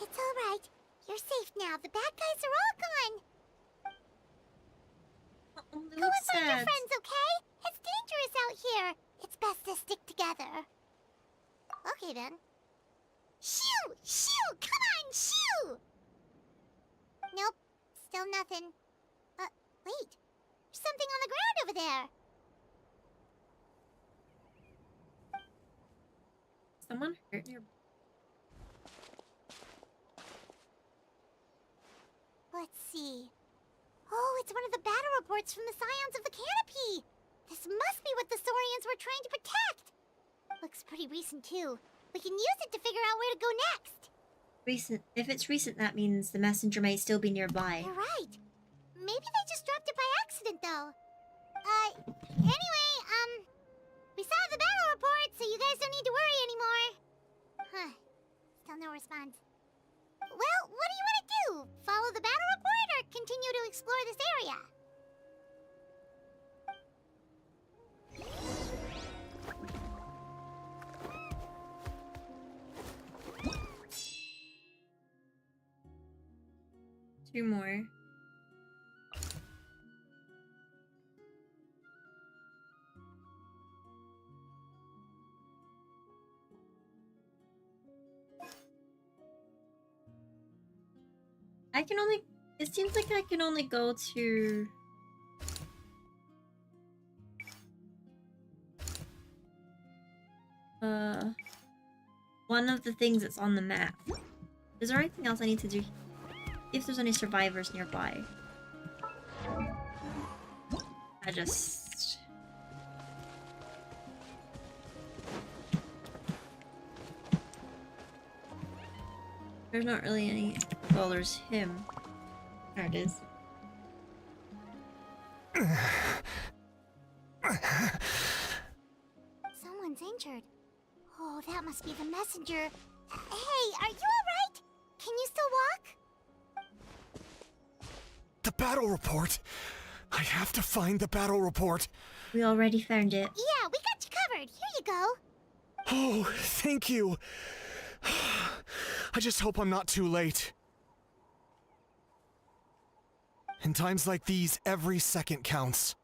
It's alright. You're safe now. The bad guys are all gone. Go and find your friends, okay? It's dangerous out here. It's best to stick together. Okay, then. Shoo! Shoo! Come on, shoo! Nope. Still nothing. Wait. There's something on the ground over there. Someone hurt your... Let's see. Oh, it's one of the battle reports from the Scions of the Canopy! This must be what the Saurians were trying to protect! Looks pretty recent, too. We can use it to figure out where to go next! Recent. If it's recent, that means the messenger might still be nearby. You're right. Maybe they just dropped it by accident, though. Anyway, we saw the battle report, so you guys don't need to worry anymore. Huh. Still no response. Well, what do you want to do? Follow the battle report or continue to explore this area? Two more. I can only... It seems like I can only go to... one of the things that's on the map. Is there anything else I need to do? If there's any survivors nearby. I just... There's not really any... Well, there's him. There it is. Someone's injured. Oh, that must be the messenger. Hey, are you alright? Can you still walk? The battle report! I have to find the battle report. We already found it. Yeah, we got you covered. Here you go. Oh, thank you. I just hope I'm not too late. In times like these, every second counts.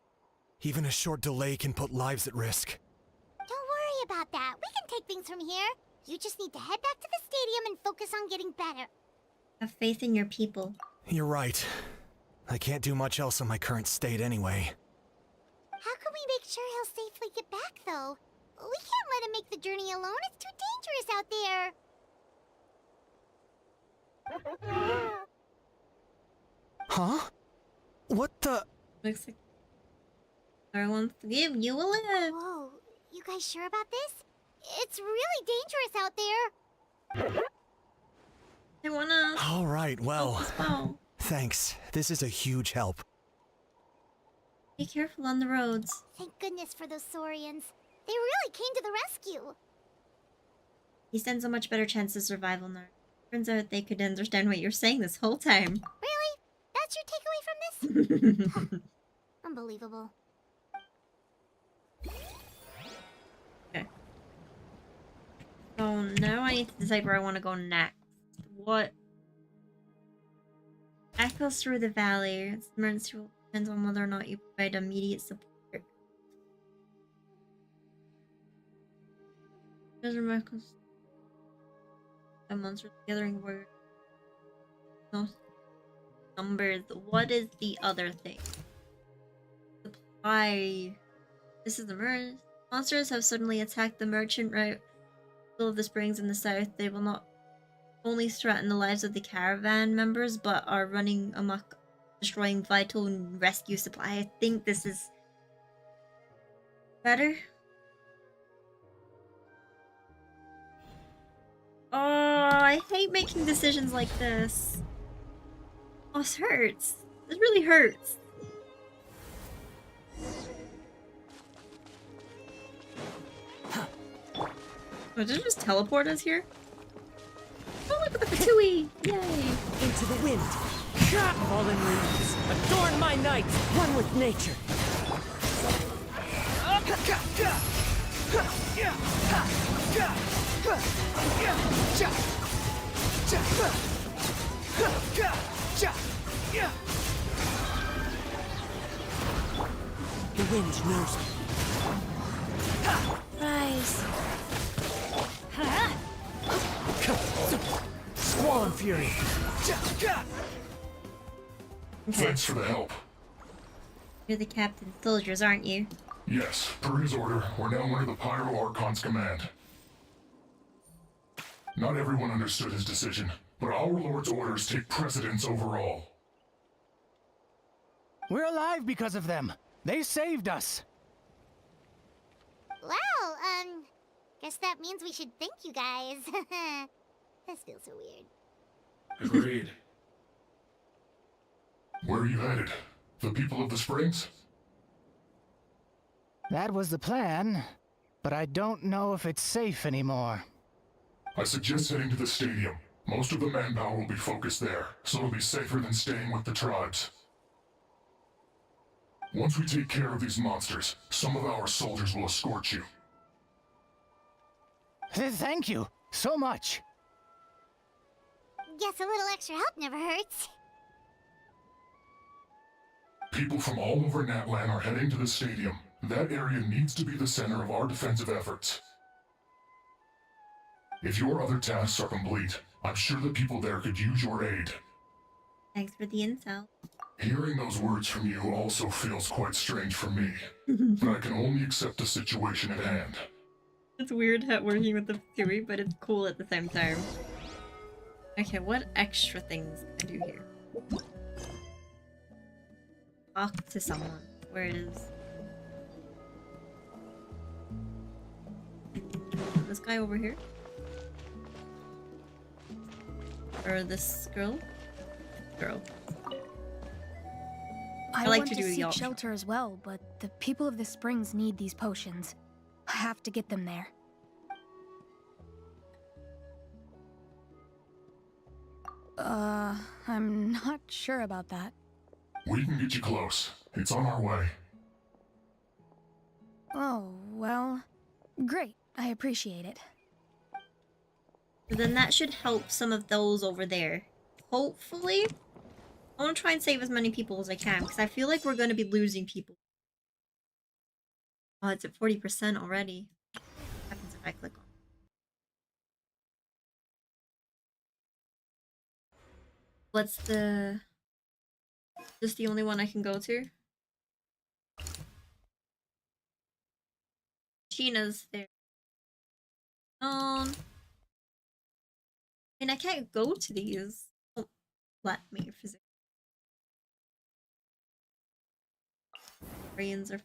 Even a short delay can put lives at risk. Don't worry about that. We can take things from here. You just need to head back to the stadium and focus on getting better. Have faith in your people. You're right. I can't do much else in my current state anyway. How can we make sure he'll safely get back, though? We can't let him make the journey alone. It's too dangerous out there. Huh? What the? Looks like I want to give you a lift. Whoa, you guys sure about this? It's really dangerous out there. I wanna... All right, well, Oh. thanks. This is a huge help. Be careful on the roads. Thank goodness for those Saurians. They really came to the rescue. He stands a much better chance of survival now. Turns out they could understand what you're saying this whole time. Really? That's your takeaway from this? Unbelievable. Okay. So now I need to decide where I want to go next. What echoes through the valley? Its emergency will depend on whether or not you provide immediate support. There's a monster gathering word. No numbers. What is the other thing? Supply. This is the merge. Monsters have suddenly attacked the merchant route full of the springs in the south. They will not only threaten the lives of the caravan members, but are running amok, destroying vital and rescue supply. I think this is better. Oh, I hate making decisions like this. Oh, this hurts. This really hurts. Oh, did it just teleport us here? Oh, look at the Fatui! Yay! Into the wind. Fallen leaves. Adorn my night. One with nature. The wind knows me. Rise. Squall and fury. Thanks for the help. You're the captain soldiers, aren't you? Yes, per his order, we're now under the Pyro Archon's command. Not everyone understood his decision, but our Lord's orders take precedence over all. We're alive because of them. They saved us. Well, guess that means we should thank you guys. This feels so weird. Agreed. Where are you headed? The people of the Springs? That was the plan, but I don't know if it's safe anymore. I suggest heading to the stadium. Most of the manpower will be focused there, so it'll be safer than staying with the tribes. Once we take care of these monsters, some of our soldiers will escort you. Thank you so much. Guess a little extra help never hurts. People from all over Natlan are heading to the stadium. That area needs to be the center of our defensive efforts. If your other tasks are complete, I'm sure the people there could use your aid. Thanks for the intel. Hearing those words from you also feels quite strange for me, but I can only accept the situation at hand. It's weird working with the Fatui, but it's cool at the same time. Okay, what extra things can I do here? Talk to someone. Where is this guy over here? Or this girl? Girl. I like want to to do the seek optional. shelter as well, but the people of the springs need these potions. I have to get them there. I'm not sure about that. We can get you close. It's on our way. Oh, well, great. I appreciate it. So then that should help some of those over there. Hopefully. I want to try and save as many people as I can, because I feel like we're going to be losing people. Oh, it's at 40% already. What happens if I click on? What's the... Is this the only one I can go to? Sheena's there. I mean, I can't go to these. Don't let me physically. Brains are...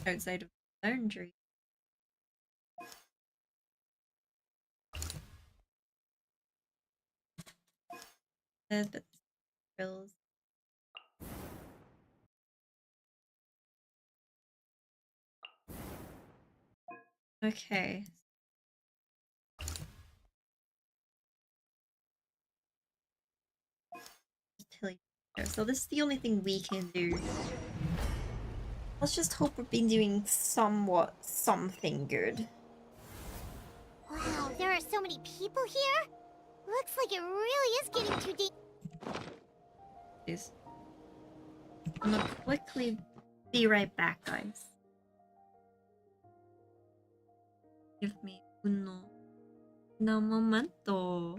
outside of the boundary. But bills. Okay. So this is the only thing we can do. Let's just hope we've been doing something good. Wow, there are so many people here. Looks like it really is getting too deep. Please. I'm gonna quickly be right back, guys. Give me un momento.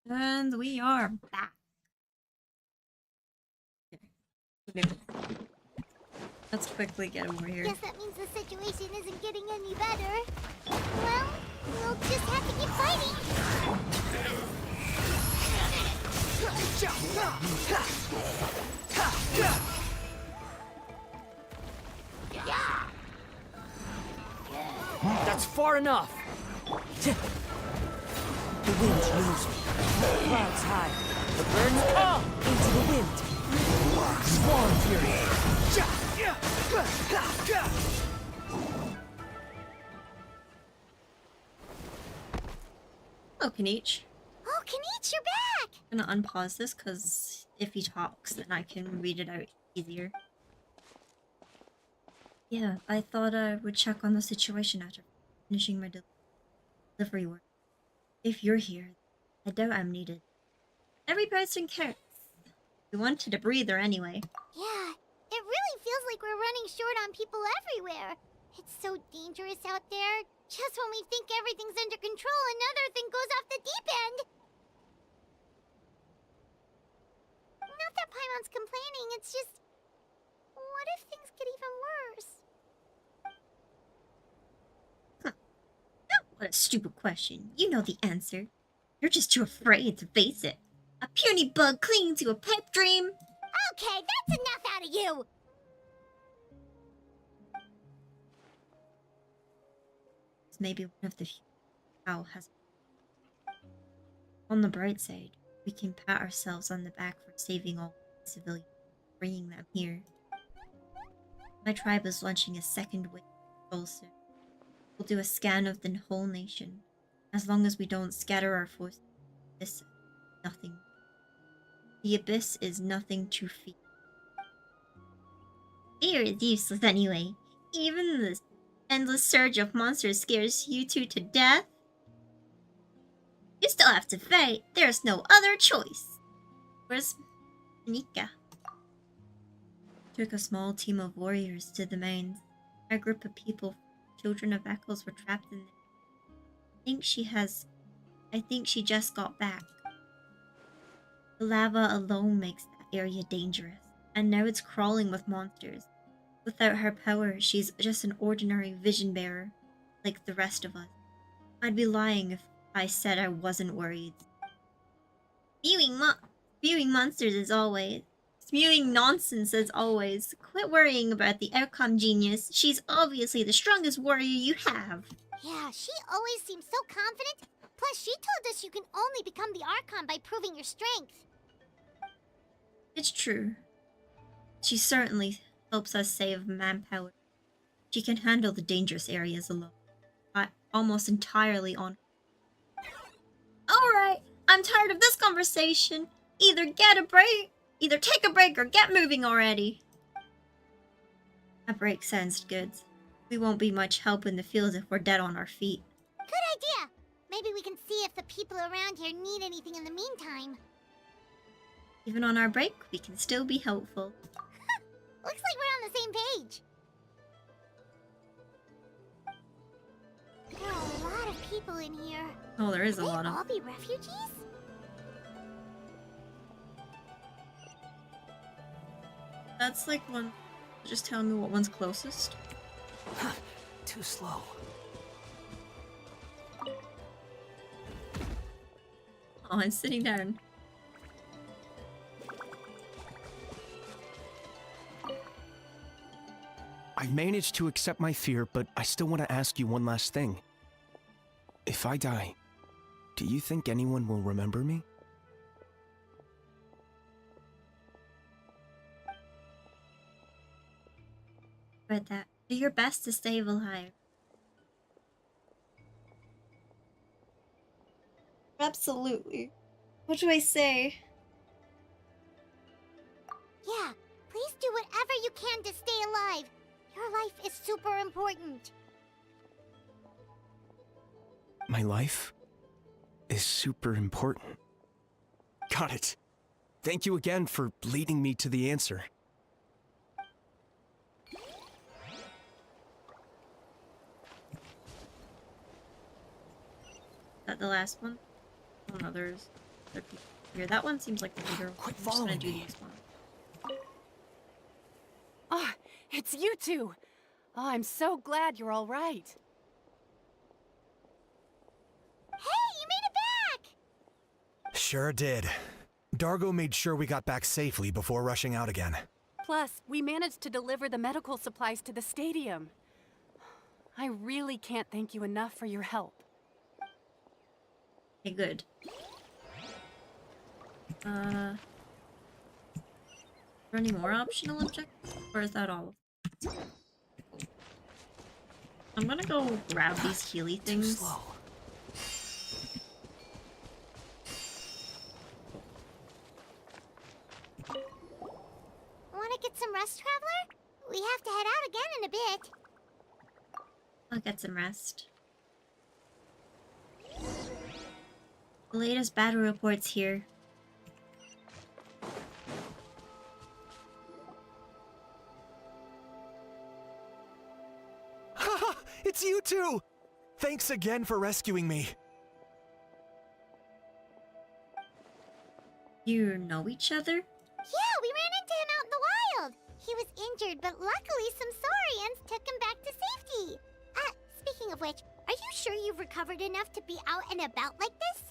And we are back. Okay. Let's quickly get over here. Guess that means the situation isn't getting any better. Well, we'll just have to keep fighting. That's far enough! The wind knows me. Clouds high. The birds up into the wind. Swarm fury. Oh, Kanich. Oh, Kanich, you're back! I'm gonna unpause this because if he talks, then I can read it out easier. Yeah, I thought I would check on the situation after finishing my delivery work. If you're here, I doubt I'm needed. Every person cares. We wanted a breather anyway. Yeah, it really feels like we're running short on people everywhere. It's so dangerous out there. Just when we think everything's under control, another thing goes off the deep end. Not that Paimon's complaining, it's just... What if things get even worse? What a stupid question. You know the answer. You're just too afraid to face it. A puny bug clinging to a pipe dream. Okay, that's enough out of you! It's maybe one of the few Owl has. On the bright side, we can pat ourselves on the back for saving all civilians, bringing them here. My tribe is launching a second wave of soul soon. We'll do a scan of the whole nation. As long as we don't scatter our forces, this is nothing. The abyss is nothing to fear. Fear is useless anyway. Even the endless surge of monsters scares you two to death. You still have to fight. There's no other choice. Where's Nika? Took a small team of warriors to the mines. A group of people, children of echoes, were trapped in there. I think she just got back. The lava alone makes that area dangerous, and now it's crawling with monsters. Without her power, she's just an ordinary vision bearer, like the rest of us. I'd be lying if I said I wasn't worried. Spewing monsters as always. Spewing nonsense as always. Quit worrying about the outcome, genius. She's obviously the strongest warrior you have. Yeah, she always seems so confident. Plus, she told us you can only become the Archon by proving your strength. It's true. She certainly helps us save manpower. She can handle the dangerous areas alone. Almost entirely on. Alright, I'm tired of this conversation. Either take a break or get moving already. A break sounds good. We won't be much help in the field if we're dead on our feet. Good idea! Maybe we can see if the people around here need anything in the meantime. Even on our break, we can still be helpful. Looks like we're on the same page. There are a lot of people in here. Oh, there is Could a lot they of... all be refugees? That's like one... Just tell me what one's closest. Too slow. Oh, I'm sitting down. I've managed to accept my fear, but I still want to ask you one last thing. If I die, do you think anyone will remember me? But that. Do your best to stay alive. Absolutely. What do I say? Yeah, please do whatever you can to stay alive. Your life is super important. My life is super important. Got it. Thank you again for leading me to the answer. Is that the last one? Oh no, there's other people here. That one seems like the leader. Quit I'm just gonna following do me. this one. Ah, it's you two. Oh, I'm so glad you're all right. Hey, you made it back! Sure did. Dargo made sure we got back safely before rushing out again. Plus, we managed to deliver the medical supplies to the stadium. I really can't thank you enough for your help. Okay, good. Are there any more optional objectives? Or is that all? I'm gonna go grab these Healy things. Wanna get some rest, Traveler? We have to head out again in a bit. I'll get some rest. The latest battle reports here. Haha, it's you two! Thanks again for rescuing me. You know each other? Yeah, we ran into him out in the wild. He was injured, but luckily some saurians took him back to safety. Speaking of which, are you sure you've recovered enough to be out and about like this?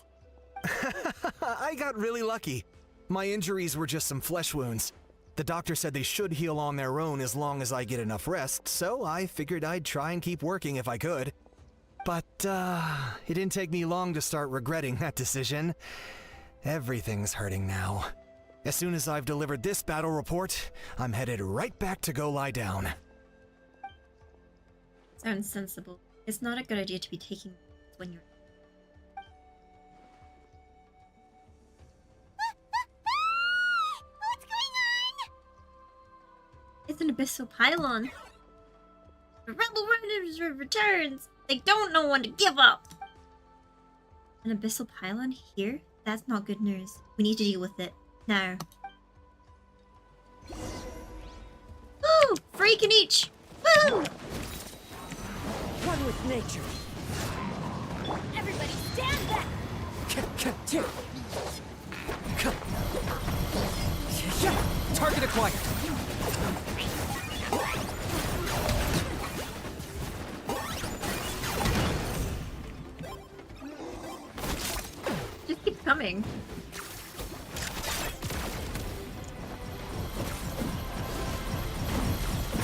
I got really lucky. My injuries were just some flesh wounds. The doctor said they should heal on their own as long as I get enough rest, so I figured I'd try and keep working if I could. But, it didn't take me long to start regretting that decision. Everything's hurting now. As soon as I've delivered this battle report, I'm headed right back to go lie down. Sounds sensible. It's not a good idea to be taking when you're... What's going on? It's an abyssal pylon. The rebel runners returns. They don't know when to give up. An abyssal pylon here? That's not good news. We need to deal with it now. Woo! Freak and each! Woo! One with nature. Everybody stand back! Target acquired. Just keep coming.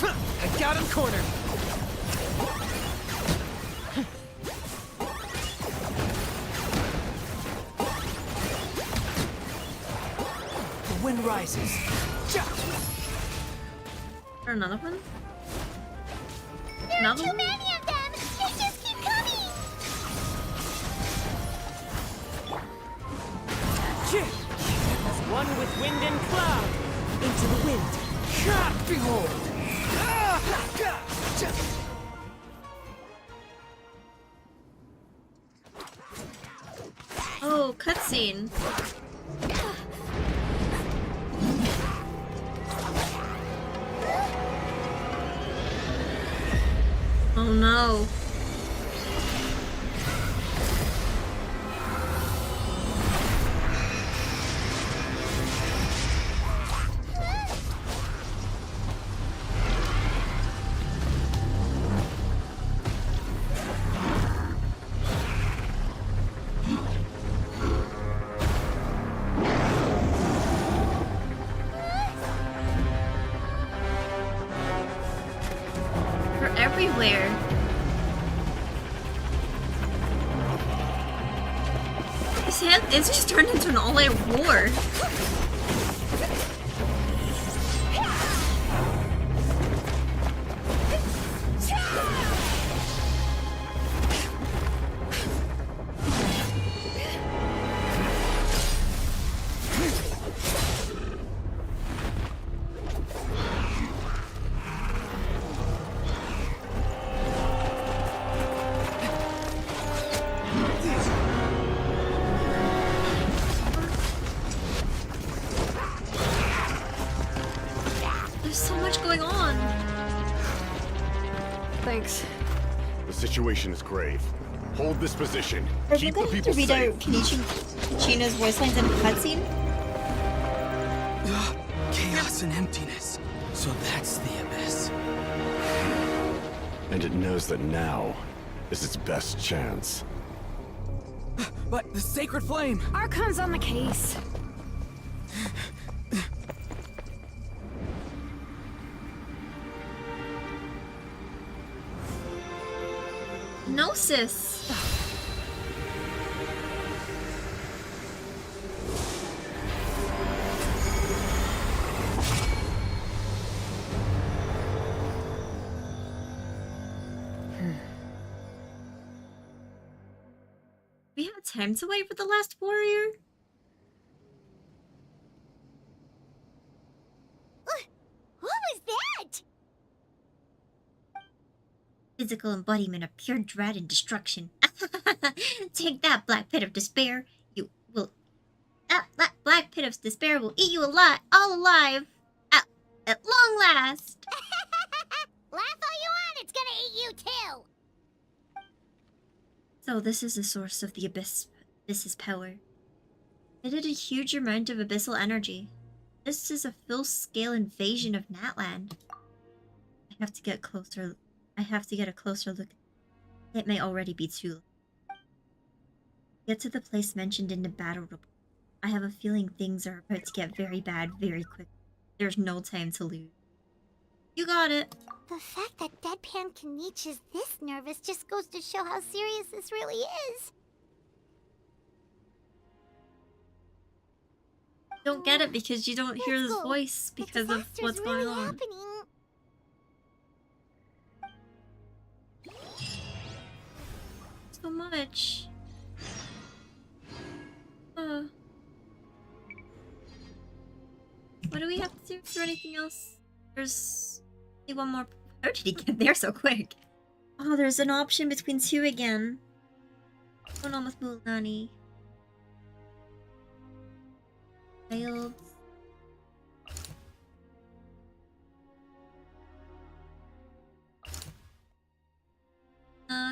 I got him cornered. The wind rises. Or another one? There are Another too one? many of them! They just keep coming! As one with wind and cloud. Into the wind. Behold! Oh, cutscene. Oh no. They're everywhere. It's just turned into an all-out war. There's so much going on. Thanks. The situation is grave. Hold this position. Are Keep we the going to people read safe. out Kenichina's voice lines in a cutscene? Chaos and emptiness. So that's the abyss. And it knows that now is its best chance. But the sacred flame! Archon's on the case. Gnosis. We had time to wait for the last warrior? What was that? Physical embodiment of pure dread and destruction. Take that, black pit of despair, you black pit of despair will eat you alive, all alive, at long last. Laugh all you want, it's gonna eat you too. So this is the source of the abyss's power. It had a huge amount of abyssal energy. This is a full-scale invasion of Natlan. I have to get a closer look. It may already be too late. Get to the place mentioned in the battle report. I have a feeling things are about to get very bad very quick. There's no time to lose. You got it. The fact that Deadpan Kanich is this nervous just goes to show how serious this really is. Don't get it because you don't hear his go. voice because of what's really going on. happening. So much. What do we have to do? Is there anything else? There's only one more. How did he get there so quick? Oh, there's an option between two again. What's going on with Mulani? Failed.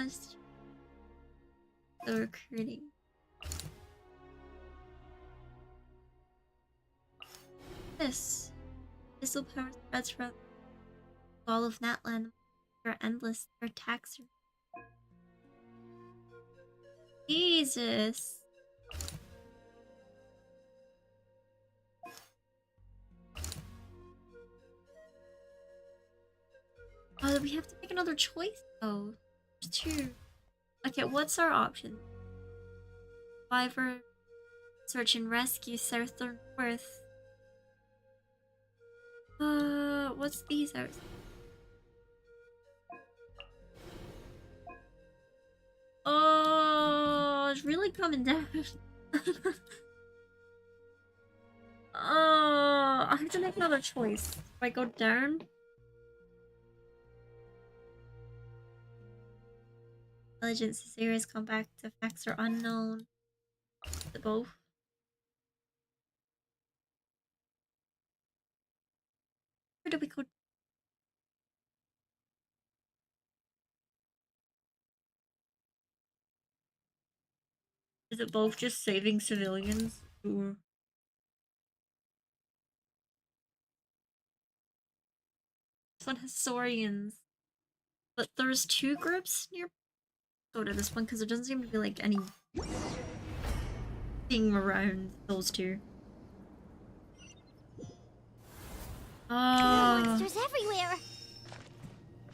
It's the recruiting. This will power spreads from all of Natlan. They're endless. Their attacks are... Jesus. Oh, we have to make another choice though. There's two. Okay, what's our option? Survivor, search and rescue, south or north. What's these out? Oh, it's really coming down. Oh, I have to make another choice. Do I go down? Intelligence is serious, comeback to facts are unknown. The both. Where do we go? Is it both just saving civilians? Or... This one has Saurians. But there's two groups near. Go to this one because there doesn't seem to be like any thing around those two. Monsters everywhere.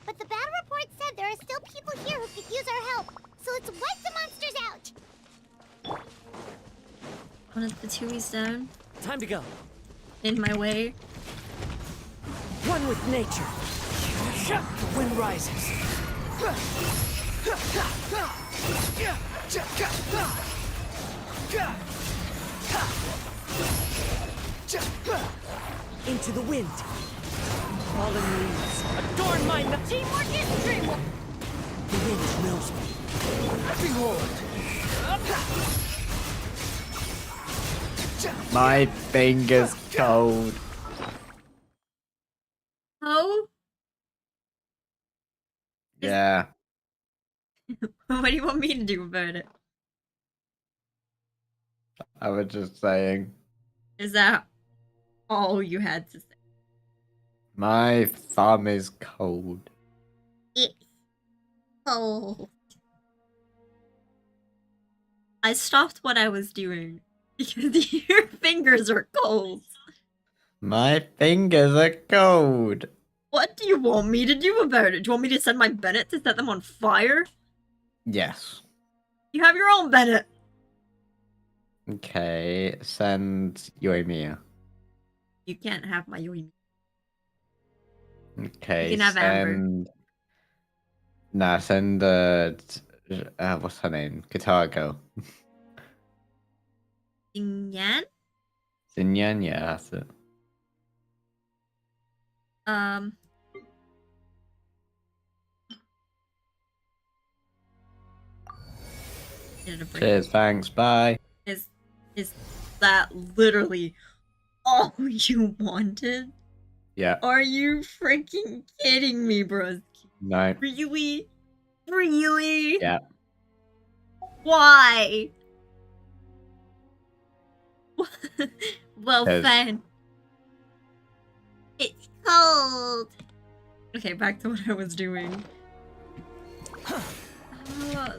But the battle report said there are still people here who could use our help. So let's wipe the monsters out. One of the Tui's down. Time to go. In my way. One with nature. The wind rises. Into the wind. Fallen leaves. Adorn my teamwork is dreamwork. The wind knows me. Behold. My finger's cold. Oh? Yeah. What do you want me to do about it? I was just saying. Is that all you had to say? My thumb is cold. It's cold. I stopped what I was doing because your fingers are cold. My fingers are cold. What do you want me to do about it? Do you want me to send my Bennett to set them on fire? Yes. You have your own Bennett. Okay, send Yoimiya. You can't have my Yoimiya. Okay, You can have Amber. send... Nah, send what's her name? Guitar Girl. Yan? Xinyan, yeah, that's it. Needed a break. Cheers, thanks, bye. Is Is that literally all you wanted? Yeah. Are you freaking kidding me, bros? No. Really? Really? Yeah. Why? Well, Yes. fine. It's cold. Okay, back to what I was doing.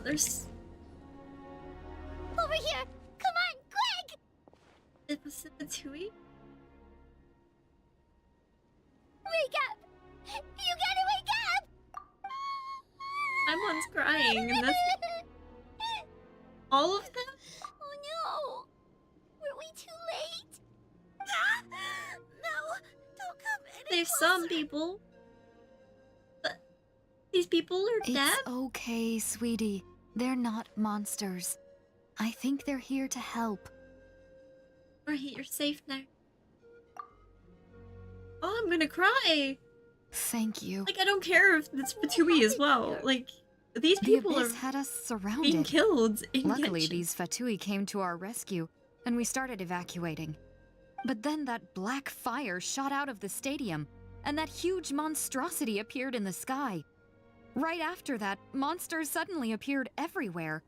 There's... Over here! Come on, quick! It was a Tui? Wake up! You gotta wake up! I'm one's crying, and that's... All of them? Oh no! Were we too late? No! Don't come any There's some people. But these people are dead? It's okay, sweetie. They're not monsters. I think they're here to help. Right, you're safe now. Oh, I'm gonna cry. Thank you. Like, I don't care if it's Fatui as well. Like, these people the abyss are had us surrounded. being killed in Luckily, Genshin. these Fatui came to our rescue, and we started evacuating. But then that black fire shot out of the stadium, and that huge monstrosity appeared in the sky. Right after that, monsters suddenly appeared everywhere.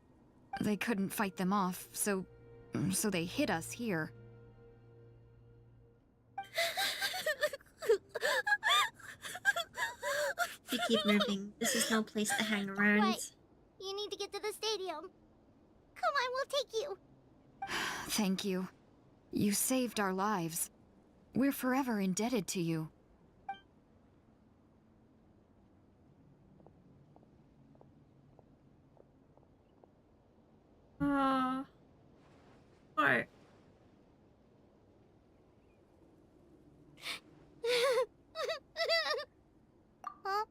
They couldn't fight them off, so they hit us here. We keep moving. This is no place to hang around. Right. You need to get to the stadium. Come on, we'll take you. Thank you. You saved our lives. We're forever indebted to you. What? Huh?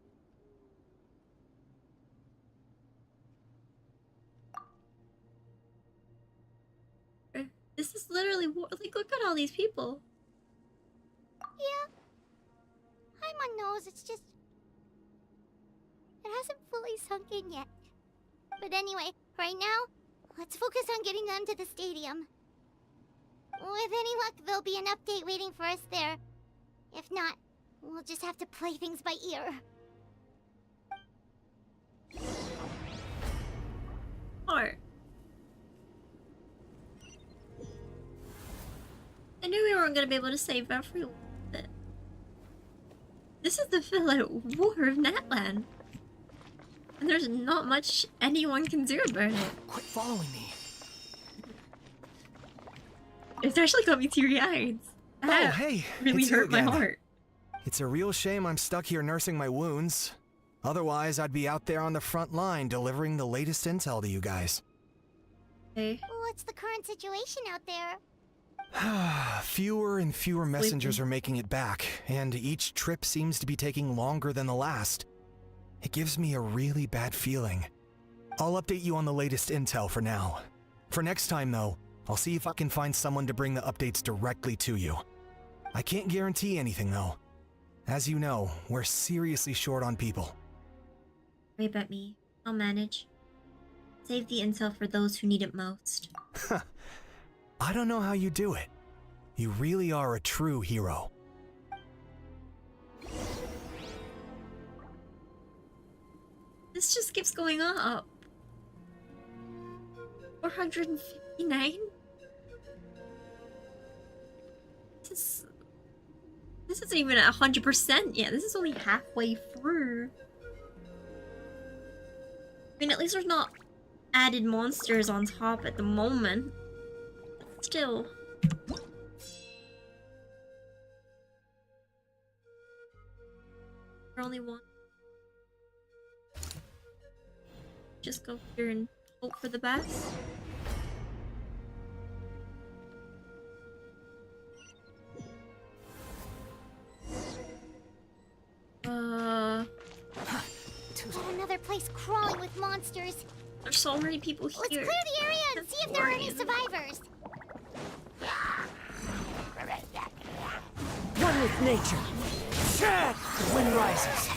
This is literally like, look at all these people. Yeah. Paimon knows, it's just... It hasn't fully sunk in yet. But anyway, right now, let's focus on getting them to the stadium. With any luck, there'll be an update waiting for us there. If not, we'll just have to play things by ear. Or I knew we weren't gonna be able to save everyone, but this is the fill-out war of Natlan. And there's not much anyone can do about it. Quit following me. It's actually got me teary-eyed. Oh, hey! Really it's you hurt my again. heart. It's a real shame I'm stuck here nursing my wounds. Otherwise, I'd be out there on the front line delivering the latest intel to you guys. Hey. What's the current situation out there? Fewer and fewer messengers are making it back, and each trip seems to be taking longer than the last. It gives me a really bad feeling. I'll update you on the latest intel for now. For next time, though, I'll see if I can find someone to bring the updates directly to you. I can't guarantee anything, though. As you know, we're seriously short on people. Worry about me. I'll manage. Save the intel for those who need it most. I don't know how you do it. You really are a true hero. This just keeps going up. 459? This isn't even at 100% yet. This is only halfway through. I mean, at least there's not added monsters on top at the moment. But still. There's only one. Just go here and hope for the best. Another place crawling with monsters. There's so many people here. Let's clear the area and see if there are any survivors. One with nature. The wind rises.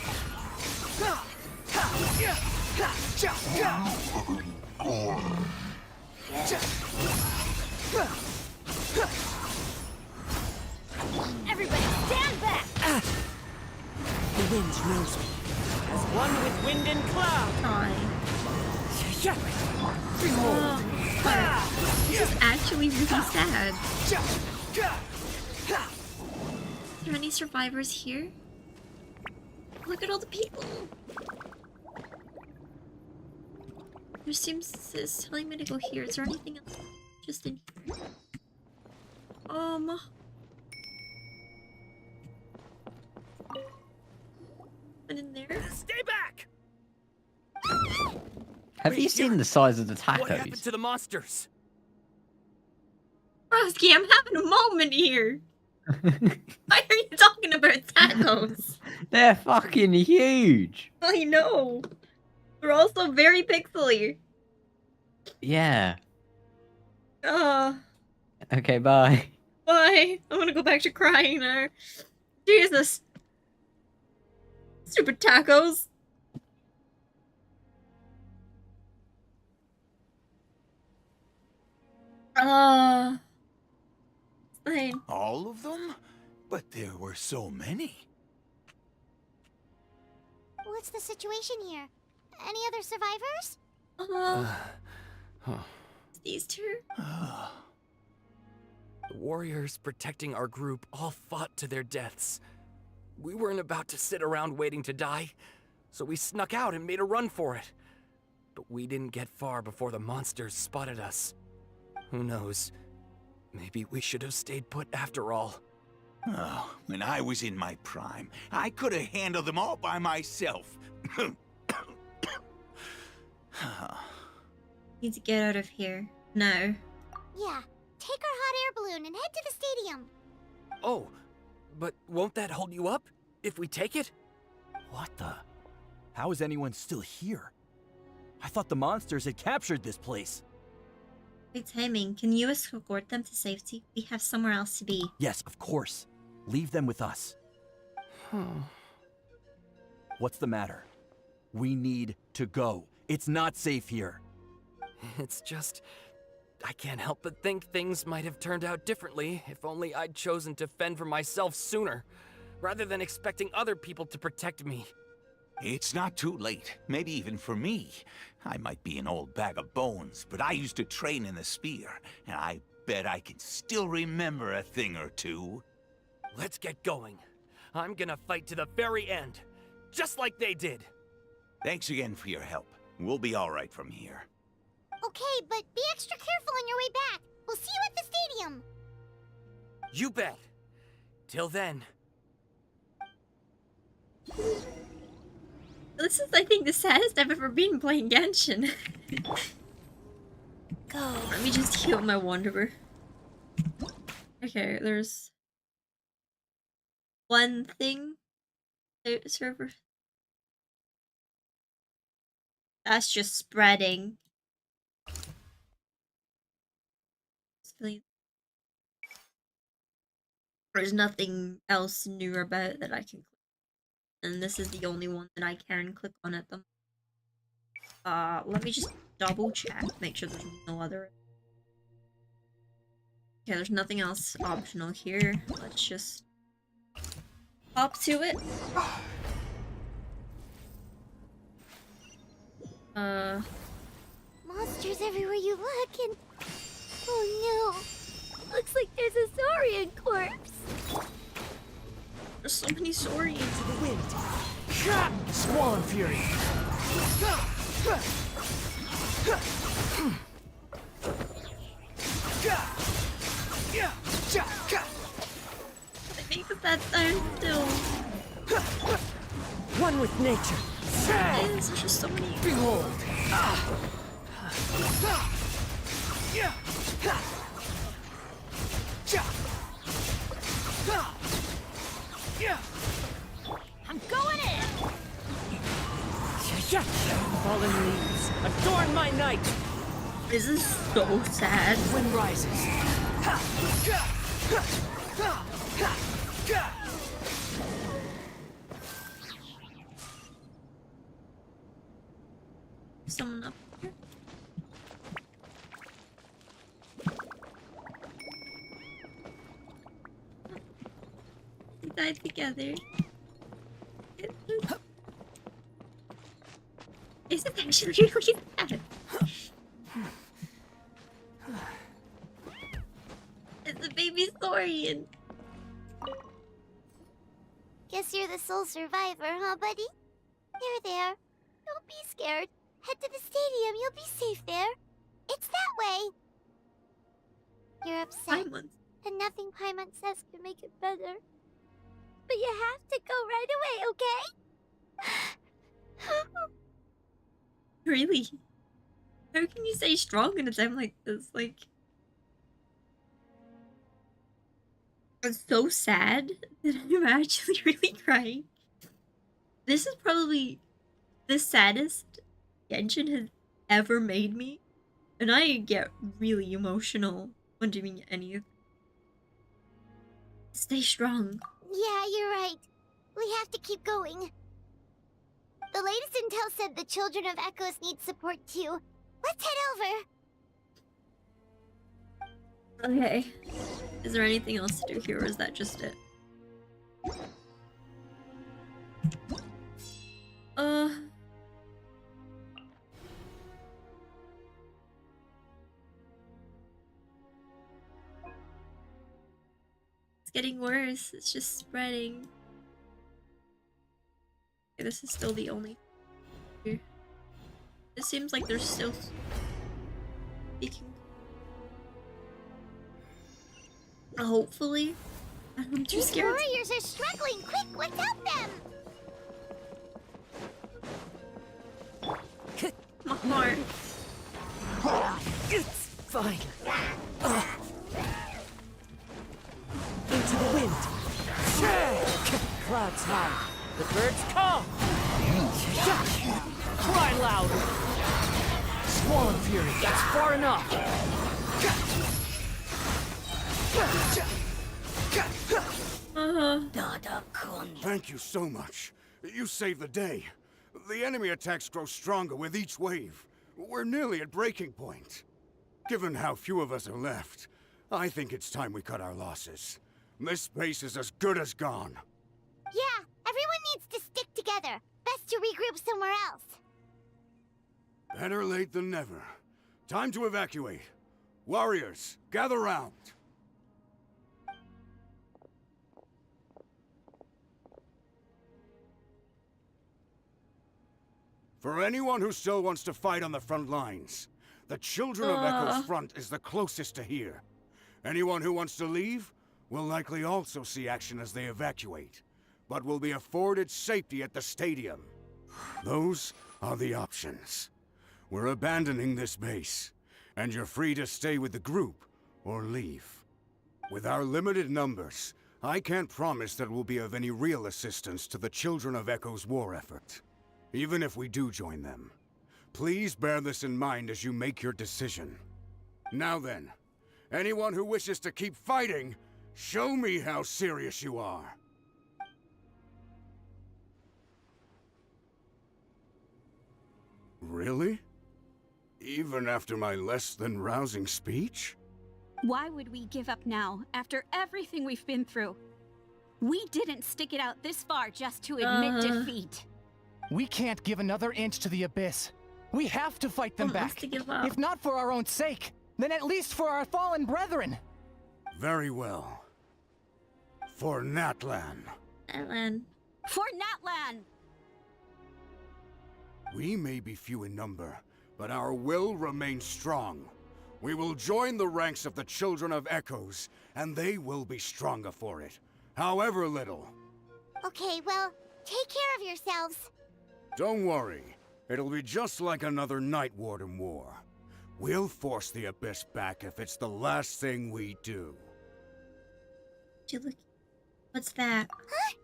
knows me. As one with wind and cloud. Behold. This is actually really sad. Are there any survivors here? Look at all the people. There seems it's telling me to go here. Is there anything else just in here? But in there? Stay back! Have you seen the size of the What happened tacos? to the monsters? Broski, I'm having a moment here. Why are you talking about tacos? They're fucking huge. I know. They're also very pixely. Yeah. Uh, Okay, bye. Bye. I want to go back to crying now. Jesus. Stupid tacos. Fine. All of them? But there were so many. What's the situation here? Any other survivors? These two? The warriors protecting our group all fought to their deaths. We weren't about to sit around waiting to die, so we snuck out and made a run for it. But we didn't get far before the monsters spotted us. Who knows? Maybe we should have stayed put after all. Oh, when I was in my prime, I could have handled them all by myself. Need to get out of here. No. Yeah, take our hot air balloon and head to the stadium. Oh, but won't that hold you up if we take it? What the? How is anyone still here? I thought the monsters had captured this place. Good timing. Can you escort them to safety? We have somewhere else to be. Yes, of course. Leave them with us. What's the matter? We need to go. It's not safe here. It's just... I can't help but think things might have turned out differently if only I'd chosen to fend for myself sooner, rather than expecting other people to protect me. It's not too late, maybe even for me. I might be an old bag of bones, but I used to train in the spear, and I bet I can still remember a thing or two. Let's get going. I'm gonna fight to the very end, just like they did. Thanks again for your help. We'll be all right from here. Okay, but be extra careful on your way back. We'll see you at the stadium. You bet. Till then. This is, I think, the saddest I've ever been playing Genshin. Go. Let me just heal my Wanderer. Okay, there's one thing. Server. That's just spreading. There's nothing else new about that I can click. And this is the only one that I can click on at them. Let me just double check, make sure there's no other. Okay, there's nothing else optional here. Let's just hop to it. Monsters everywhere you look, and... Oh no. Looks like there's a Saurian corpse. There's so many Saurians in the wind. Squall Fury. I think that sound still. One with nature. There's just so many. Behold. I'm going in. Fallen leaves adorn my night. This is so sad. Wind rises. Someone up here. We died together. Is it actually really sad? It's a baby story and... Guess you're the sole survivor, huh, buddy? There. Don't be scared. Head to the stadium. You'll be safe there. It's that way. You're upset, and nothing Paimon says can make it better. But you have to go right away, okay? Really? How can you stay strong in a time like this? Like... It's so sad that I'm actually really crying. This is probably the saddest Genshin has ever made me. And I get really emotional when doing anything. Stay strong. Yeah, you're right. We have to keep going. The latest intel said the Children of Echoes need support too. Let's head over. Okay. Is there anything else to do here, or is that just it? It's getting worse. It's just spreading. Okay, this is still the only here. It seems like they're still speaking. Hopefully. I'm too scared. These warriors are struggling. Quick, let's help them. My heart. It's fine. Into the wind. Clouds high. The birds come. Cry louder. Swollen fury. That's far enough. Thank you so much. You saved the day. The enemy attacks grow stronger with each wave. We're nearly at breaking point. Given how few of us are left, I think it's time we cut our losses. This base is as good as gone. Yeah, everyone needs to stick together. Best to regroup somewhere else. Better late than never. Time to evacuate. Warriors, gather round. For anyone who still wants to fight on the front lines, the Children of Echo's front is the closest to here. Anyone who wants to leave will likely also see action as they evacuate, but will be afforded safety at the stadium. Those are the options. We're abandoning this base, and you're free to stay with the group or leave. With our limited numbers, I can't promise that we'll be of any real assistance to the Children of Echo's war effort. Even if we do join them, please bear this in mind as you make your decision. Now then, anyone who wishes to keep fighting, show me how serious you are. Really? Even after my less than rousing speech? Why would we give up now, after everything we've been through? We didn't stick it out this far just to admit defeat. We can't give another inch to the Abyss. We have to fight them back. If not for our own sake, then at least for our fallen brethren. Very well. For Natlan. Natlan. For Natlan! We may be few in number, but our will remains strong. We will join the ranks of the Children of Echoes, and they will be stronger for it, however little. Okay, well, take care of yourselves. Don't worry. It'll be just like another Night Warden war. We'll force the Abyss back if it's the last thing we do. What's that? Huh?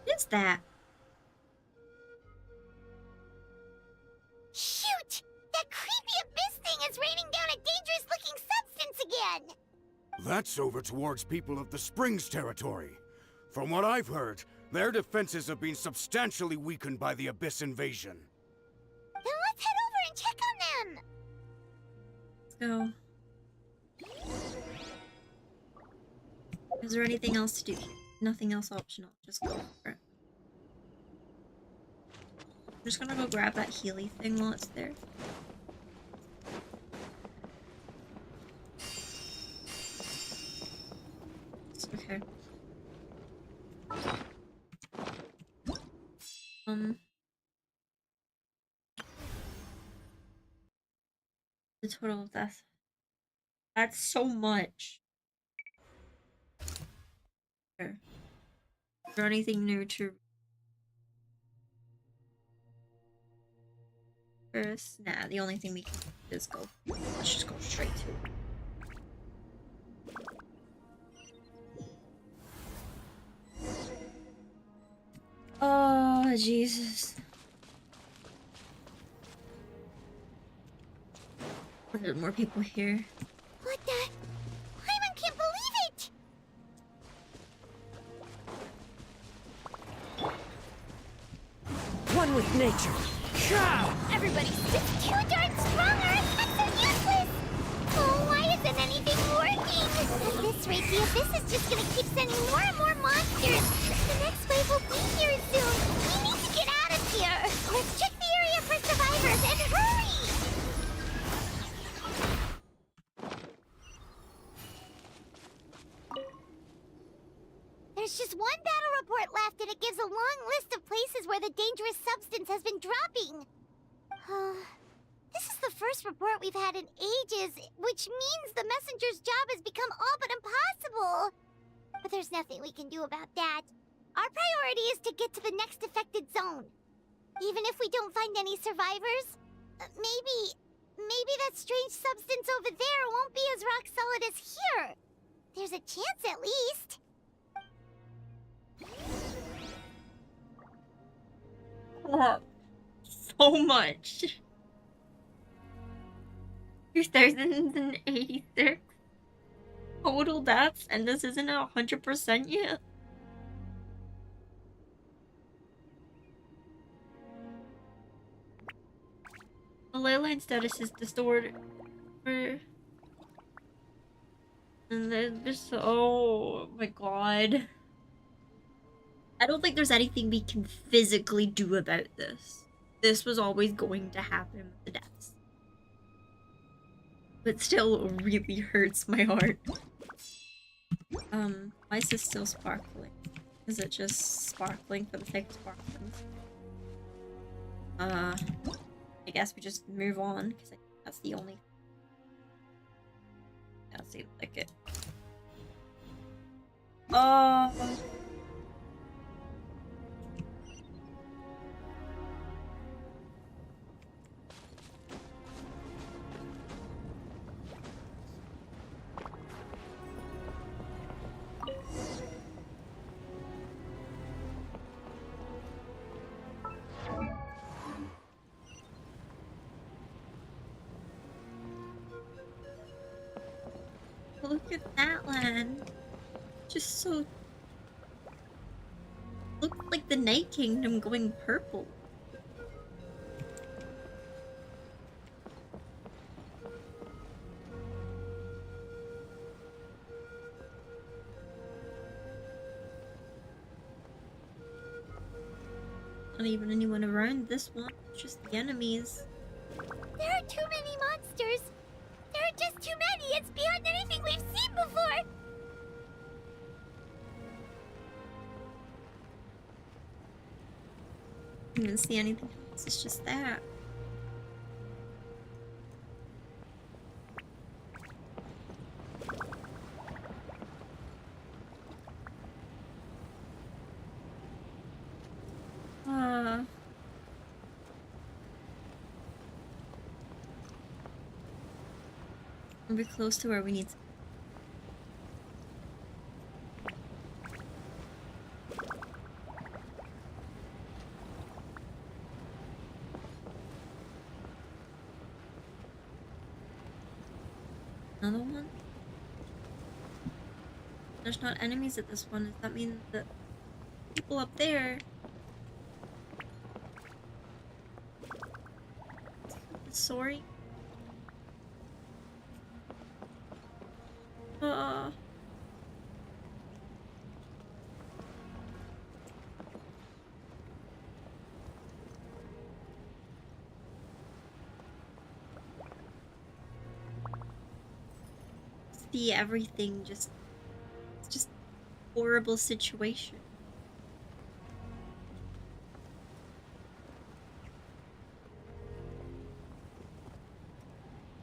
What is that? Shoot! That creepy Abyss thing is raining down a dangerous-looking substance again! That's over towards people of the Springs territory. From what I've heard, their defenses have been substantially weakened by the Abyss invasion. Then let's head over and check on them! Let's go. Is there anything else to do here? Nothing else optional. Just go for it. I'm just gonna go grab that Healy thing while it's there. Okay. The total of death. That's so much. Sure. Is there anything new to first? Nah, the only thing we can do is go. Let's just go straight to it. Oh, Jesus. Are there more people here? What the? Paimon can't believe it! One with nature. Cow! Everybody's just too darn strong or our attacks are useless! Oh, why isn't anything working? At this rate, the Abyss is just gonna keep sending more and more monsters. The next wave will be here soon. We need to get out of here. Let's check the area for survivors and hurry! There's just one battle report left, and it gives a long list of places where the dangerous substance has been dropping. This is the first report we've had in ages, which means the messenger's job has become all but impossible. But there's nothing we can do about that. Our priority is to get to the next affected zone. Even if we don't find any survivors, maybe that strange substance over there won't be as rock solid as here. There's a chance at least. So much. 2086 total deaths, and this isn't 100% yet. The ley line status is distorted. And then just, oh my god. I don't think there's anything we can physically do about this. This was always going to happen with the deaths. But still, it really hurts my heart. Why is this still sparkling? Is it just sparkling for the sake of sparkling? I guess we just move on, because I think that's the only... That seems like it. Look at Natlan. Just so... Look like the Night Kingdom going purple. Not even anyone around this one, just the enemies. There are too many monsters. There are just too many. It's beyond anything we've seen before. I didn't even see anything else. It's just that. We're close to where we need to. Another one? There's not enemies at this one. Does that mean that people up there? Sorry. see everything just... It's just a horrible situation.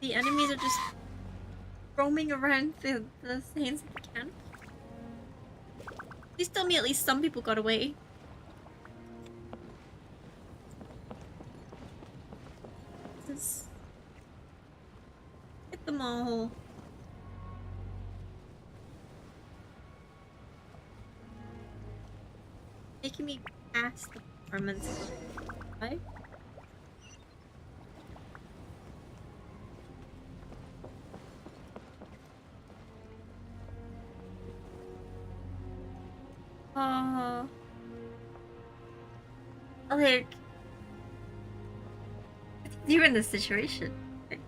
The enemies are just roaming around the sands of the camp. Please tell me at least some people got away. Hit them all. Making me pass the performance. Right? Like, you're in this situation. Like,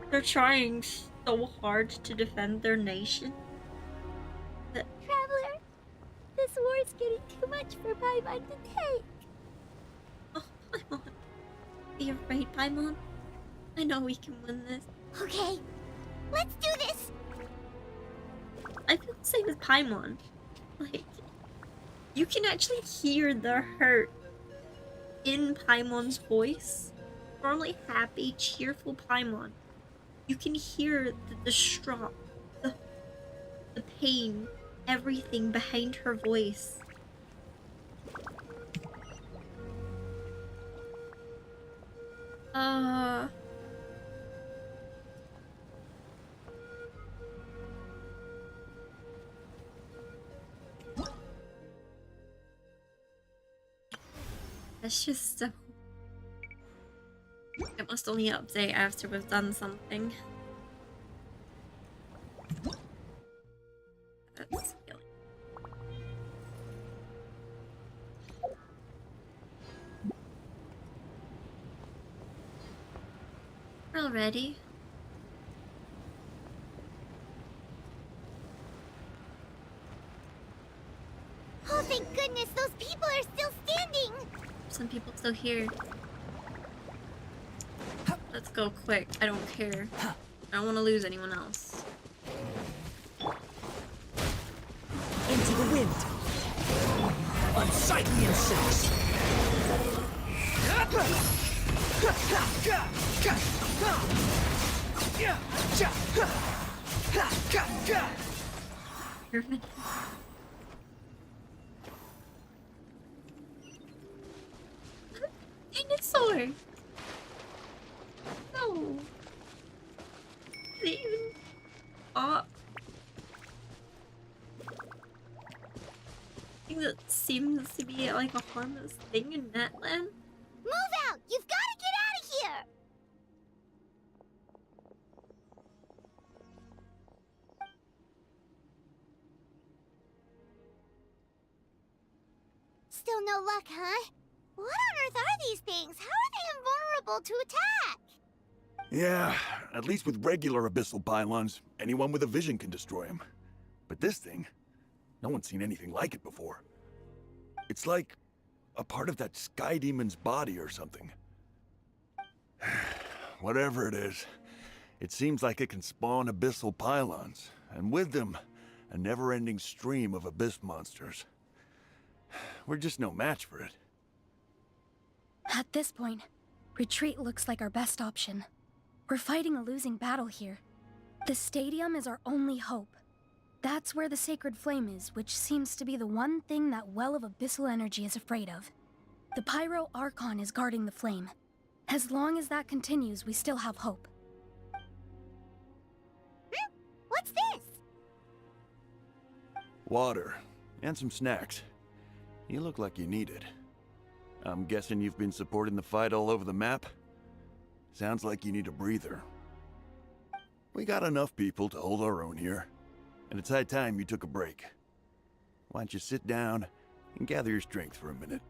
they're trying so hard to defend their nation. Traveler, this war's getting too much for Paimon to take. Oh, Paimon. Be afraid, Paimon. I know we can win this. Okay, let's do this. I feel the same as Paimon. Like, you can actually hear the hurt in Paimon's voice. Normally happy, cheerful Paimon. You can hear the distraught, the pain, everything behind her voice. That's just so... It must only update after we've done something. That's killing. We're all ready. Oh, thank goodness, those people are still standing! Some people still here. Let's go quick. I don't care. I don't want to lose anyone else. Into the wind. Unsightly insects. Dinosaur! No! They even... thing that seems to be like a harmless thing in Natlan? Move out! You've got to get out of here! Still no luck, huh? What on earth are these things? How are they invulnerable to attack? Yeah, at least with regular abyssal pylons, anyone with a vision can destroy them. But this thing, no one's seen anything like it before. It's like a part of that sky demon's body or something. Whatever it is, it seems like it can spawn abyssal pylons, and with them, a never-ending stream of abyss monsters. We're just no match for it. At this point, retreat looks like our best option. We're fighting a losing battle here. The stadium is our only hope. That's where the sacred flame is, which seems to be the one thing that well of abyssal energy is afraid of. The Pyro Archon is guarding the flame. As long as that continues, we still have hope. What's this? Water, and some snacks. You look like you need it. I'm guessing you've been supporting the fight all over the map? Sounds like you need a breather. We got enough people to hold our own here, and it's high time you took a break. Why don't you sit down and gather your strength for a minute?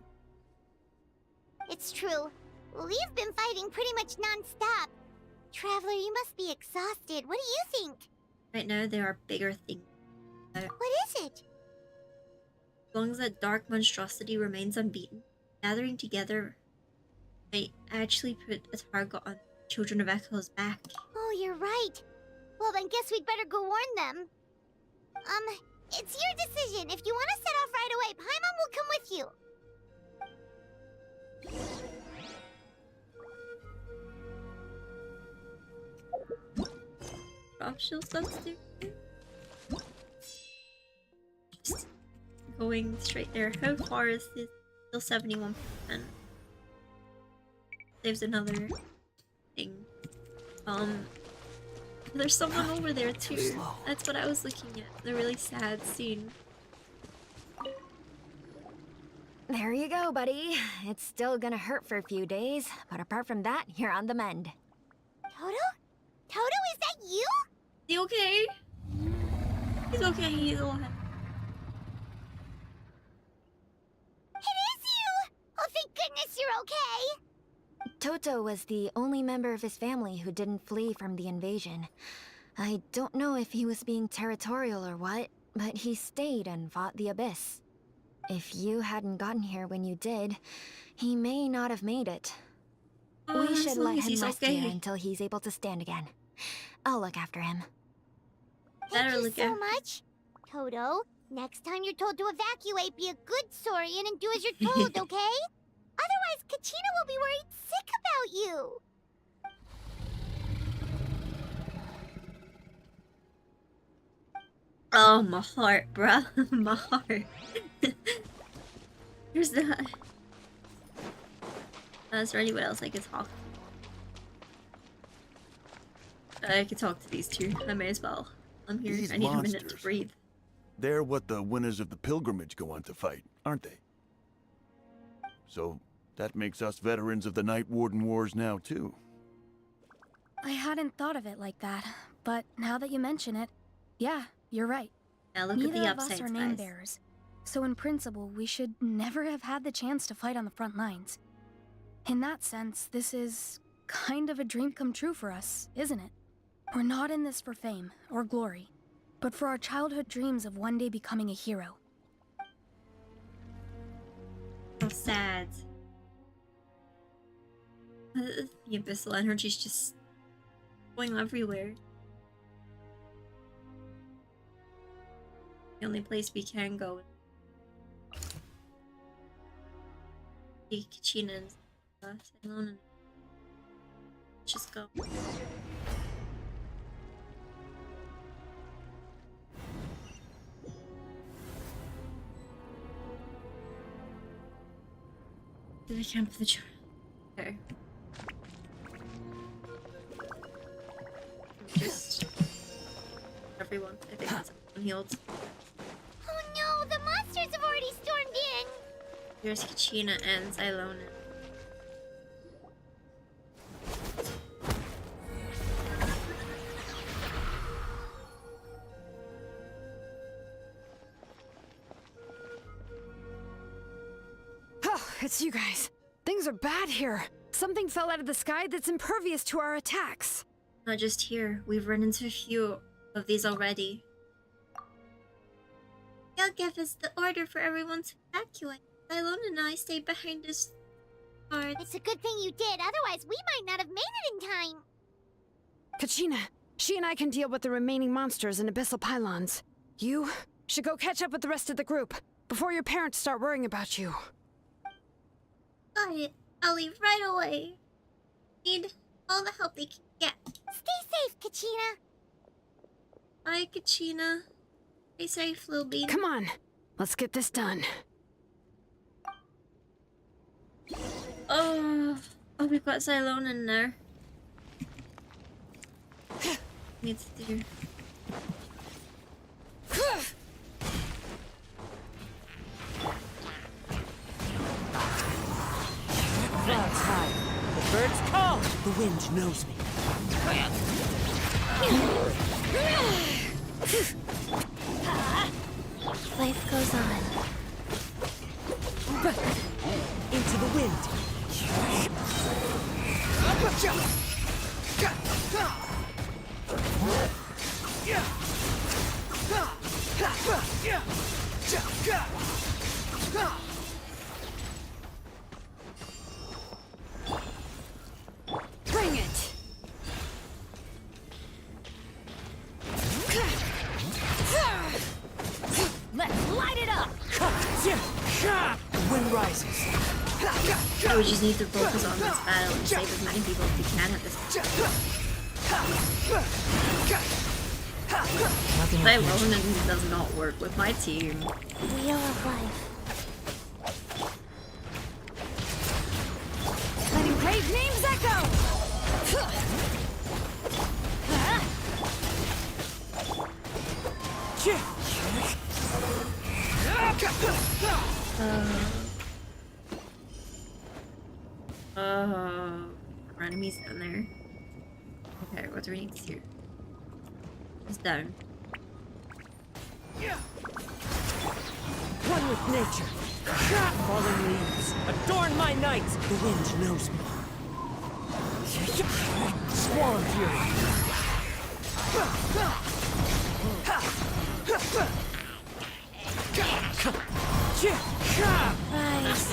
It's true. We've been fighting pretty much non-stop. Traveler, you must be exhausted. What do you think? Right now, there are bigger things. What is it? As long as that dark monstrosity remains unbeaten, gathering together might actually put a target on Children of Echo's back. Oh, you're right. Well, then guess we'd better go warn them. It's your decision. If you want to set off right away, Paimon will come with you. Drop shield substitute. Just going straight there. How far is this? Still 71%. Saves another thing. There's someone over there too. That's what I was looking at. The really sad scene. There you go, buddy. It's still gonna hurt for a few days, but apart from that, you're on the mend. Toto? Toto, is that you? Is he okay? He's okay, he's alive. It is you! Oh, thank goodness you're okay! Toto was the only member of his family who didn't flee from the invasion. I don't know if he was being territorial or what, but he stayed and fought the Abyss. If you hadn't gotten here when you did, he may not have made it. We should let him rest here until he's able to stand again. I'll look after him. Thank you so much. Toto, next time you're told to evacuate, be a good saurian and do as you're told, okay? Otherwise, Kachina will be worried sick about you. Oh, my heart, bruh. My heart. Here's that. Is there anyone else I can talk to? I can talk to these two. I may as well. I'm here. These I need a minute to monsters. breathe. They're what the winners of the pilgrimage go on to fight, aren't they? So that makes us veterans of the Night Warden Wars now, too. I hadn't thought of it like that, but now that you mention it, yeah, you're right. Now look Neither at the of us upsides, are name guys. bearers, so in principle, we should never have had the chance to fight on the front lines. In that sense, this is kind of a dream come true for us, isn't it? We're not in this for fame or glory, but for our childhood dreams of one day becoming a hero. So sad. The abyssal energy's just going everywhere. The only place we can go is Kachina and Ceylon, and just go. To the camp of the children. Okay. Just everyone. I think that's everyone healed. Oh no, the monsters have already stormed in. There's Kachina and Ceylon. Oh, it's you guys. Things are bad here. Something fell out of the sky that's impervious to our attacks. Not just here. We've run into a few of these already. They'll give us the order for everyone to evacuate. Ceylon and I stayed behind this guard. It's a good thing you did, otherwise we might not have made it in time. Kachina, she and I can deal with the remaining monsters and abyssal pylons. You should go catch up with the rest of the group before your parents start worrying about you. Got it. I'll leave right away. Need all the help they can get. Stay safe, Kachina. Bye, Kachina. Stay safe, little bean. Come on, let's get this done. Oh, we've got Ceylon in there. Needs to do. Clouds high. The birds call. The wind knows me. Life goes on. Into the wind. Bring it! we just need to focus on this battle and save as many people as we can at this point. Play alone and does not work with my team. Wheel of life. Letting brave names echo! Our enemies down there. Okay, what do we need to do? It's down. One with nature. Fallen leaves. Adorn my night. The wind knows me. Squall of fury. Rise.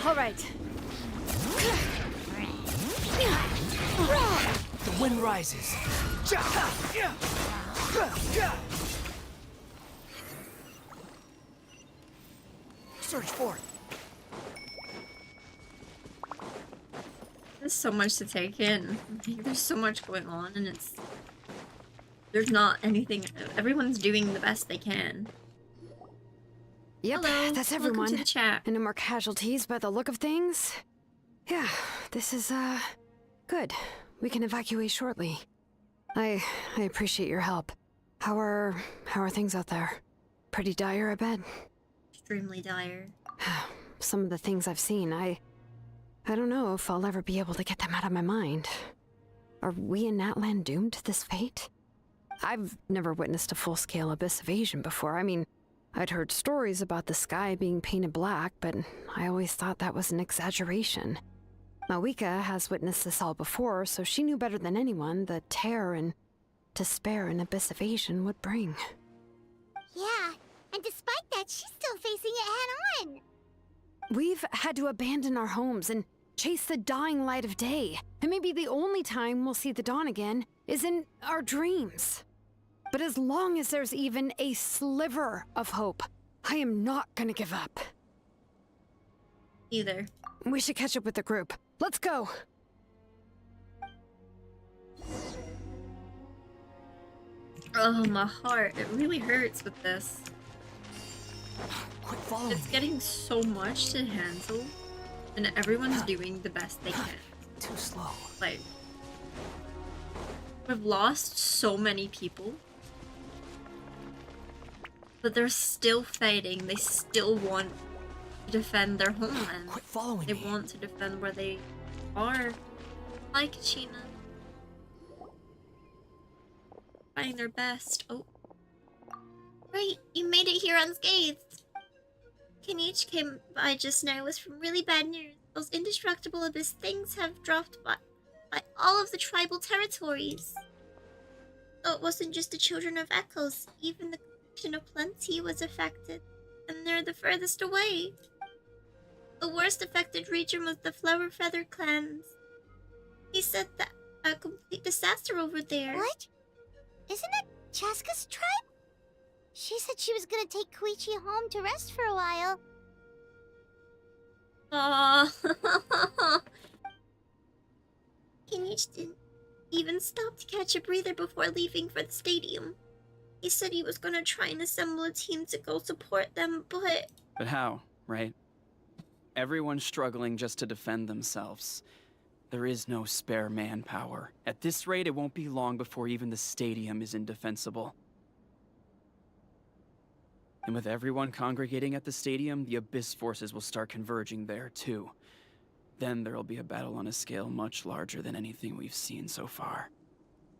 All right. The wind rises. Search for it. There's so much to take in. There's so much going on, and there's not anything. Everyone's doing the best they can. Yep, Hello, that's welcome everyone. to the chat. And no more casualties by the look of things. Yeah, this is, good. We can evacuate shortly. I appreciate your help. How are things out there? Pretty dire, I bet. Extremely dire. Some of the things I've seen, I don't know if I'll ever be able to get them out of my mind. Are we in Natlan doomed to this fate? I've never witnessed a full-scale abyss invasion before. I mean, I'd heard stories about the sky being painted black, but I always thought that was an exaggeration. Mawika has witnessed this all before, so she knew better than anyone the terror and despair an abyss invasion would bring. Yeah, and despite that, she's still facing it head-on. We've had to abandon our homes and chase the dying light of day, and maybe the only time we'll see the dawn again is in our dreams. But as long as there's even a sliver of hope, I am not gonna give up. Either. We should catch up with the group. Let's go! Oh, my heart. It really hurts with this. Quit following It's getting so much to handle, and everyone's doing the best they can. Too slow. Like, we've lost so many people, but they're still fighting. They still want to defend their homeland. Quit following They me. want to defend where they are. Hi, Kachina. Trying their best. Oh. Right, you made it here unscathed. Kenichi came by just now with some really bad news. Those indestructible abyss things have dropped by all of the tribal territories. So it wasn't just the children of Echoes. Even the Collection of Plenty was affected. And they're the furthest away. The worst affected region was the Flower Feather clans. He said that a complete disaster over there. What? Isn't that Chaska's tribe? She said she was gonna take Koichi home to rest for a while. Kenichi didn't even stop to catch a breather before leaving for the stadium. He said he was gonna try and assemble a team to go support them, but... But how, right? Everyone's struggling just to defend themselves. There is no spare manpower. At this rate, it won't be long before even the stadium is indefensible. And with everyone congregating at the stadium, the Abyss forces will start converging there, too. Then there'll be a battle on a scale much larger than anything we've seen so far.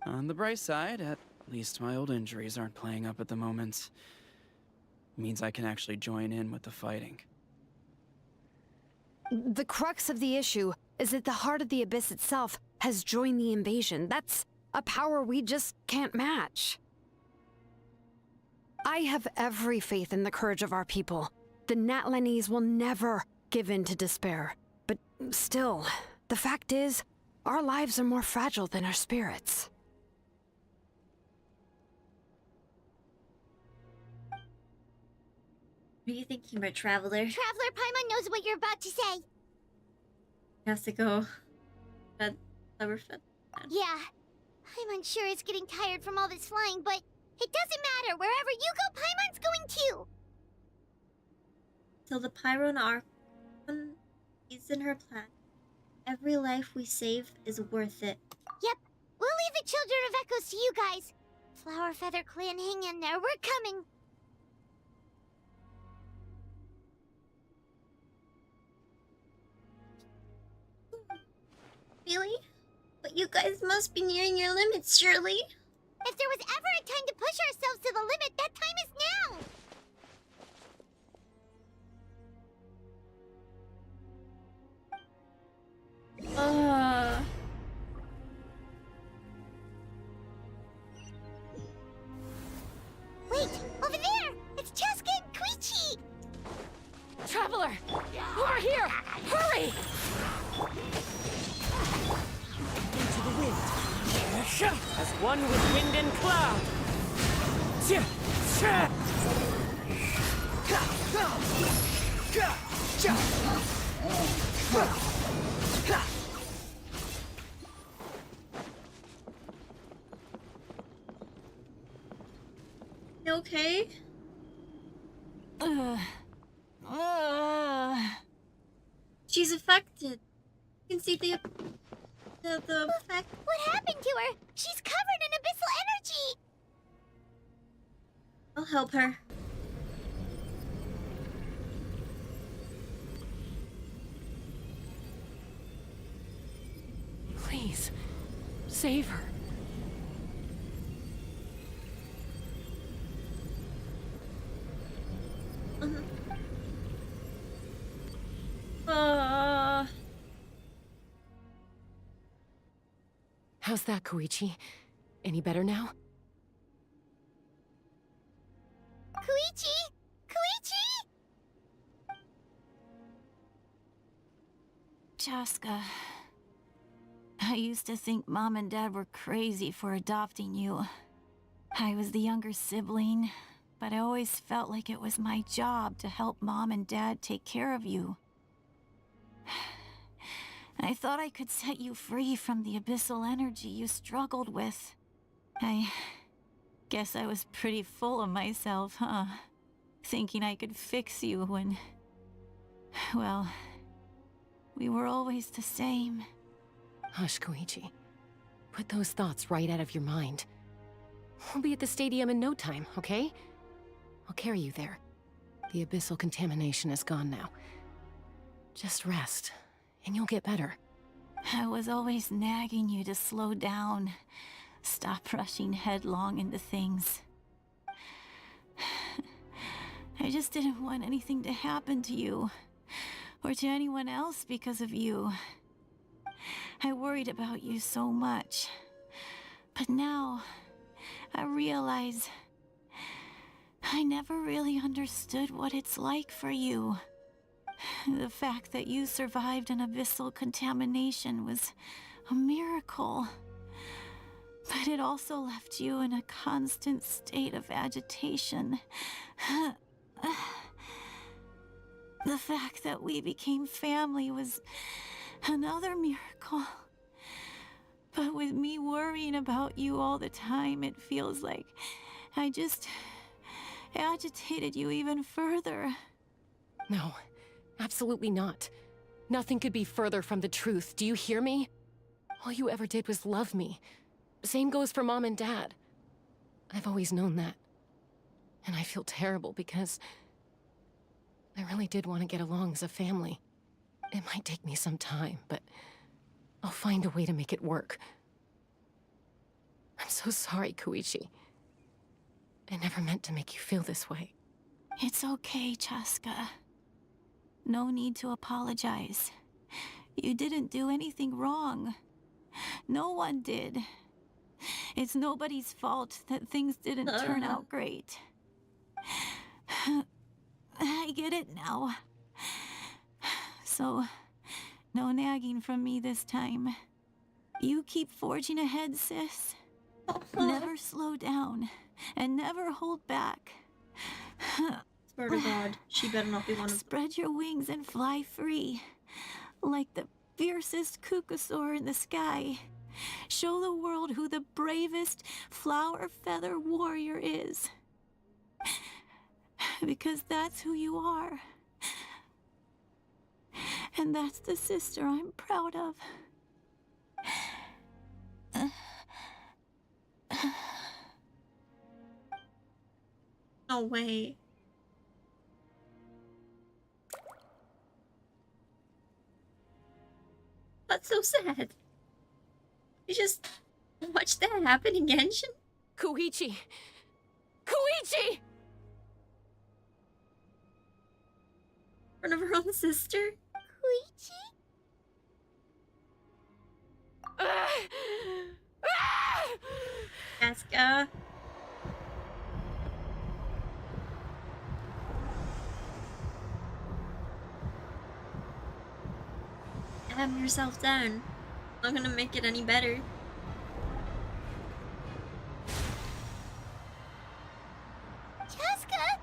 On the bright side, at least my old injuries aren't playing up at the moment. Means I can actually join in with the fighting. The crux of the issue is that the heart of the Abyss itself has joined the invasion. That's a power we just can't match. I have every faith in the courage of our people. The Natlanese will never give in to despair. But still, the fact is, our lives are more fragile than our spirits. What are you thinking about, Traveler? Traveler Paimon knows what you're about to say. Has to go. Clever fed. Yeah. Paimon sure is getting tired from all this flying, but it doesn't matter. Wherever you go, Paimon's going too. Till the Pyro and Archon is in her plan. Every life we save is worth it. Yep. We'll leave the Children of Echoes to you guys. Flower Feather Clan, hang in there. We're coming. Really? But you guys must be nearing your limits, surely? If there was ever a time to push ourselves to the limit, that time is now! Wait! Over there! It's Cheska and Koichi! Traveler! Over here! Hurry! Into the wind. As one with wind and cloud. You okay? She's affected. You can see the effect. What happened to her? She's covered in abyssal energy! I'll help her. Please, save her. How's that, Koichi? Any better now? Koichi! Koichi! Cheska, I used to think Mom and Dad were crazy for adopting you. I was the younger sibling, but I always felt like it was my job to help Mom and Dad take care of you. I thought I could set you free from the abyssal energy you struggled with. I guess I was pretty full of myself, huh? Thinking I could fix you when... well, we were always the same. Hush, Koichi. Put those thoughts right out of your mind. We'll be at the stadium in no time, okay? I'll carry you there. The abyssal contamination is gone now. Just rest, and you'll get better. I was always nagging you to slow down. Stop rushing headlong into things. I just didn't want anything to happen to you, or to anyone else because of you. I worried about you so much. But now, I realize I never really understood what it's like for you. The fact that you survived an abyssal contamination was a miracle. But it also left you in a constant state of agitation. The fact that we became family was another miracle. But with me worrying about you all the time, it feels like I just agitated you even further. No, absolutely not. Nothing could be further from the truth. Do you hear me? All you ever did was love me. Same goes for Mom and Dad. I've always known that. And I feel terrible because I really did want to get along as a family. It might take me some time, but I'll find a way to make it work. I'm so sorry, Koichi. I never meant to make you feel this way. It's okay, Cheska. No need to apologize. You didn't do anything wrong. No one did. It's nobody's fault that things didn't turn out great. I get it now. So, no nagging from me this time. You keep forging ahead, sis. Never slow down, and never hold back. Swear to God, she better not be one of them. Spread your wings and fly free, like the fiercest kukasaur in the sky. Show the world who the bravest flower feather warrior is. Because that's who you are. And that's the sister I'm proud of. No way. That's so sad. You just watched that happen in Genshin? Koichi! Koichi! In front of her own sister? Koichi? Asuka. Calm yourself down. Not gonna make it any better. Chaska?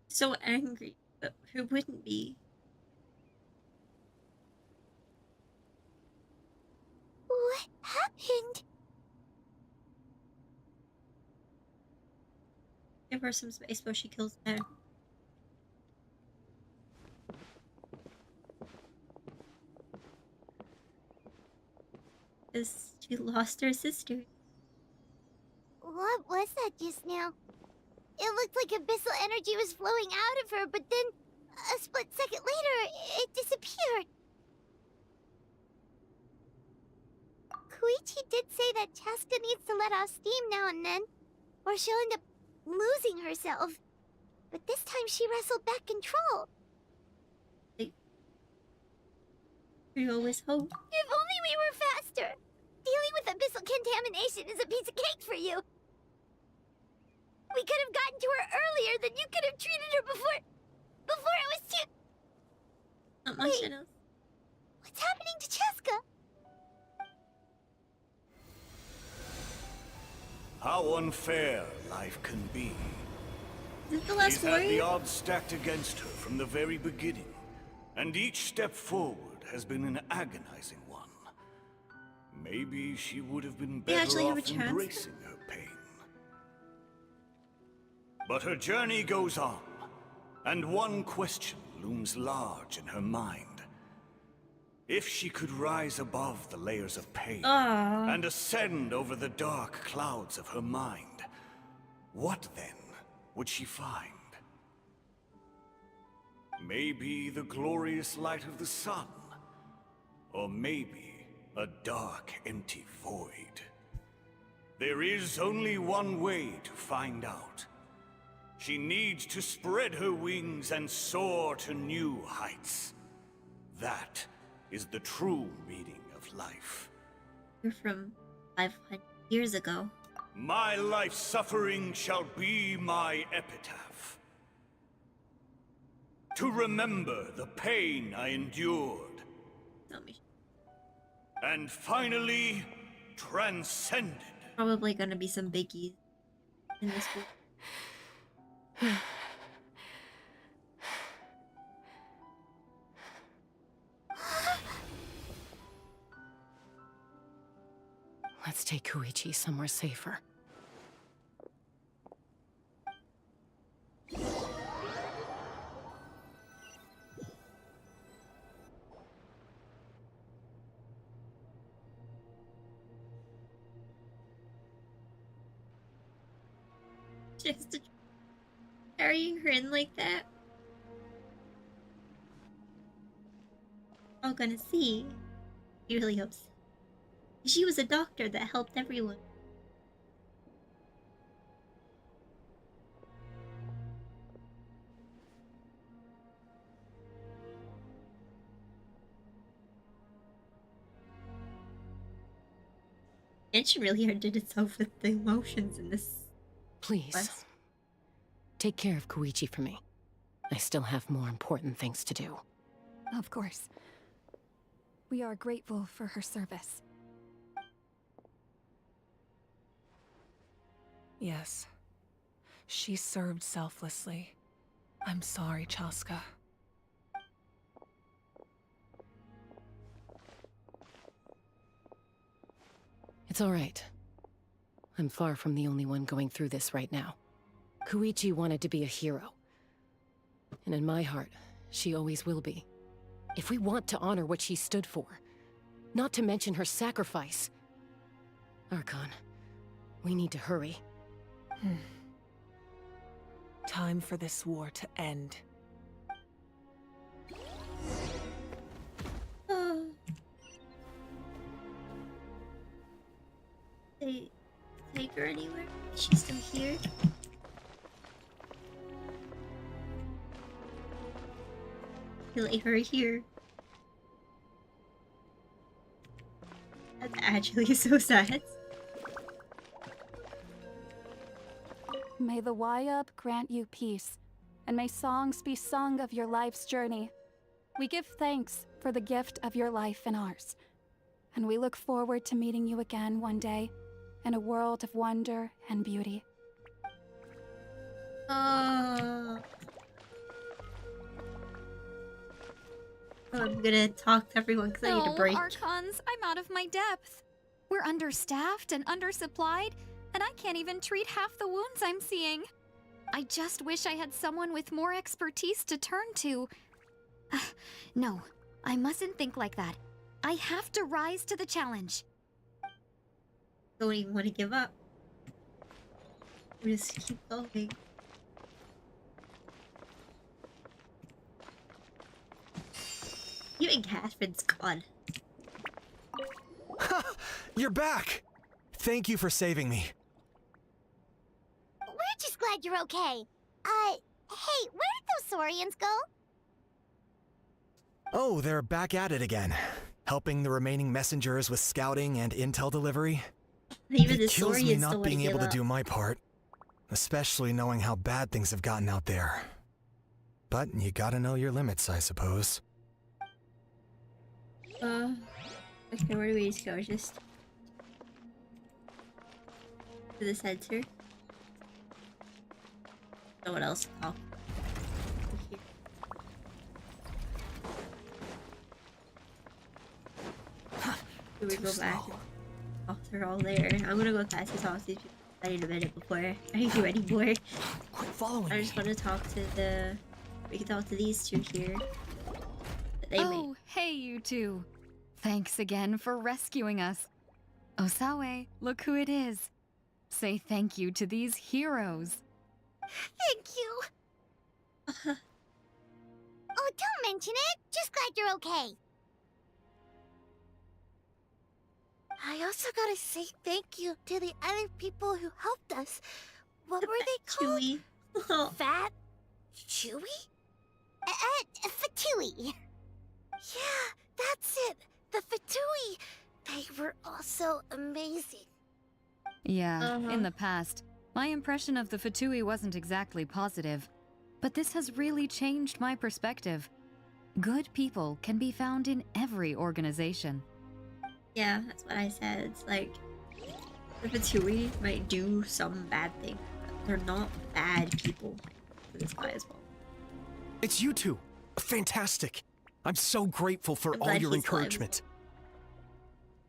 So angry, but who wouldn't be? What happened? Give her some space before she kills down. Because she lost her sister. What was that just now? It looked like abyssal energy was flowing out of her, but then a split second later, it disappeared. Koichi did say that Chaska needs to let off steam now and then, or she'll end up losing herself. But this time she wrestled back control. We always hope. If only we were faster. Dealing with abyssal contamination is a piece of cake for you. We could have gotten to her earlier, then you could have treated her before it was too... Not much else. What's happening to Chaska? How unfair life can be. Is this the last She's had the warrior? odds stacked against her from the very beginning, and each step forward has been an agonizing one. Maybe she would have been They better actually have a off chance? embracing her pain. But her journey goes on, and one question looms large in her mind. If she could rise above the layers of pain and ascend over the dark clouds of her mind, what then would she find? Maybe the glorious light of the sun, or maybe a dark, empty void. There is only one way to find out. She needs to spread her wings and soar to new heights. That is the true meaning of life. You're from 500 years ago. My life's suffering shall be my epitaph. To remember the pain I endured. Tell me. And finally, transcended. Probably gonna be some biggies in this book. Let's take Koichi somewhere safer. Just carrying her in like that. All gonna see. You really hope so. She was a doctor that helped everyone. Genshin really undid itself with the emotions in this. Please. quest. Take care of Koichi for me. I still have more important things to do. Of course. We are grateful for her service. Yes. She served selflessly. I'm sorry, Chaska. It's all right. I'm far from the only one going through this right now. Koichi wanted to be a hero. And in my heart, she always will be. If we want to honor what she stood for, not to mention her sacrifice. Archon, we need to hurry. Time for this war to end. They take her anywhere? Is she still here? Lay her here. That's actually so sad. May the Wayub grant you peace, and may songs be sung of your life's journey. We give thanks for the gift of your life and ours, and we look forward to meeting you again one day in a world of wonder and beauty. I'm gonna talk to everyone because I need a break. Archons, I'm out of my depth. We're understaffed and undersupplied, and I can't even treat half the wounds I'm seeing. I just wish I had someone with more expertise to turn to. No, I mustn't think like that. I have to rise to the challenge. Don't even want to give up. We just keep going. Even Catherine's gone. You're back! Thank you for saving me. We're just glad you're okay. Hey, where did those Saurians go? Oh, they're back at it again. Helping the remaining messengers with scouting and intel delivery. Even the It kills me Saurians not don't being wanna able give to up. do my part. Especially knowing how bad things have gotten out there. But you gotta know your limits, I suppose. Okay, where do we just go? Just to the center? No one else. Oh. Do we go back? Oh, they're all there. I'm gonna go past these hostage people. I need a minute before I do any more. Quit following I just want to talk to the. We can talk to these two here. Oh, hey, you two. Thanks again for rescuing us. Osawe, look who it is. Say thank you to these heroes. Thank you. Oh, don't mention it. Just glad you're okay. I also gotta say thank you to the other people who helped us. What were they called? Chewy. Fat? Chewy? Fatui. Yeah, that's it. The Fatui. They were also amazing. Yeah, in the past, my impression of the Fatui wasn't exactly positive. But this has really changed my perspective. Good people can be found in every organization. Yeah, that's what I said. It's like the Vtubing might do some bad thing, but they're not bad people for this guy as well. It's you two. Fantastic. I'm so grateful for all glad your he's encouragement.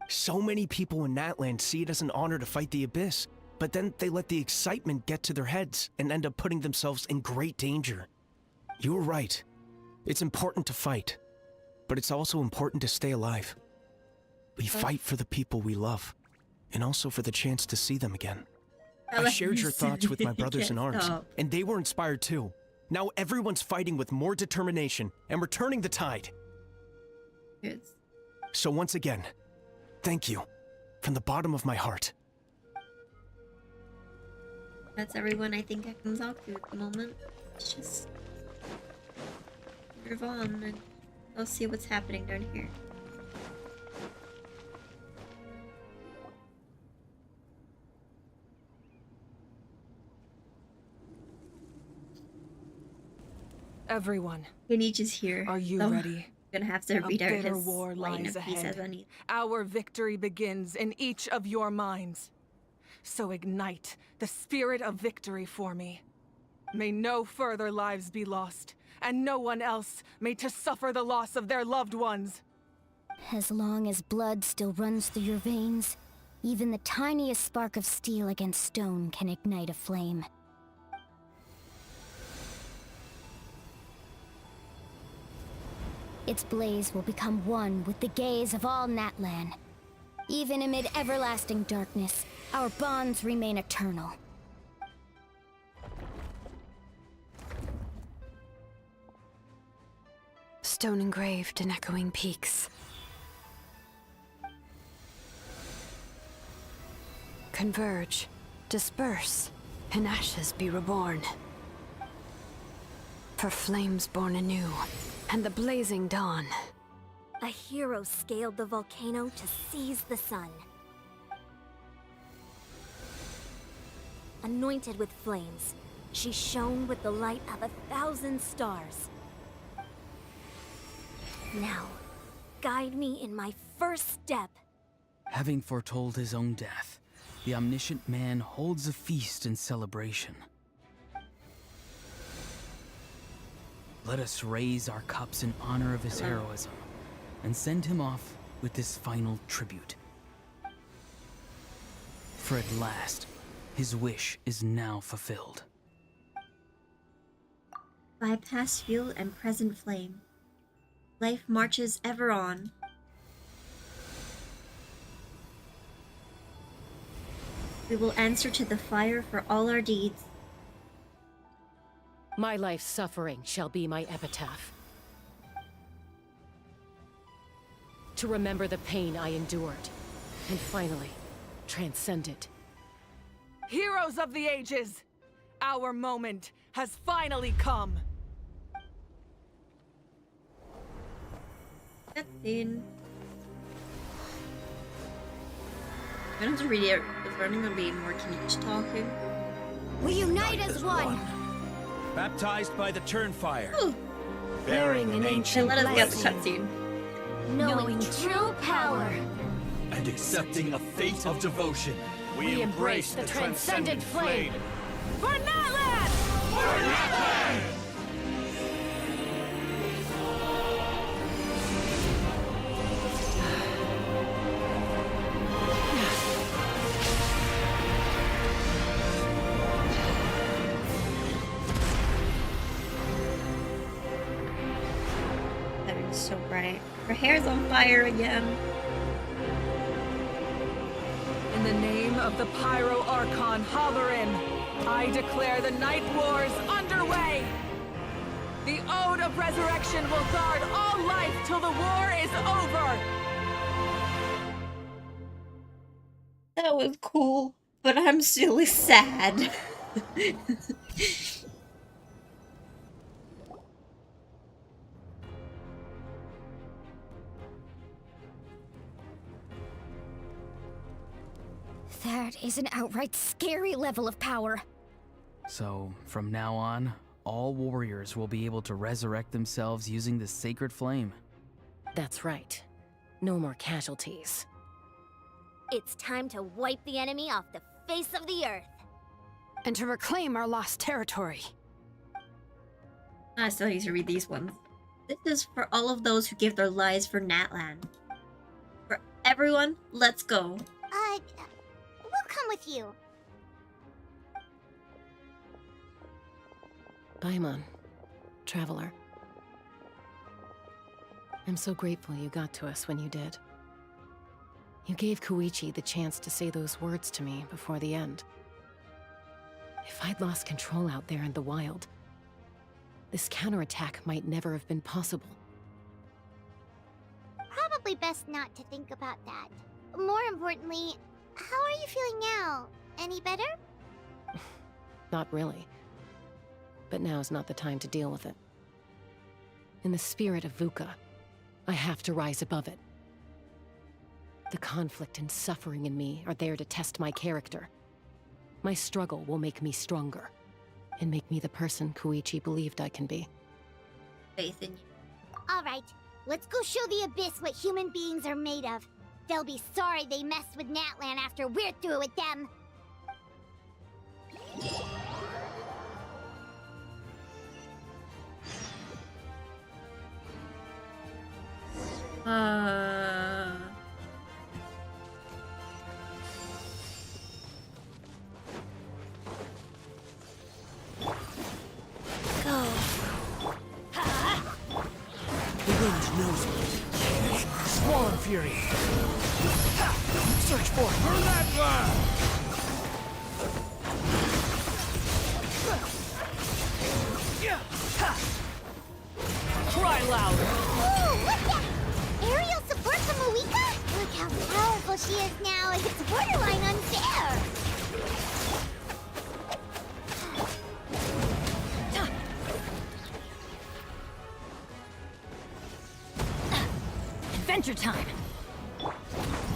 So many people in Natlan see it as an honor to fight the Abyss, but then they let the excitement get to their heads and end up putting themselves in great danger. You were right. It's important to fight, but it's also important to stay alive. We fight for the people we love, and also for the chance to see them again. I shared your thoughts with my brothers in arms, and they were inspired too. Now everyone's fighting with more determination, and we're turning the tide. Good. So once again, thank you, from the bottom of my heart. That's everyone I think I can talk to at the moment. Let's just move on and I'll see what's happening down here. Everyone. Kenichi's here. Are you so ready? Gonna have to read out A bitter his war line lies if he says ahead. any. Our victory begins in each of your minds. So ignite the spirit of victory for me. May no further lives be lost, and no one else may to suffer the loss of their loved ones. As long as blood still runs through your veins, even the tiniest spark of steel against stone can ignite a flame. Its blaze will become one with the gaze of all Natlan. Even amid everlasting darkness, our bonds remain eternal. Stone engraved in echoing peaks. Converge, disperse, in ashes be reborn. For flames born anew, and the blazing dawn. A hero scaled the volcano to seize the sun. Anointed with flames, she shone with the light of 1,000 stars. Now, guide me in my first step. Having foretold his own death, the omniscient man holds a feast in celebration. Let us raise our cups in honor of his heroism, and send him off with this final tribute. For at last, his wish is now fulfilled. By past fuel and present flame, life marches ever on. We will answer to the fire for all our deeds. My life's suffering shall be my epitaph. To remember the pain I endured, and finally, transcend it. Heroes of the ages! Our moment has finally come! Cutscene. I'm gonna have to read it. It's running to be more Kenichi talking. We unite as one! Baptized by the Turnfire. Bearing an ancient let us get the blessing. cutscene. Knowing true power. And accepting a fate of devotion. We embrace the transcendent flame. For Natlan! For Natlan! That is so bright. Her hair's on fire again. In the name of the Pyro Archon Halloran, I declare the Night Wars underway! The Ode of Resurrection will guard all life till the war is over! That was cool, but I'm still sad. That is an outright scary level of power. So, from now on, all warriors will be able to resurrect themselves using the sacred flame. That's right. No more casualties. It's time to wipe the enemy off the face of the earth. And to reclaim our lost territory. I still need to read these ones. This is for all of those who give their lives for Natlan. For everyone, let's go. We'll come with you. Paimon, traveler. I'm so grateful you got to us when you did. You gave Koichi the chance to say those words to me before the end. If I'd lost control out there in the wild, this counterattack might never have been possible. Probably best not to think about that. More importantly, how are you feeling now? Any better? Not really. But now's not the time to deal with it. In the spirit of VUCA, I have to rise above it. The conflict and suffering in me are there to test my character. My struggle will make me stronger, and make me the person Koichi believed I can be. faith in you. Alright, let's go show the Abyss what human beings are made of. They'll be sorry they messed with Natlan after we're through with them. Go. The wind knows me. Swarm Fury. Search for Natlan! Cry louder! Ooh, look at aerial support from Woooooo! Look how powerful she is now, and it's borderline unfair! Adventure time!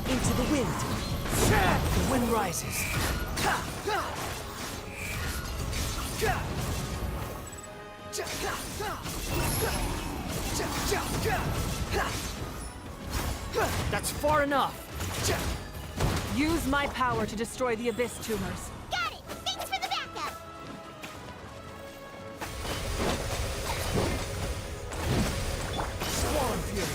Into the wind! The wind rises! That's far enough! Use my power to destroy the Abyss tumors. Got it! Thanks for the backup! Swarm Fury!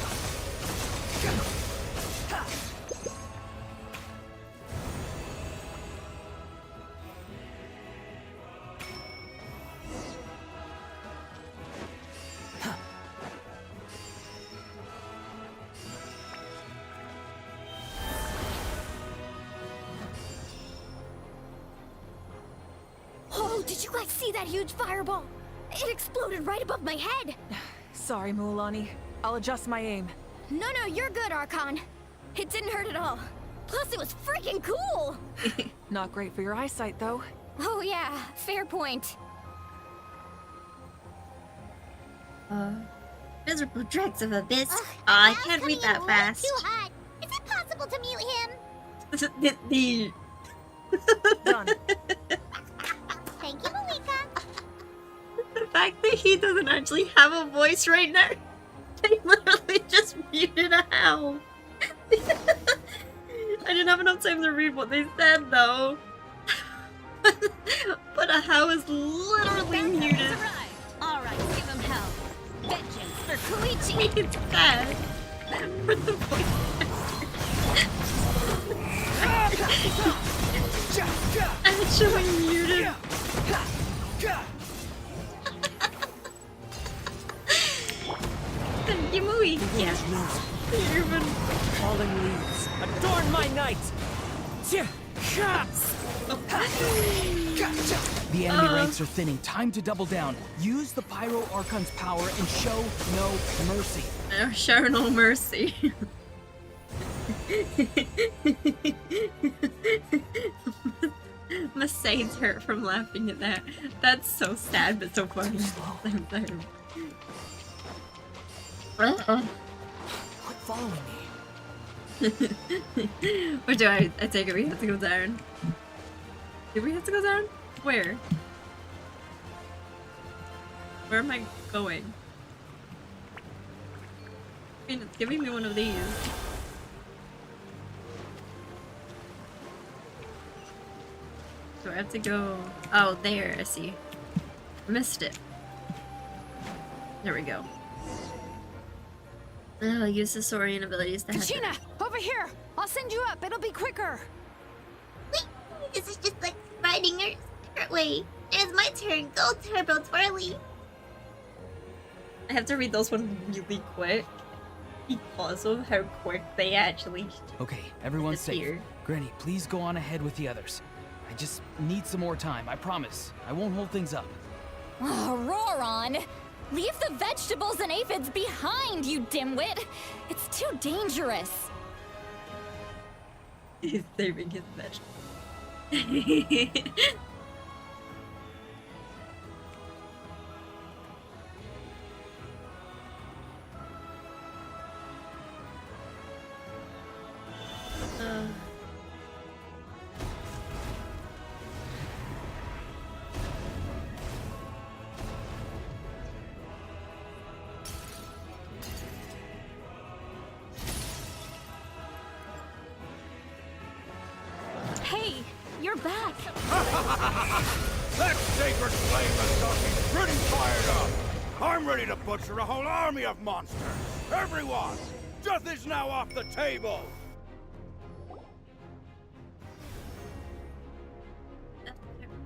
Oh, did you guys see that huge fireball? It exploded right above my head! Sorry, Mualani. I'll adjust my aim. No, you're good, Archon. It didn't hurt at all. Plus, it was freaking cool! Not great for your eyesight, though. Oh yeah, fair point. Miserable dregs of Abyss. I can't read that fast. Too hot. Is it possible to mute him? the Done. Thank you, Malika. The fact that he doesn't actually have a voice right now. They literally just muted a howl. I didn't have enough time to read what they said though. But a howl is literally muted. Alright, give him hell. Vengeance for Koichi! It's bad. For the voice actually muted. Yamui, yeah. Even falling leaves adorn my night. The enemy ranks are thinning. Time to double down. Use the Pyro Archon's power and show no mercy. Show no mercy. My sides hurt from laughing at that. That's so sad but so funny. Quit following me. Or do I take it we have to go down? Do we have to go down? Where? Where am I going? I mean, it's giving me one of these. Do I have to go? Oh, there, I see. Missed it. There we go. Oh, use the Saurian abilities to Kachina, over here! I'll send you up, it'll be quicker! Wait, this is just like riding her skirt way. It's my turn. Go, Turbo Twirly. I have to read those ones really quick because of how quick they actually Okay, everyone's disappear. safe. Granny, please go on ahead with the others. I just need some more time, I promise. I won't hold things up. Oh, Roron! Leave the vegetables and aphids behind, you dimwit! It's too dangerous! He's saving his vegetables. Hey, you're back. That sacred flame has got me pretty fired up. I'm ready to butcher a whole army of monsters. Everyone, death is now off the table.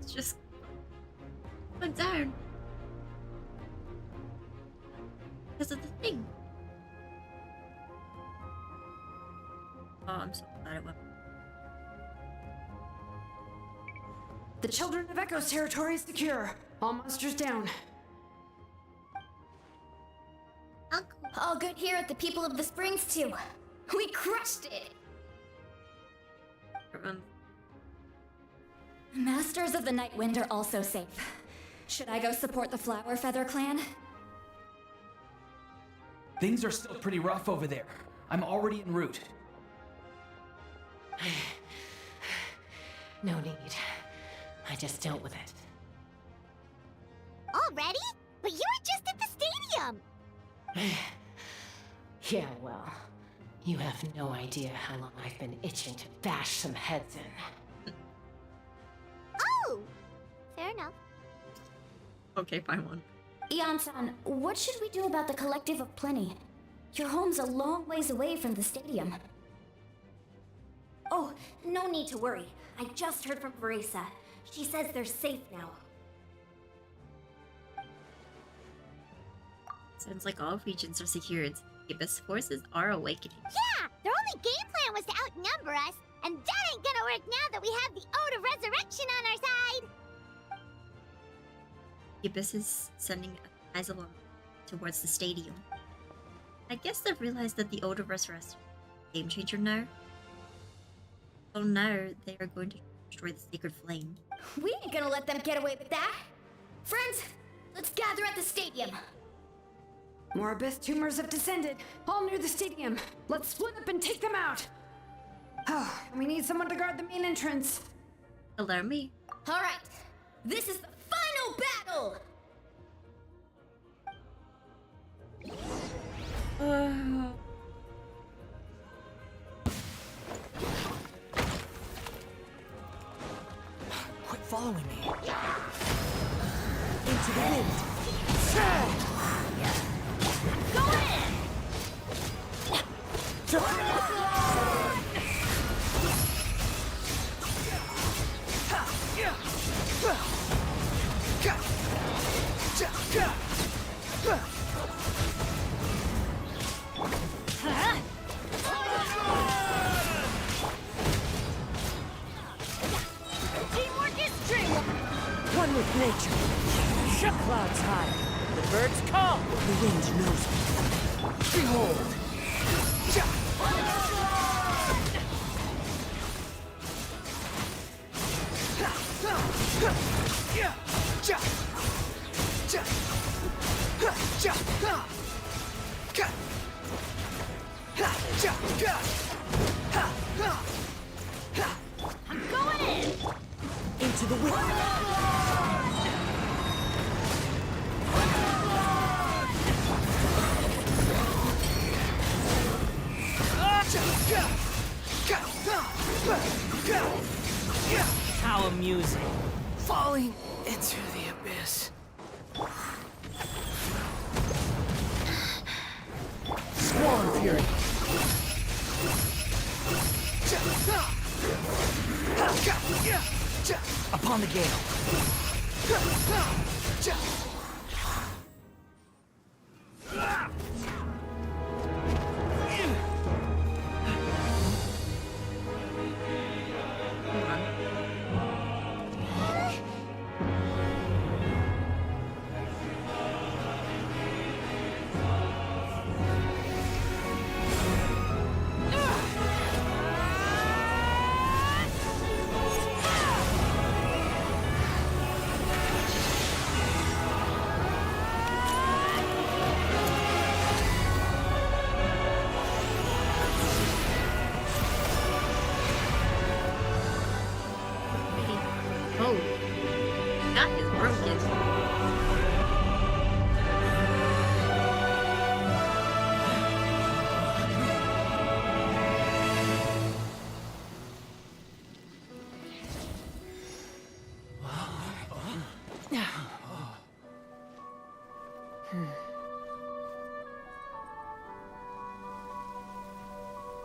It's just put down because of the thing. Oh, I'm so bad at weapons. The Children of Echo's territory is secure. All monsters down. All good here at the People of the Springs, too. We crushed it! Masters of the Night Wind are also safe. Should I go support the Flower Feather clan? Things are still pretty rough over there. I'm already en route. No need. I just dealt with it. Already? But you were just at the stadium! Yeah, well, you have no idea how long I've been itching to bash some heads in. Oh! Fair enough. Okay, fine one. Ian-san, what should we do about the Collective of Plenty? Your home's a long ways away from the stadium. Oh, no need to worry. I just heard from Veresa. She says they're safe now. Sounds like all regions are secured. The Abyss forces are awakening. Yeah! Their only game plan was to outnumber us, and that ain't gonna work now that we have the Ode of Resurrection on our side! The Abyss is sending guys along towards the stadium. I guess they've realized that the Ode of Resurrection is a game changer now. So now they are going to destroy the sacred flame. We ain't gonna let them get away with that! Friends, let's gather at the stadium! More Abyss tumors have descended, all near the stadium. Let's split up and take them out. Oh, we need someone to guard the main entrance. Allow me. Alright, this is the final battle! Quit following me. Into the wind. Go in! Teamwork is true! One with nature. Shut clouds high. The birds call. The wind knows me. Behold. I'm going in! Into the wind. How amusing. Falling into the abyss. Swarm Fury. Upon the gale. Oh, that is broken.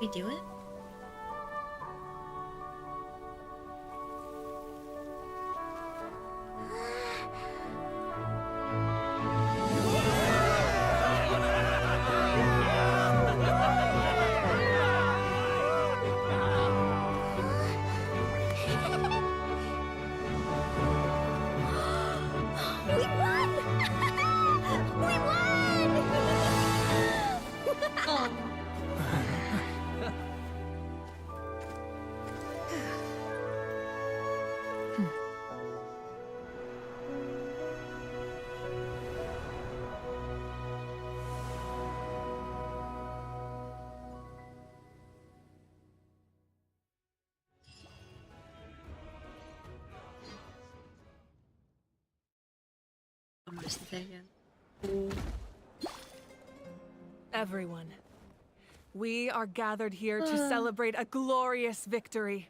We do it? Everyone, we are gathered here to celebrate a glorious victory.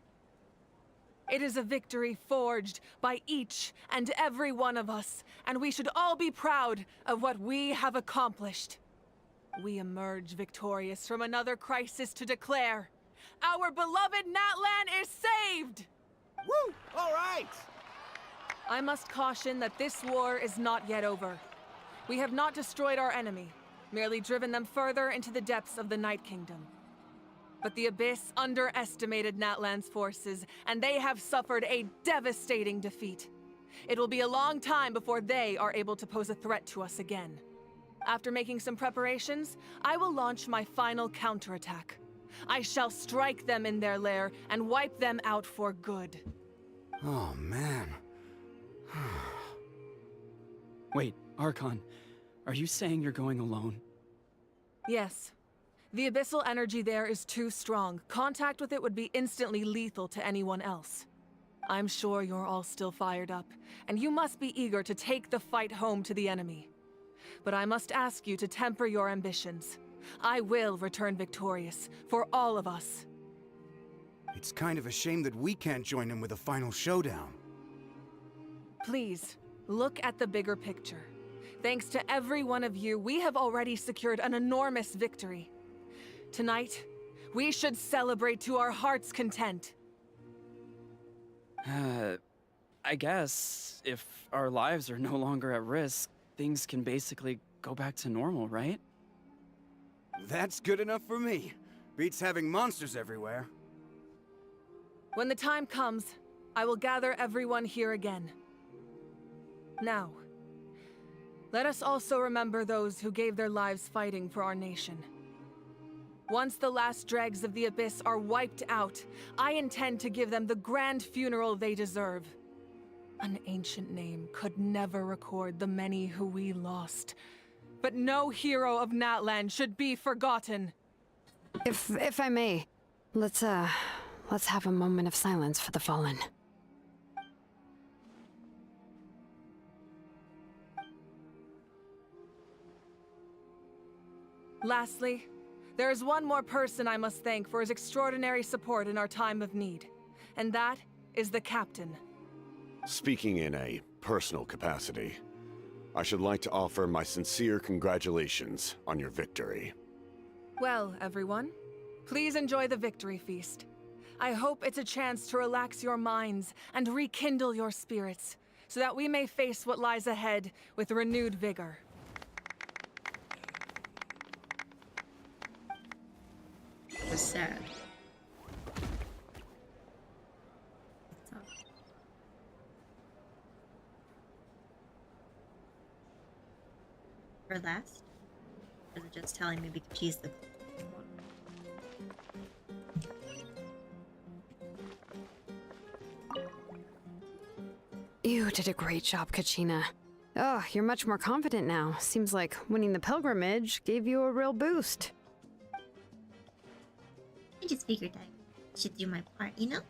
It is a victory forged by each and every one of us, and we should all be proud of what we have accomplished. We emerge victorious from another crisis to declare, our beloved Natlan is saved! Woo! All right! I must caution that this war is not yet over. We have not destroyed our enemy, merely driven them further into the depths of the Night Kingdom. But the Abyss underestimated Natlan's forces, and they have suffered a devastating defeat. It will be a long time before they are able to pose a threat to us again. After making some preparations, I will launch my final counterattack. I shall strike them in their lair and wipe them out for good. Oh, man. Wait, Archon, are you saying you're going alone? Yes. The abyssal energy there is too strong. Contact with it would be instantly lethal to anyone else. I'm sure you're all still fired up, and you must be eager to take the fight home to the enemy. But I must ask you to temper your ambitions. I will return victorious, for all of us. It's kind of a shame that we can't join him with a final showdown. Please, look at the bigger picture. Thanks to every one of you, we have already secured an enormous victory. Tonight, we should celebrate to our heart's content. I guess if our lives are no longer at risk, things can basically go back to normal, right? That's good enough for me. Beats having monsters everywhere. When the time comes, I will gather everyone here again. Now, let us also remember those who gave their lives fighting for our nation. Once the last dregs of the Abyss are wiped out, I intend to give them the grand funeral they deserve. An ancient name could never record the many who we lost. But no hero of Natlan should be forgotten. If I may, let's have a moment of silence for the fallen. Lastly, there is one more person I must thank for his extraordinary support in our time of need, and that is the Captain. Speaking in a personal capacity, I should like to offer my sincere congratulations on your victory. Well, everyone, please enjoy the victory feast. I hope it's a chance to relax your minds and rekindle your spirits, so that we may face what lies ahead with renewed vigor. It was sad. For last? Or is it just telling me because she's the one? You did a great job, Kachina. Oh, you're much more confident now. Seems like winning the pilgrimage gave you a real boost. I just figured I should do my part, you know?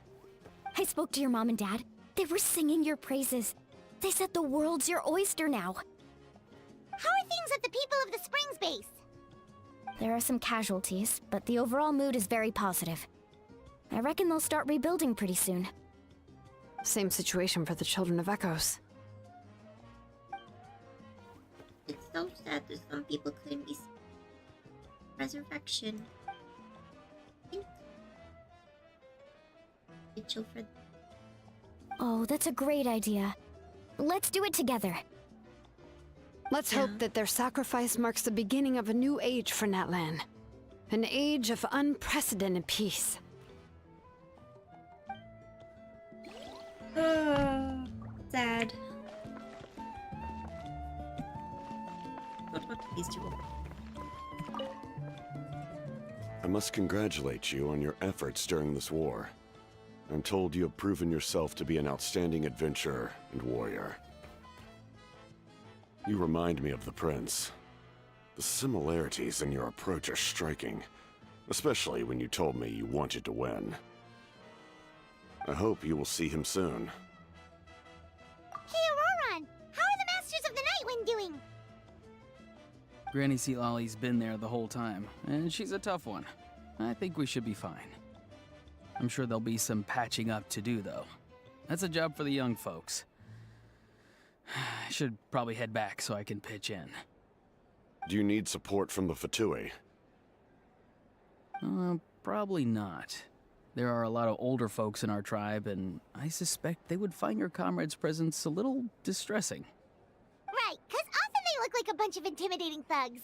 I spoke to your mom and dad. They were singing your praises. They said the world's your oyster now. How are things at the People of the Springs base? There are some casualties, but the overall mood is very positive. I reckon they'll start rebuilding pretty soon. Same situation for the Children of Echoes. It's so sad that some people couldn't be resurrection. I Chill for. Oh, that's a great idea. Let's do it together. Let's hope that their sacrifice marks the beginning of a new age for Natlan. An age of unprecedented peace. Sad. What about these two? I must congratulate you on your efforts during this war. I'm told you have proven yourself to be an outstanding adventurer and warrior. You remind me of the Prince. The similarities in your approach are striking, especially when you told me you wanted to win. I hope you will see him soon. Hey, Auroron! How are the Masters of the Nightwind doing? Granny Sealolly's been there the whole time, and she's a tough one. I think we should be fine. I'm sure there'll be some patching up to do, though. That's a job for the young folks. I should probably head back so I can pitch in. Do you need support from the Vtubing? Probably not. There are a lot of older folks in our tribe, and I suspect they would find your comrade's presence a little distressing. Right, because often they look like a bunch of intimidating thugs.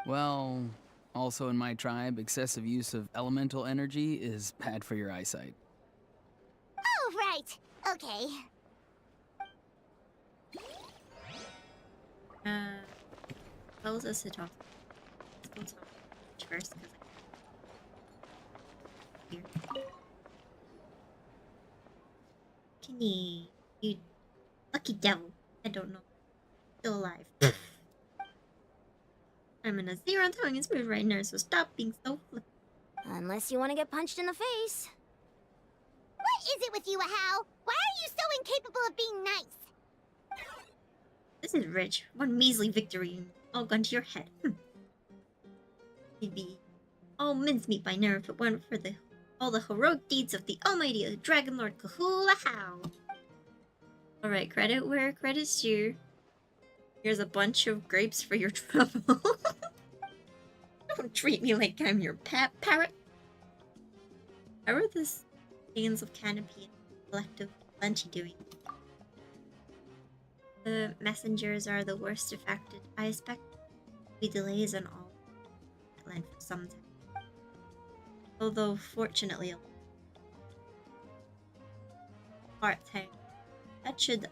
Well, also in my tribe, excessive use of elemental energy is bad for your eyesight. Oh, right. Okay. Tells us to talk. Let's go talk first, because here. Kenny, you lucky devil. I don't know. Still alive. I'm in a zero-tongue mood right now, so stop being so flippant. Unless you want to get punched in the face. What is it with you, Ahau? Why are you so incapable of being nice? This is rich. One measly victory and all gone to your head. Maybe all mincemeat by now if it weren't for all the heroic deeds of the almighty Dragon Lord Kahula-Hau. Alright, credit where credit's due. Here's a bunch of grapes for your trouble. Don't treat me like I'm your pet parrot. How are the stands of Canopy and Collective Plenty doing? The messengers are the worst affected. I expect be delays on all land for some time. Although, fortunately, part-time. That should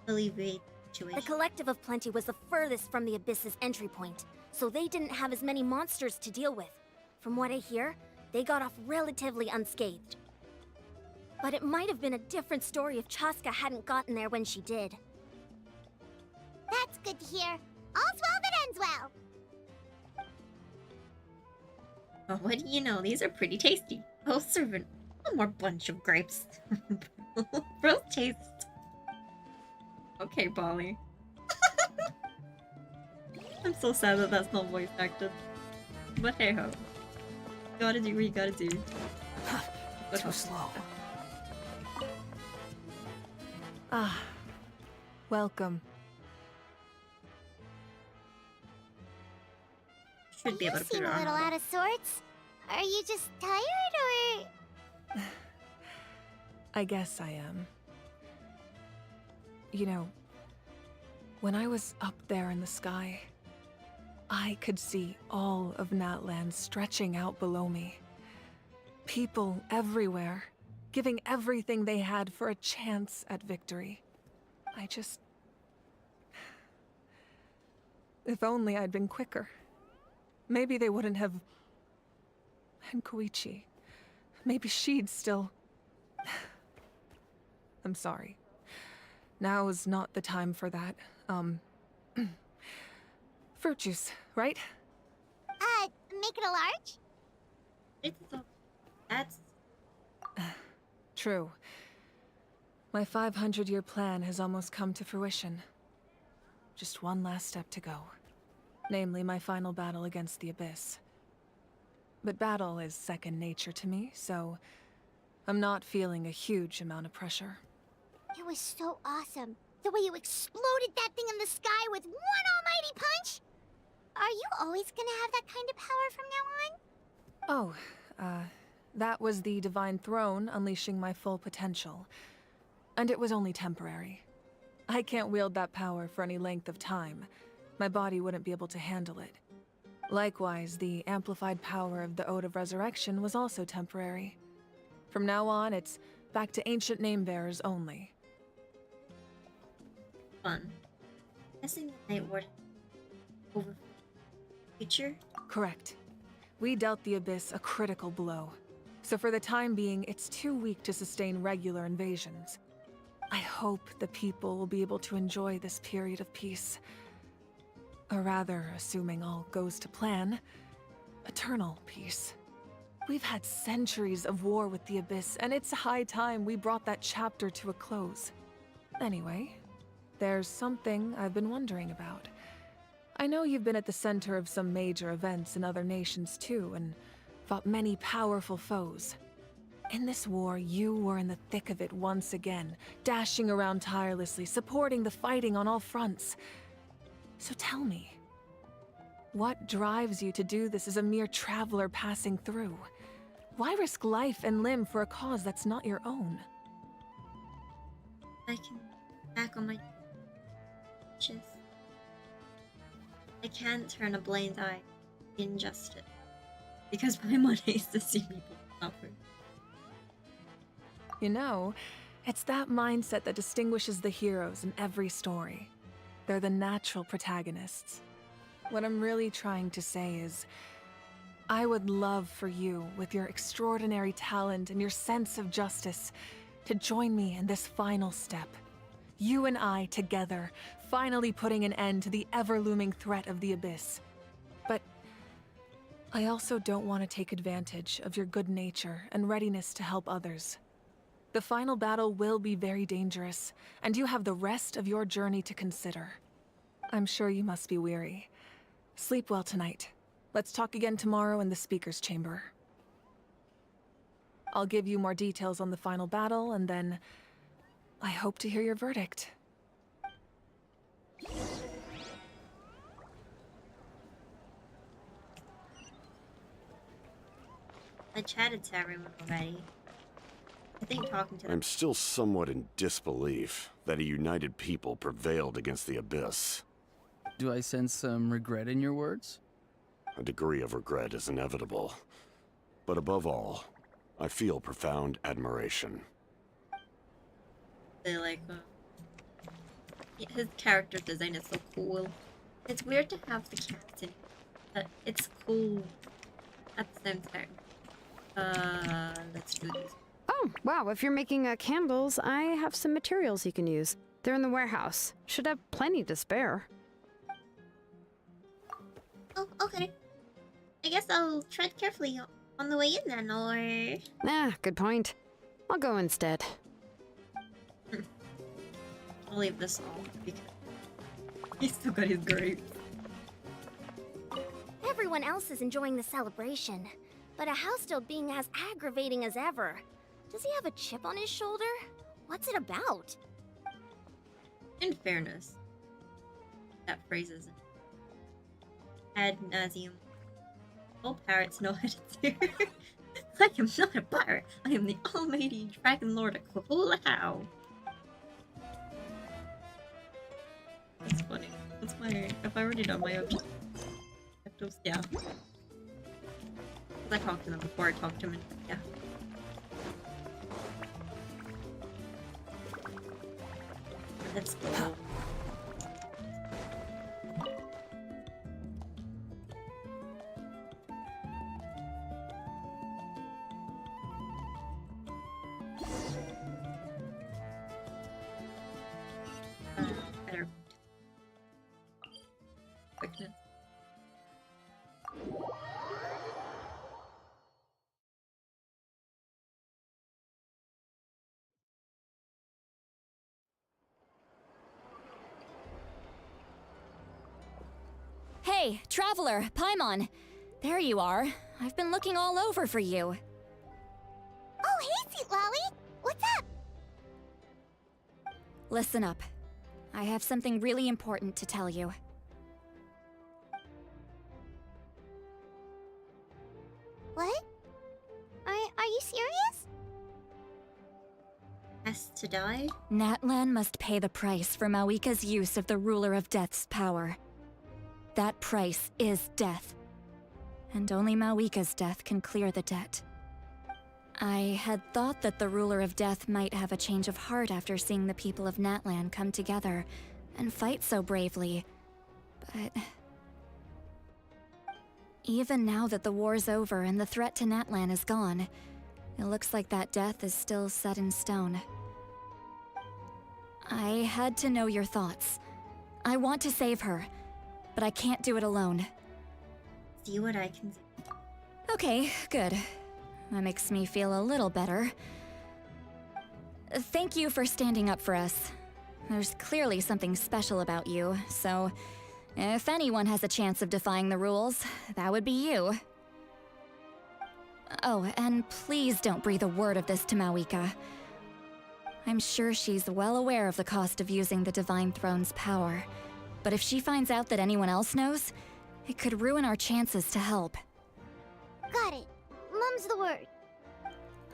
alleviate the situation. The Collective of Plenty was the furthest from the Abyss's entry point, so they didn't have as many monsters to deal with. From what I hear, they got off relatively unscathed. But it might have been a different story if Chaska hadn't gotten there when she did. That's good to hear. All's well that ends well. Oh, what do you know? These are pretty tasty. Oh, servant, one more bunch of grapes. Real taste. Okay, Polly. I'm so sad that that's not voice acted. But hey ho. Gotta do what you gotta do. Too slow. Ah, welcome. Should be able to put You it seem a little on. out of sorts. Are you just tired, or...? I guess I am. You know, when I was up there in the sky, I could see all of Natlan stretching out below me. People everywhere, giving everything they had for a chance at victory. I just... If only I'd been quicker. Maybe they wouldn't have... And Koichi. Maybe she'd still... I'm sorry. Now is not the time for that. Fruit juice, right? Make it a large? That's... True. My 500-year plan has almost come to fruition. Just one last step to go. Namely, my final battle against the Abyss. But battle is second nature to me, so I'm not feeling a huge amount of pressure. It was so awesome. The way you exploded that thing in the sky with one almighty punch! Are you always gonna have that kind of power from now on? Oh, That was the Divine Throne unleashing my full potential. And it was only temporary. I can't wield that power for any length of time. My body wouldn't be able to handle it. Likewise, the amplified power of the Ode of Resurrection was also temporary. From now on, it's back to ancient name-bearers only. Fun. Guessing the Night Warden over future? Correct. We dealt the Abyss a critical blow. So for the time being, it's too weak to sustain regular invasions. I hope the people will be able to enjoy this period of peace. Or rather, assuming all goes to plan, eternal peace. We've had centuries of war with the Abyss, and it's high time we brought that chapter to a close. Anyway, there's something I've been wondering about. I know you've been at the center of some major events in other nations too, and fought many powerful foes. In this war, you were in the thick of it once again, dashing around tirelessly, supporting the fighting on all fronts. So tell me, what drives you to do this as a mere traveler passing through? Why risk life and limb for a cause that's not your own? I can back on my just. I can't turn a blind eye to injustice because my money is to see people suffer. You know, it's that mindset that distinguishes the heroes in every story. They're the natural protagonists. What I'm really trying to say is, I would love for you, with your extraordinary talent and your sense of justice, to join me in this final step. You and I together, finally putting an end to the ever-looming threat of the Abyss. But I also don't want to take advantage of your good nature and readiness to help others. The final battle will be very dangerous, and you have the rest of your journey to consider. I'm sure you must be weary. Sleep well tonight. Let's talk again tomorrow in the speaker's chamber. I'll give you more details on the final battle, and then I hope to hear your verdict. I chatted to everyone already. I think talking to them. I'm still somewhat in disbelief that a united people prevailed against the Abyss. Do I sense some regret in your words? A degree of regret is inevitable. But above all, I feel profound admiration. They like his character design is so cool. It's weird to have the captain, but it's cool at the same time. Let's do this. Oh, wow, if you're making candles, I have some materials you can use. They're in the warehouse. Should have plenty to spare. Oh, okay. I guess I'll tread carefully on the way in then, or... Ah, good point. I'll go instead. I'll leave this on because he's still got his grapes. Everyone else is enjoying the celebration, but a house still being as aggravating as ever. Does he have a chip on his shoulder? What's it about? In fairness, that phrase isn't ad nauseum. All pirates know how to do. I am not a pirate. I am the almighty dragon lord of Woooooo. That's funny. That's my. Have I already done my objectives? Yeah. I talked to them before I talked to him. Yeah. Let's go. Better. Quickness. Hey, Traveler, Paimon. There you are. I've been looking all over for you. Oh, hey, Sweet Lolly! What's up? Listen up. I have something really important to tell you. What? Are Has to die? Natlan must pay the price for Mawika's use of the Ruler of Death's power. That price is death. And only Mawika's death can clear the debt. I had thought that the Ruler of Death might have a change of heart after seeing the people of Natlan come together and fight so bravely, but... Even now that the war's over and the threat to Natlan is gone, it looks like that death is still set in stone. I had to know your thoughts. I want to save her, but I can't do it alone. See what I can do. Okay, good. That makes me feel a little better. Thank you for standing up for us. There's clearly something special about you, so if anyone has a chance of defying the rules, that would be you. Oh, and please don't breathe a word of this to Mawika. I'm sure she's well aware of the cost of using the Divine Throne's power, but if she finds out that anyone else knows, it could ruin our chances to help. Got it. Mum's the word.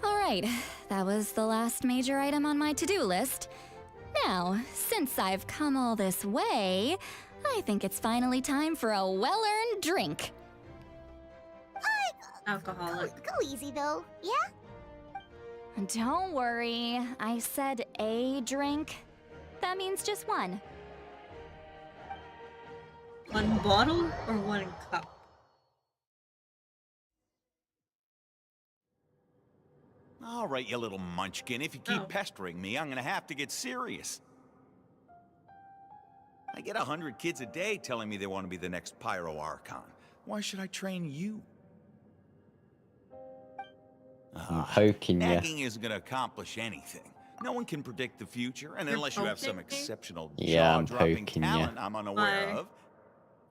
Alright, that was the last major item on my to-do list. Now, since I've come all this way, I think it's finally time for a well-earned drink. Alcoholic. Go easy though, yeah? Don't worry, I said a drink. That means just one. One bottle or one cup? All right, you little munchkin. If you keep pestering me, I'm gonna have to get serious. I get 100 kids a day telling me they want to be the next Pyro Archon. Why should I train you? I'm poking you. Nagging isn't gonna accomplish anything. No one can predict the future, and unless you have some exceptional Yeah, I'm jaw-dropping poking talent you. I'm unaware of.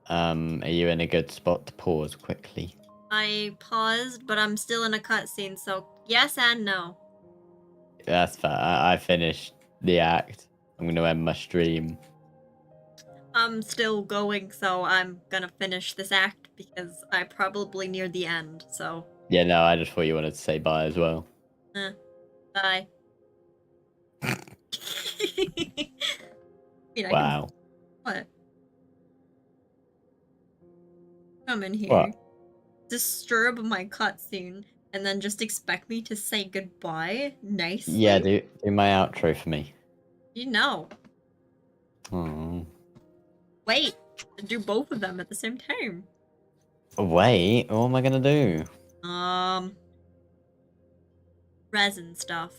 Are you in a good spot to pause quickly? I paused, but I'm still in a cutscene, so yes and no. That's fair. I finished the act. I'm going to end my stream. I'm still going, so I'm gonna finish this act because I'm probably near the end, so... Yeah, no, I just thought you wanted to say bye as well. Bye. Wow. What? Come in here. What? Disturb my cutscene, and then just expect me to say goodbye nicely? Yeah, do my outro for me. You know. Oh. Wait, do both of them at the same time. Wait, what am I gonna do? Resin stuff.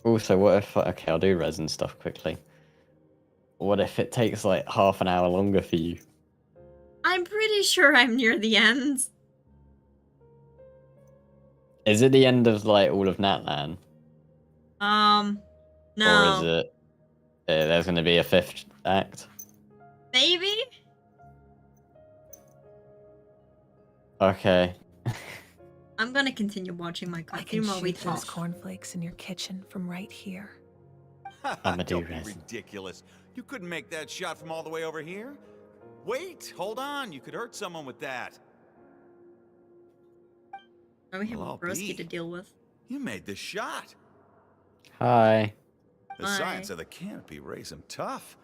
Also, what if... Okay, I'll do resin stuff quickly. What if it takes like half an hour longer for you? I'm pretty sure I'm near the end. Is it the end of like all of Natlan? No. Or is it... there's gonna be a 5th act? Maybe? Okay. I'm gonna continue watching my I can cutscene while we shoot those talk. cornflakes in your kitchen from right here. I'ma do Don't be resin. ridiculous. You couldn't make that shot from all the way over here? Wait, hold on. You could hurt someone with that. Now we have Well, a broski Pete, to deal with. You made this shot. Hi. The science of the canopy raised him tough.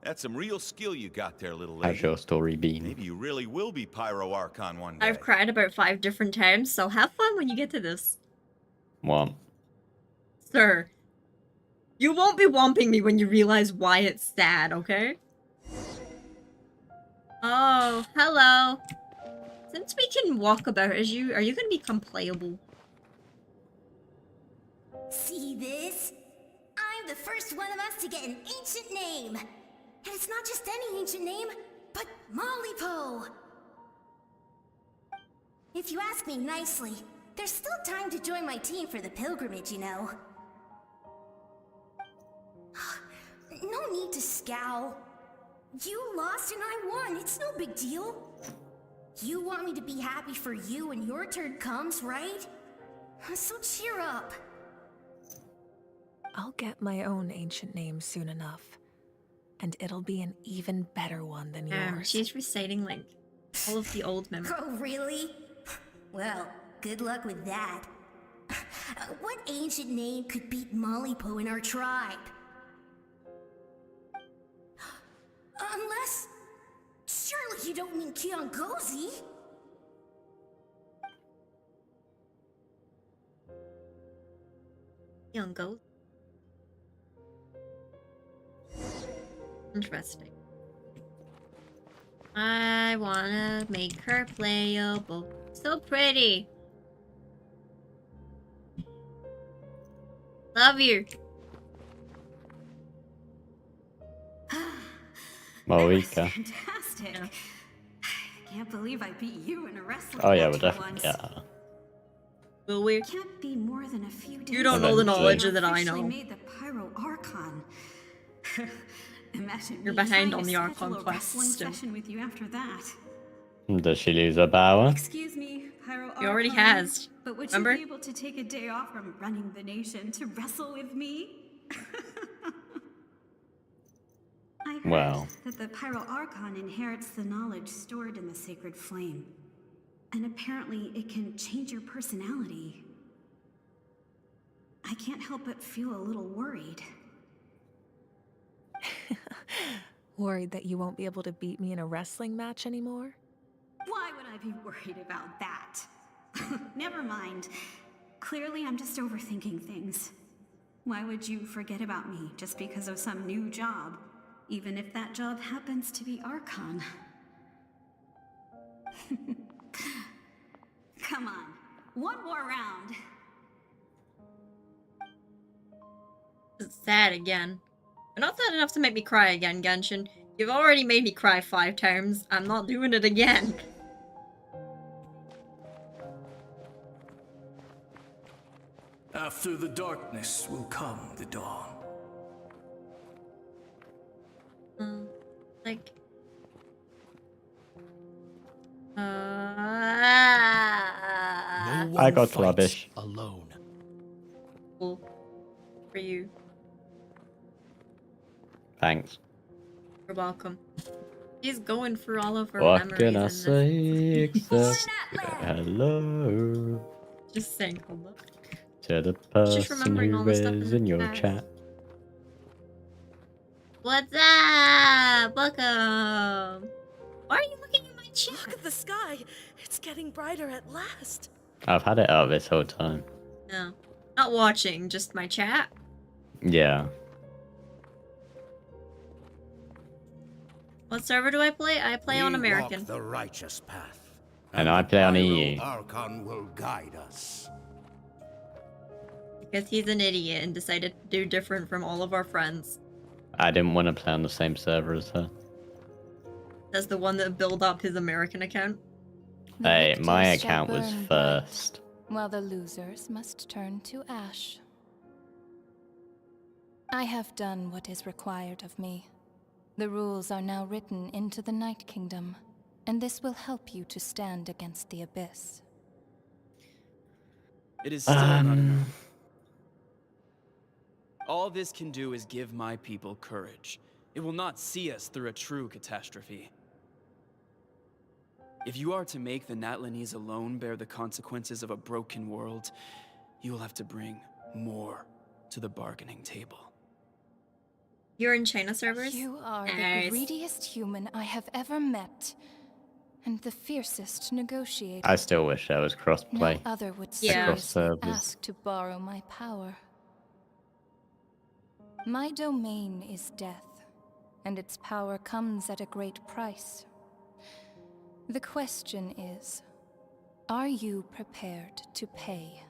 That's some real skill you got there, little lady. How's your story been? Maybe you really will be Pyro Archon one day. I've cried about 5 different times, so have fun when you get to this. What? Sir. You won't be womping me when you realize why it's sad, okay? Oh, hello. Since we can walk about, are you gonna become playable? See this? I'm the first one of us to get an ancient name. And it's not just any ancient name, but Mollypo. If you ask me nicely, there's still time to join my team for the pilgrimage, you know. No need to scowl. You lost and I won, it's no big deal. You want me to be happy for you when your turn comes, right? So cheer up. I'll get my own ancient name soon enough. And it'll be an even better one than yours. She's reciting like all of the old memories. Oh, really? Well, good luck with that. What ancient name could beat Mollypo in our tribe? Unless... Surely you don't mean Kiangozi? Kiangozi? Interesting. I wanna make her playable. So pretty. Love you. Moika. Fantastic. I can't believe I beat you in a wrestling Oh yeah, match we'll for definitely once. get her. Will we? Can't be more than a few days. You don't know the knowledge that I officially know. Made the Pyro Archon. Imagine You're me behind trying on to the Archon schedule a quest wrestling still. session with you after that. Does she lose her power? Excuse me, Pyro Archon. She already has. But would Remember? you be able to take a day off from running the nation to wrestle with me? I heard Well. that the Pyro Archon inherits the knowledge stored in the sacred flame. And apparently it can change your personality. I can't help but feel a little worried. Worried that you won't be able to beat me in a wrestling match anymore? Why would I be worried about that? Never mind. Clearly I'm just overthinking things. Why would you forget about me just because of some new job? Even if that job happens to be Archon. Come on, one more round. It's sad again. But not sad enough to make me cry again, Genshin. You've already made me cry 5 times. I'm not doing it again. After the darkness will come the dawn. Like... No I one got fights rubbish. alone. Cool. For you. Thanks. You're welcome. He's going through all of her What memories can I in this. say except hello Just saying hello. to the Just person remembering all who the stuff is in in the your past. chat? What's up? Welcome. Why are you looking at my chat? Look at the sky. It's getting brighter at last. I've had it up this whole time. No. Not watching, just my chat. Yeah. What server do I play? I play on American. Walk the righteous path. And I play on Pyro EU. Archon will guide us. Because he's an idiot and decided to do different from all of our friends. I didn't want to play on the same server as her. That's the one that built up his American account. Hey, my victors shall account was burn first. while the losers must turn to ash. I have done what is required of me. The rules are now written into the Night Kingdom, and this will help you to stand against the Abyss. It is still not enough. All this can do is give my people courage. It will not see us through a true catastrophe. If you are to make the Natlanese alone bear the consequences of a broken world, you will have to bring more to the bargaining table. You're in China servers? You are Nice. the greediest human I have ever met, and the fiercest negotiator. I still wish there was crossplay No other would across seriously servers. ask to borrow my power. My domain is death, and its power comes at a great price. The question is, are you prepared to pay?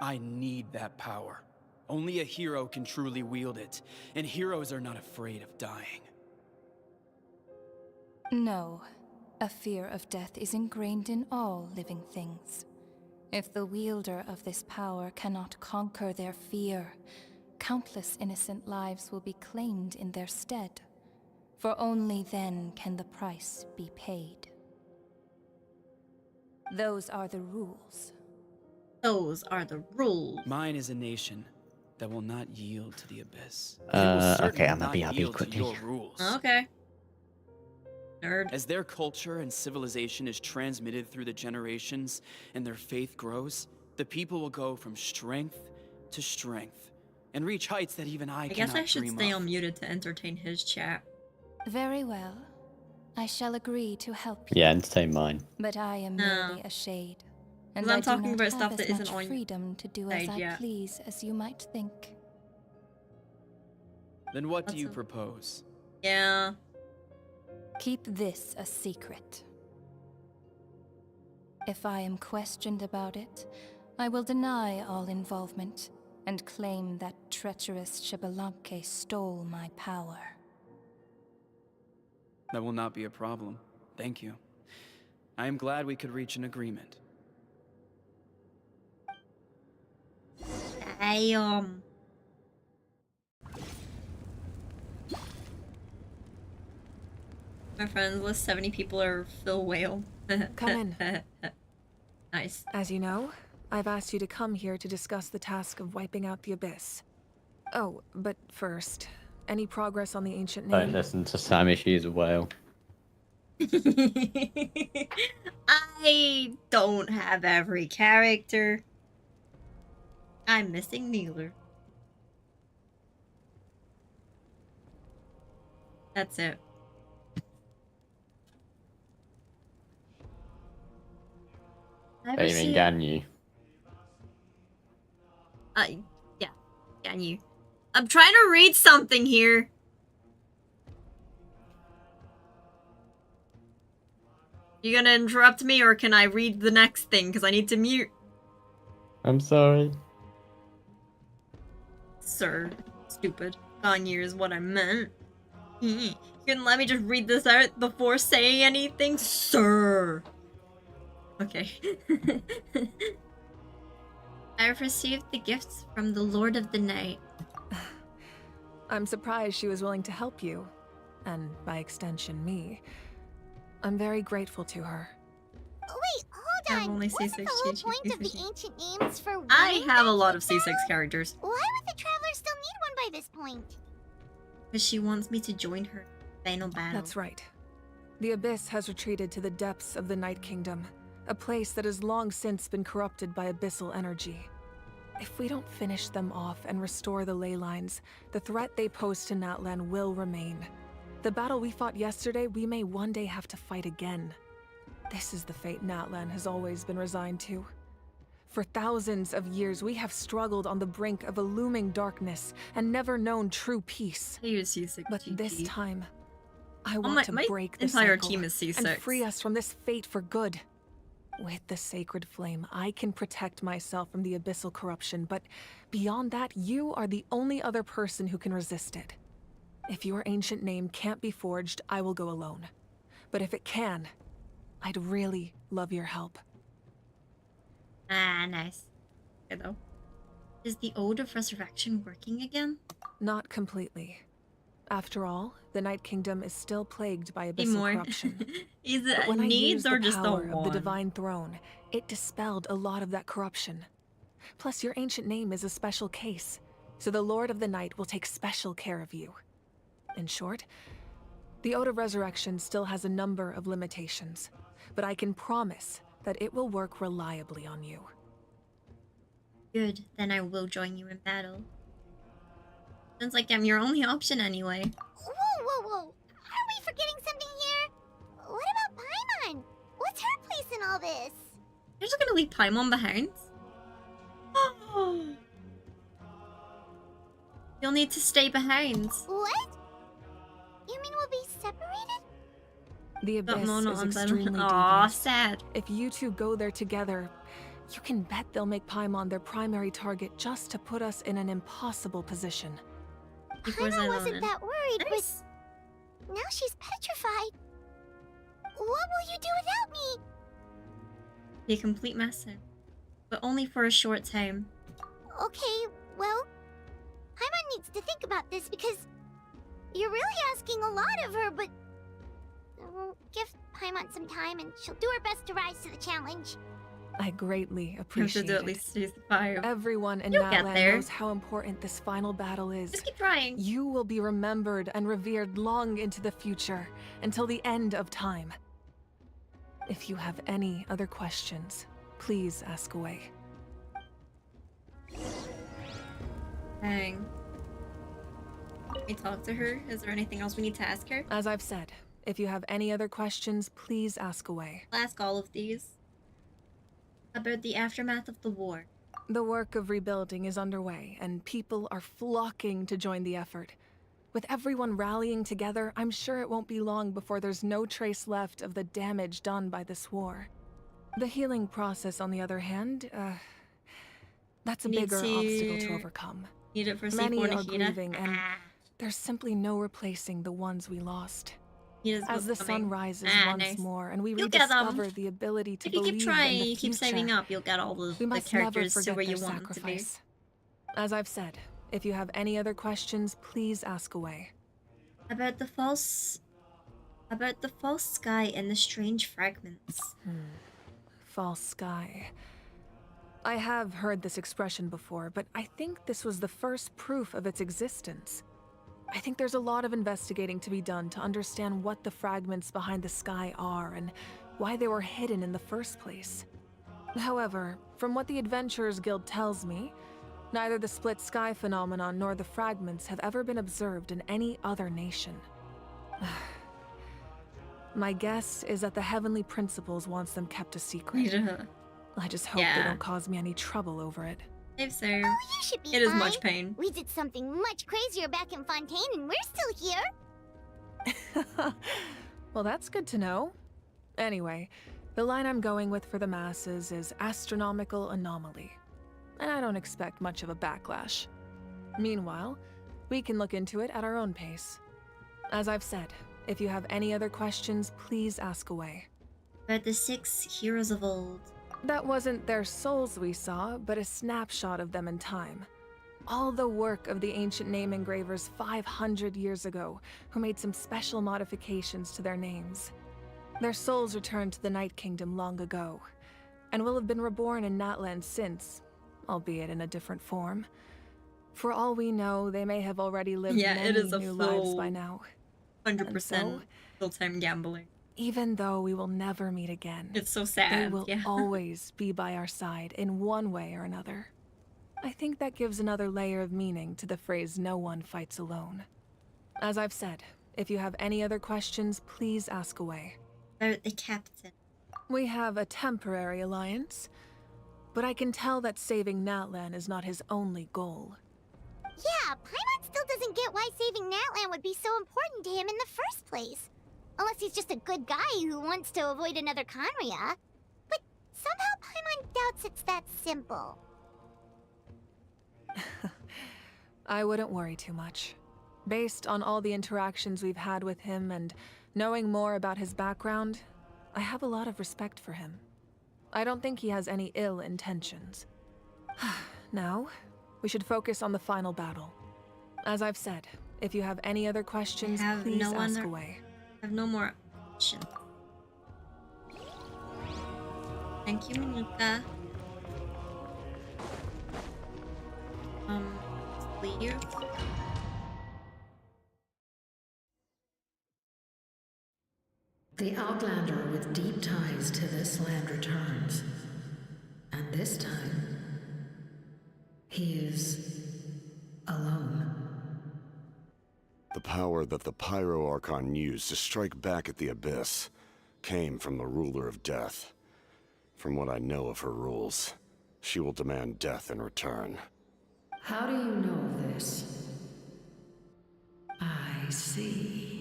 I need that power. Only a hero can truly wield it, and heroes are not afraid of dying. No, a fear of death is ingrained in all living things. If the wielder of this power cannot conquer their fear, countless innocent lives will be claimed in their stead. For only then can the price be paid. Those are the rules. Those are the rules. Mine is a nation that will not yield to the Abyss. Okay, I'm a BRB quickly. Your rules. Okay. Nerd. As their culture and civilization is transmitted through the generations and their faith grows, the people will go from strength to strength and reach heights that even I guess cannot I should dream stay of. unmuted to entertain his chat. Very well. I shall agree to help you. Yeah, entertain mine. But I am merely a shade. And 'Cause I'm I do talking not about have stuff that as isn't much on freedom to do as stage I yet. please as you might think. Then what do you propose? Yeah. Keep this a secret. If I am questioned about it, I will deny all involvement and claim that treacherous Xbalanque stole my power. That will not be a problem. Thank you. I am glad we could reach an agreement. Damn. My friends list 70 people are Phil Whale. Come in. Nice. As you know, I've asked you to come here to discuss the task of wiping out the Abyss. Oh, but first, any progress on the ancient name? Don't listen to Sammy, she's a whale. I don't have every character. I'm missing Neeler. That's it. What do you mean, Ganyu? Yeah, Ganyu. I'm trying to read something here. You gonna interrupt me, or can I read the next thing? Because I need to mute. I'm sorry. Sir. Stupid. Ganyu is what I meant. You can let me just read this out before saying anything, sir. Okay. I have received the gifts from the Lord of the Night. I'm surprised she was willing to help you, and by extension me. I'm very grateful to her. Wait, hold on. only Wasn't C6 the whole GG. point of the ancient names for I winning have a that lot of huge C6 battle? characters. Why would the Traveler still need one by this point? Because she wants me to join her final battle. That's right. The Abyss has retreated to the depths of the Night Kingdom, a place that has long since been corrupted by abyssal energy. If we don't finish them off and restore the ley lines, the threat they pose to Natlan will remain. The battle we fought yesterday, we may one day have to fight again. This is the fate Natlan has always been resigned to. For thousands of years, we have struggled on the brink of a looming darkness and never known true peace. But this time, I want to break the entire cycle team is C6. and free us from this fate for good. With the sacred flame, I can protect myself from the abyssal corruption, but beyond that, you are the only other person who can resist it. If your ancient name can't be forged, I will go alone. But if it can, I'd really love your help. Ah, nice. Okay, though. Is the Ode of Resurrection working again? Not completely. After all, the Night Kingdom is still plagued by Be abyssal more. corruption. Is But it when I needs used or the just a power of the one? Divine Throne, it dispelled a lot of that corruption. Plus, your ancient name is a special case, so the Lord of the Night will take special care of you. In short, the Ode of Resurrection still has a number of limitations, but I can promise that it will work reliably on you. Good, then I will join you in battle. Sounds like I'm your only option anyway. Whoa. Are we forgetting something here? What about Paimon? What's her place in all this? You're just gonna leave Paimon behind? You'll need to stay behind. What? You mean we'll be separated? The Abyss no, is I'm extremely Aw, devious. sad. If you two go there together, you can bet they'll make Paimon their primary target just to put us in an impossible position. Paimon wasn't that worried, but now she's petrified. What will you do without me? Be a complete mess, but only for a short time. Okay, well, Paimon needs to think about this because you're really asking a lot of her, but we'll give Paimon some time and she'll do her best to rise to the challenge. I greatly You have to appreciate do at it. least 5. Everyone in You'll get Natlan there. knows how important this final battle is. Just keep trying. You will be remembered and revered long into the future, until the end of time. If you have any other questions, please ask away. Dang. Can we talk to her? Is there anything else we need to ask her? As I've said, if you have any other questions, please ask away. I'll ask all of these. About the aftermath of the war. The work of rebuilding is underway, and people are flocking to join the effort. With everyone rallying together, I'm sure it won't be long before there's no trace left of the damage done by this war. The healing process, on the other hand, that's a bigger obstacle to overcome. Need it for Many C4 are Nikita. grieving, and there's simply no replacing the ones we lost. Nita's As the coming. sun rises once nice. more, and we You'll get them. rediscover the ability to If you believe keep trying, in the you keep future, saving up, you'll get all the we must never characters to forget where you their want them to be. sacrifice. As I've said, if you have any other questions, please ask away. About the false sky and the strange fragments. False sky. I have heard this expression before, but I think this was the first proof of its existence. I think there's a lot of investigating to be done to understand what the fragments behind the sky are and why they were hidden in the first place. However, from what the Adventurers Guild tells me, neither the split sky phenomenon nor the fragments have ever been observed in any other nation. My guess is that the Heavenly Principles wants them kept a secret. Yeah. I just hope they don't cause me any trouble over it. They've served. Oh, you should be It is fine. much pain. We did something much crazier back in Fontaine, and we're still here. Well, that's good to know. Anyway, the line I'm going with for the masses is astronomical anomaly. And I don't expect much of a backlash. Meanwhile, we can look into it at our own pace. As I've said, if you have any other questions, please ask away. About the 6 heroes of old. That wasn't their souls we saw, but a snapshot of them in time. All the work of the ancient name engravers 500 years ago, who made some special modifications to their names. Their souls returned to the Night Kingdom long ago, and will have been reborn in Natlan since, albeit in a different form. For all we know, they may have already lived many it is a new lives full by now. 100% full-time gambling. Even though we will never meet again, It's so sad. they will yeah. always be by our side in one way or another. I think that gives another layer of meaning to the phrase "no one fights alone." As I've said, if you have any other questions, please ask away. About the captain. We have a temporary alliance, but I can tell that saving Natlan is not his only goal. Yeah, Paimon still doesn't get why saving Natlan would be so important to him in the first place. Unless he's just a good guy who wants to avoid another Conria. But somehow Paimon doubts it's that simple. I wouldn't worry too much. Based on all the interactions we've had with him and knowing more about his background, I have a lot of respect for him. I don't think he has any ill intentions. Now, we should focus on the final battle. As I've said, if you have any other questions, please ask away. I have no more questions. Thank you, Manuka. Leave. The Outlander with deep ties to this land returns. And this time, he is alone. The power that the Pyro Archon used to strike back at the Abyss came from the Ruler of Death. From what I know of her rules, she will demand death in return. How do you know this? I see.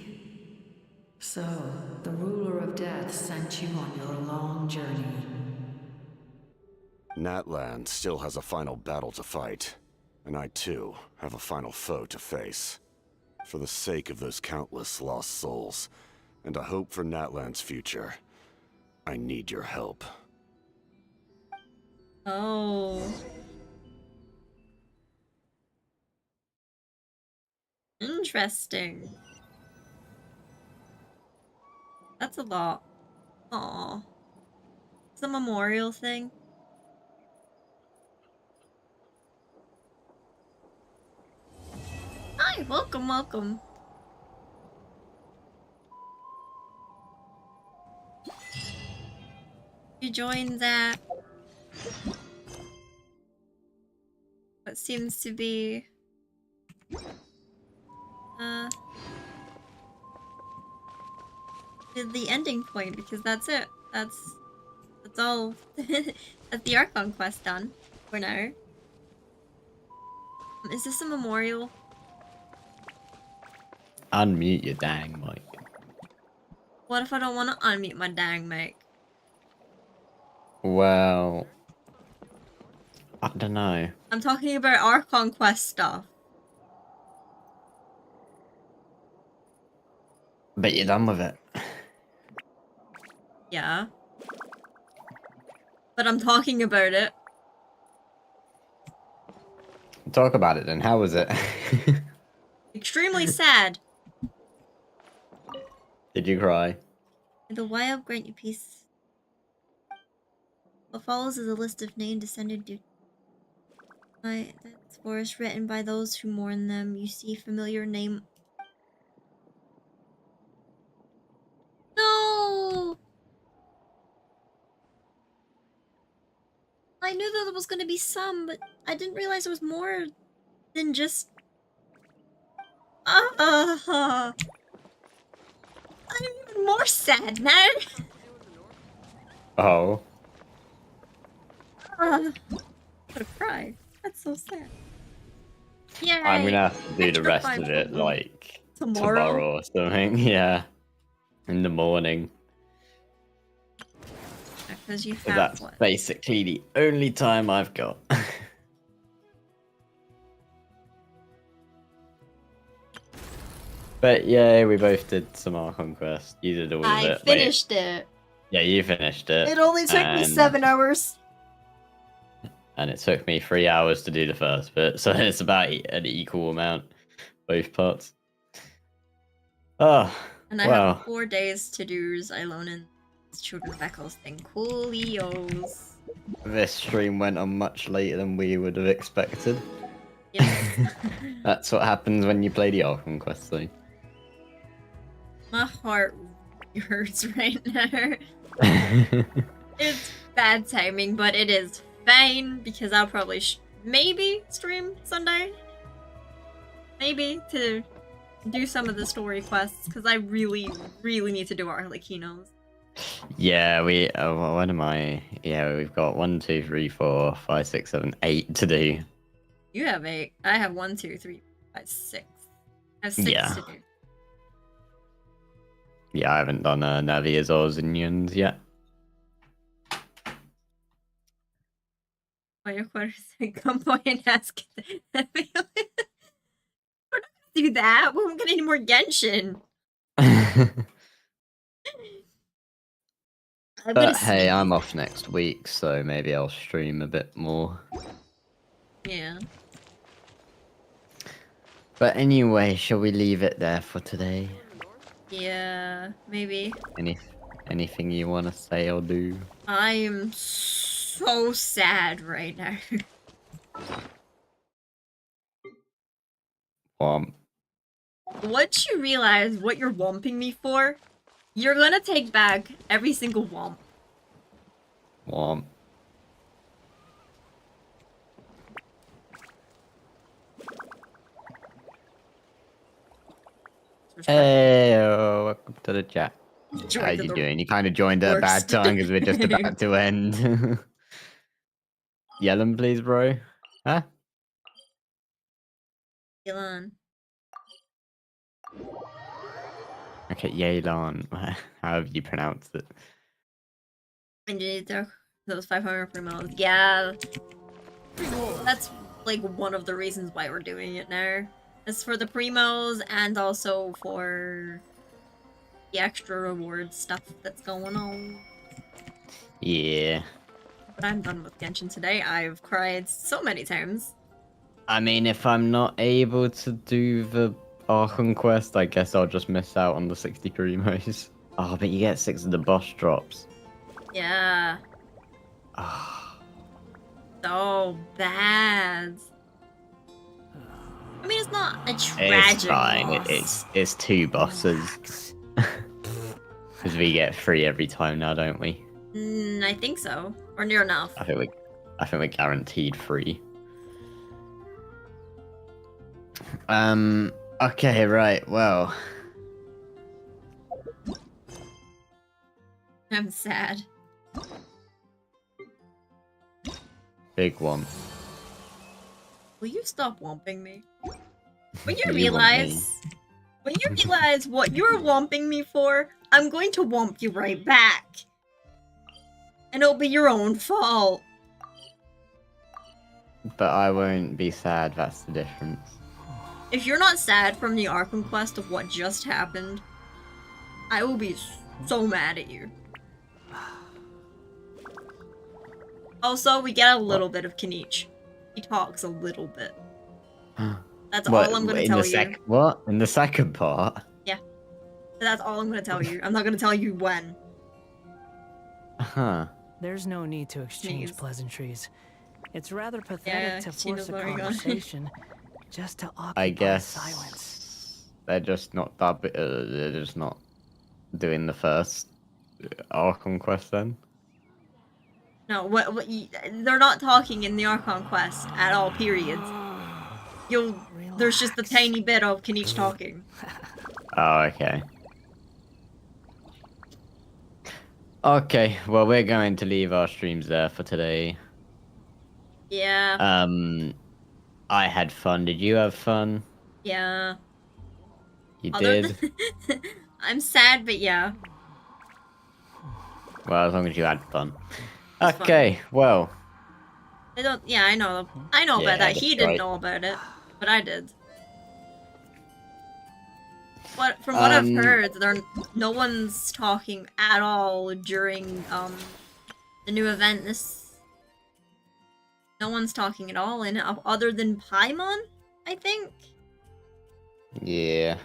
So, the Ruler of Death sent you on your long journey. Natlan still has a final battle to fight, and I too have a final foe to face. For the sake of those countless lost souls, and a hope for Natlan's future, I need your help. Oh. Interesting. That's a lot. Aw. It's a memorial thing. Hi, welcome, welcome. You joined that. What seems to be The ending point, because that's it. That's all. That's the Archon quest done for now. Is this a memorial? Unmute your dang mic. What if I don't want to unmute my dang mic? Well, I don't know. I'm talking about Archon quest stuff. But you're done with it. Yeah. But I'm talking about it. Talk about it then. How was it? Extremely sad. Did you cry? The wild grant you peace. What follows is a list of named descended due by that forest written by those who mourn them. You see familiar name. No! I knew that there was gonna be some, but I didn't realize there was more than just... I'm even more sad now! Oh. I'm gonna cry. That's so sad. Yeah. I'm gonna have to do the rest of it like tomorrow or something. Yeah. In the morning. Because you So have that's what? basically the only time I've got. But yeah, we both did some Archon quest. You did all of it. I finished it. Yeah, you finished it. It only took me 7 hours. And it took me 3 hours to do the first bit, so it's about an equal amount, both parts. Oh, And I wow. have 4 days to do Xylon and Children of Echoes thing. Coolios. This stream went on much later than we would have expected. Yes. That's what happens when you play the Archon quest, though. My heart hurts right now. It's bad timing, but it is fine because I'll probably maybe stream Sunday. Maybe to do some of the story quests because I really need to do Arlequinos. Yeah, what am I? Yeah, we've got 1, 2, 3, 4, 5, 6, 7, 8 to do. You have 8. I have 1, 2, 3, 5, 6. I have 6 Yeah. to do. Yeah, I haven't done Navia's or Zinnions yet. Fire quarters at gunpoint and ask. We're not gonna do that. We won't get any more Genshin. But hey, I'm off next week, so maybe I'll stream a bit more. Yeah. But anyway, shall we leave it there for today? Yeah, maybe. Anything you want to say or do? I am so sad right now. Once you realize what you're womping me for, you're gonna take back every single womp. Womp. Hey, welcome to the chat. How you doing? You kind of joined at a bad time because we're just about to end. Yellen, please, bro. Huh? Elon. Okay, Yelan. However you pronounce it. Indeed, those 500 primos. Yeah. That's like one of the reasons why we're doing it now. It's for the primos and also for the extra reward stuff that's going on. Yeah. But I'm done with Genshin today. I've cried so many times. I mean, if I'm not able to do the Archon quest, I guess I'll just miss out on the 60 primos. Oh, but you get 6 of the boss drops. Yeah. So bad. I mean, it's not a tragic It's fine. loss. It's 2 bosses. Because we get 3 every time now, don't we? I think so. Or near enough. I think we're guaranteed 3. Okay, right, well. I'm sad. Big one. Will you stop womping me? When you You want me. realize what you're womping me for, I'm going to womp you right back. And it'll be your own fault. But I won't be sad, that's the difference. If you're not sad from the Archon quest of what just happened, I will be so mad at you. Also, we get a little bit of Kinich. He talks a little bit. That's all I'm gonna tell you. What? In the second part? Yeah. That's all I'm gonna tell you. I'm not gonna tell you when. Huh. There's no need to exchange Sneeze. pleasantries. It's rather pathetic Yeah, to Chino's force a already gone. conversation just to occupy I guess silence. they're just not they're just not doing the first Archon quest then. No, they're not talking in the Archon quest at all, period. There's just a tiny bit of Kinich talking. Oh, okay. Okay, well, we're going to leave our streams there for today. Yeah. I had fun. Did you have fun? Yeah. You did? I'm sad, but yeah. Well, as long as you had fun. Okay, well. Yeah, I know about that. He didn't right. know about it, but I did. From what I've heard, no one's talking at all during the new event. No one's talking at all in it, other than Paimon, I think. Yeah.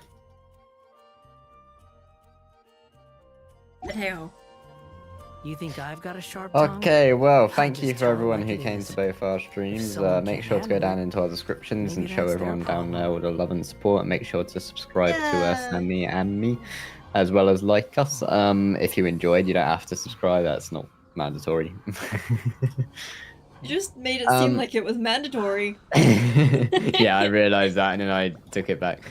But hey-ho. You think I've got a sharp tongue? Okay, well, thank just you for tell everyone like who it came is. to both our streams. someone Make can't sure to go handle down it, into our descriptions maybe and show that's their everyone down there all problem. the love and support. And make sure to subscribe to us and me, as well as like us. If you enjoyed, you don't have to subscribe. That's not mandatory. You just made it seem like it was mandatory. Yeah, I realized that and then I took it back.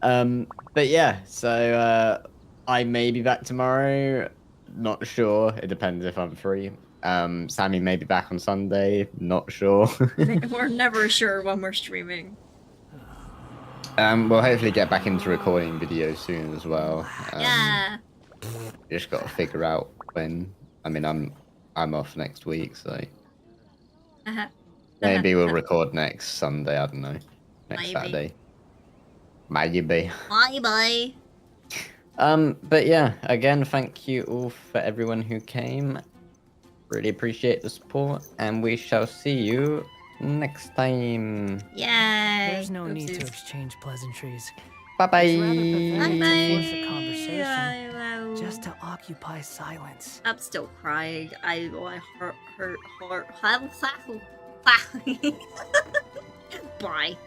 But yeah, so I may be back tomorrow. Not sure. It depends if I'm free. Sammy may be back on Sunday. Not sure. We're never sure when we're streaming. We'll hopefully get back into recording videos soon as well. Yeah. Just got to figure out when. I mean, I'm off next week, so maybe we'll record next Sunday. I don't know. Next Maybe. Saturday. Maybe. Bye. But yeah, again, thank you all for everyone who came. Really appreciate the support, and we shall see you next time. Yay. There's no need to exchange pleasantries. Bye-bye. It's rather pathetic to force a Bye. conversation just to occupy silence. I'm still crying. I hurt. Bye.